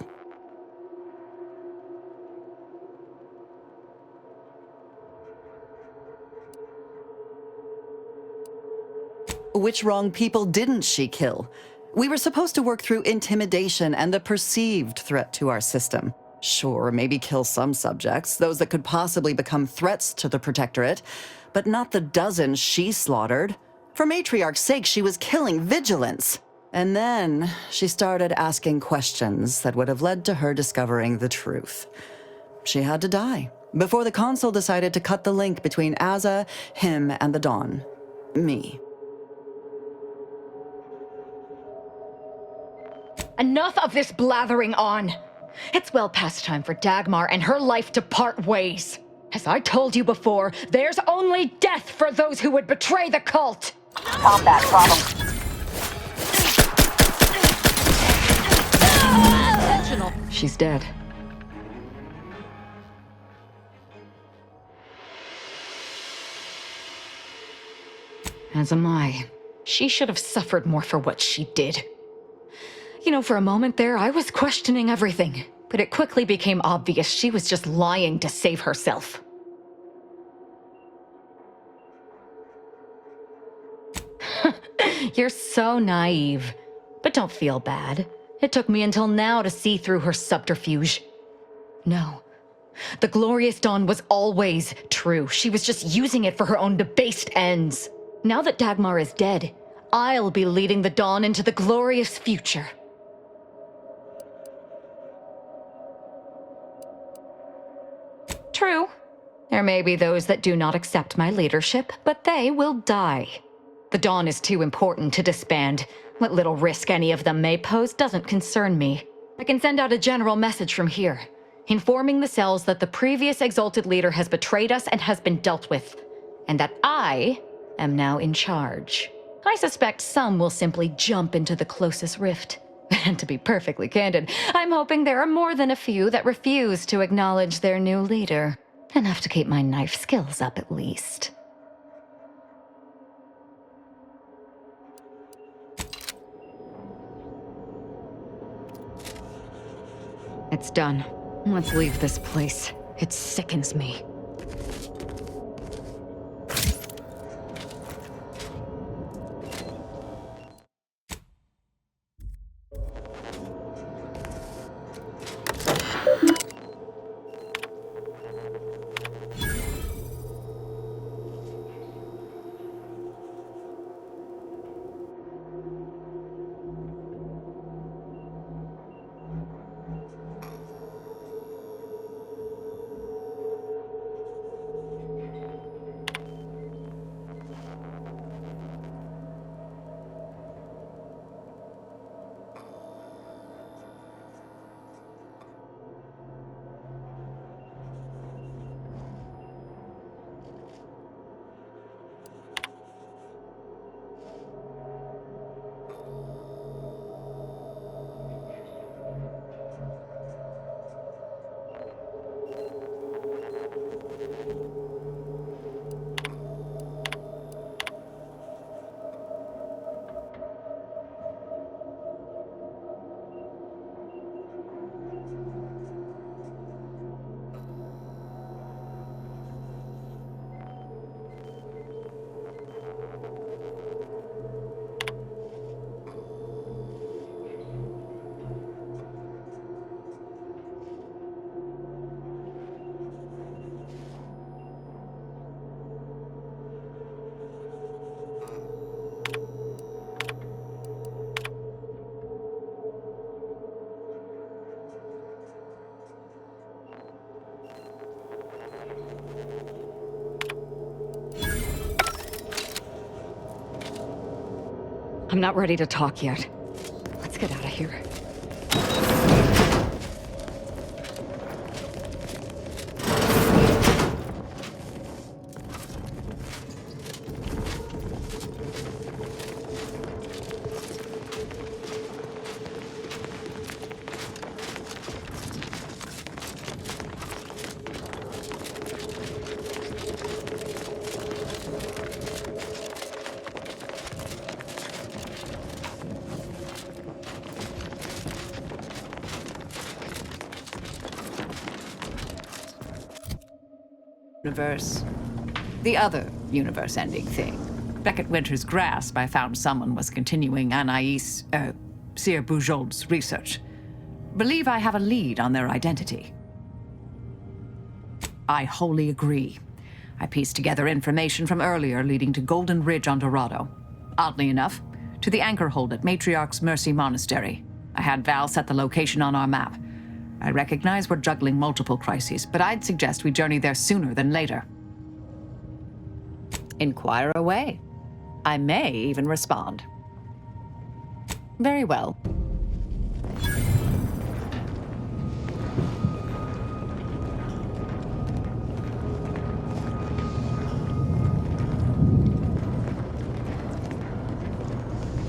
Which wrong people didn't she kill? We were supposed to work through intimidation and the perceived threat to our system. Sure, maybe kill some subjects, those that could possibly become threats to the Protectorate, but not the dozens she slaughtered. For Matriarch's sake, she was killing vigilance. And then she started asking questions that would have led to her discovering the truth. She had to die before the Consul decided to cut the link between Azza, him, and the Dawn. Me. Enough of this blathering on. It's well past time for Dagmar and her life to part ways. As I told you before, there's only death for those who would betray the cult. Combat problem. She's dead. As am I. She should have suffered more for what she did. You know, for a moment there, I was questioning everything, but it quickly became obvious she was just lying to save herself. You're so naive. But don't feel bad. It took me until now to see through her subterfuge. No. The Glorious Dawn was always true. She was just using it for her own debased ends. Now that Dagmar is dead, I'll be leading the Dawn into the glorious future. True. There may be those that do not accept my leadership, but they will die. The Dawn is too important to disband. What little risk any of them may pose doesn't concern me. I can send out a general message from here, informing the cells that the previous exalted leader has betrayed us and has been dealt with, and that I am now in charge. I suspect some will simply jump into the closest rift. And to be perfectly candid, I'm hoping there are more than a few that refuse to acknowledge their new leader. Enough to keep my knife skills up, at least. It's done. Let's leave this place. It sickens me. I'm not ready to talk yet. Let's get out of here. Universe. The other universe-ending thing. Back at Winter's Grasp, I found someone was continuing Anais, Sir Bujold's research. Believe I have a lead on their identity. I wholly agree. I pieced together information from earlier leading to Golden Ridge on Dorado. Oddly enough, to the anchor hold at Matriarch's Mercy Monastery. I had Val set the location on our map. I recognize we're juggling multiple crises, but I'd suggest we journey there sooner than later. Inquire away. I may even respond. Very well.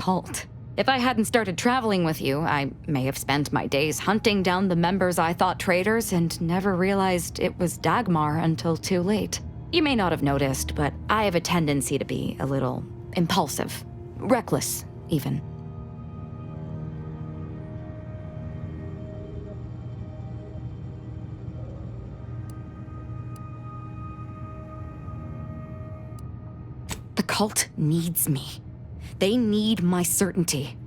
Halt. If I hadn't started traveling with you, I may have spent my days hunting down the members I thought traitors and never realized it was Dagmar until too late. You may not have noticed, but I have a tendency to be a little impulsive. Reckless, even. The cult needs me. They need my certainty.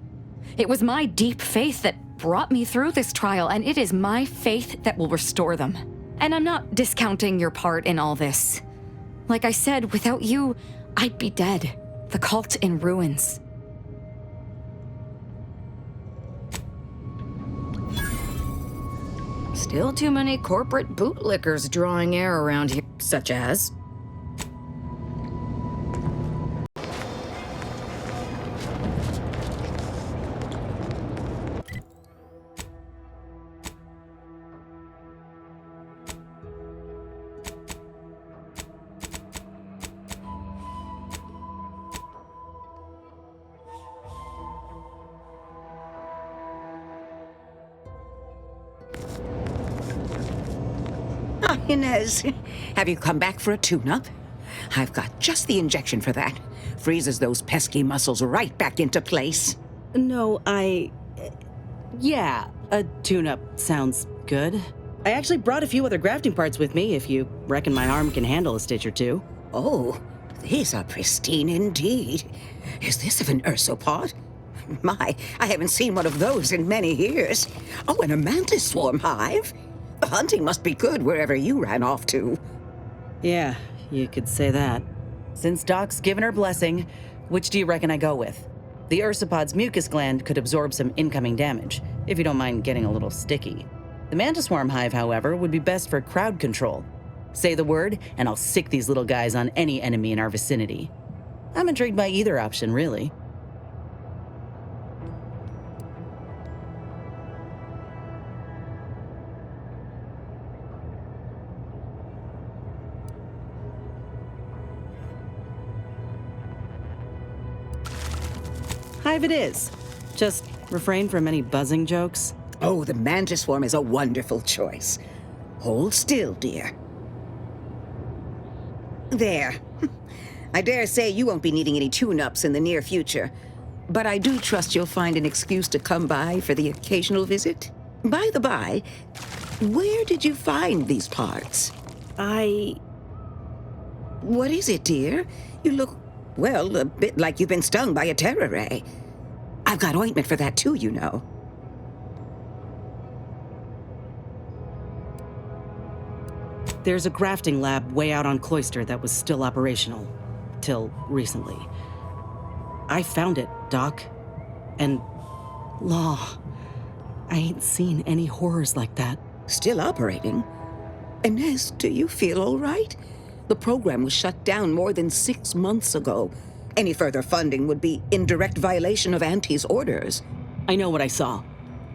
It was my deep faith that brought me through this trial, and it is my faith that will restore them. And I'm not discounting your part in all this. Like I said, without you, I'd be dead. The cult in ruins. Still too many corporate bootlickers drawing air around here, such as... Inez, have you come back for a tune-up? I've got just the injection for that. Freezes those pesky muscles right back into place. No, yeah, a tune-up sounds good. I actually brought a few other grafting parts with me, if you reckon my arm can handle a stitch or two. Oh, these are pristine indeed. Is this of an ursopod? My, I haven't seen one of those in many years. Oh, and a mantis swarm hive? The hunting must be good wherever you ran off to. Yeah, you could say that. Since Doc's given her blessing, which do you reckon I go with? The ursopod's mucus gland could absorb some incoming damage, if you don't mind getting a little sticky. The mantis swarm hive, however, would be best for crowd control. Say the word, and I'll sick these little guys on any enemy in our vicinity. I'm intrigued by either option, really. Hive it is. Just refrain from any buzzing jokes. Oh, the mantis swarm is a wonderful choice. Hold still, dear. There. I dare say you won't be needing any tune-ups in the near future, but I do trust you'll find an excuse to come by for the occasional visit. By the by, where did you find these parts? What is it, dear? You look, well, a bit like you've been stung by a terror ray. I've got ointment for that too, you know. There's a grafting lab way out on Cloister that was still operational. Till recently. I found it, Doc. And... Law. I ain't seen any horrors like that. Still operating? Inez, do you feel all right? The program was shut down more than 6 months ago. Any further funding would be in direct violation of Auntie's orders. I know what I saw.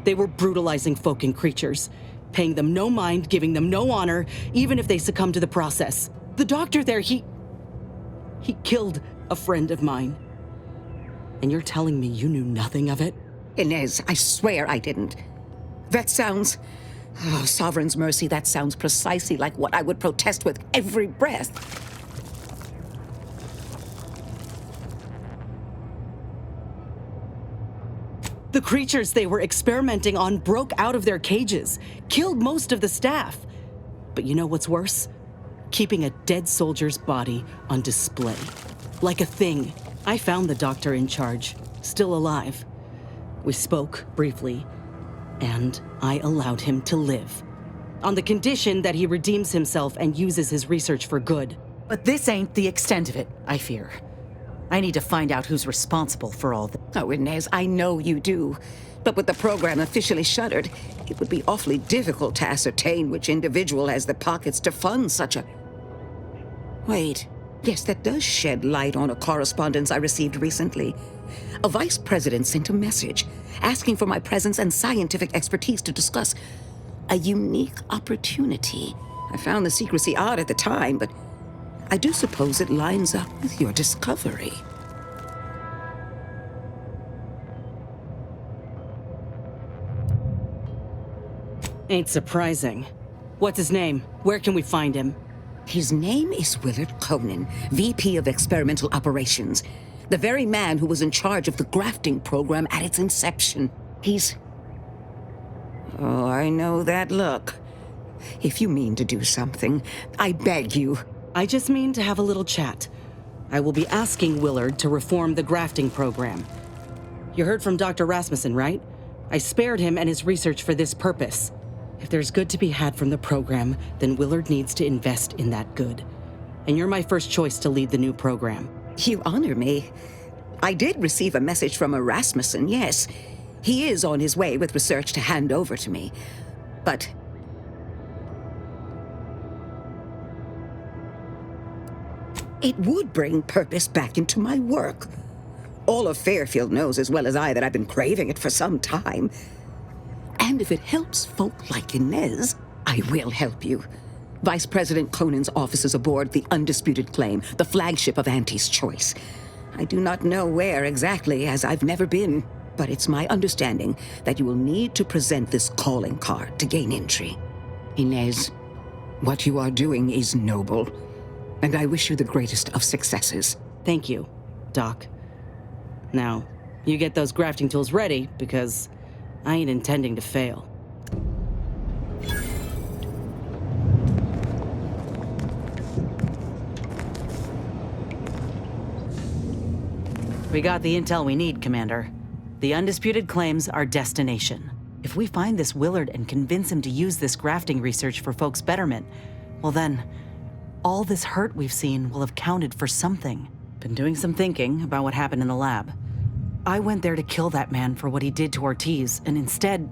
They were brutalizing folk and creatures, paying them no mind, giving them no honor, even if they succumb to the process. The doctor there, he killed a friend of mine. And you're telling me you knew nothing of it? Inez, I swear I didn't. That sounds... Oh, Sovereign's mercy, that sounds precisely like what I would protest with every breath. The creatures they were experimenting on broke out of their cages, killed most of the staff. But you know what's worse? Keeping a dead soldier's body on display. Like a thing. I found the doctor in charge, still alive. We spoke briefly, and I allowed him to live. On the condition that he redeems himself and uses his research for good. But this ain't the extent of it, I fear. I need to find out who's responsible for all this. Oh, Inez, I know you do. But with the program officially shuttered, it would be awfully difficult to ascertain which individual has the pockets to fund such a... Wait. Yes, that does shed light on a correspondence I received recently. A vice president sent a message asking for my presence and scientific expertise to discuss a unique opportunity. I found the secrecy odd at the time, but I do suppose it lines up with your discovery. Ain't surprising. What's his name? Where can we find him? His name is Willard Conan, VP of Experimental Operations. The very man who was in charge of the grafting program at its inception. He's... Oh, I know that look. If you mean to do something, I beg you. I just mean to have a little chat. I will be asking Willard to reform the grafting program. You heard from Dr. Rasmussen, right? I spared him and his research for this purpose. If there's good to be had from the program, then Willard needs to invest in that good. And you're my first choice to lead the new program. You honor me. I did receive a message from a Rasmussen, yes. He is on his way with research to hand over to me. But... it would bring purpose back into my work. All of Fairfield knows as well as I that I've been craving it for some time. And if it helps folk like Inez, I will help you. Vice President Conan's office is aboard the Undisputed Claim, the flagship of Auntie's Choice. I do not know where exactly, as I've never been, but it's my understanding that you will need to present this calling card to gain entry. Inez, what you are doing is noble, and I wish you the greatest of successes. Thank you, Doc. Now, you get those grafting tools ready, because I ain't intending to fail. We got the intel we need, Commander. The Undisputed Claim's our destination. If we find this Willard and convince him to use this grafting research for folks' betterment, well then, all this hurt we've seen will have counted for something. Been doing some thinking about what happened in the lab. I went there to kill that man for what he did to Ortiz, and instead,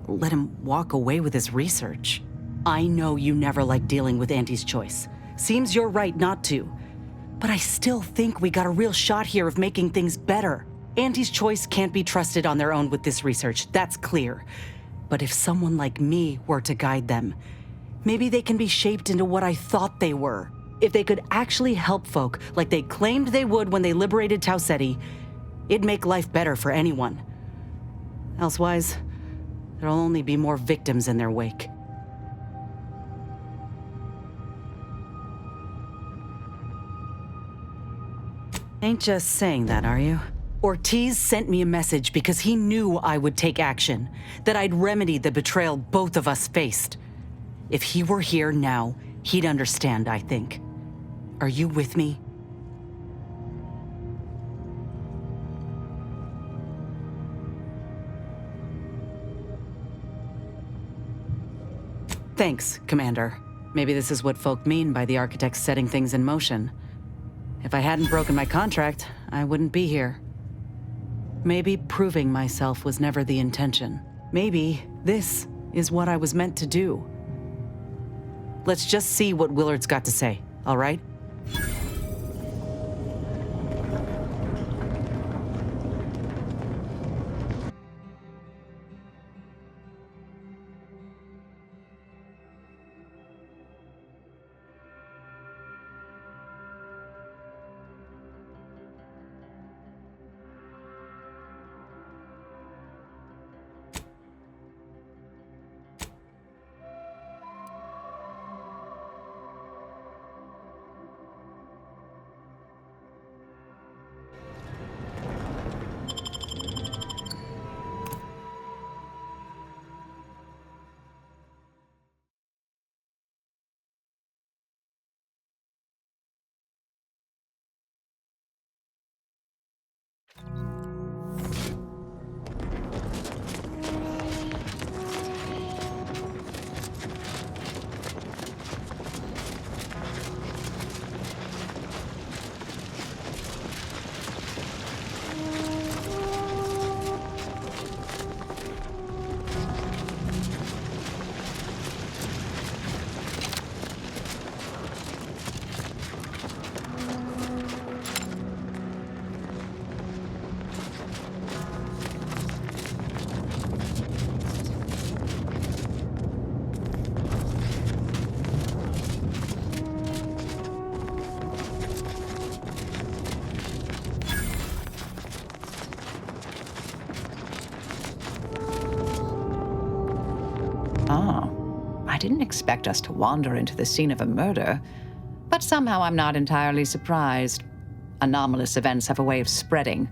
let him walk away with his research. I know you never liked dealing with Auntie's Choice. Seems you're right not to. But I still think we got a real shot here of making things better. Auntie's Choice can't be trusted on their own with this research, that's clear. But if someone like me were to guide them, maybe they can be shaped into what I thought they were. If they could actually help folk like they claimed they would when they liberated Tau Ceti, it'd make life better for anyone. Elsewise, there'll only be more victims in their wake. Ain't just saying that, are you? Ortiz sent me a message because he knew I would take action, that I'd remedy the betrayal both of us faced. If he were here now, he'd understand, I think. Are you with me? Thanks, Commander. Maybe this is what folk mean by the architects setting things in motion. If I hadn't broken my contract, I wouldn't be here. Maybe proving myself was never the intention. Maybe this is what I was meant to do. Let's just see what Willard's got to say, all right? didn't expect us to wander into the scene of a murder, but somehow I'm not entirely surprised. Anomalous events have a way of spreading,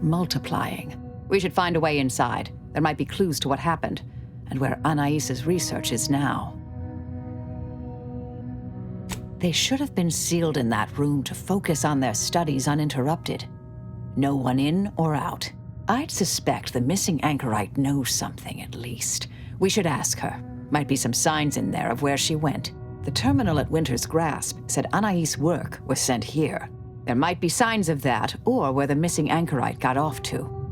multiplying. We should find a way inside. There might be clues to what happened, and where Anais' research is now. They should have been sealed in that room to focus on their studies uninterrupted. No one in or out. I'd suspect the missing anchorite knows something, at least. We should ask her. Might be some signs in there of where she went. The terminal at Winter's Grasp said Anais' work was sent here. There might be signs of that, or where the missing anchorite got off to.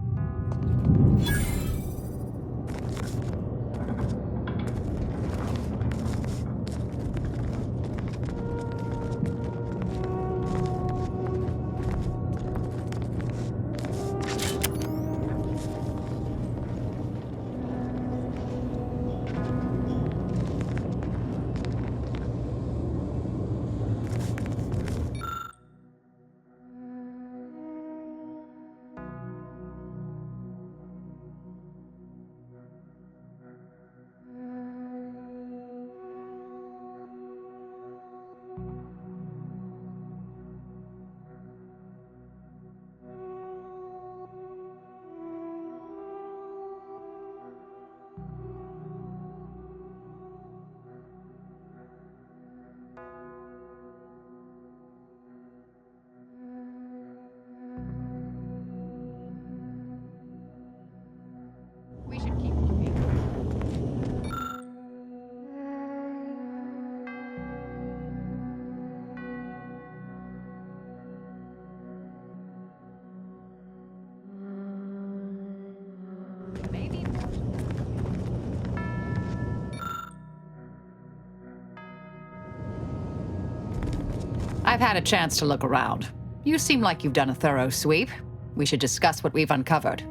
I've had a chance to look around. You seem like you've done a thorough sweep. We should discuss what we've uncovered.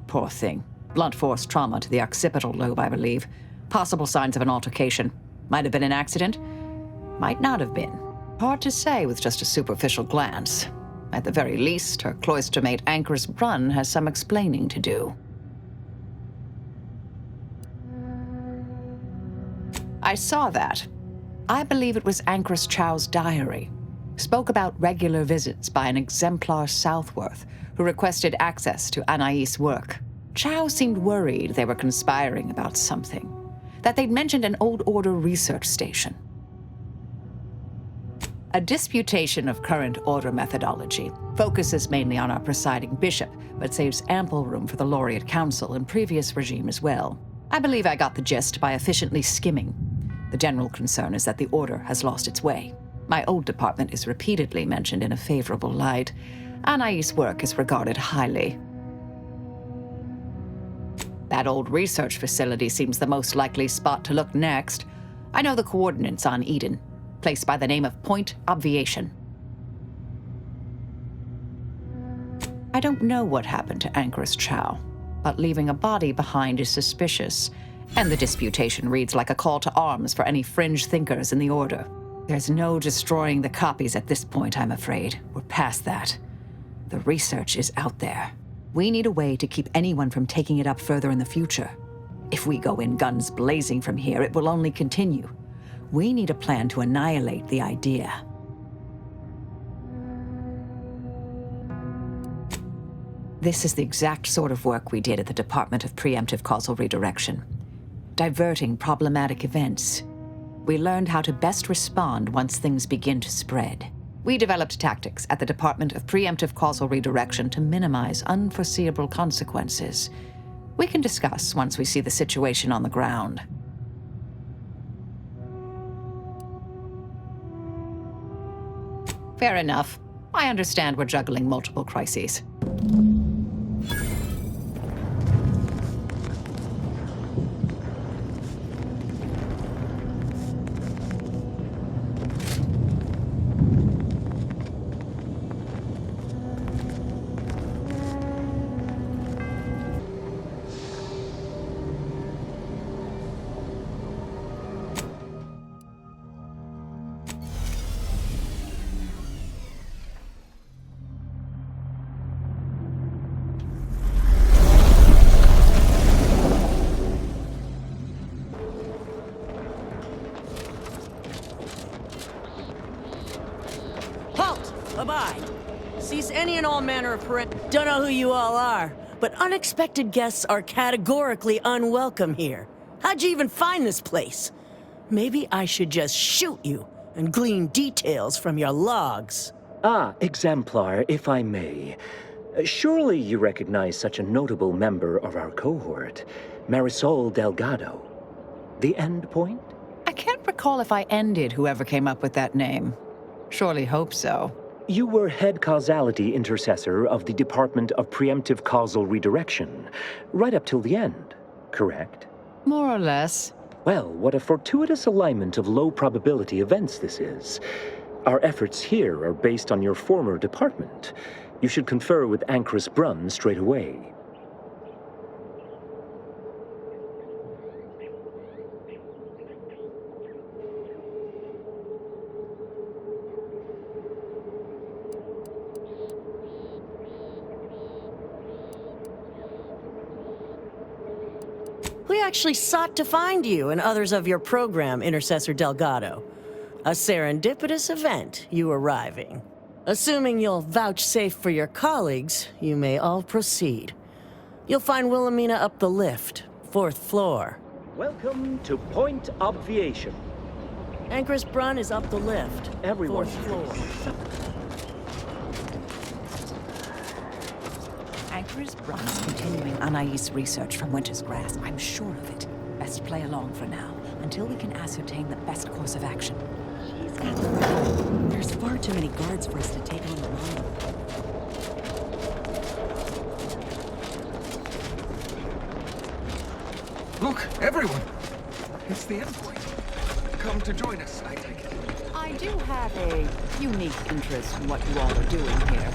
Poor thing. Blunt force trauma to the occipital lobe, I believe. Possible signs of an altercation. Might have been an accident. Might not have been. Hard to say with just a superficial glance. At the very least, her cloistermate Anchor's Brunn has some explaining to do. I saw that. I believe it was Anchor's Chow's diary. Spoke about regular visits by an exemplar Southworth, who requested access to Anais' work. Chow seemed worried they were conspiring about something, that they'd mentioned an old order research station. A disputation of current order methodology focuses mainly on our presiding bishop, but saves ample room for the laureate council and previous regime as well. I believe I got the gist by efficiently skimming. The general concern is that the order has lost its way. My old department is repeatedly mentioned in a favorable light. Anais' work is regarded highly. That old research facility seems the most likely spot to look next. I know the coordinates on Eden, placed by the name of Point Obviation. I don't know what happened to Anchor's Chow, but leaving a body behind is suspicious, and the disputation reads like a call to arms for any fringe thinkers in the Order. There's no destroying the copies at this point, I'm afraid. We're past that. The research is out there. We need a way to keep anyone from taking it up further in the future. If we go in guns blazing from here, it will only continue. We need a plan to annihilate the idea. This is the exact sort of work we did at the Department of Preemptive Causal Redirection. Diverting problematic events. We learned how to best respond once things begin to spread. We developed tactics at the Department of Preemptive Causal Redirection to minimize unforeseeable consequences. We can discuss once we see the situation on the ground. Fair enough. I understand we're juggling multiple crises. Abide. Cease any and all manner of Don't know who you all are, but unexpected guests are categorically unwelcome here. How'd you even find this place? Maybe I should just shoot you and glean details from your logs. Ah, Exemplar, if I may. Surely you recognize such a notable member of our cohort, Marisol Delgado. The Endpoint? I can't recall if I ended whoever came up with that name. Surely hope so. You were head causality intercessor of the Department of Preemptive Causal Redirection, right up till the end, correct? More or less. Well, what a fortuitous alignment of low-probability events this is. Our efforts here are based on your former department. You should confer with Ancrus Brunn straight away. We actually sought to find you and others of your program, Intercessor Delgado. A serendipitous event, you arriving. Assuming you'll vouchsafe for your colleagues, you may all proceed. You'll find Wilhelmina up the lift, 4th floor. Welcome to Point Obviation. Ancrus Brunn is up the lift, Everyone 4th floor. Ancrus Brunn's continuing Anais research from Winter's Grass. I'm sure of it. Best play along for now, until we can ascertain the best course of action. There's far too many guards for us to take on alone. Look, everyone! It's the Endpoint. Come to join us, I take it. I do have a unique interest in what you all are doing here.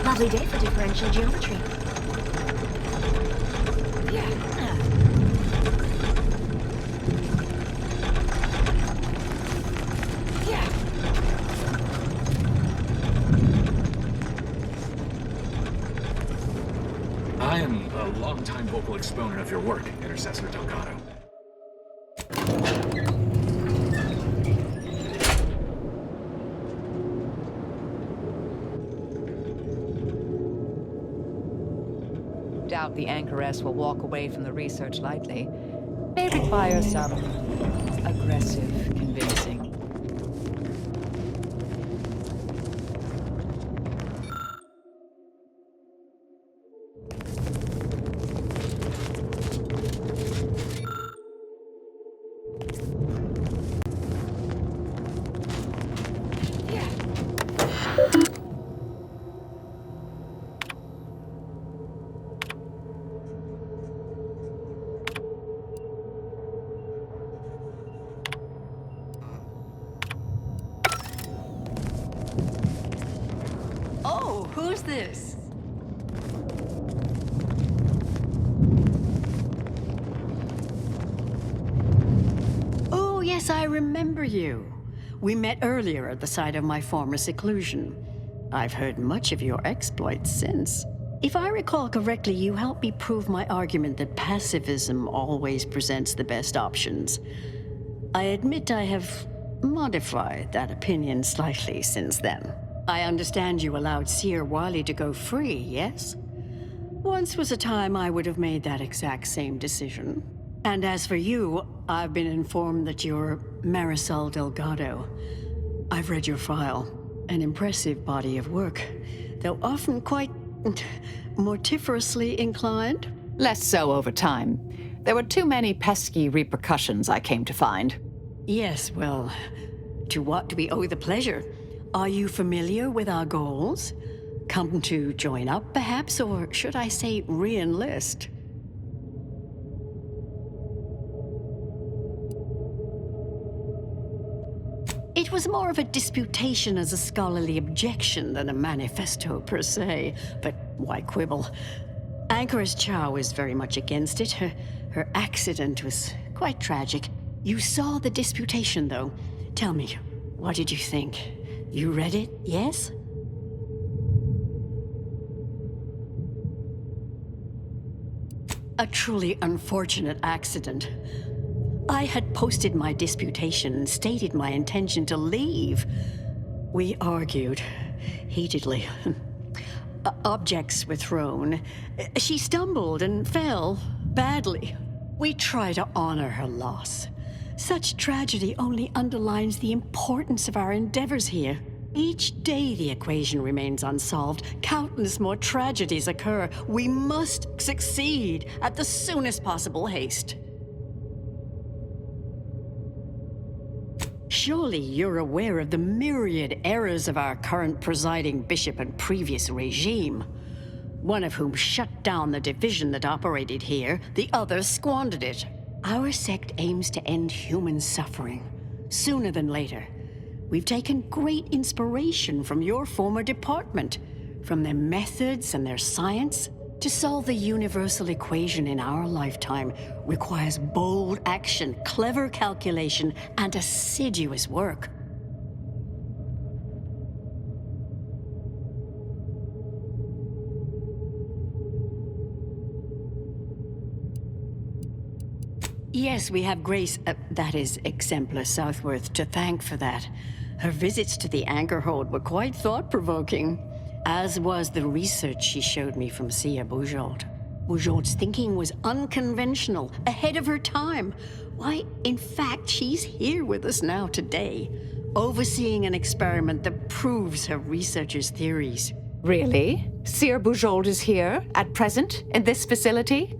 Lovely day for differential geometry. I am a long-time vocal exponent of your work, Intercessor Delgado. Doubt the Anchoress will walk away from the research lightly. May require some aggressive convincing. Who's this? Oh, yes, I remember you. We met earlier at the site of my former seclusion. I've heard much of your exploits since. If I recall correctly, you helped me prove my argument that pacifism always presents the best options. I admit I have modified that opinion slightly since then. I understand you allowed Seer Wiley to go free, yes? Once was a time I would have made that exact same decision. And as for you, I've been informed that you're Marisol Delgado. I've read your file. An impressive body of work, though often quite mortiferously inclined. Less so over time. There were too many pesky repercussions I came to find. Yes, well, to what do we owe the pleasure? Are you familiar with our goals? Come to join up, perhaps, or should I say re-enlist? It was more of a disputation as a scholarly objection than a manifesto per se, but why quibble? Anchoress Chow is very much against it. Her accident was quite tragic. You saw the disputation, though. Tell me, what did you think? You read it, yes? a truly unfortunate accident. I had posted my disputation and stated my intention to leave. We argued heatedly. Objects were thrown. She stumbled and fell badly. We try to honor her loss. Such tragedy only underlines the importance of our endeavors here. Each day the equation remains unsolved, countless more tragedies occur. We must succeed at the soonest possible haste. Surely you're aware of the myriad errors of our current presiding bishop and previous regime. One of whom shut down the division that operated here, the other squandered it. Our sect aims to end human suffering, sooner than later. We've taken great inspiration from your former department, from their methods and their science. To solve the universal equation in our lifetime requires bold action, clever calculation, and assiduous work. Yes, we have Grace, that is Exemplar Southworth, to thank for that. Her visits to the anchor hold were quite thought-provoking, as was the research she showed me from Sia Bujold. Bujold's thinking was unconventional, ahead of her time. Why, in fact, she's here with us now today, overseeing an experiment that proves her researcher's theories. Really? Sia Bujold is here, at present, in this facility?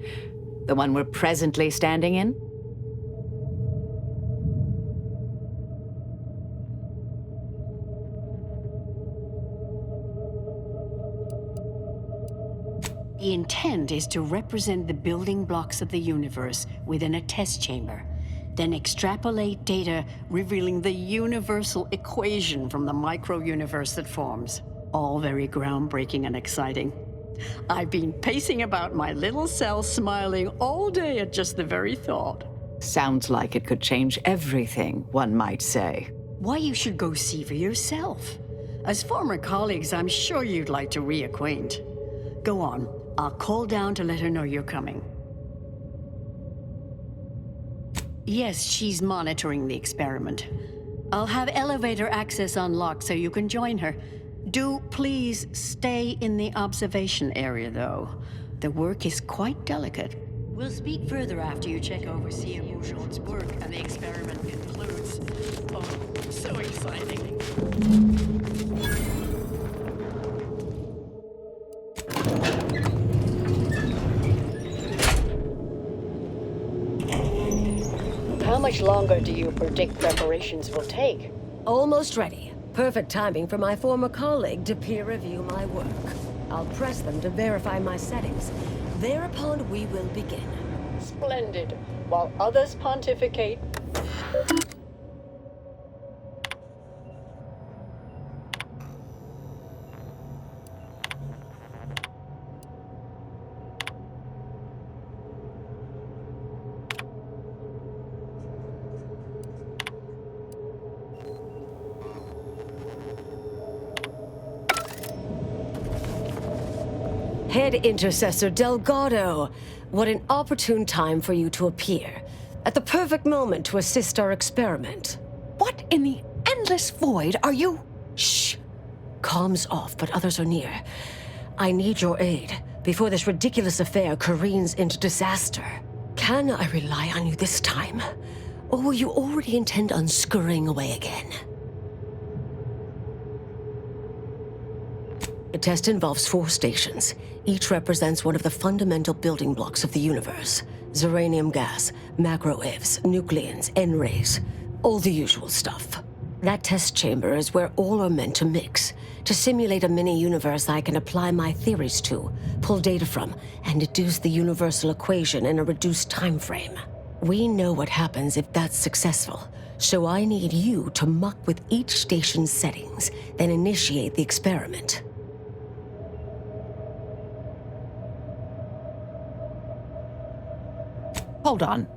The one we're presently standing in? The intent is to represent the building blocks of the universe within a test chamber, then extrapolate data revealing the universal equation from the micro-universe that forms. All very groundbreaking and exciting. I've been pacing about my little cell smiling all day at just the very thought. Sounds like it could change everything, one might say. Why, you should go see for yourself. As former colleagues, I'm sure you'd like to reacquaint. Go on. I'll call down to let her know you're coming. Yes, she's monitoring the experiment. I'll have elevator access unlocked so you can join her. Do please stay in the observation area, though. The work is quite delicate. We'll speak further after you check over Sia Bujold's work and the experiment concludes. Oh, so exciting. How much longer do you predict preparations will take? Almost ready. Perfect timing for my former colleague to peer review my work. I'll press them to verify my settings. Thereupon, we will begin. Splendid. While others pontificate. Head Intercessor Delgado, what an opportune time for you to appear. At the perfect moment to assist our experiment. What in the endless void are you? Shh. Comms off, but others are near. I need your aid before this ridiculous affair careens into disaster. Can I rely on you this time? Or will you already intend on scurrying away again? The test involves 4 stations. Each represents one of the fundamental building blocks of the universe. Zeranium gas, macro-ivs, nucleons, N-rays. All the usual stuff. That test chamber is where all are meant to mix. To simulate a mini-universe I can apply my theories to, pull data from, and deduce the universal equation in a reduced time frame. We know what happens if that's successful. So I need you to muck with each station's settings, then initiate the experiment. Hold on.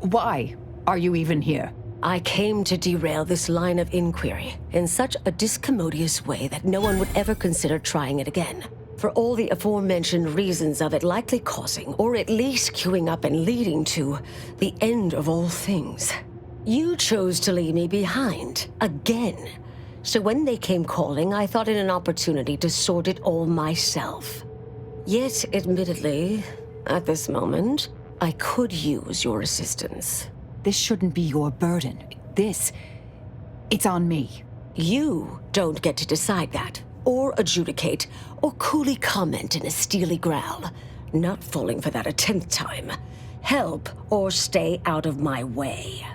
Why are you even here? I came to derail this line of inquiry in such a discommodious way that no one would ever consider trying it again. For all the aforementioned reasons of it likely causing, or at least queuing up and leading to, the end of all things. You chose to leave me behind, again. So when they came calling, I thought it an opportunity to sort it all myself. Yet, admittedly, at this moment, I could use your assistance. This shouldn't be your burden. It's on me. You don't get to decide that, or adjudicate, or coolly comment in a steely growl. Not falling for that a 10th time. Help or stay out of my way.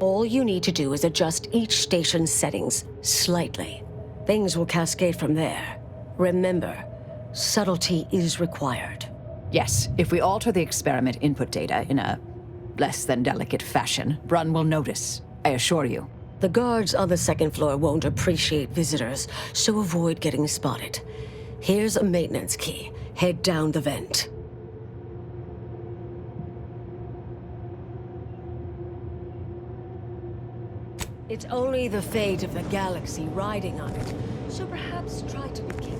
All you need to do is adjust each station's settings slightly. Things will cascade from there. Remember, subtlety is required. Yes, if we alter the experiment input data in a less than delicate fashion, Brun will notice, I assure you. The guards on the second floor won't appreciate visitors, so avoid getting spotted. Here's a maintenance key. Head down the vent. It's only the fate of the galaxy riding on it, so perhaps try to be careful.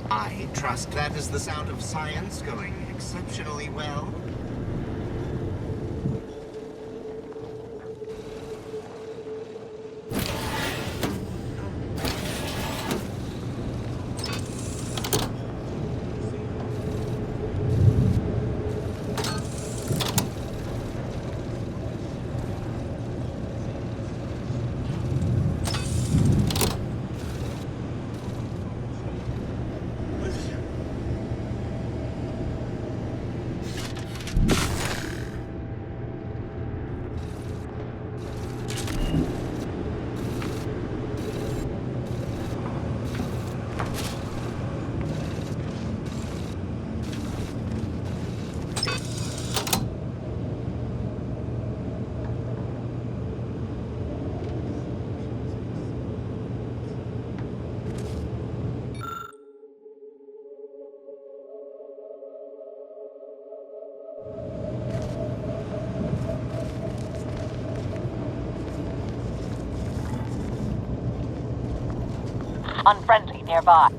I trust that is the sound of science going exceptionally well. Unfriendly nearby.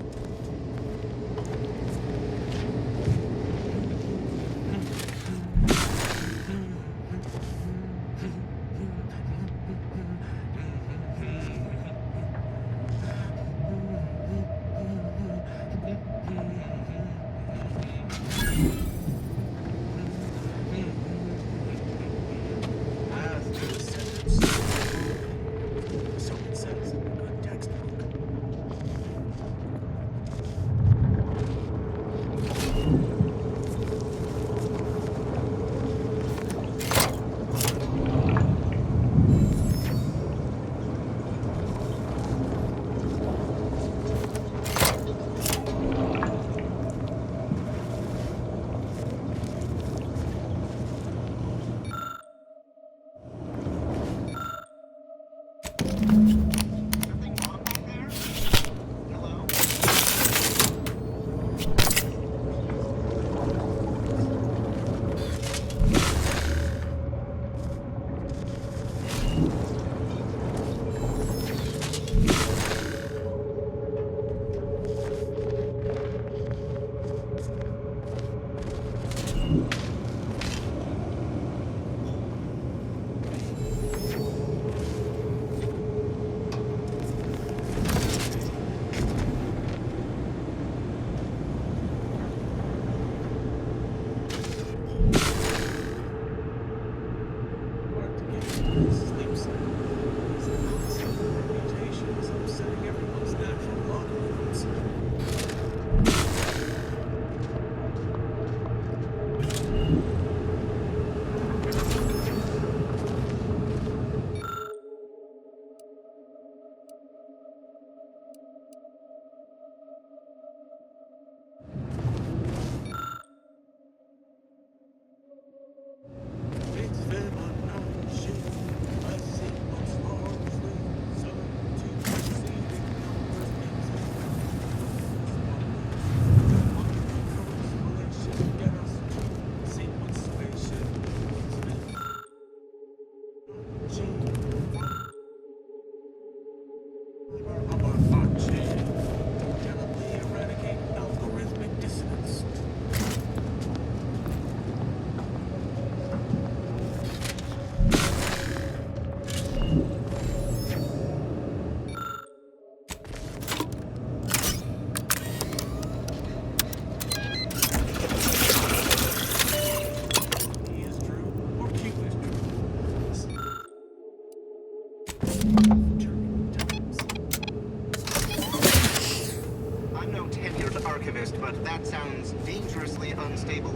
first, but that sounds dangerously unstable.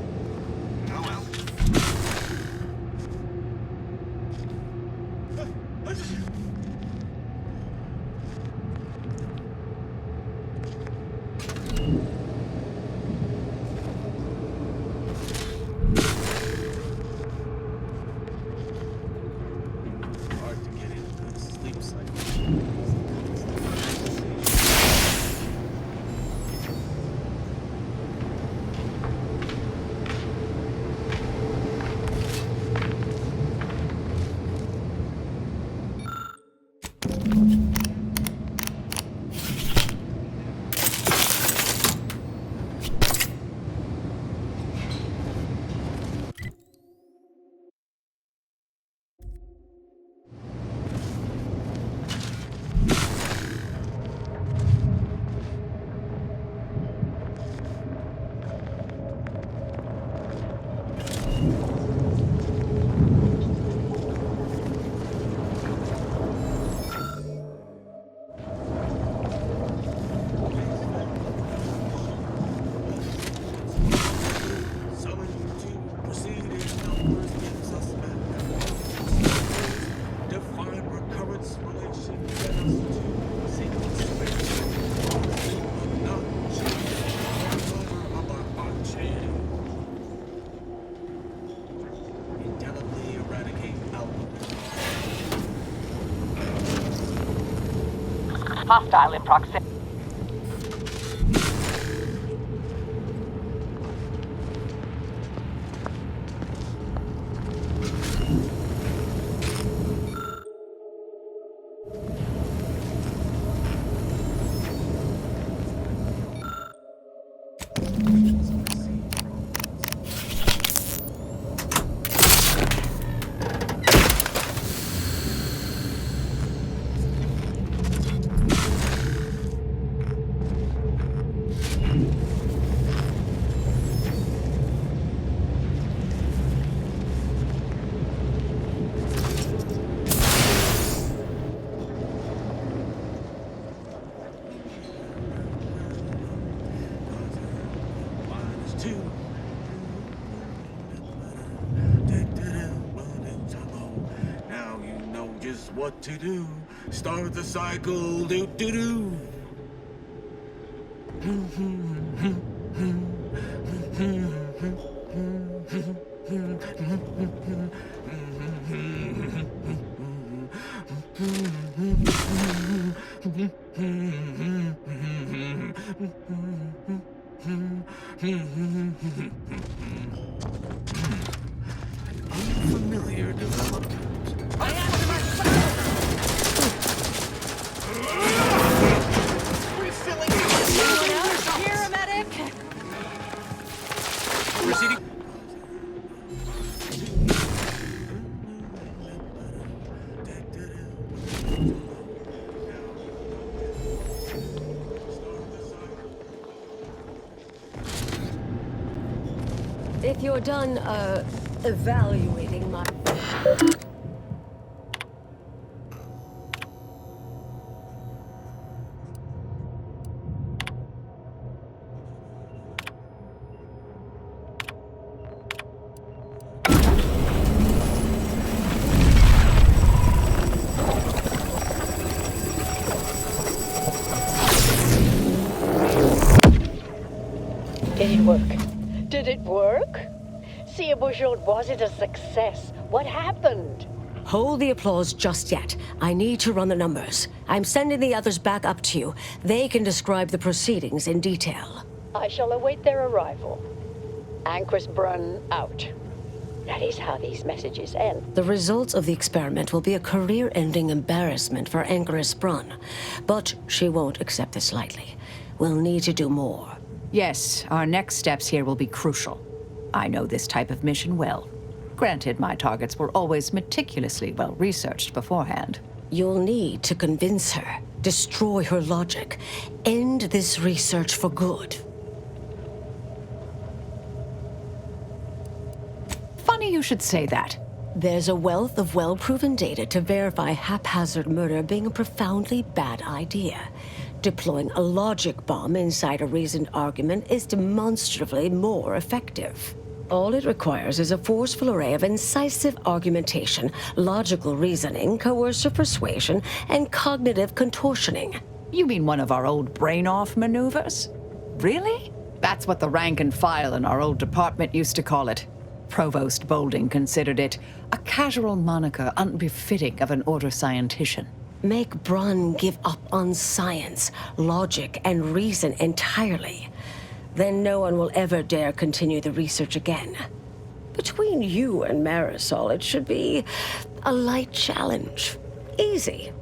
Oh well. Hostile in proximity. What to do? Start the cycle. Do do do. Unfamiliar development. If you're done, evaluating my... Did it work? Did it work? See, was it a success? What happened? Hold the applause just yet. I need to run the numbers. I'm sending the others back up to you. They can describe the proceedings in detail. I shall await their arrival. Anchor's Brun out. That is how these messages end. The results of the experiment will be a career-ending embarrassment for Anchoress Brun. But she won't accept this lightly. We'll need to do more. Yes, our next steps here will be crucial. I know this type of mission well. Granted, my targets were always meticulously well-researched beforehand. You'll need to convince her, destroy her logic, end this research for good. Funny you should say that. There's a wealth of well-proven data to verify haphazard murder being a profoundly bad idea. Deploying a logic bomb inside a reasoned argument is demonstrably more effective. All it requires is a forceful array of incisive argumentation, logical reasoning, coercive persuasion, and cognitive contortioning. You mean one of our old brain-off maneuvers? Really? That's what the rank and file in our old department used to call it. Provost Bolding considered it a casual moniker unbefitting of an Order scientician. Make Brunn give up on science, logic, and reason entirely. Then no one will ever dare continue the research again. Between you and Marisol, it should be a light challenge. Easy.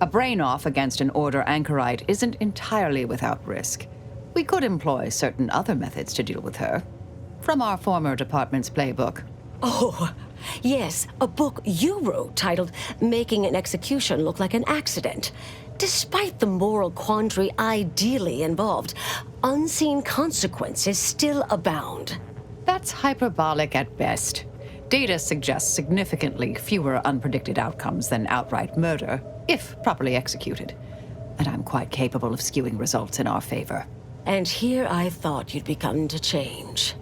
A brain-off against an Order anchorite isn't entirely without risk. We could employ certain other methods to deal with her. From our former department's playbook. Oh, yes, a book you wrote titled Making an Execution Look Like an Accident. Despite the moral quandary ideally involved, unseen consequences still abound. That's hyperbolic at best. Data suggests significantly fewer unpredicted outcomes than outright murder, if properly executed. And I'm quite capable of skewing results in our favor. And here I thought you'd begun to change.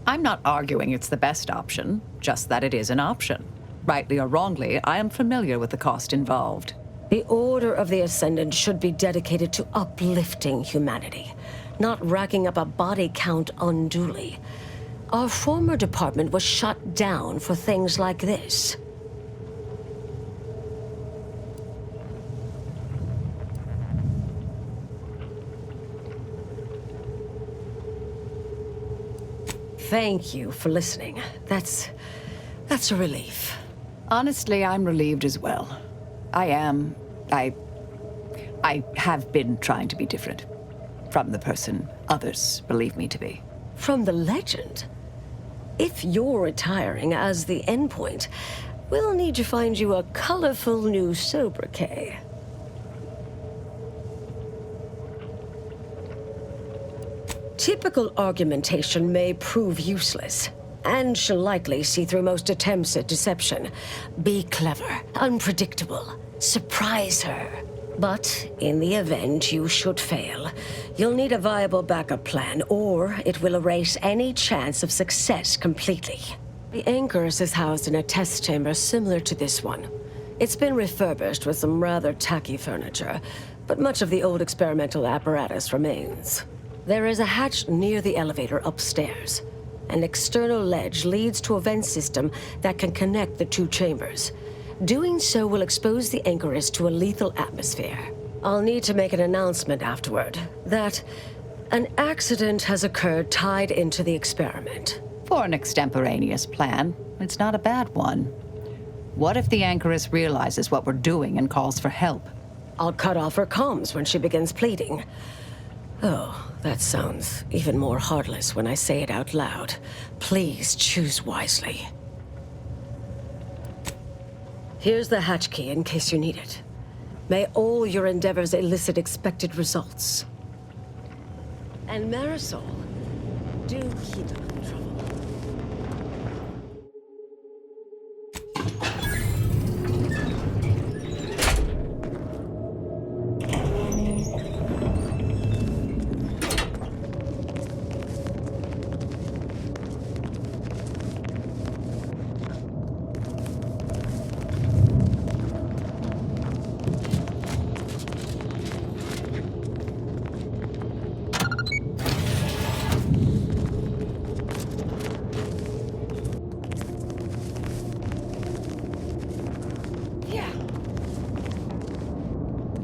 I'm not arguing it's the best option, just that it is an option. Rightly or wrongly, I am familiar with the cost involved. The Order of the Ascendant should be dedicated to uplifting humanity, not racking up a body count unduly. Our former department was shut down for things like this. Thank you for listening. That's a relief. Honestly, I'm relieved as well. I have been trying to be different. From the person others believe me to be. From the legend? If you're retiring as the endpoint, we'll need to find you a colorful new sobriquet. Typical argumentation may prove useless, and she'll likely see through most attempts at deception. Be clever, unpredictable, surprise her. But in the event you should fail, you'll need a viable backup plan, or it will erase any chance of success completely. The Anchorus is housed in a test chamber similar to this one. It's been refurbished with some rather tacky furniture, but much of the old experimental apparatus remains. There is a hatch near the elevator upstairs. An external ledge leads to a vent system that can connect the two chambers. Doing so will expose the Anchorus to a lethal atmosphere. I'll need to make an announcement afterward that an accident has occurred tied into the experiment. For an extemporaneous plan, it's not a bad one. What if the Anchorus realizes what we're doing and calls for help? I'll cut off her comms when she begins pleading. Oh, that sounds even more heartless when I say it out loud. Please choose wisely. Here's the hatch key in case you need it. May all your endeavors elicit expected results. And Marisol, do keep out of trouble.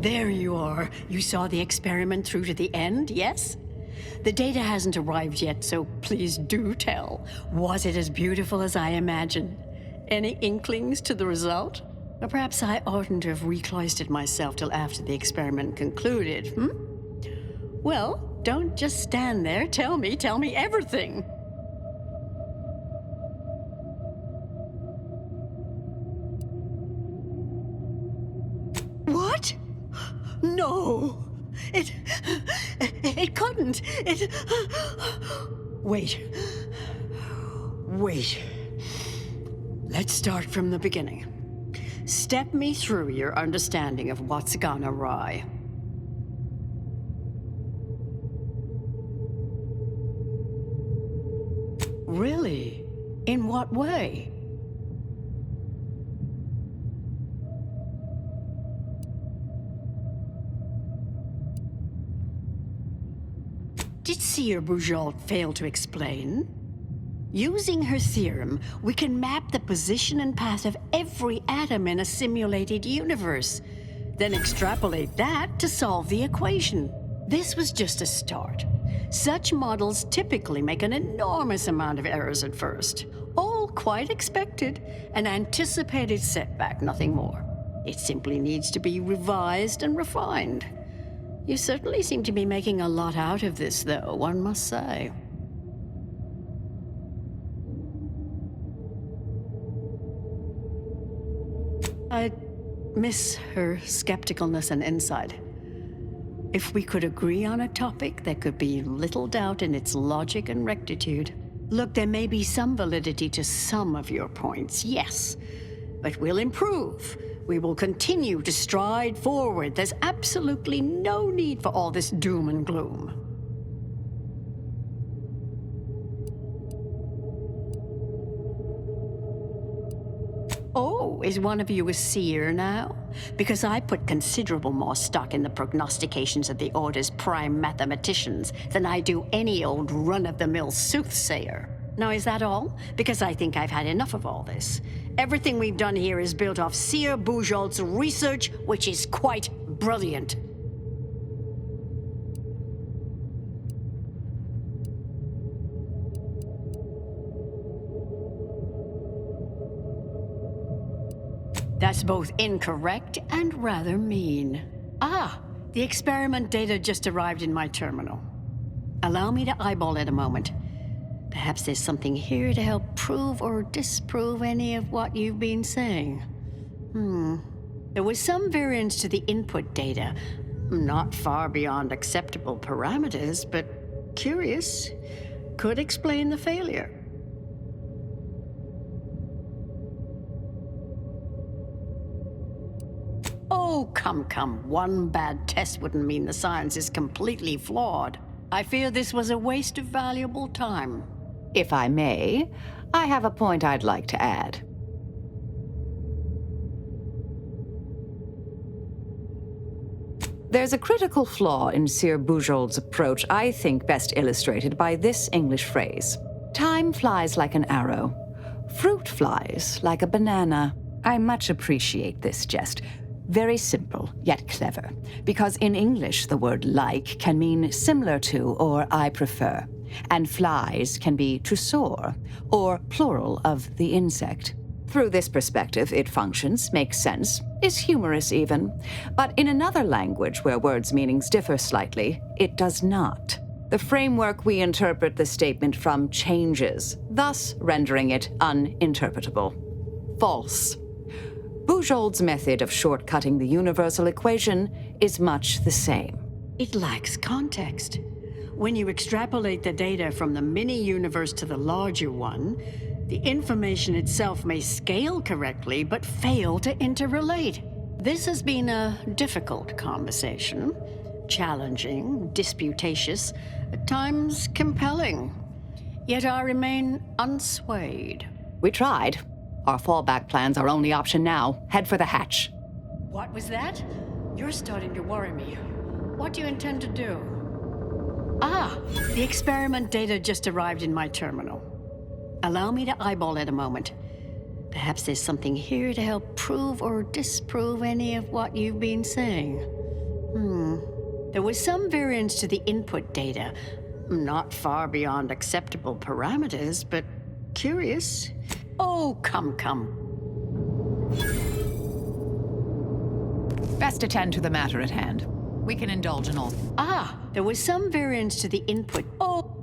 There you are. You saw the experiment through to the end, yes? The data hasn't arrived yet, so please do tell. Was it as beautiful as I imagined? Any inklings to the result? Or perhaps I oughtn't to have recloistered myself till after the experiment concluded, Well, don't just stand there. Tell me everything. What? No! It couldn't. Wait. Wait. Let's start from the beginning. Step me through your understanding of what's gone awry. Really? In what way? Did Seer Bujold fail to explain? Using her theorem, we can map the position and path of every atom in a simulated universe, then extrapolate that to solve the equation. This was just a start. Such models typically make an enormous amount of errors at first. All quite expected, an anticipated setback, nothing more. It simply needs to be revised and refined. You certainly seem to be making a lot out of this, though, one must say. I miss her skepticalness and insight. If we could agree on a topic, there could be little doubt in its logic and rectitude. Look, there may be some validity to some of your points, yes. But we'll improve. We will continue to stride forward. There's absolutely no need for all this doom and gloom. Oh, is one of you a seer now? Because I put considerable more stock in the prognostications of the Order's prime mathematicians than I do any old run-of-the-mill soothsayer. Now, is that all? Because I think I've had enough of all this. Everything we've done here is built off Seer Bujold's research, which is quite brilliant. That's both incorrect and rather mean. Ah, the experiment data just arrived in my terminal. Allow me to eyeball it a moment. Perhaps there's something here to help prove or disprove any of what you've been saying. There was some variance to the input data. Not far beyond acceptable parameters, but curious. Could explain the failure. Oh, come. One bad test wouldn't mean the science is completely flawed. I fear this was a waste of valuable time. If I may, I have a point I'd like to add. There's a critical flaw in Seer Bujold's approach I think best illustrated by this English phrase. Time flies like an arrow. Fruit flies like a banana. I much appreciate this jest. Very simple, yet clever, because in English the word like can mean similar to or I prefer, and flies can be to soar, or plural of the insect. Through this perspective, it functions, makes sense, is humorous even, but in another language where words' meanings differ slightly, it does not. The framework we interpret the statement from changes, thus rendering it uninterpretable. False. Bujold's method of shortcutting the universal equation is much the same. It lacks context. When you extrapolate the data from the mini-universe to the larger one, the information itself may scale correctly, but fail to interrelate. This has been a difficult conversation. Challenging, disputatious, at times compelling. Yet I remain unswayed. We tried. Our fallback plan's our only option now. Head for the hatch. What was that? You're starting to worry me. What do you intend to do? Ah, the experiment data just arrived in my terminal. Allow me to eyeball it a moment. Perhaps there's something here to help prove or disprove any of what you've been saying. There was some variance to the input data. Not far beyond acceptable parameters, but curious. Oh, come. Best attend to the matter at hand. We can indulge in all. Ah, there was some variance to the input. Oh.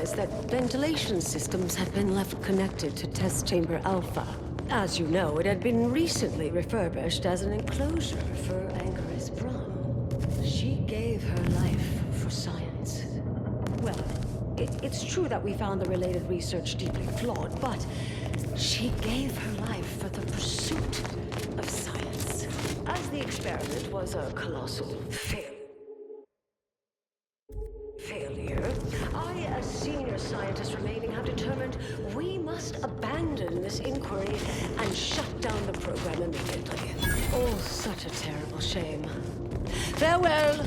realized that ventilation systems had been left connected to Test Chamber Alpha. As you know, it had been recently refurbished as an enclosure for Ankaris Braun. She gave her life for science. Well, it's true that we found the related research deeply flawed, but she gave her life for the pursuit of science. As the experiment was a colossal failure, I, as senior scientist remaining, have determined we must abandon this inquiry and shut down the program immediately. Oh, such a terrible shame. Farewell!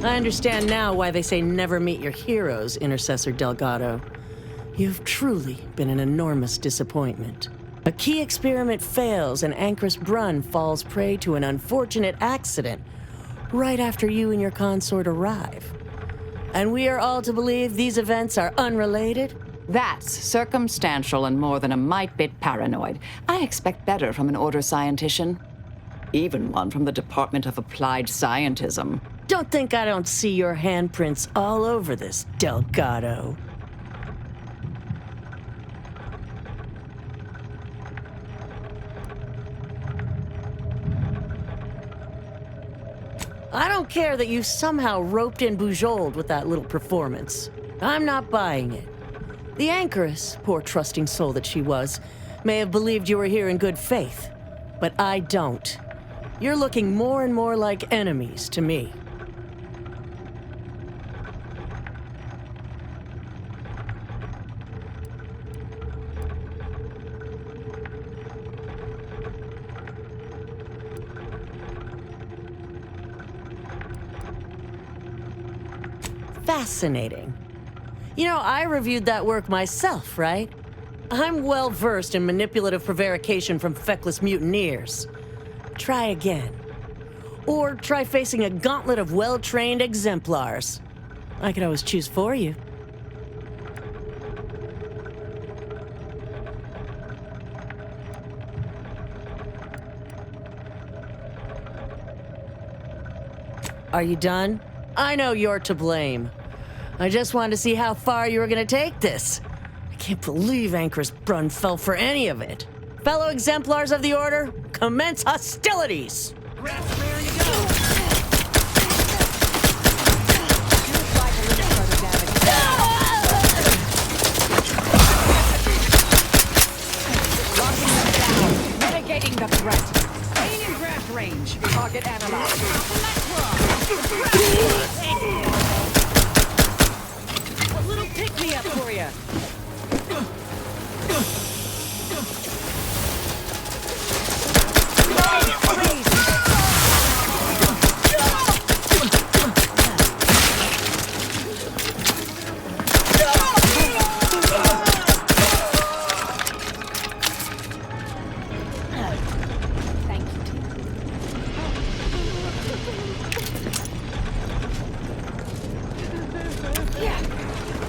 I understand now why they say never meet your heroes, Intercessor Delgado. You've truly been an enormous disappointment. A key experiment fails and Ankaris Braun falls prey to an unfortunate accident right after you and your consort arrive. And we are all to believe these events are unrelated? That's circumstantial and more than a mite bit paranoid. I expect better from an Order scientician. Even one from the Department of Applied Scientism. Don't think I don't see your handprints all over this, Delgado. I don't care that you somehow roped in Bujold with that little performance. I'm not buying it. The Ankaris, poor trusting soul that she was, may have believed you were here in good faith, but I don't. You're looking more and more like enemies to me. Fascinating. You know, I reviewed that work myself, right? I'm well versed in manipulative prevarication from feckless mutineers. Try again. Or try facing a gauntlet of well-trained exemplars. I could always choose for you. Are you done? I know you're to blame. I just wanted to see how far you were gonna take this. I can't believe Ankaris Braun fell for any of it. Fellow exemplars of the Order, commence hostilities! Mitigating the threat. Aiming draft range. Target analyzed. A little pick-me-up for you.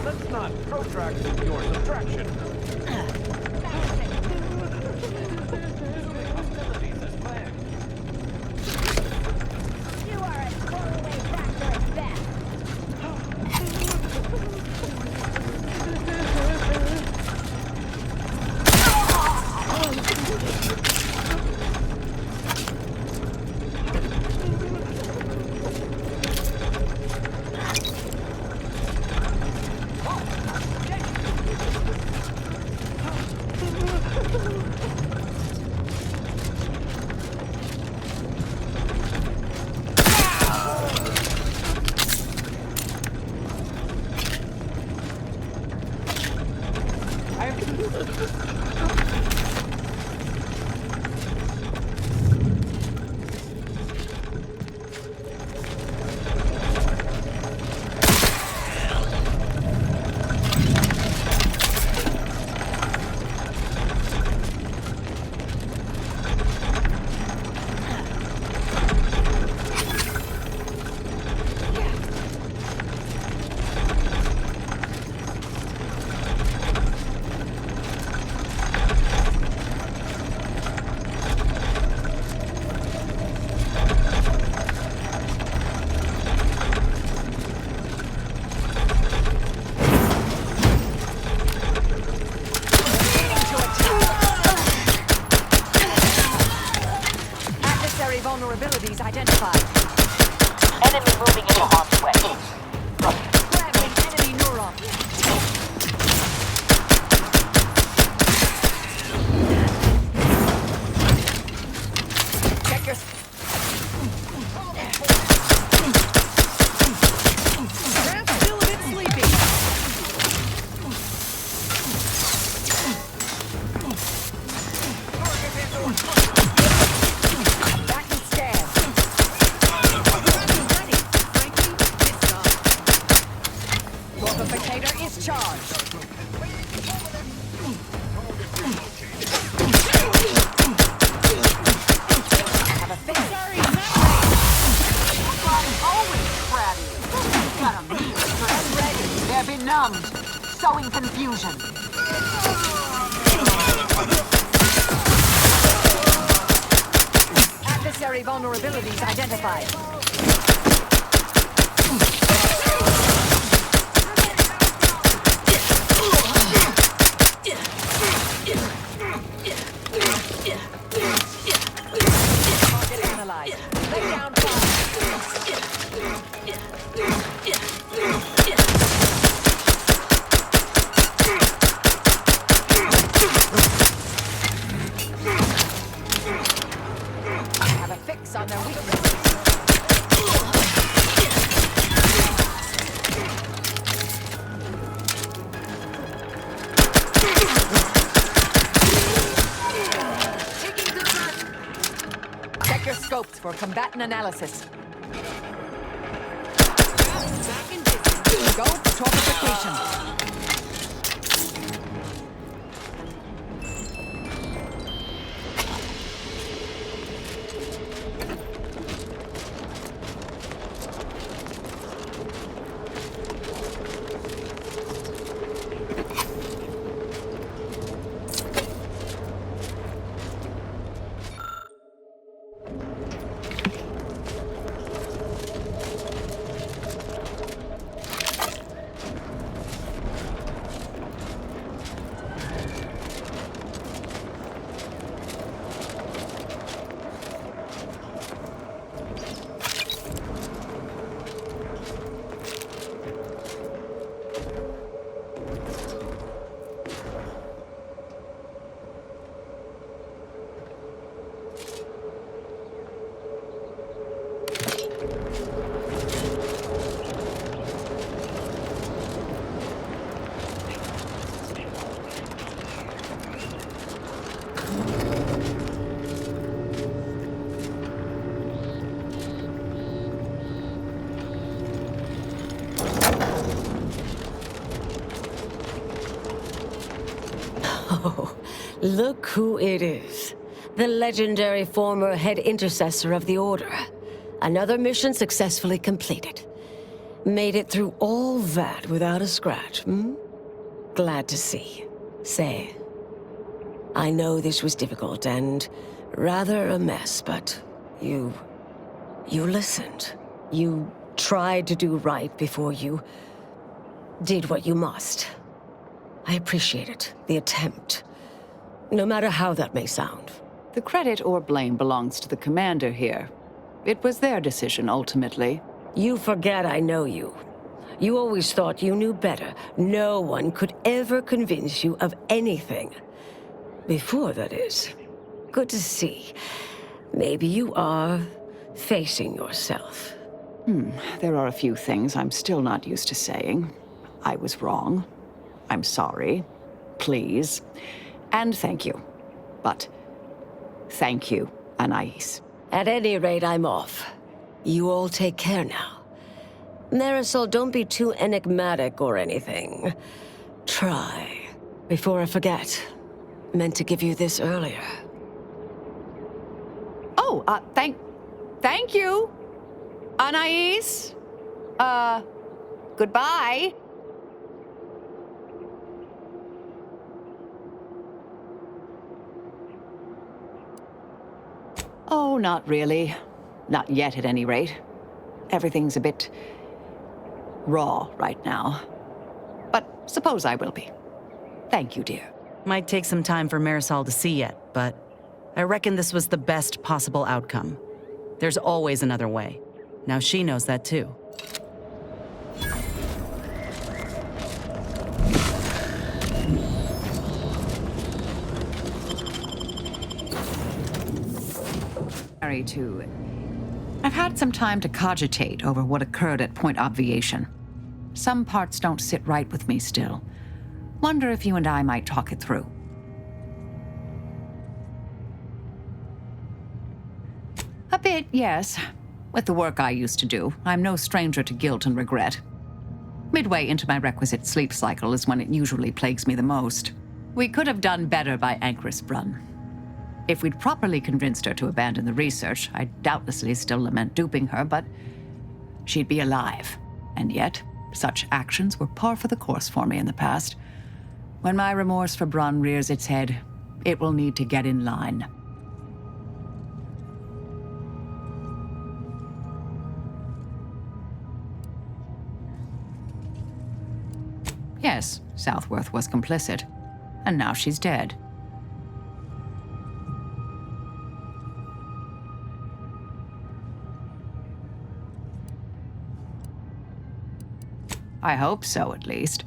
Let's not protract your subtraction. You are a throwaway factor at best. Torpificator is charged. I have a fix. Sorry, always crabby. Got a mean stress. Ready. They're benumbed, sowing confusion. Adversary vulnerabilities identified. Target analyzed. Lay down fire. I have a fix on their weaknesses. Check your scopes for combatant analysis. Back in business. Go for torpification. Oh, look who it is. The legendary former head intercessor of the Order. Another mission successfully completed. Made it through all that without a scratch, hmm? Glad to see. Say, I know this was difficult and rather a mess, but you listened. You tried to do right before you did what you must. I appreciate it, the attempt. No matter how that may sound. The credit or blame belongs to the commander here. It was their decision, ultimately. You forget I know you. You always thought you knew better. No one could ever convince you of anything. Before, that is. Good to see. Maybe you are facing yourself. There are a few things I'm still not used to saying. I was wrong. I'm sorry. Please. And thank you. But thank you, Anais. At any rate, I'm off. You all take care now. Marisol, don't be too enigmatic or anything. Try. Before I forget. Meant to give you this earlier. Oh, thank you, Anais. Goodbye. Oh, not really. Not yet, at any rate. Everything's a bit raw right now. But suppose I will be. Thank you, dear. Might take some time for Marisol to see yet, but I reckon this was the best possible outcome. There's always another way. Now she knows that too. I've had some time to cogitate over what occurred at Point Obviation. Some parts don't sit right with me still. Wonder if you and I might talk it through. A bit, yes. With the work I used to do, I'm no stranger to guilt and regret. Midway into my requisite sleep cycle is when it usually plagues me the most. We could have done better by Anchoress Brunn. If we'd properly convinced her to abandon the research, I'd doubtlessly still lament duping her, but she'd be alive. And yet, such actions were par for the course for me in the past. When my remorse for Brunn rears its head, it will need to get in line. Yes, Southworth was complicit, and now she's dead. I hope so, at least.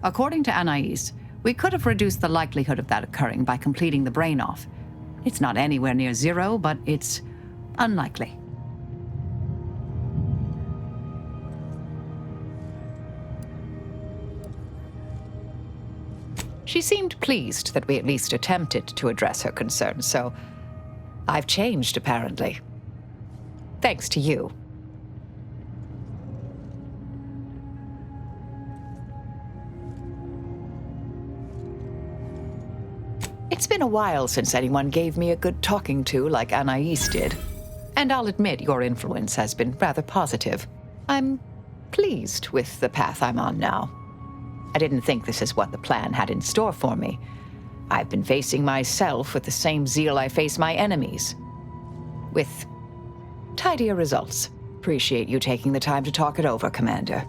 According to Anais, we could have reduced the likelihood of that occurring by completing the brain-off. It's not anywhere near zero, but it's unlikely. She seemed pleased that we at least attempted to address her concerns, so I've changed, apparently. Thanks to you. It's been a while since anyone gave me a good talking to like Anais did. And I'll admit your influence has been rather positive. I'm pleased with the path I'm on now. I didn't think this is what the plan had in store for me. I've been facing myself with the same zeal I face my enemies. With tidier results. Appreciate you taking the time to talk it over, Commander.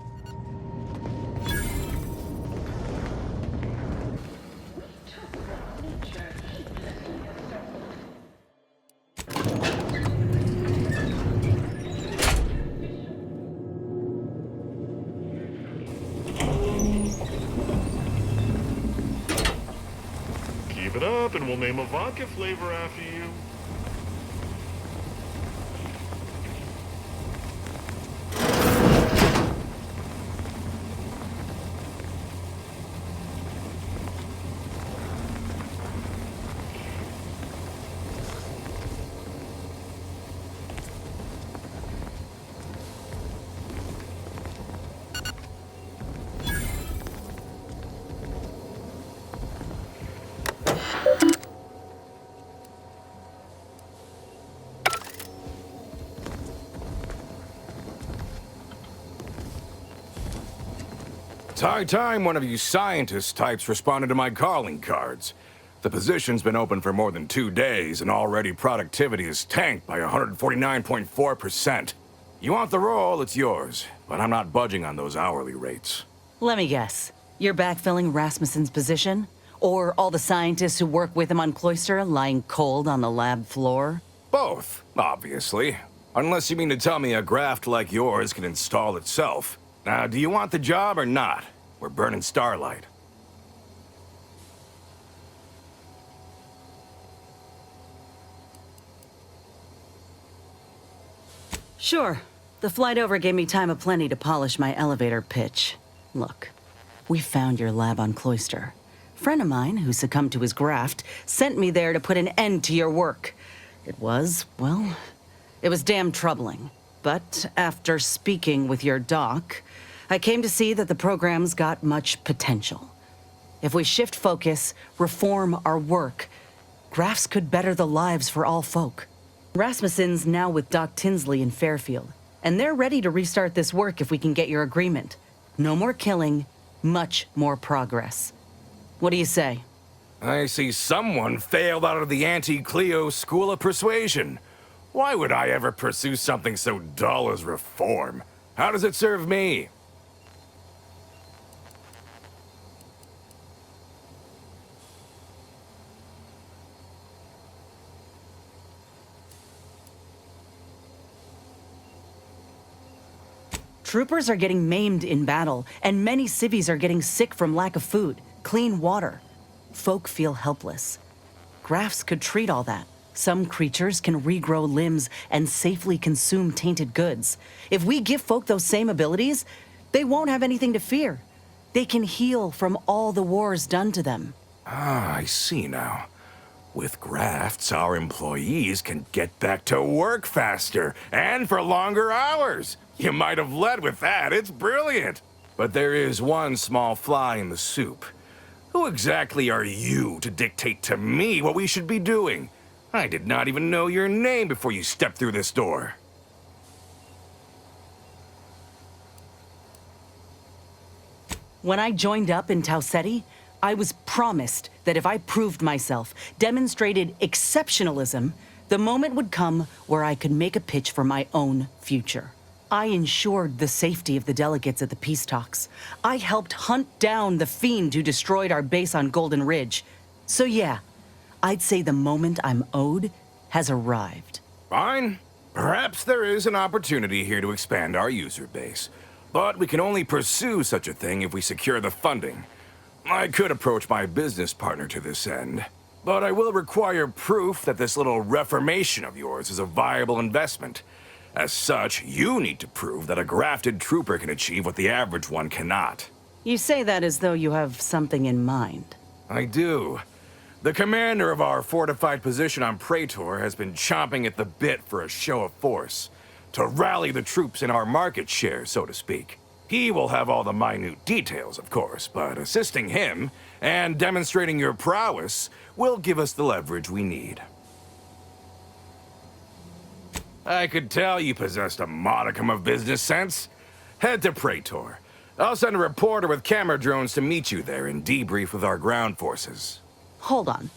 Keep it up and we'll name a vodka flavor after you. It's high time one of you scientist types responded to my calling cards. The position's been open for more than 2 days, and already productivity is tanked by 149.4%. You want the role, it's yours, but I'm not budging on those hourly rates. Let me guess. You're backfilling Rasmussen's position? Or all the scientists who work with him on Cloister lying cold on the lab floor? Both, obviously. Unless you mean to tell me a graft like yours can install itself. Now, do you want the job or not? We're burning starlight. Sure. The flight over gave me time aplenty to polish my elevator pitch. Look, we found your lab on Cloister. A friend of mine who succumbed to his graft sent me there to put an end to your work. It was, well, it was damn troubling. But after speaking with your doc, I came to see that the program's got much potential. If we shift focus, reform our work, grafts could better the lives for all folk. Rasmussen's now with Doc Tinsley in Fairfield, and they're ready to restart this work if we can get your agreement. No more killing, much more progress. What do you say? I see someone failed out of the anti-Cleo School of Persuasion. Why would I ever pursue something so dull as reform? How does it serve me? Troopers are getting maimed in battle, and many civvies are getting sick from lack of food, clean water. Folk feel helpless. Grafts could treat all that. Some creatures can regrow limbs and safely consume tainted goods. If we give folk those same abilities, they won't have anything to fear. They can heal from all the wars done to them. Ah, I see now. With grafts, our employees can get back to work faster and for longer hours. You might have led with that. It's brilliant. But there is one small fly in the soup. Who exactly are you to dictate to me what we should be doing? I did not even know your name before you stepped through this door. When I joined up in Tau Ceti, I was promised that if I proved myself, demonstrated exceptionalism, the moment would come where I could make a pitch for my own future. I ensured the safety of the delegates at the peace talks. I helped hunt down the fiend who destroyed our base on Golden Ridge. So yeah, I'd say the moment I'm owed has arrived. Fine. Perhaps there is an opportunity here to expand our user base. But we can only pursue such a thing if we secure the funding. I could approach my business partner to this end, but I will require proof that this little reformation of yours is a viable investment. As such, you need to prove that a grafted trooper can achieve what the average one cannot. You say that as though you have something in mind. I do. The commander of our fortified position on Praetor has been chomping at the bit for a show of force, to rally the troops in our market share, so to speak. He will have all the minute details, of course, but assisting him and demonstrating your prowess will give us the leverage we need. I could tell you possessed a modicum of business sense. Head to Praetor. I'll send a reporter with camera drones to meet you there and debrief with our ground forces. Hold on.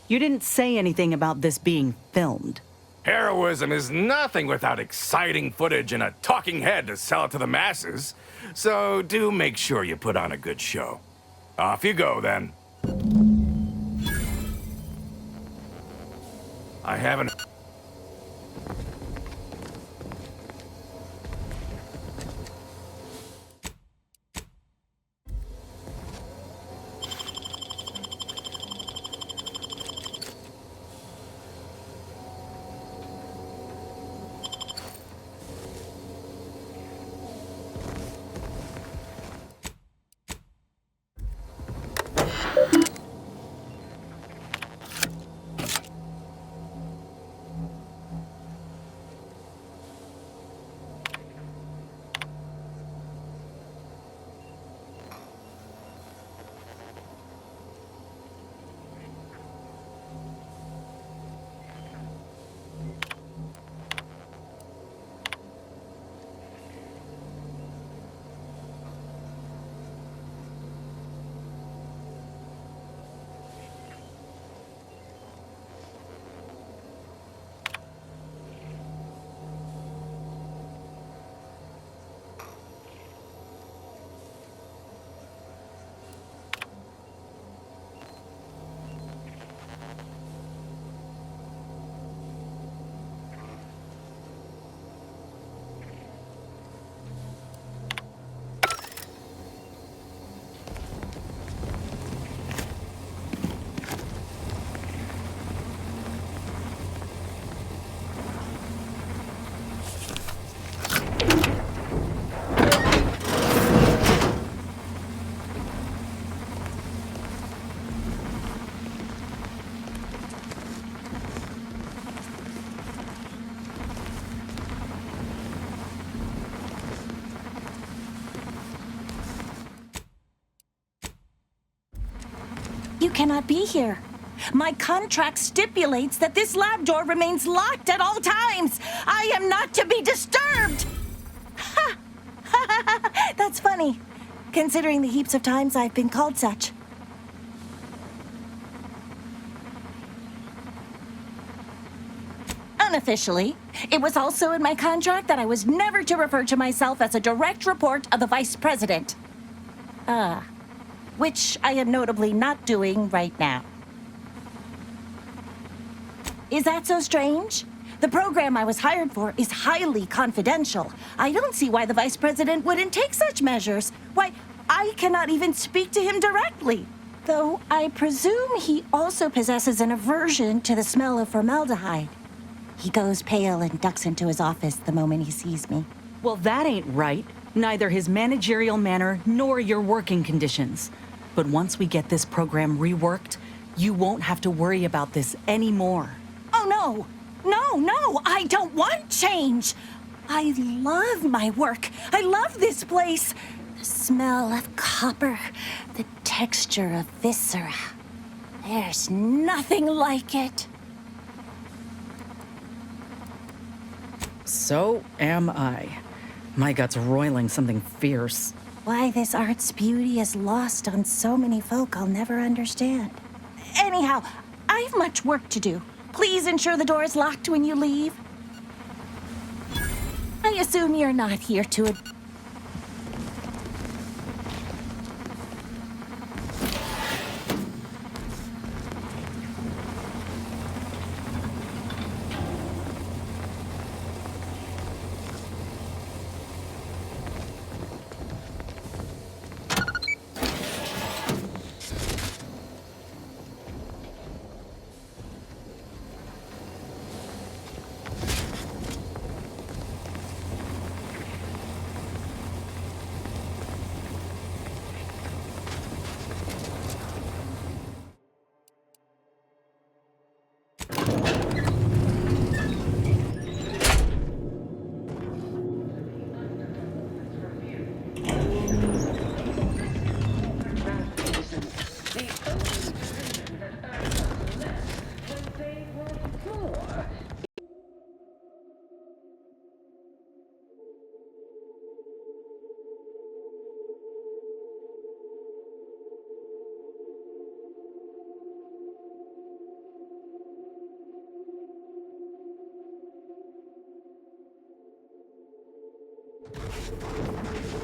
You didn't say anything about this being filmed. Heroism is nothing without exciting footage and a talking head to sell it to the masses. So do make sure you put on a good show. Off you go, then. I haven't... You cannot be here. My contract stipulates that this lab door remains locked at all times. I am not to be disturbed. Ha! That's funny, considering the heaps of times I've been called such. Unofficially, it was also in my contract that I was never to refer to myself as a direct report of the Vice President. Which I am notably not doing right now. Is that so strange? The program I was hired for is highly confidential. I don't see why the Vice President wouldn't take such measures. Why, I cannot even speak to him directly. Though I presume he also possesses an aversion to the smell of formaldehyde. He goes pale and ducks into his office the moment he sees me. Well, that ain't right. Neither his managerial manner nor your working conditions. But once we get this program reworked, you won't have to worry about this anymore. Oh, no. No, I don't want change. I love my work. I love this place. The smell of copper, the texture of viscera. There's nothing like it. So am I. My gut's roiling something fierce. Why this art's beauty is lost on so many folk I'll never understand. Anyhow, I've much work to do. Please ensure the door is locked when you leave. I assume you're not here to...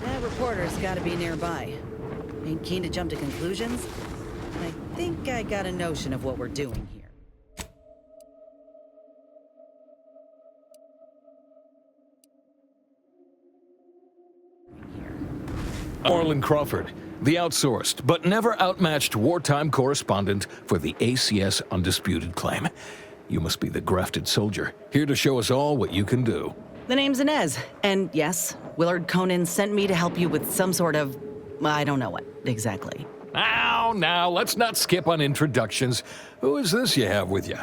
That reporter's gotta be nearby. Ain't keen to jump to conclusions? I think I got a notion of what we're doing here. Orlin Crawford, the outsourced but never outmatched wartime correspondent for the ACS Undisputed Claim. You must be the grafted soldier, here to show us all what you can do. The name's Inez, and yes, Willard Conan sent me to help you with some sort of... I don't know what, exactly. Now, let's not skip on introductions. Who is this you have with you?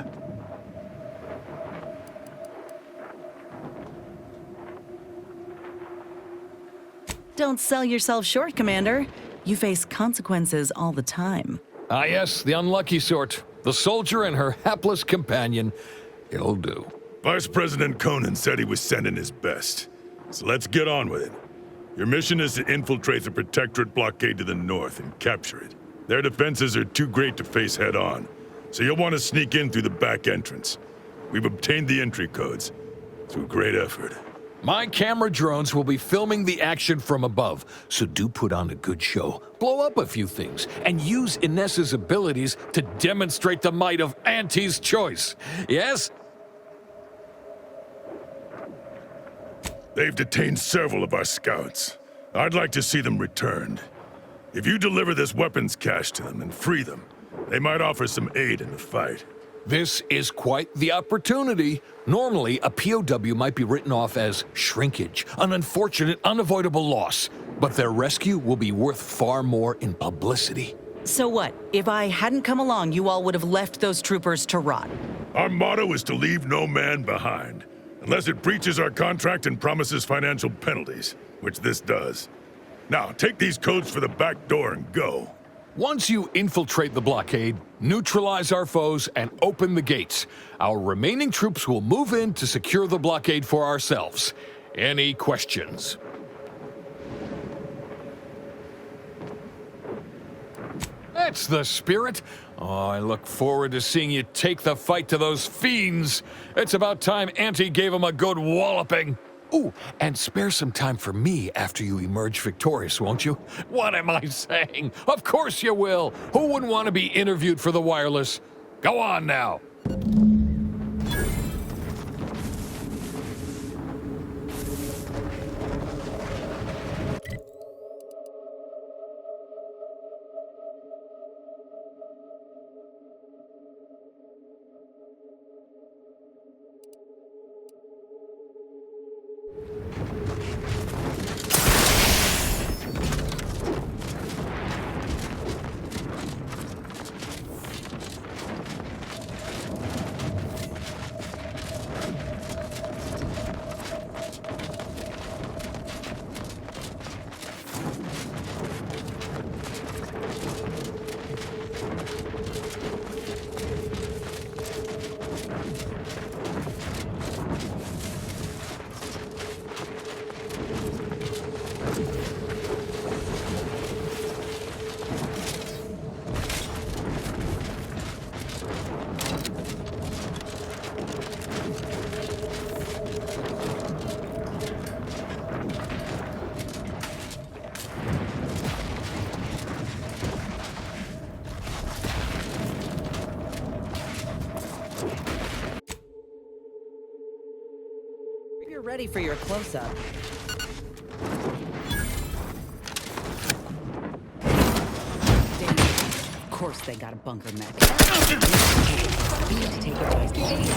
Don't sell yourself short, Commander. You face consequences all the time. Ah yes, the unlucky sort. The soldier and her hapless companion. It'll do. Vice President Conan said he was sending his best. So let's get on with it. Your mission is to infiltrate the Protectorate blockade to the north and capture it. Their defenses are too great to face head-on, so you'll want to sneak in through the back entrance. We've obtained the entry codes through great effort. My camera drones will be filming the action from above, so do put on a good show. Blow up a few things, and use Inez's abilities to demonstrate the might of Auntie's choice. Yes? They've detained several of our scouts. I'd like to see them returned. If you deliver this weapons cache to them and free them, they might offer some aid in the fight. This is quite the opportunity. Normally, a POW might be written off as shrinkage, an unfortunate, unavoidable loss. But their rescue will be worth far more in publicity. So what? If I hadn't come along, you all would have left those troopers to rot. Our motto is to leave no man behind, unless it breaches our contract and promises financial penalties, which this does. Now, take these codes for the back door and go. Once you infiltrate the blockade, neutralize our foes, and open the gates, our remaining troops will move in to secure the blockade for ourselves. Any questions? That's the spirit. Oh, I look forward to seeing you take the fight to those fiends. It's about time Auntie gave them a good walloping. Ooh, and spare some time for me after you emerge victorious, won't you? What am I saying? Of course you will. Who wouldn't want to be interviewed for the wireless? Go on now. ready for your close-up. Of course they got a bunker mech. Take it by speed.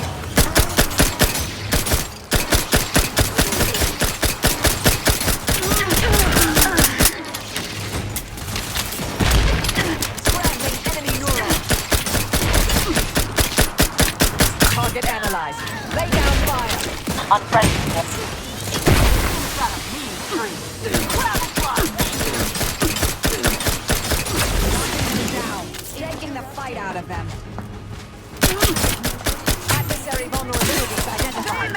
Target analyzed. Lay down fire. Unfriendly. Got a mean tree. Down. Taking the fight out of them. Adversary vulnerabilities identified.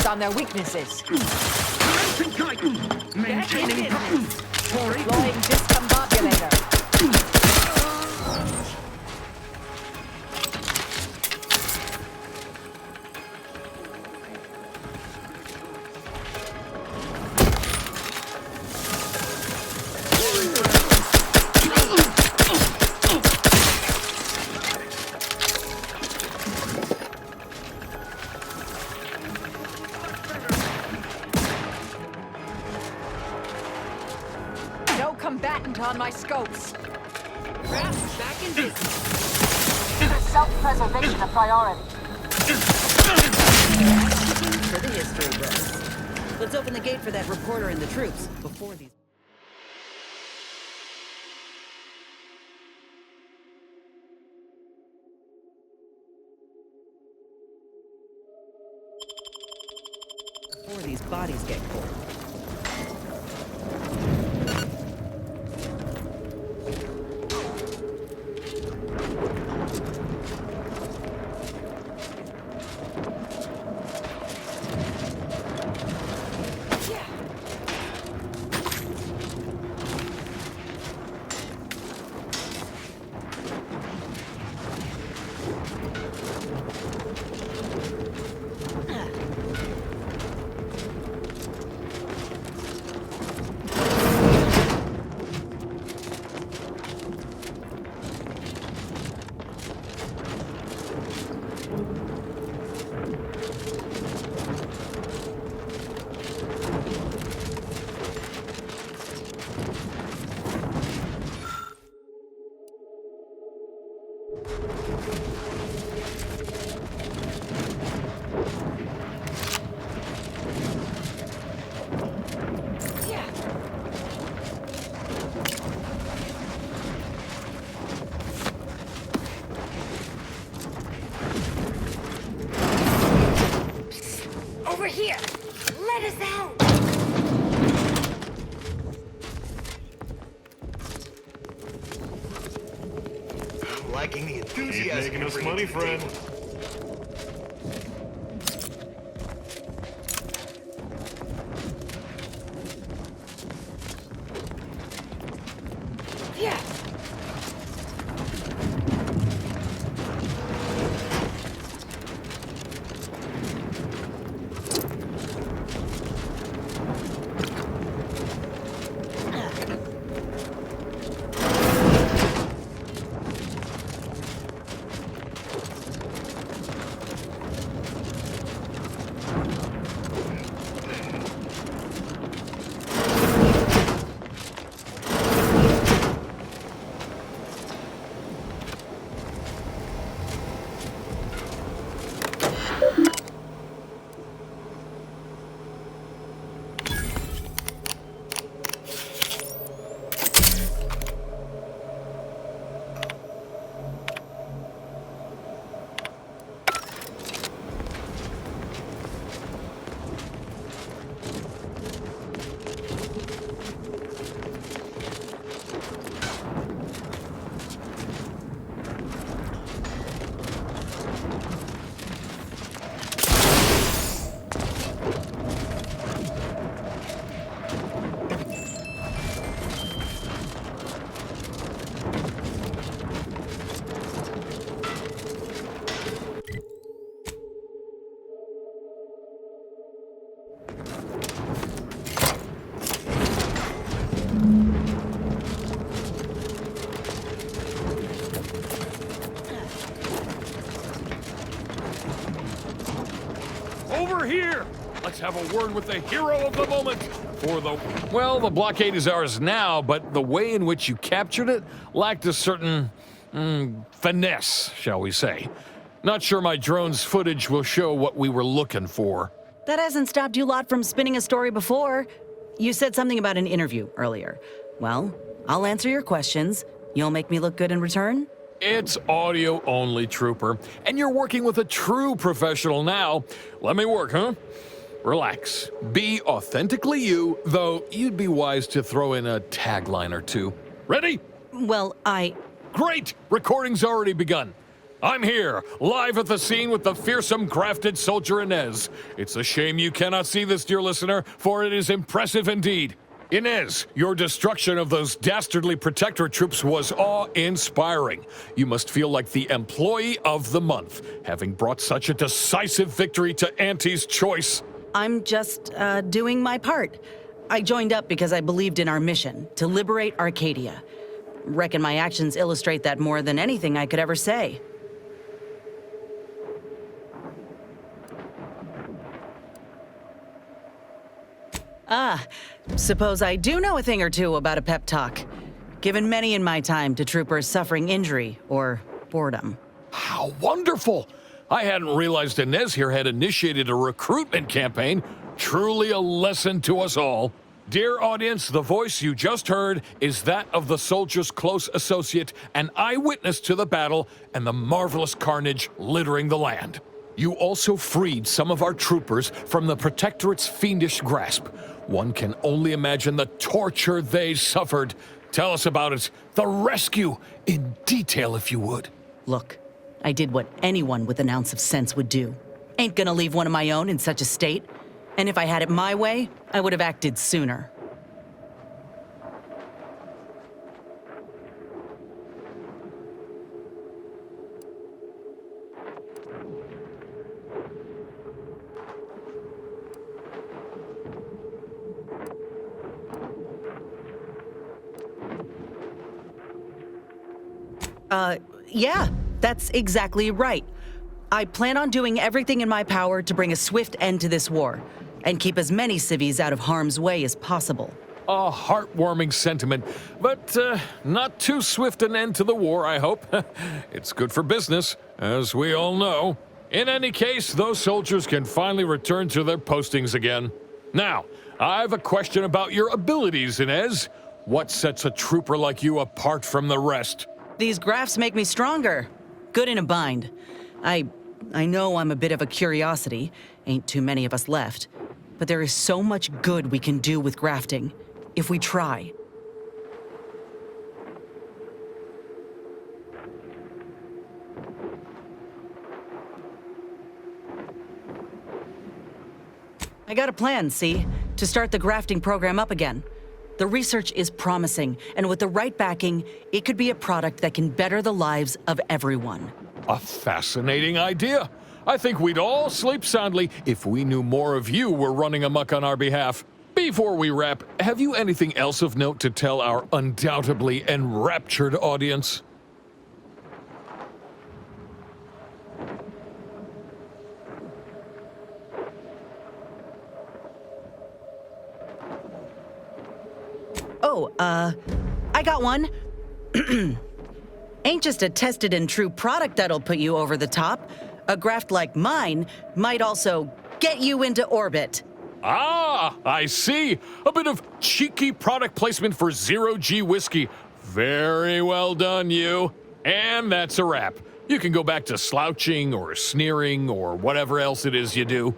On their weaknesses. Maintaining deploying discombobulator. Combatant on my scopes. Back in business. Self-preservation a priority. For the history books. Let's open the gate for that reporter and the troops before these. Before these bodies get cold. Over here! Let us out! I'm liking the enthusiasm. Keep making us money, friend. Yeah. over here! Let's have a word with the hero of the moment. Well, the blockade is ours now, but the way in which you captured it lacked a certain finesse, shall we say. Not sure my drone's footage will show what we were looking for. That hasn't stopped you lot from spinning a story before. You said something about an interview earlier. Well, I'll answer your questions. You'll make me look good in return? It's audio only, Trooper. And you're working with a true professional now. Let me work, huh? Relax. Be authentically you, though you'd be wise to throw in a tagline or two. Ready? Well, Great! Recording's already begun. I'm here, live at the scene with the fearsome grafted soldier Inez. It's a shame you cannot see this, dear listener, for it is impressive indeed. Inez, your destruction of those dastardly Protectorate troops was awe-inspiring. You must feel like the employee of the month, having brought such a decisive victory to Auntie's choice. I'm just doing my part. I joined up because I believed in our mission, to liberate Arcadia. Reckon my actions illustrate that more than anything I could ever say. Suppose I do know a thing or two about a pep talk. Given many in my time to troopers suffering injury or boredom. How wonderful! I hadn't realized Inez here had initiated a recruitment campaign. Truly a lesson to us all. Dear audience, the voice you just heard is that of the soldier's close associate and eyewitness to the battle and the marvelous carnage littering the land. You also freed some of our troopers from the Protectorate's fiendish grasp. One can only imagine the torture they suffered. Tell us about it, the rescue, in detail if you would. Look, I did what anyone with an ounce of sense would do. Ain't gonna leave one of my own in such a state. And if I had it my way, I would have acted sooner. Yeah, that's exactly right. I plan on doing everything in my power to bring a swift end to this war, and keep as many civvies out of harm's way as possible. A heartwarming sentiment, but not too swift an end to the war, I hope. It's good for business, as we all know. In any case, those soldiers can finally return to their postings again. Now, I've a question about your abilities, Inez. What sets a trooper like you apart from the rest? These graphs make me stronger. Good in a bind. I know I'm a bit of a curiosity. Ain't too many of us left. But there is so much good we can do with grafting, if we try. I got a plan, see? To start the grafting program up again. The research is promising, and with the right backing, it could be a product that can better the lives of everyone. A fascinating idea. I think we'd all sleep soundly if we knew more of you were running amok on our behalf. Before we wrap, have you anything else of note to tell our undoubtedly enraptured audience? Oh, I got one. Ain't just a tested and true product that'll put you over the top. A graft like mine might also get you into orbit. Ah, I see. A bit of cheeky product placement for zero-G whiskey. Very well done, you. And that's a wrap. You can go back to slouching or sneering or whatever else it is you do.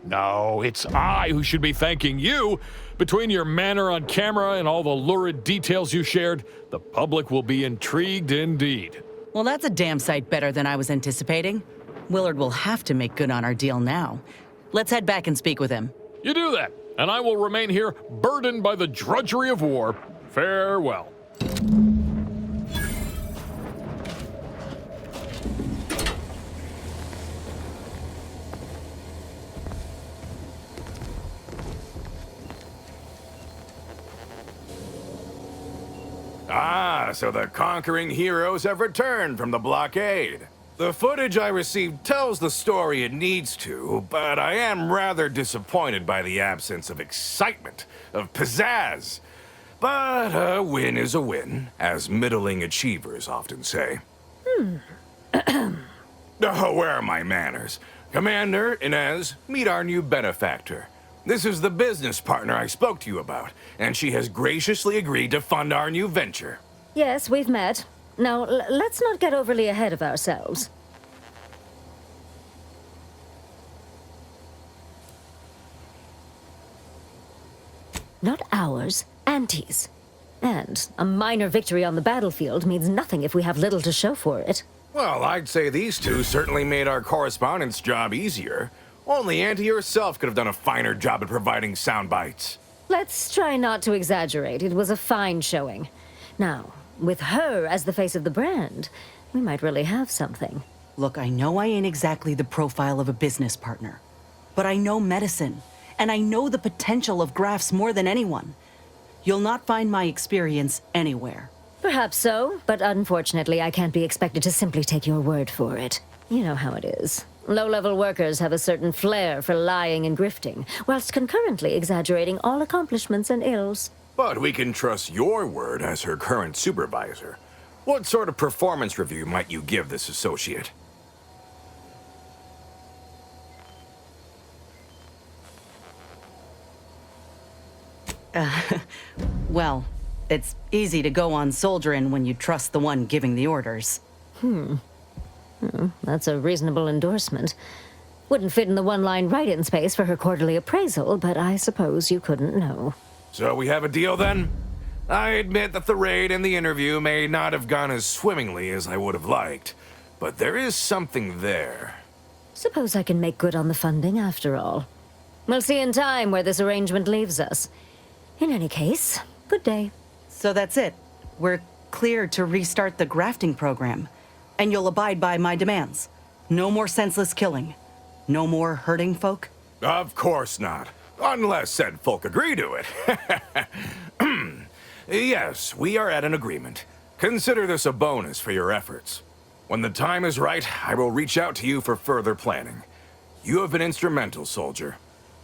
No, it's I who should be thanking you. Between your manner on camera and all the lurid details you shared, the public will be intrigued indeed. Well, that's a damn sight better than I was anticipating. Willard will have to make good on our deal now. Let's head back and speak with him. You do that, and I will remain here burdened by the drudgery of war. Farewell. Ah, so the conquering heroes have returned from the blockade. The footage I received tells the story it needs to, but I am rather disappointed by the absence of excitement, of pizzazz. But a win is a win, as middling achievers often say. Oh, where are my manners? Commander, Inez, meet our new benefactor. This is the business partner I spoke to you about, and she has graciously agreed to fund our new venture. Yes, we've met. Now, let's not get overly ahead of ourselves. Not ours, Auntie's. And a minor victory on the battlefield means nothing if we have little to show for it. Well, I'd say these two certainly made our correspondence job easier. Only Auntie herself could have done a finer job at providing sound bites. Let's try not to exaggerate. It was a fine showing. Now, with her as the face of the brand, we might really have something. Look, I know I ain't exactly the profile of a business partner, but I know medicine, and I know the potential of grafts more than anyone. You'll not find my experience anywhere. Perhaps so, but unfortunately I can't be expected to simply take your word for it. You know how it is. Low-level workers have a certain flair for lying and grifting, whilst concurrently exaggerating all accomplishments and ills. But we can trust your word as her current supervisor. What sort of performance review might you give this associate? Well, it's easy to go on soldiering when you trust the one giving the orders. That's a reasonable endorsement. Wouldn't fit in the one-line write-in space for her quarterly appraisal, but I suppose you couldn't know. So we have a deal then? I admit that the raid and the interview may not have gone as swimmingly as I would have liked, but there is something there. Suppose I can make good on the funding after all. We'll see in time where this arrangement leaves us. In any case, good day. So that's it. We're clear to restart the grafting program. And you'll abide by my demands. No more senseless killing. No more hurting folk? Of course not. Unless said folk agree to it. Yes, we are at an agreement. Consider this a bonus for your efforts. When the time is right, I will reach out to you for further planning. You have been instrumental, soldier.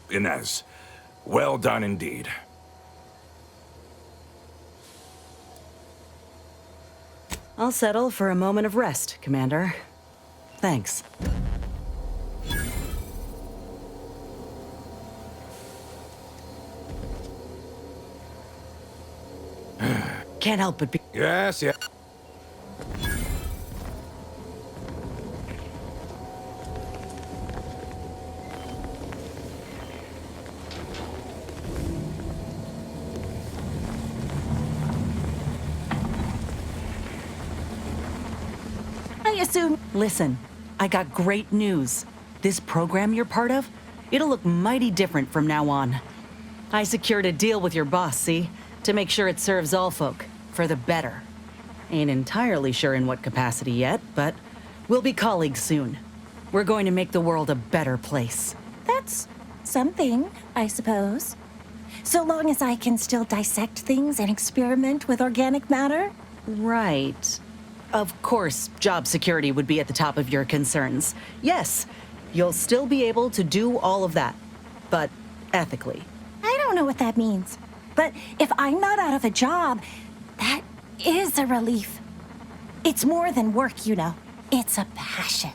Inez, well done indeed. I'll settle for a moment of rest, Commander. Thanks. Can't help but be... Yes. Listen, I got great news. This program you're part of, it'll look mighty different from now on. I secured a deal with your boss, see? To make sure it serves all folk, for the better. Ain't entirely sure in what capacity yet, but we'll be colleagues soon. We're going to make the world a better place. That's something, I suppose. So long as I can still dissect things and experiment with organic matter? Right. Of course, job security would be at the top of your concerns. Yes, you'll still be able to do all of that, but ethically. I don't know what that means. But if I'm not out of a job, that is a relief. It's more than work, you know. It's a passion.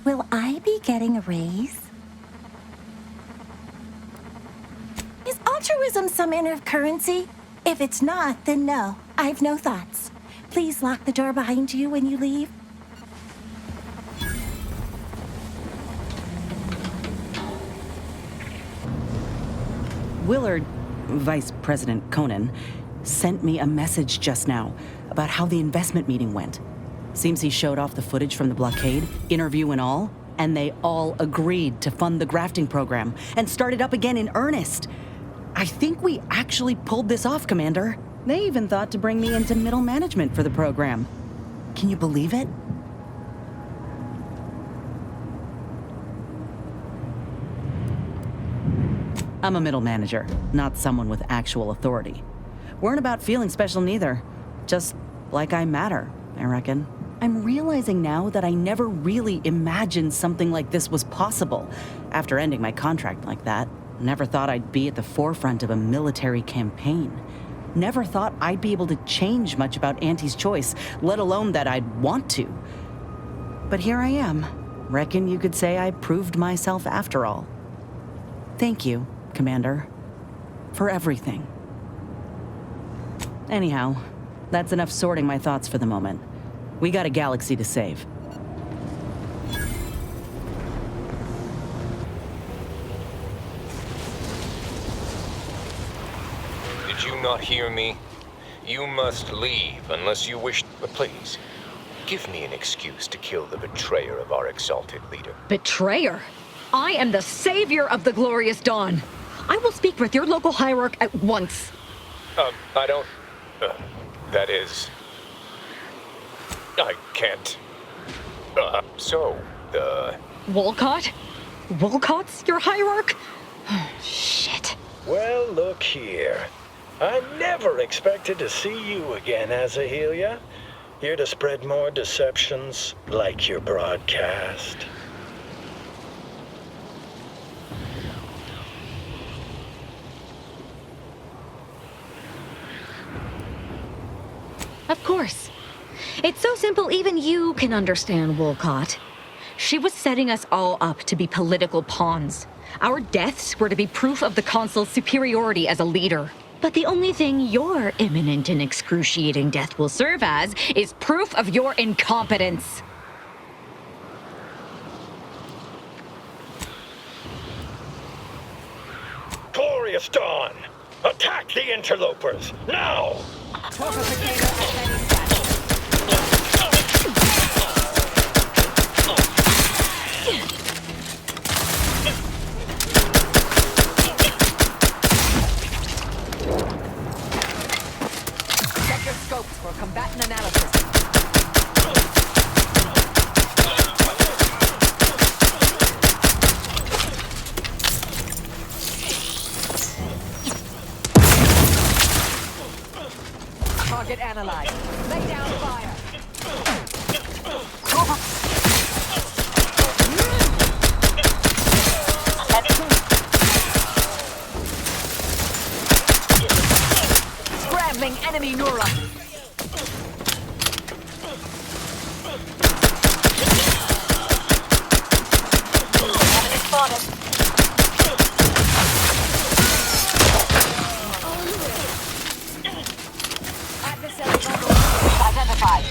Will I be getting a raise? Is altruism some inner currency? If it's not, then no. I've no thoughts. Please lock the door behind you when you leave. Willard, Vice President Conan, sent me a message just now about how the investment meeting went. Seems he showed off the footage from the blockade, interview and all, and they all agreed to fund the grafting program and start it up again in earnest. I think we actually pulled this off, Commander. They even thought to bring me into middle management for the program. Can you believe it? I'm a middle manager, not someone with actual authority. Weren't about feeling special neither. Just like I matter, I reckon. I'm realizing now that I never really imagined something like this was possible after ending my contract like that. Never thought I'd be at the forefront of a military campaign. Never thought I'd be able to change much about Auntie's choice, let alone that I'd want to. But here I am. Reckon you could say I proved myself after all. Thank you, Commander, for everything. Anyhow, that's enough sorting my thoughts for the moment. We got a galaxy to save. Did you not hear me? You must leave unless you wish... But please, give me an excuse to kill the betrayer of our exalted leader. Betrayer? I am the savior of the glorious dawn. I will speak with your local hierarch at once. I don't... that is... I can't... Wolcott? Wolcott's your hierarch? Shit. Well, look here. I never expected to see you again, Azahelia. Here to spread more deceptions like your broadcast. Of course. It's so simple even you can understand, Wolcott. She was setting us all up to be political pawns. Our deaths were to be proof of the Consul's superiority as a leader. But the only thing your imminent and excruciating death will serve as is proof of your incompetence. Glorious dawn! Attack the interlopers, now! Check your scopes for combatant analysis. Target analyzed. Lay down fire. Scrambling enemy neurons. Enemy spotted. Identified.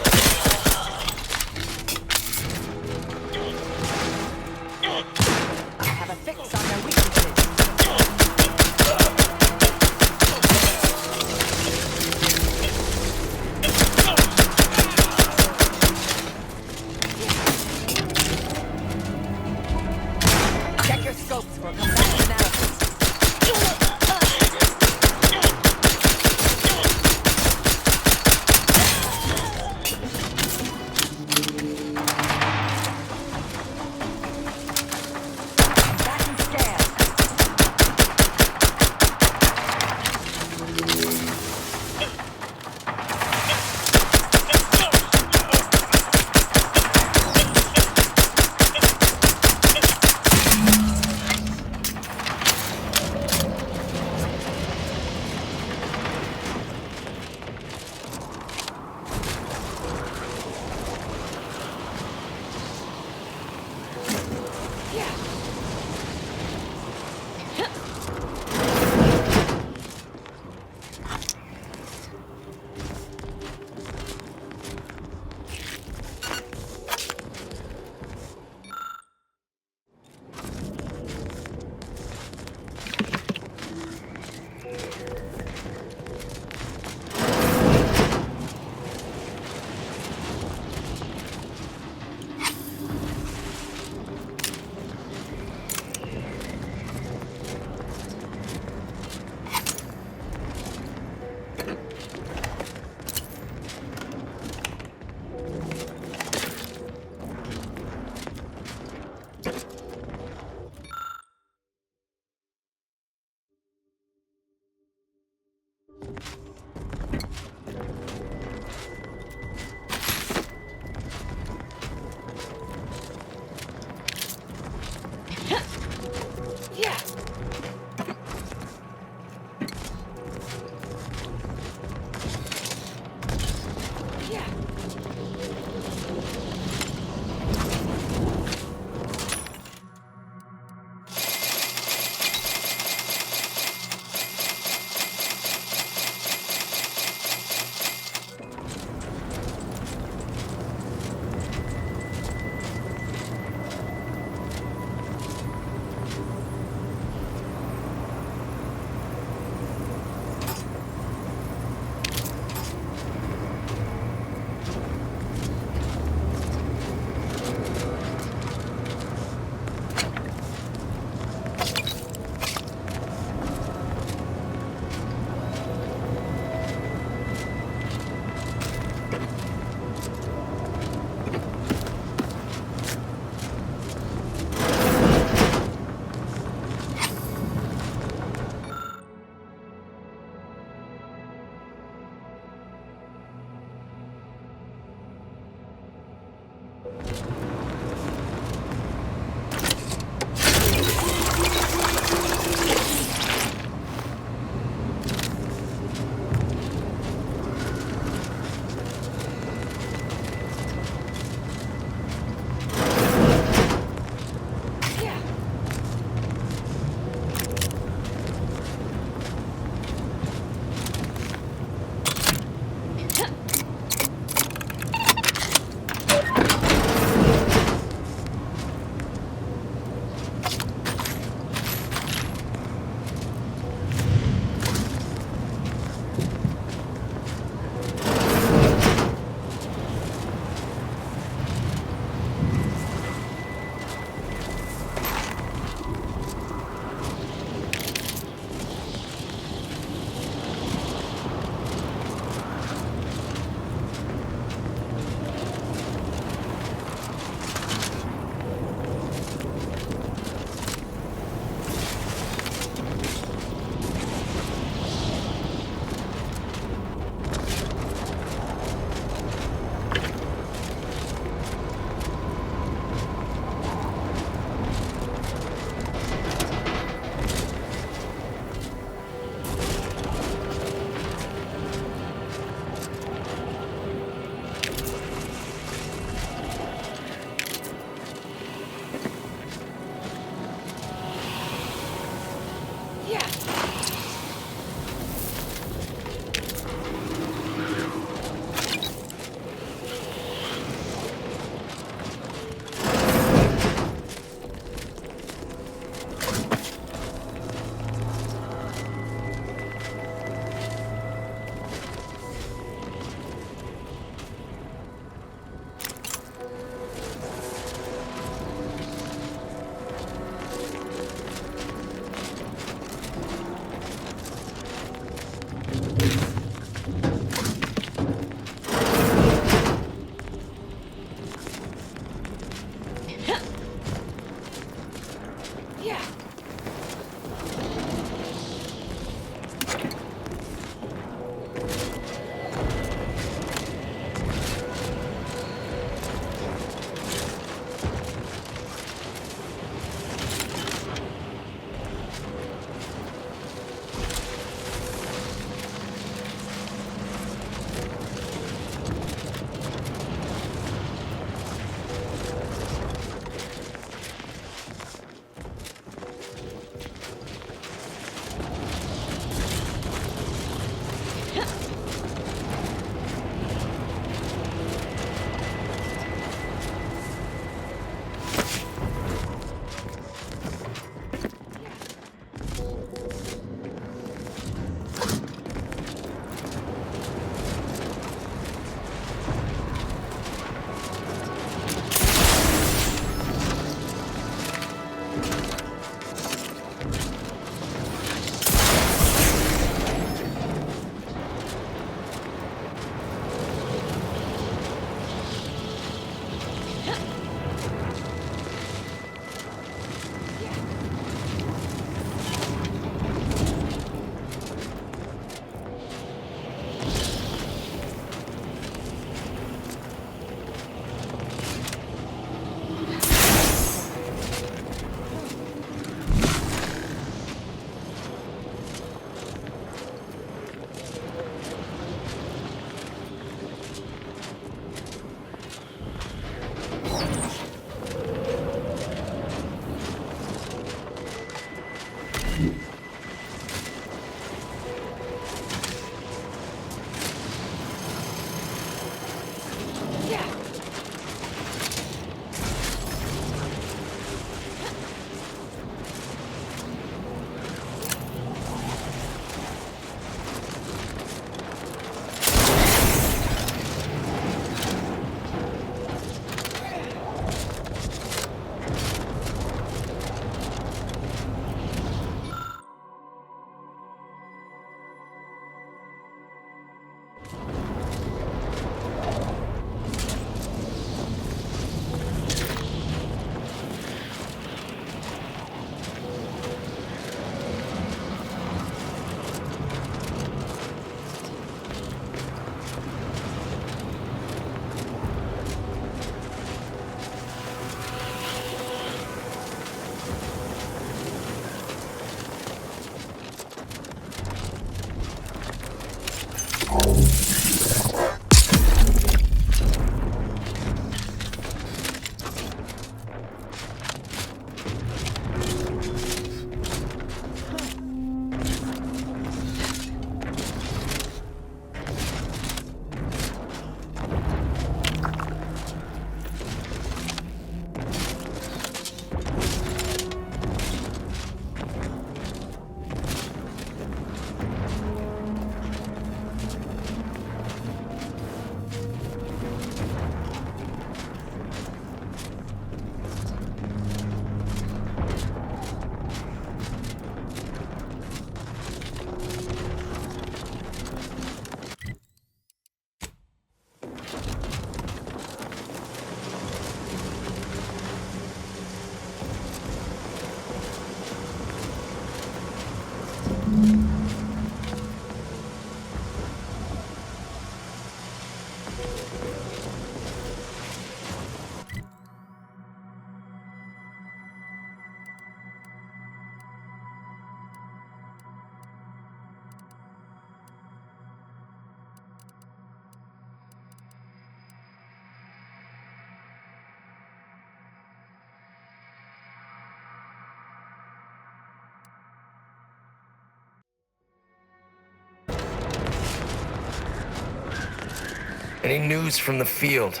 Any news from the field?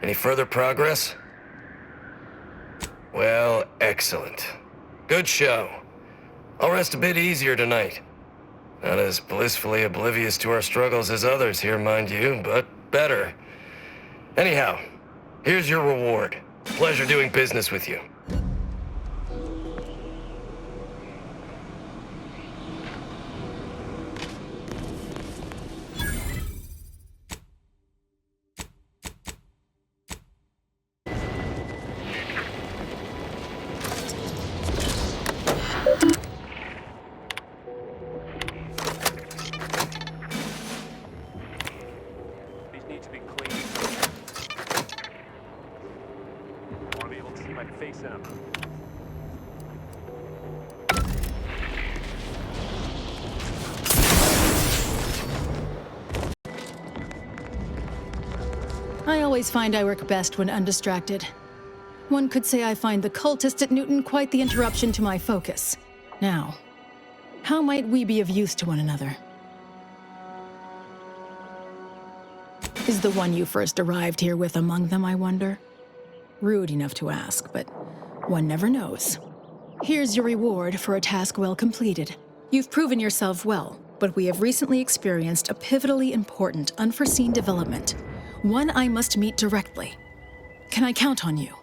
Any further progress? Well, excellent. Good show. I'll rest a bit easier tonight. Not as blissfully oblivious to our struggles as others here, mind you, but better. Anyhow, here's your reward. Pleasure doing business with you. I always find I work best when undistracted. One could say I find the cultist at Newton quite the interruption to my focus. Now, how might we be of use to one another? Is the one you first arrived here with among them, I wonder? Rude enough to ask, but one never knows. Here's your reward for a task well completed. You've proven yourself well, but we have recently experienced a pivotally important, unforeseen development. One I must meet directly. Can I count on you?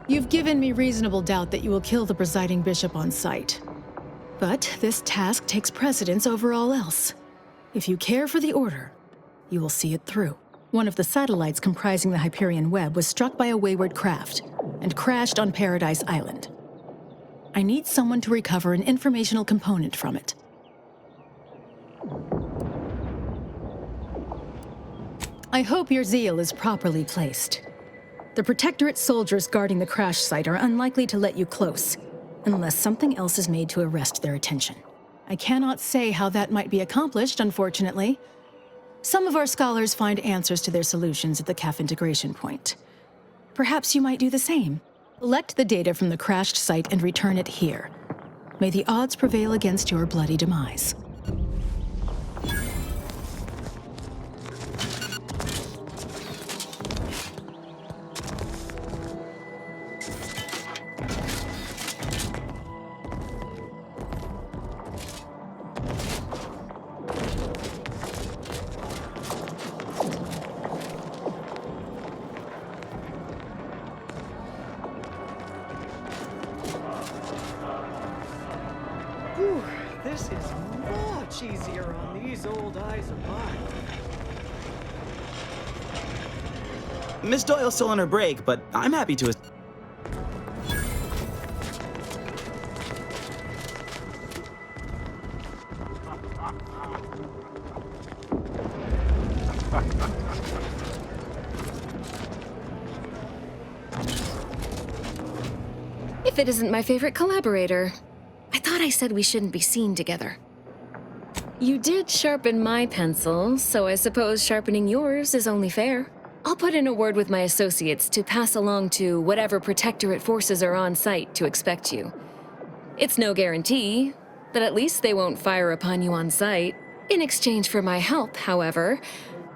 You've given me reasonable doubt that you will kill the presiding bishop on sight. But this task takes precedence over all else. If you care for the Order, you will see it through. One of the satellites comprising the Hyperion Web was struck by a wayward craft and crashed on Paradise Island. I need someone to recover an informational component from it. I hope your zeal is properly placed. The Protectorate soldiers guarding the crash site are unlikely to let you close, unless something else is made to arrest their attention. I cannot say how that might be accomplished, unfortunately. Some of our scholars find answers to their solutions at the CAF integration point. Perhaps you might do the same. Collect the data from the crashed site and return it here. May the odds prevail against your bloody demise. Whew, this is much easier on these old eyes of mine. Miss Doyle's still on her break, but I'm happy to... If it isn't my favorite collaborator. I thought I said we shouldn't be seen together. You did sharpen my pencil, so I suppose sharpening yours is only fair. I'll put in a word with my associates to pass along to whatever Protectorate forces are on site to expect you. It's no guarantee, but at least they won't fire upon you on site. In exchange for my help, however,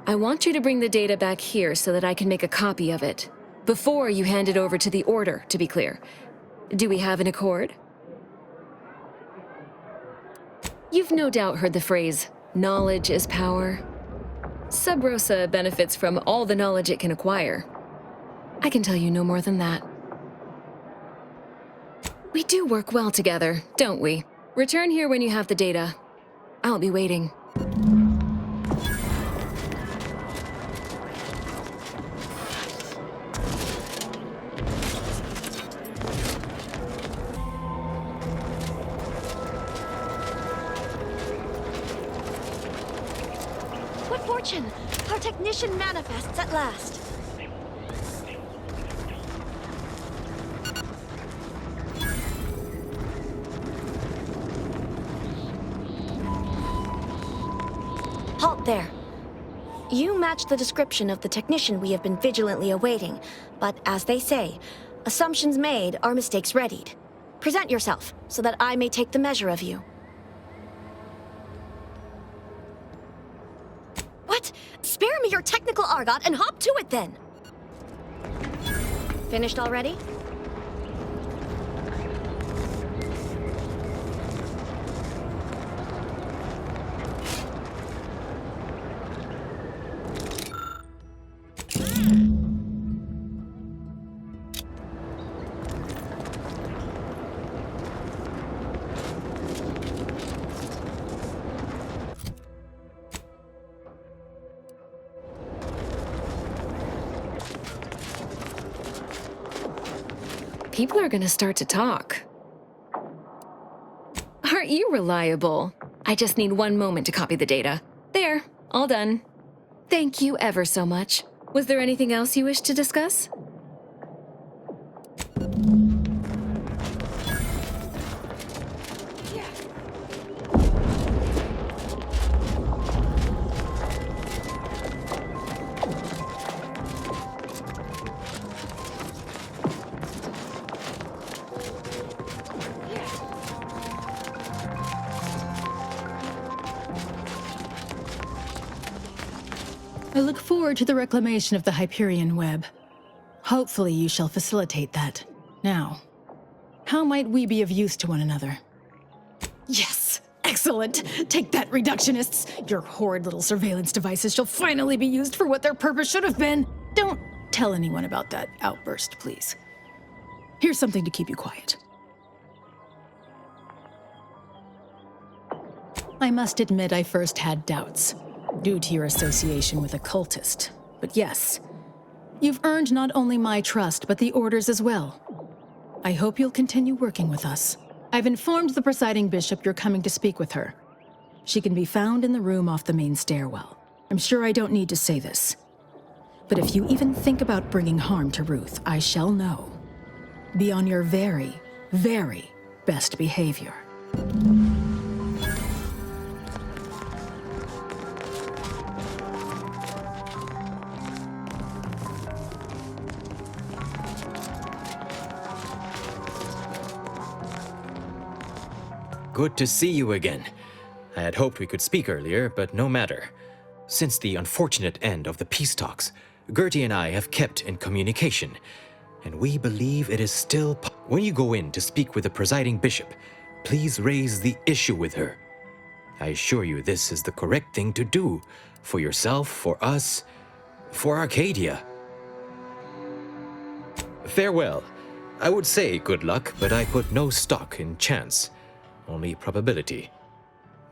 I want you to bring the data back here so that I can make a copy of it. Before you hand it over to the Order, to be clear. Do we have an accord? You've no doubt heard the phrase, knowledge is power. Sub Rosa benefits from all the knowledge it can acquire. I can tell you no more than that. We do work well together, don't we? Return here when you have the data. I'll be waiting. Fortune! Our technician manifests at last. Halt there. You match the description of the technician we have been vigilantly awaiting, but as they say, assumptions made are mistakes readied. Present yourself, so that I may take the measure of you. Spare me your technical argot and hop to it then! Finished already? People are gonna start to talk. Aren't you reliable? I just need one moment to copy the data. There, all done. Thank you ever so much. Was there anything else you wish to discuss? I look forward to the reclamation of the Hyperion web. Hopefully you shall facilitate that. Now, how might we be of use to one another? Yes! Excellent! Take that, reductionists! Your horrid little surveillance devices shall finally be used for what their purpose should have been! Don't tell anyone about that outburst, please. Here's something to keep you quiet. I must admit I first had doubts, due to your association with a cultist. But yes, you've earned not only my trust, but the Order's as well. I hope you'll continue working with us. I've informed the presiding bishop you're coming to speak with her. She can be found in the room off the main stairwell. I'm sure I don't need to say this. But if you even think about bringing harm to Ruth, I shall know. Be on your very, very best behavior. Good to see you again. I had hoped we could speak earlier, but no matter. Since the unfortunate end of the peace talks, Gertie and I have kept in communication, and we believe it is still when you go in to speak with the presiding bishop, please raise the issue with her. I assure you this is the correct thing to do, for yourself, for us, for Arcadia. Farewell. I would say good luck, but I put no stock in chance. Only probability.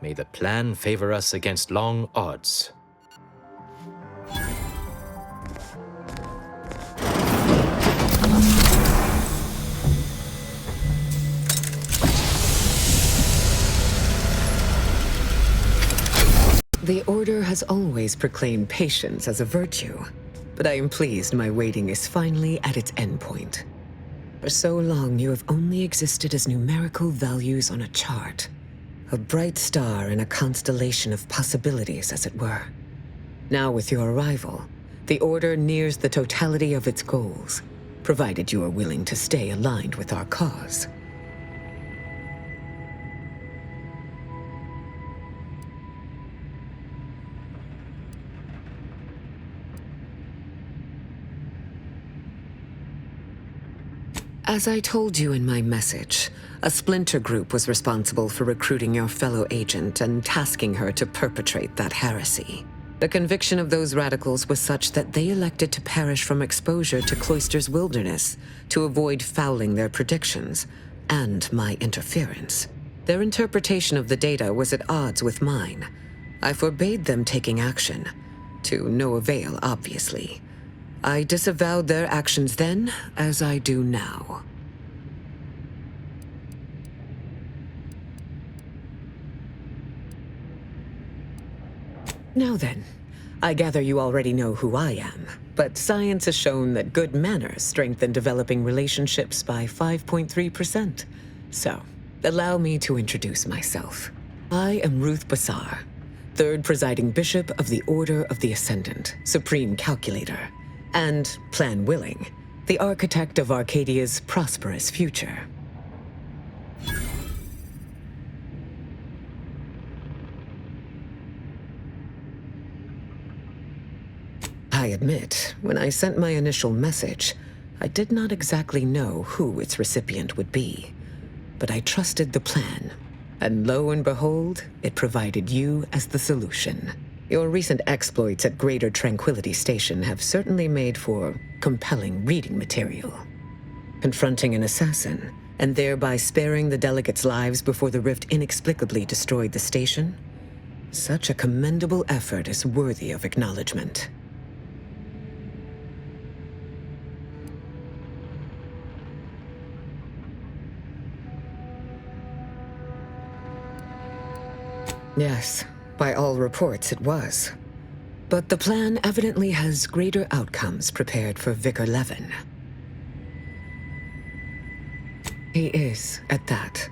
May the plan favor us against long odds. The Order has always proclaimed patience as a virtue, but I am pleased my waiting is finally at its endpoint. For so long, you have only existed as numerical values on a chart. A bright star in a constellation of possibilities, as it were. Now, with your arrival, the Order nears the totality of its goals, provided you are willing to stay aligned with our cause. As I told you in my message, a splinter group was responsible for recruiting your fellow agent and tasking her to perpetrate that heresy. The conviction of those radicals was such that they elected to perish from exposure to Cloister's wilderness to avoid fouling their predictions and my interference. Their interpretation of the data was at odds with mine. I forbade them taking action, to no avail, obviously. I disavowed their actions then, as I do now. Now then, I gather you already know who I am, but science has shown that good manners strengthen developing relationships by 5.3%. So, allow me to introduce myself. I am Ruth Bassar, third presiding bishop of the Order of the Ascendant, Supreme Calculator, and, plan willing, the architect of Arcadia's prosperous future. I admit, when I sent my initial message, I did not exactly know who its recipient would be. But I trusted the plan, and lo and behold, it provided you as the solution. Your recent exploits at Greater Tranquility Station have certainly made for compelling reading material. Confronting an assassin, and thereby sparing the delegates' lives before the rift inexplicably destroyed the station? Such a commendable effort is worthy of acknowledgement. Yes, by all reports it was. But the plan evidently has greater outcomes prepared for Vicar Levin. He is, at that.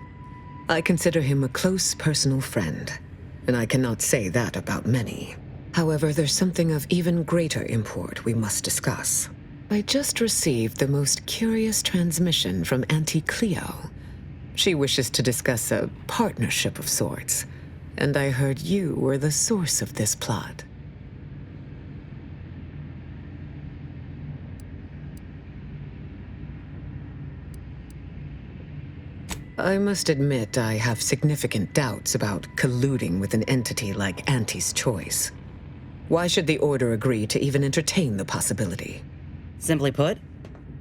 I consider him a close personal friend, and I cannot say that about many. However, there's something of even greater import we must discuss. I just received the most curious transmission from Auntie Cleo. She wishes to discuss a partnership of sorts, and I heard you were the source of this plot. I must admit I have significant doubts about colluding with an entity like Auntie's Choice. Why should the Order agree to even entertain the possibility? Simply put,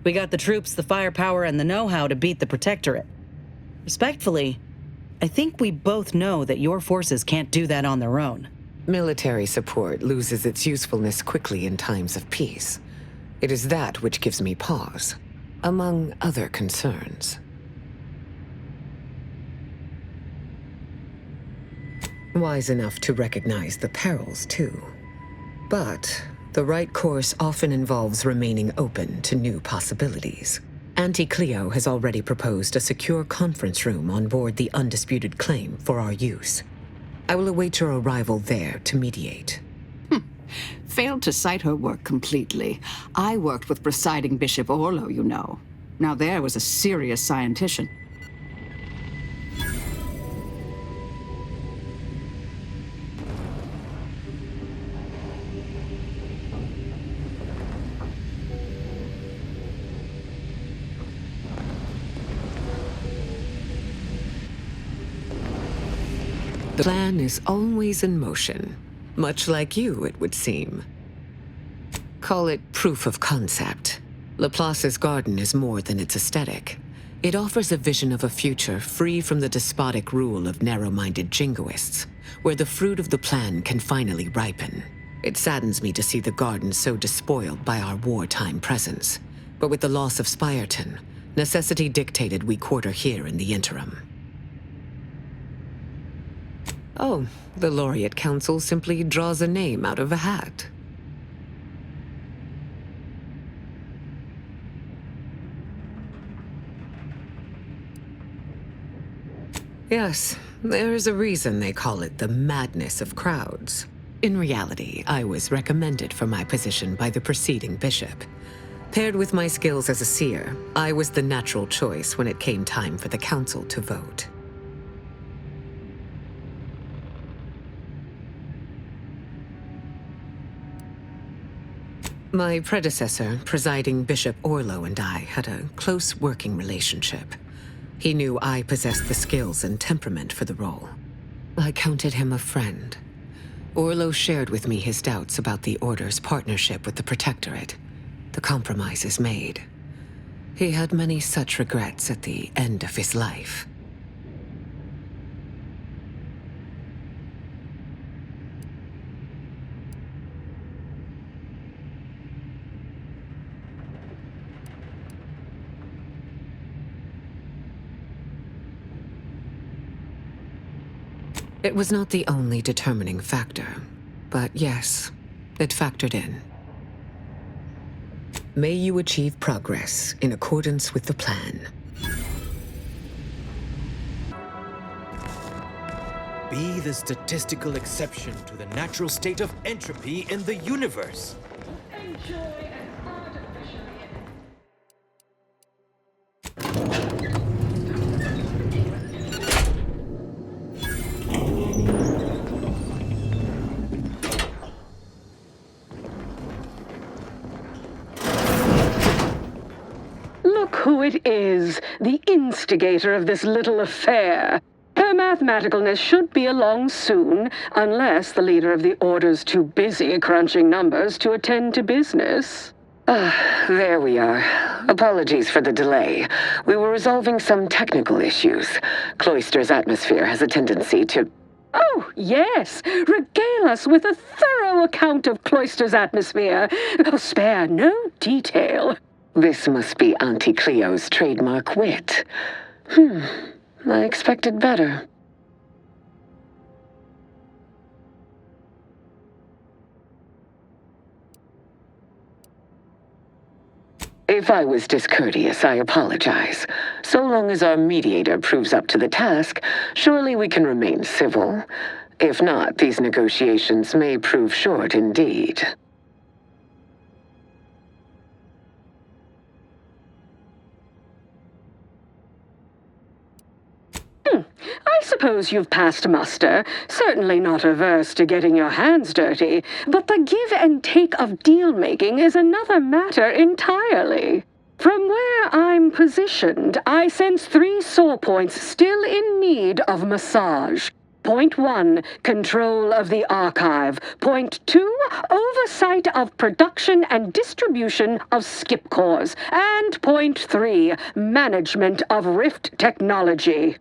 we got the troops, the firepower, and the know-how to beat the Protectorate. Respectfully, I think we both know that your forces can't do that on their own. Military support loses its usefulness quickly in times of peace. It is that which gives me pause, among other concerns. Wise enough to recognize the perils, too. But the right course often involves remaining open to new possibilities. Auntie Cleo has already proposed a secure conference room on board the Undisputed Claim for our use. I will await your arrival there to mediate. Failed to cite her work completely. I worked with presiding Bishop Orlo, you know. Now there was a serious scientician. The plan is always in motion, much like you, it would seem. Call it proof of concept. Laplace's garden is more than its aesthetic. It offers a vision of a future free from the despotic rule of narrow-minded jingoists, where the fruit of the plan can finally ripen. It saddens me to see the garden so despoiled by our wartime presence. But with the loss of Spyerton, necessity dictated we quarter here in the interim. Oh, the Laureate Council simply draws a name out of a hat. Yes, there is a reason they call it the madness of crowds. In reality, I was recommended for my position by the preceding bishop. Paired with my skills as a seer, I was the natural choice when it came time for the council to vote. My predecessor, presiding Bishop Orlo, and I had a close working relationship. He knew I possessed the skills and temperament for the role. I counted him a friend. Orlo shared with me his doubts about the Order's partnership with the Protectorate, the compromises made. He had many such regrets at the end of his life. It was not the only determining factor, but yes, it factored in. May you achieve progress in accordance with the plan. Be the statistical exception to the natural state of entropy in the universe. who it is, the instigator of this little affair. Her mathematicalness should be along soon, unless the leader of the Order's too busy crunching numbers to attend to business. There we are. Apologies for the delay. We were resolving some technical issues. Cloister's atmosphere has a tendency to... Oh, yes. Regale us with a thorough account of Cloister's atmosphere. Spare no detail. This must be Auntie Cleo's trademark wit. I expected better. If I was discourteous, I apologize. So long as our mediator proves up to the task, surely we can remain civil. If not, these negotiations may prove short indeed. I suppose you've passed muster. Certainly not averse to getting your hands dirty. But the give and take of deal-making is another matter entirely. From where I'm positioned, I sense 3 sore points still in need of massage. Point 1, control of the archive. Point 2, oversight of production and distribution of skip cores. And point 3, management of Rift technology.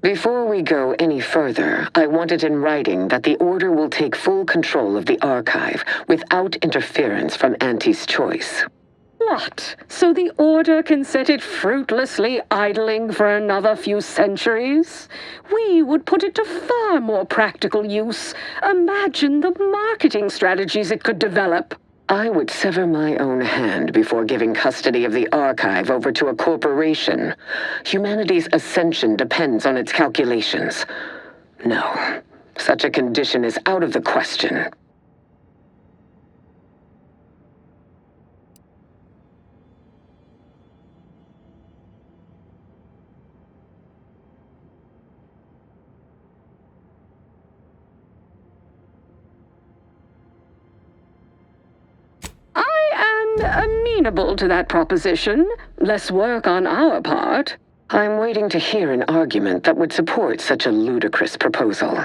Before we go any further, I want it in writing that the Order will take full control of the archive without interference from Auntie's choice. What? So the Order can set it fruitlessly idling for another few centuries? We would put it to far more practical use. Imagine the marketing strategies it could develop. I would sever my own hand before giving custody of the archive over to a corporation. Humanity's ascension depends on its calculations. No, such a condition is out of the question. Amenable to that proposition. Less work on our part. I'm waiting to hear an argument that would support such a ludicrous proposal.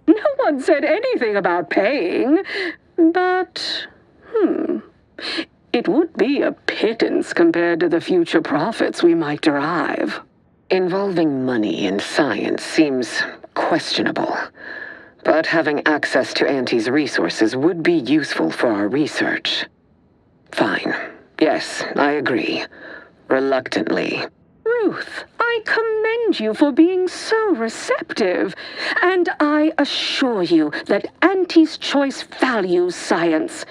No one said anything about paying, but, it would be a pittance compared to the future profits we might derive. Involving money in science seems questionable, but having access to Auntie's resources would be useful for our research. Fine. Yes, I agree. Reluctantly. Ruth, I commend you for being so receptive, and I assure you that Auntie's choice values science.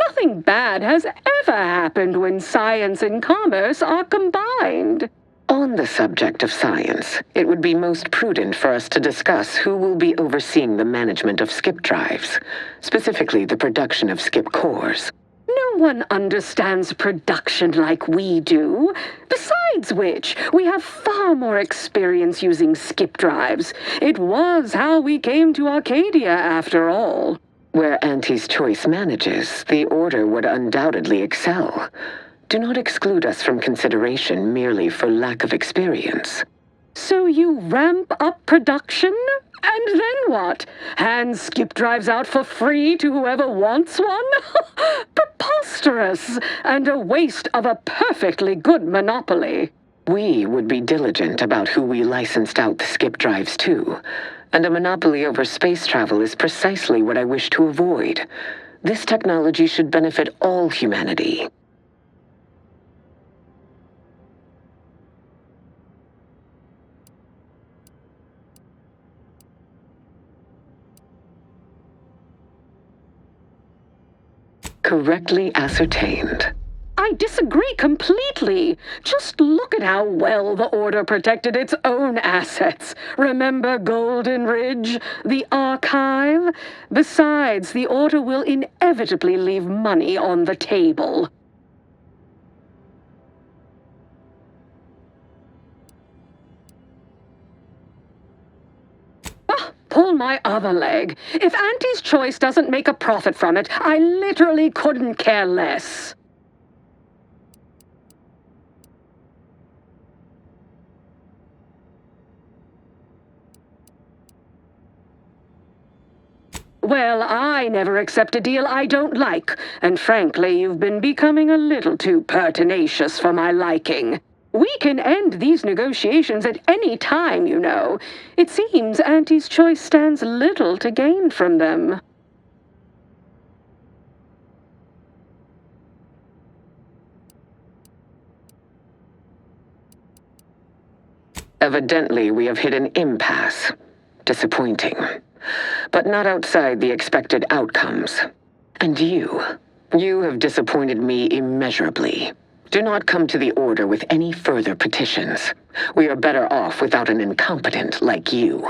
Nothing bad has ever happened when science and commerce are combined. On the subject of science, it would be most prudent for us to discuss who will be overseeing the management of skip drives, specifically the production of skip cores. No one understands production like we do. Besides which, we have far more experience using skip drives. It was how we came to Arcadia, after all. Where Auntie's choice manages, the Order would undoubtedly excel. Do not exclude us from consideration merely for lack of experience. So you ramp up production? And then what? Hand skip drives out for free to whoever wants one? Preposterous, and a waste of a perfectly good monopoly. We would be diligent about who we licensed out the skip drives to, and a monopoly over space travel is precisely what I wish to avoid. This technology should benefit all humanity. Correctly ascertained. I disagree completely. Just look at how well the Order protected its own assets. Remember Golden Ridge, the archive? Besides, the Order will inevitably leave money on the table. pull my other leg. If Auntie's choice doesn't make a profit from it, I literally couldn't care less. Well, I never accept a deal I don't like, and frankly, you've been becoming a little too pertinacious for my liking. We can end these negotiations at any time, you know. It seems Auntie's choice stands little to gain from them. Evidently, we have hit an impasse. Disappointing. But not outside the expected outcomes. And you have disappointed me immeasurably. Do not come to the Order with any further petitions. We are better off without an incompetent like you.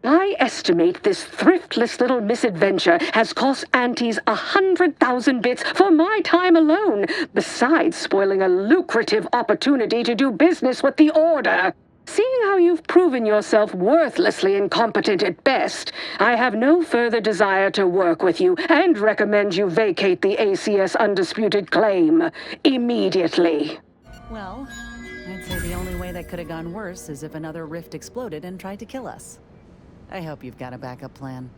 I estimate this thriftless little misadventure has cost Aunties 100,000 bits for my time alone, besides spoiling a lucrative opportunity to do business with the Order. Seeing how you've proven yourself worthlessly incompetent at best, I have no further desire to work with you and recommend you vacate the ACS Undisputed Claim immediately. Well, I'd say the only way that could have gone worse is if another rift exploded and tried to kill us. I hope you've got a backup plan.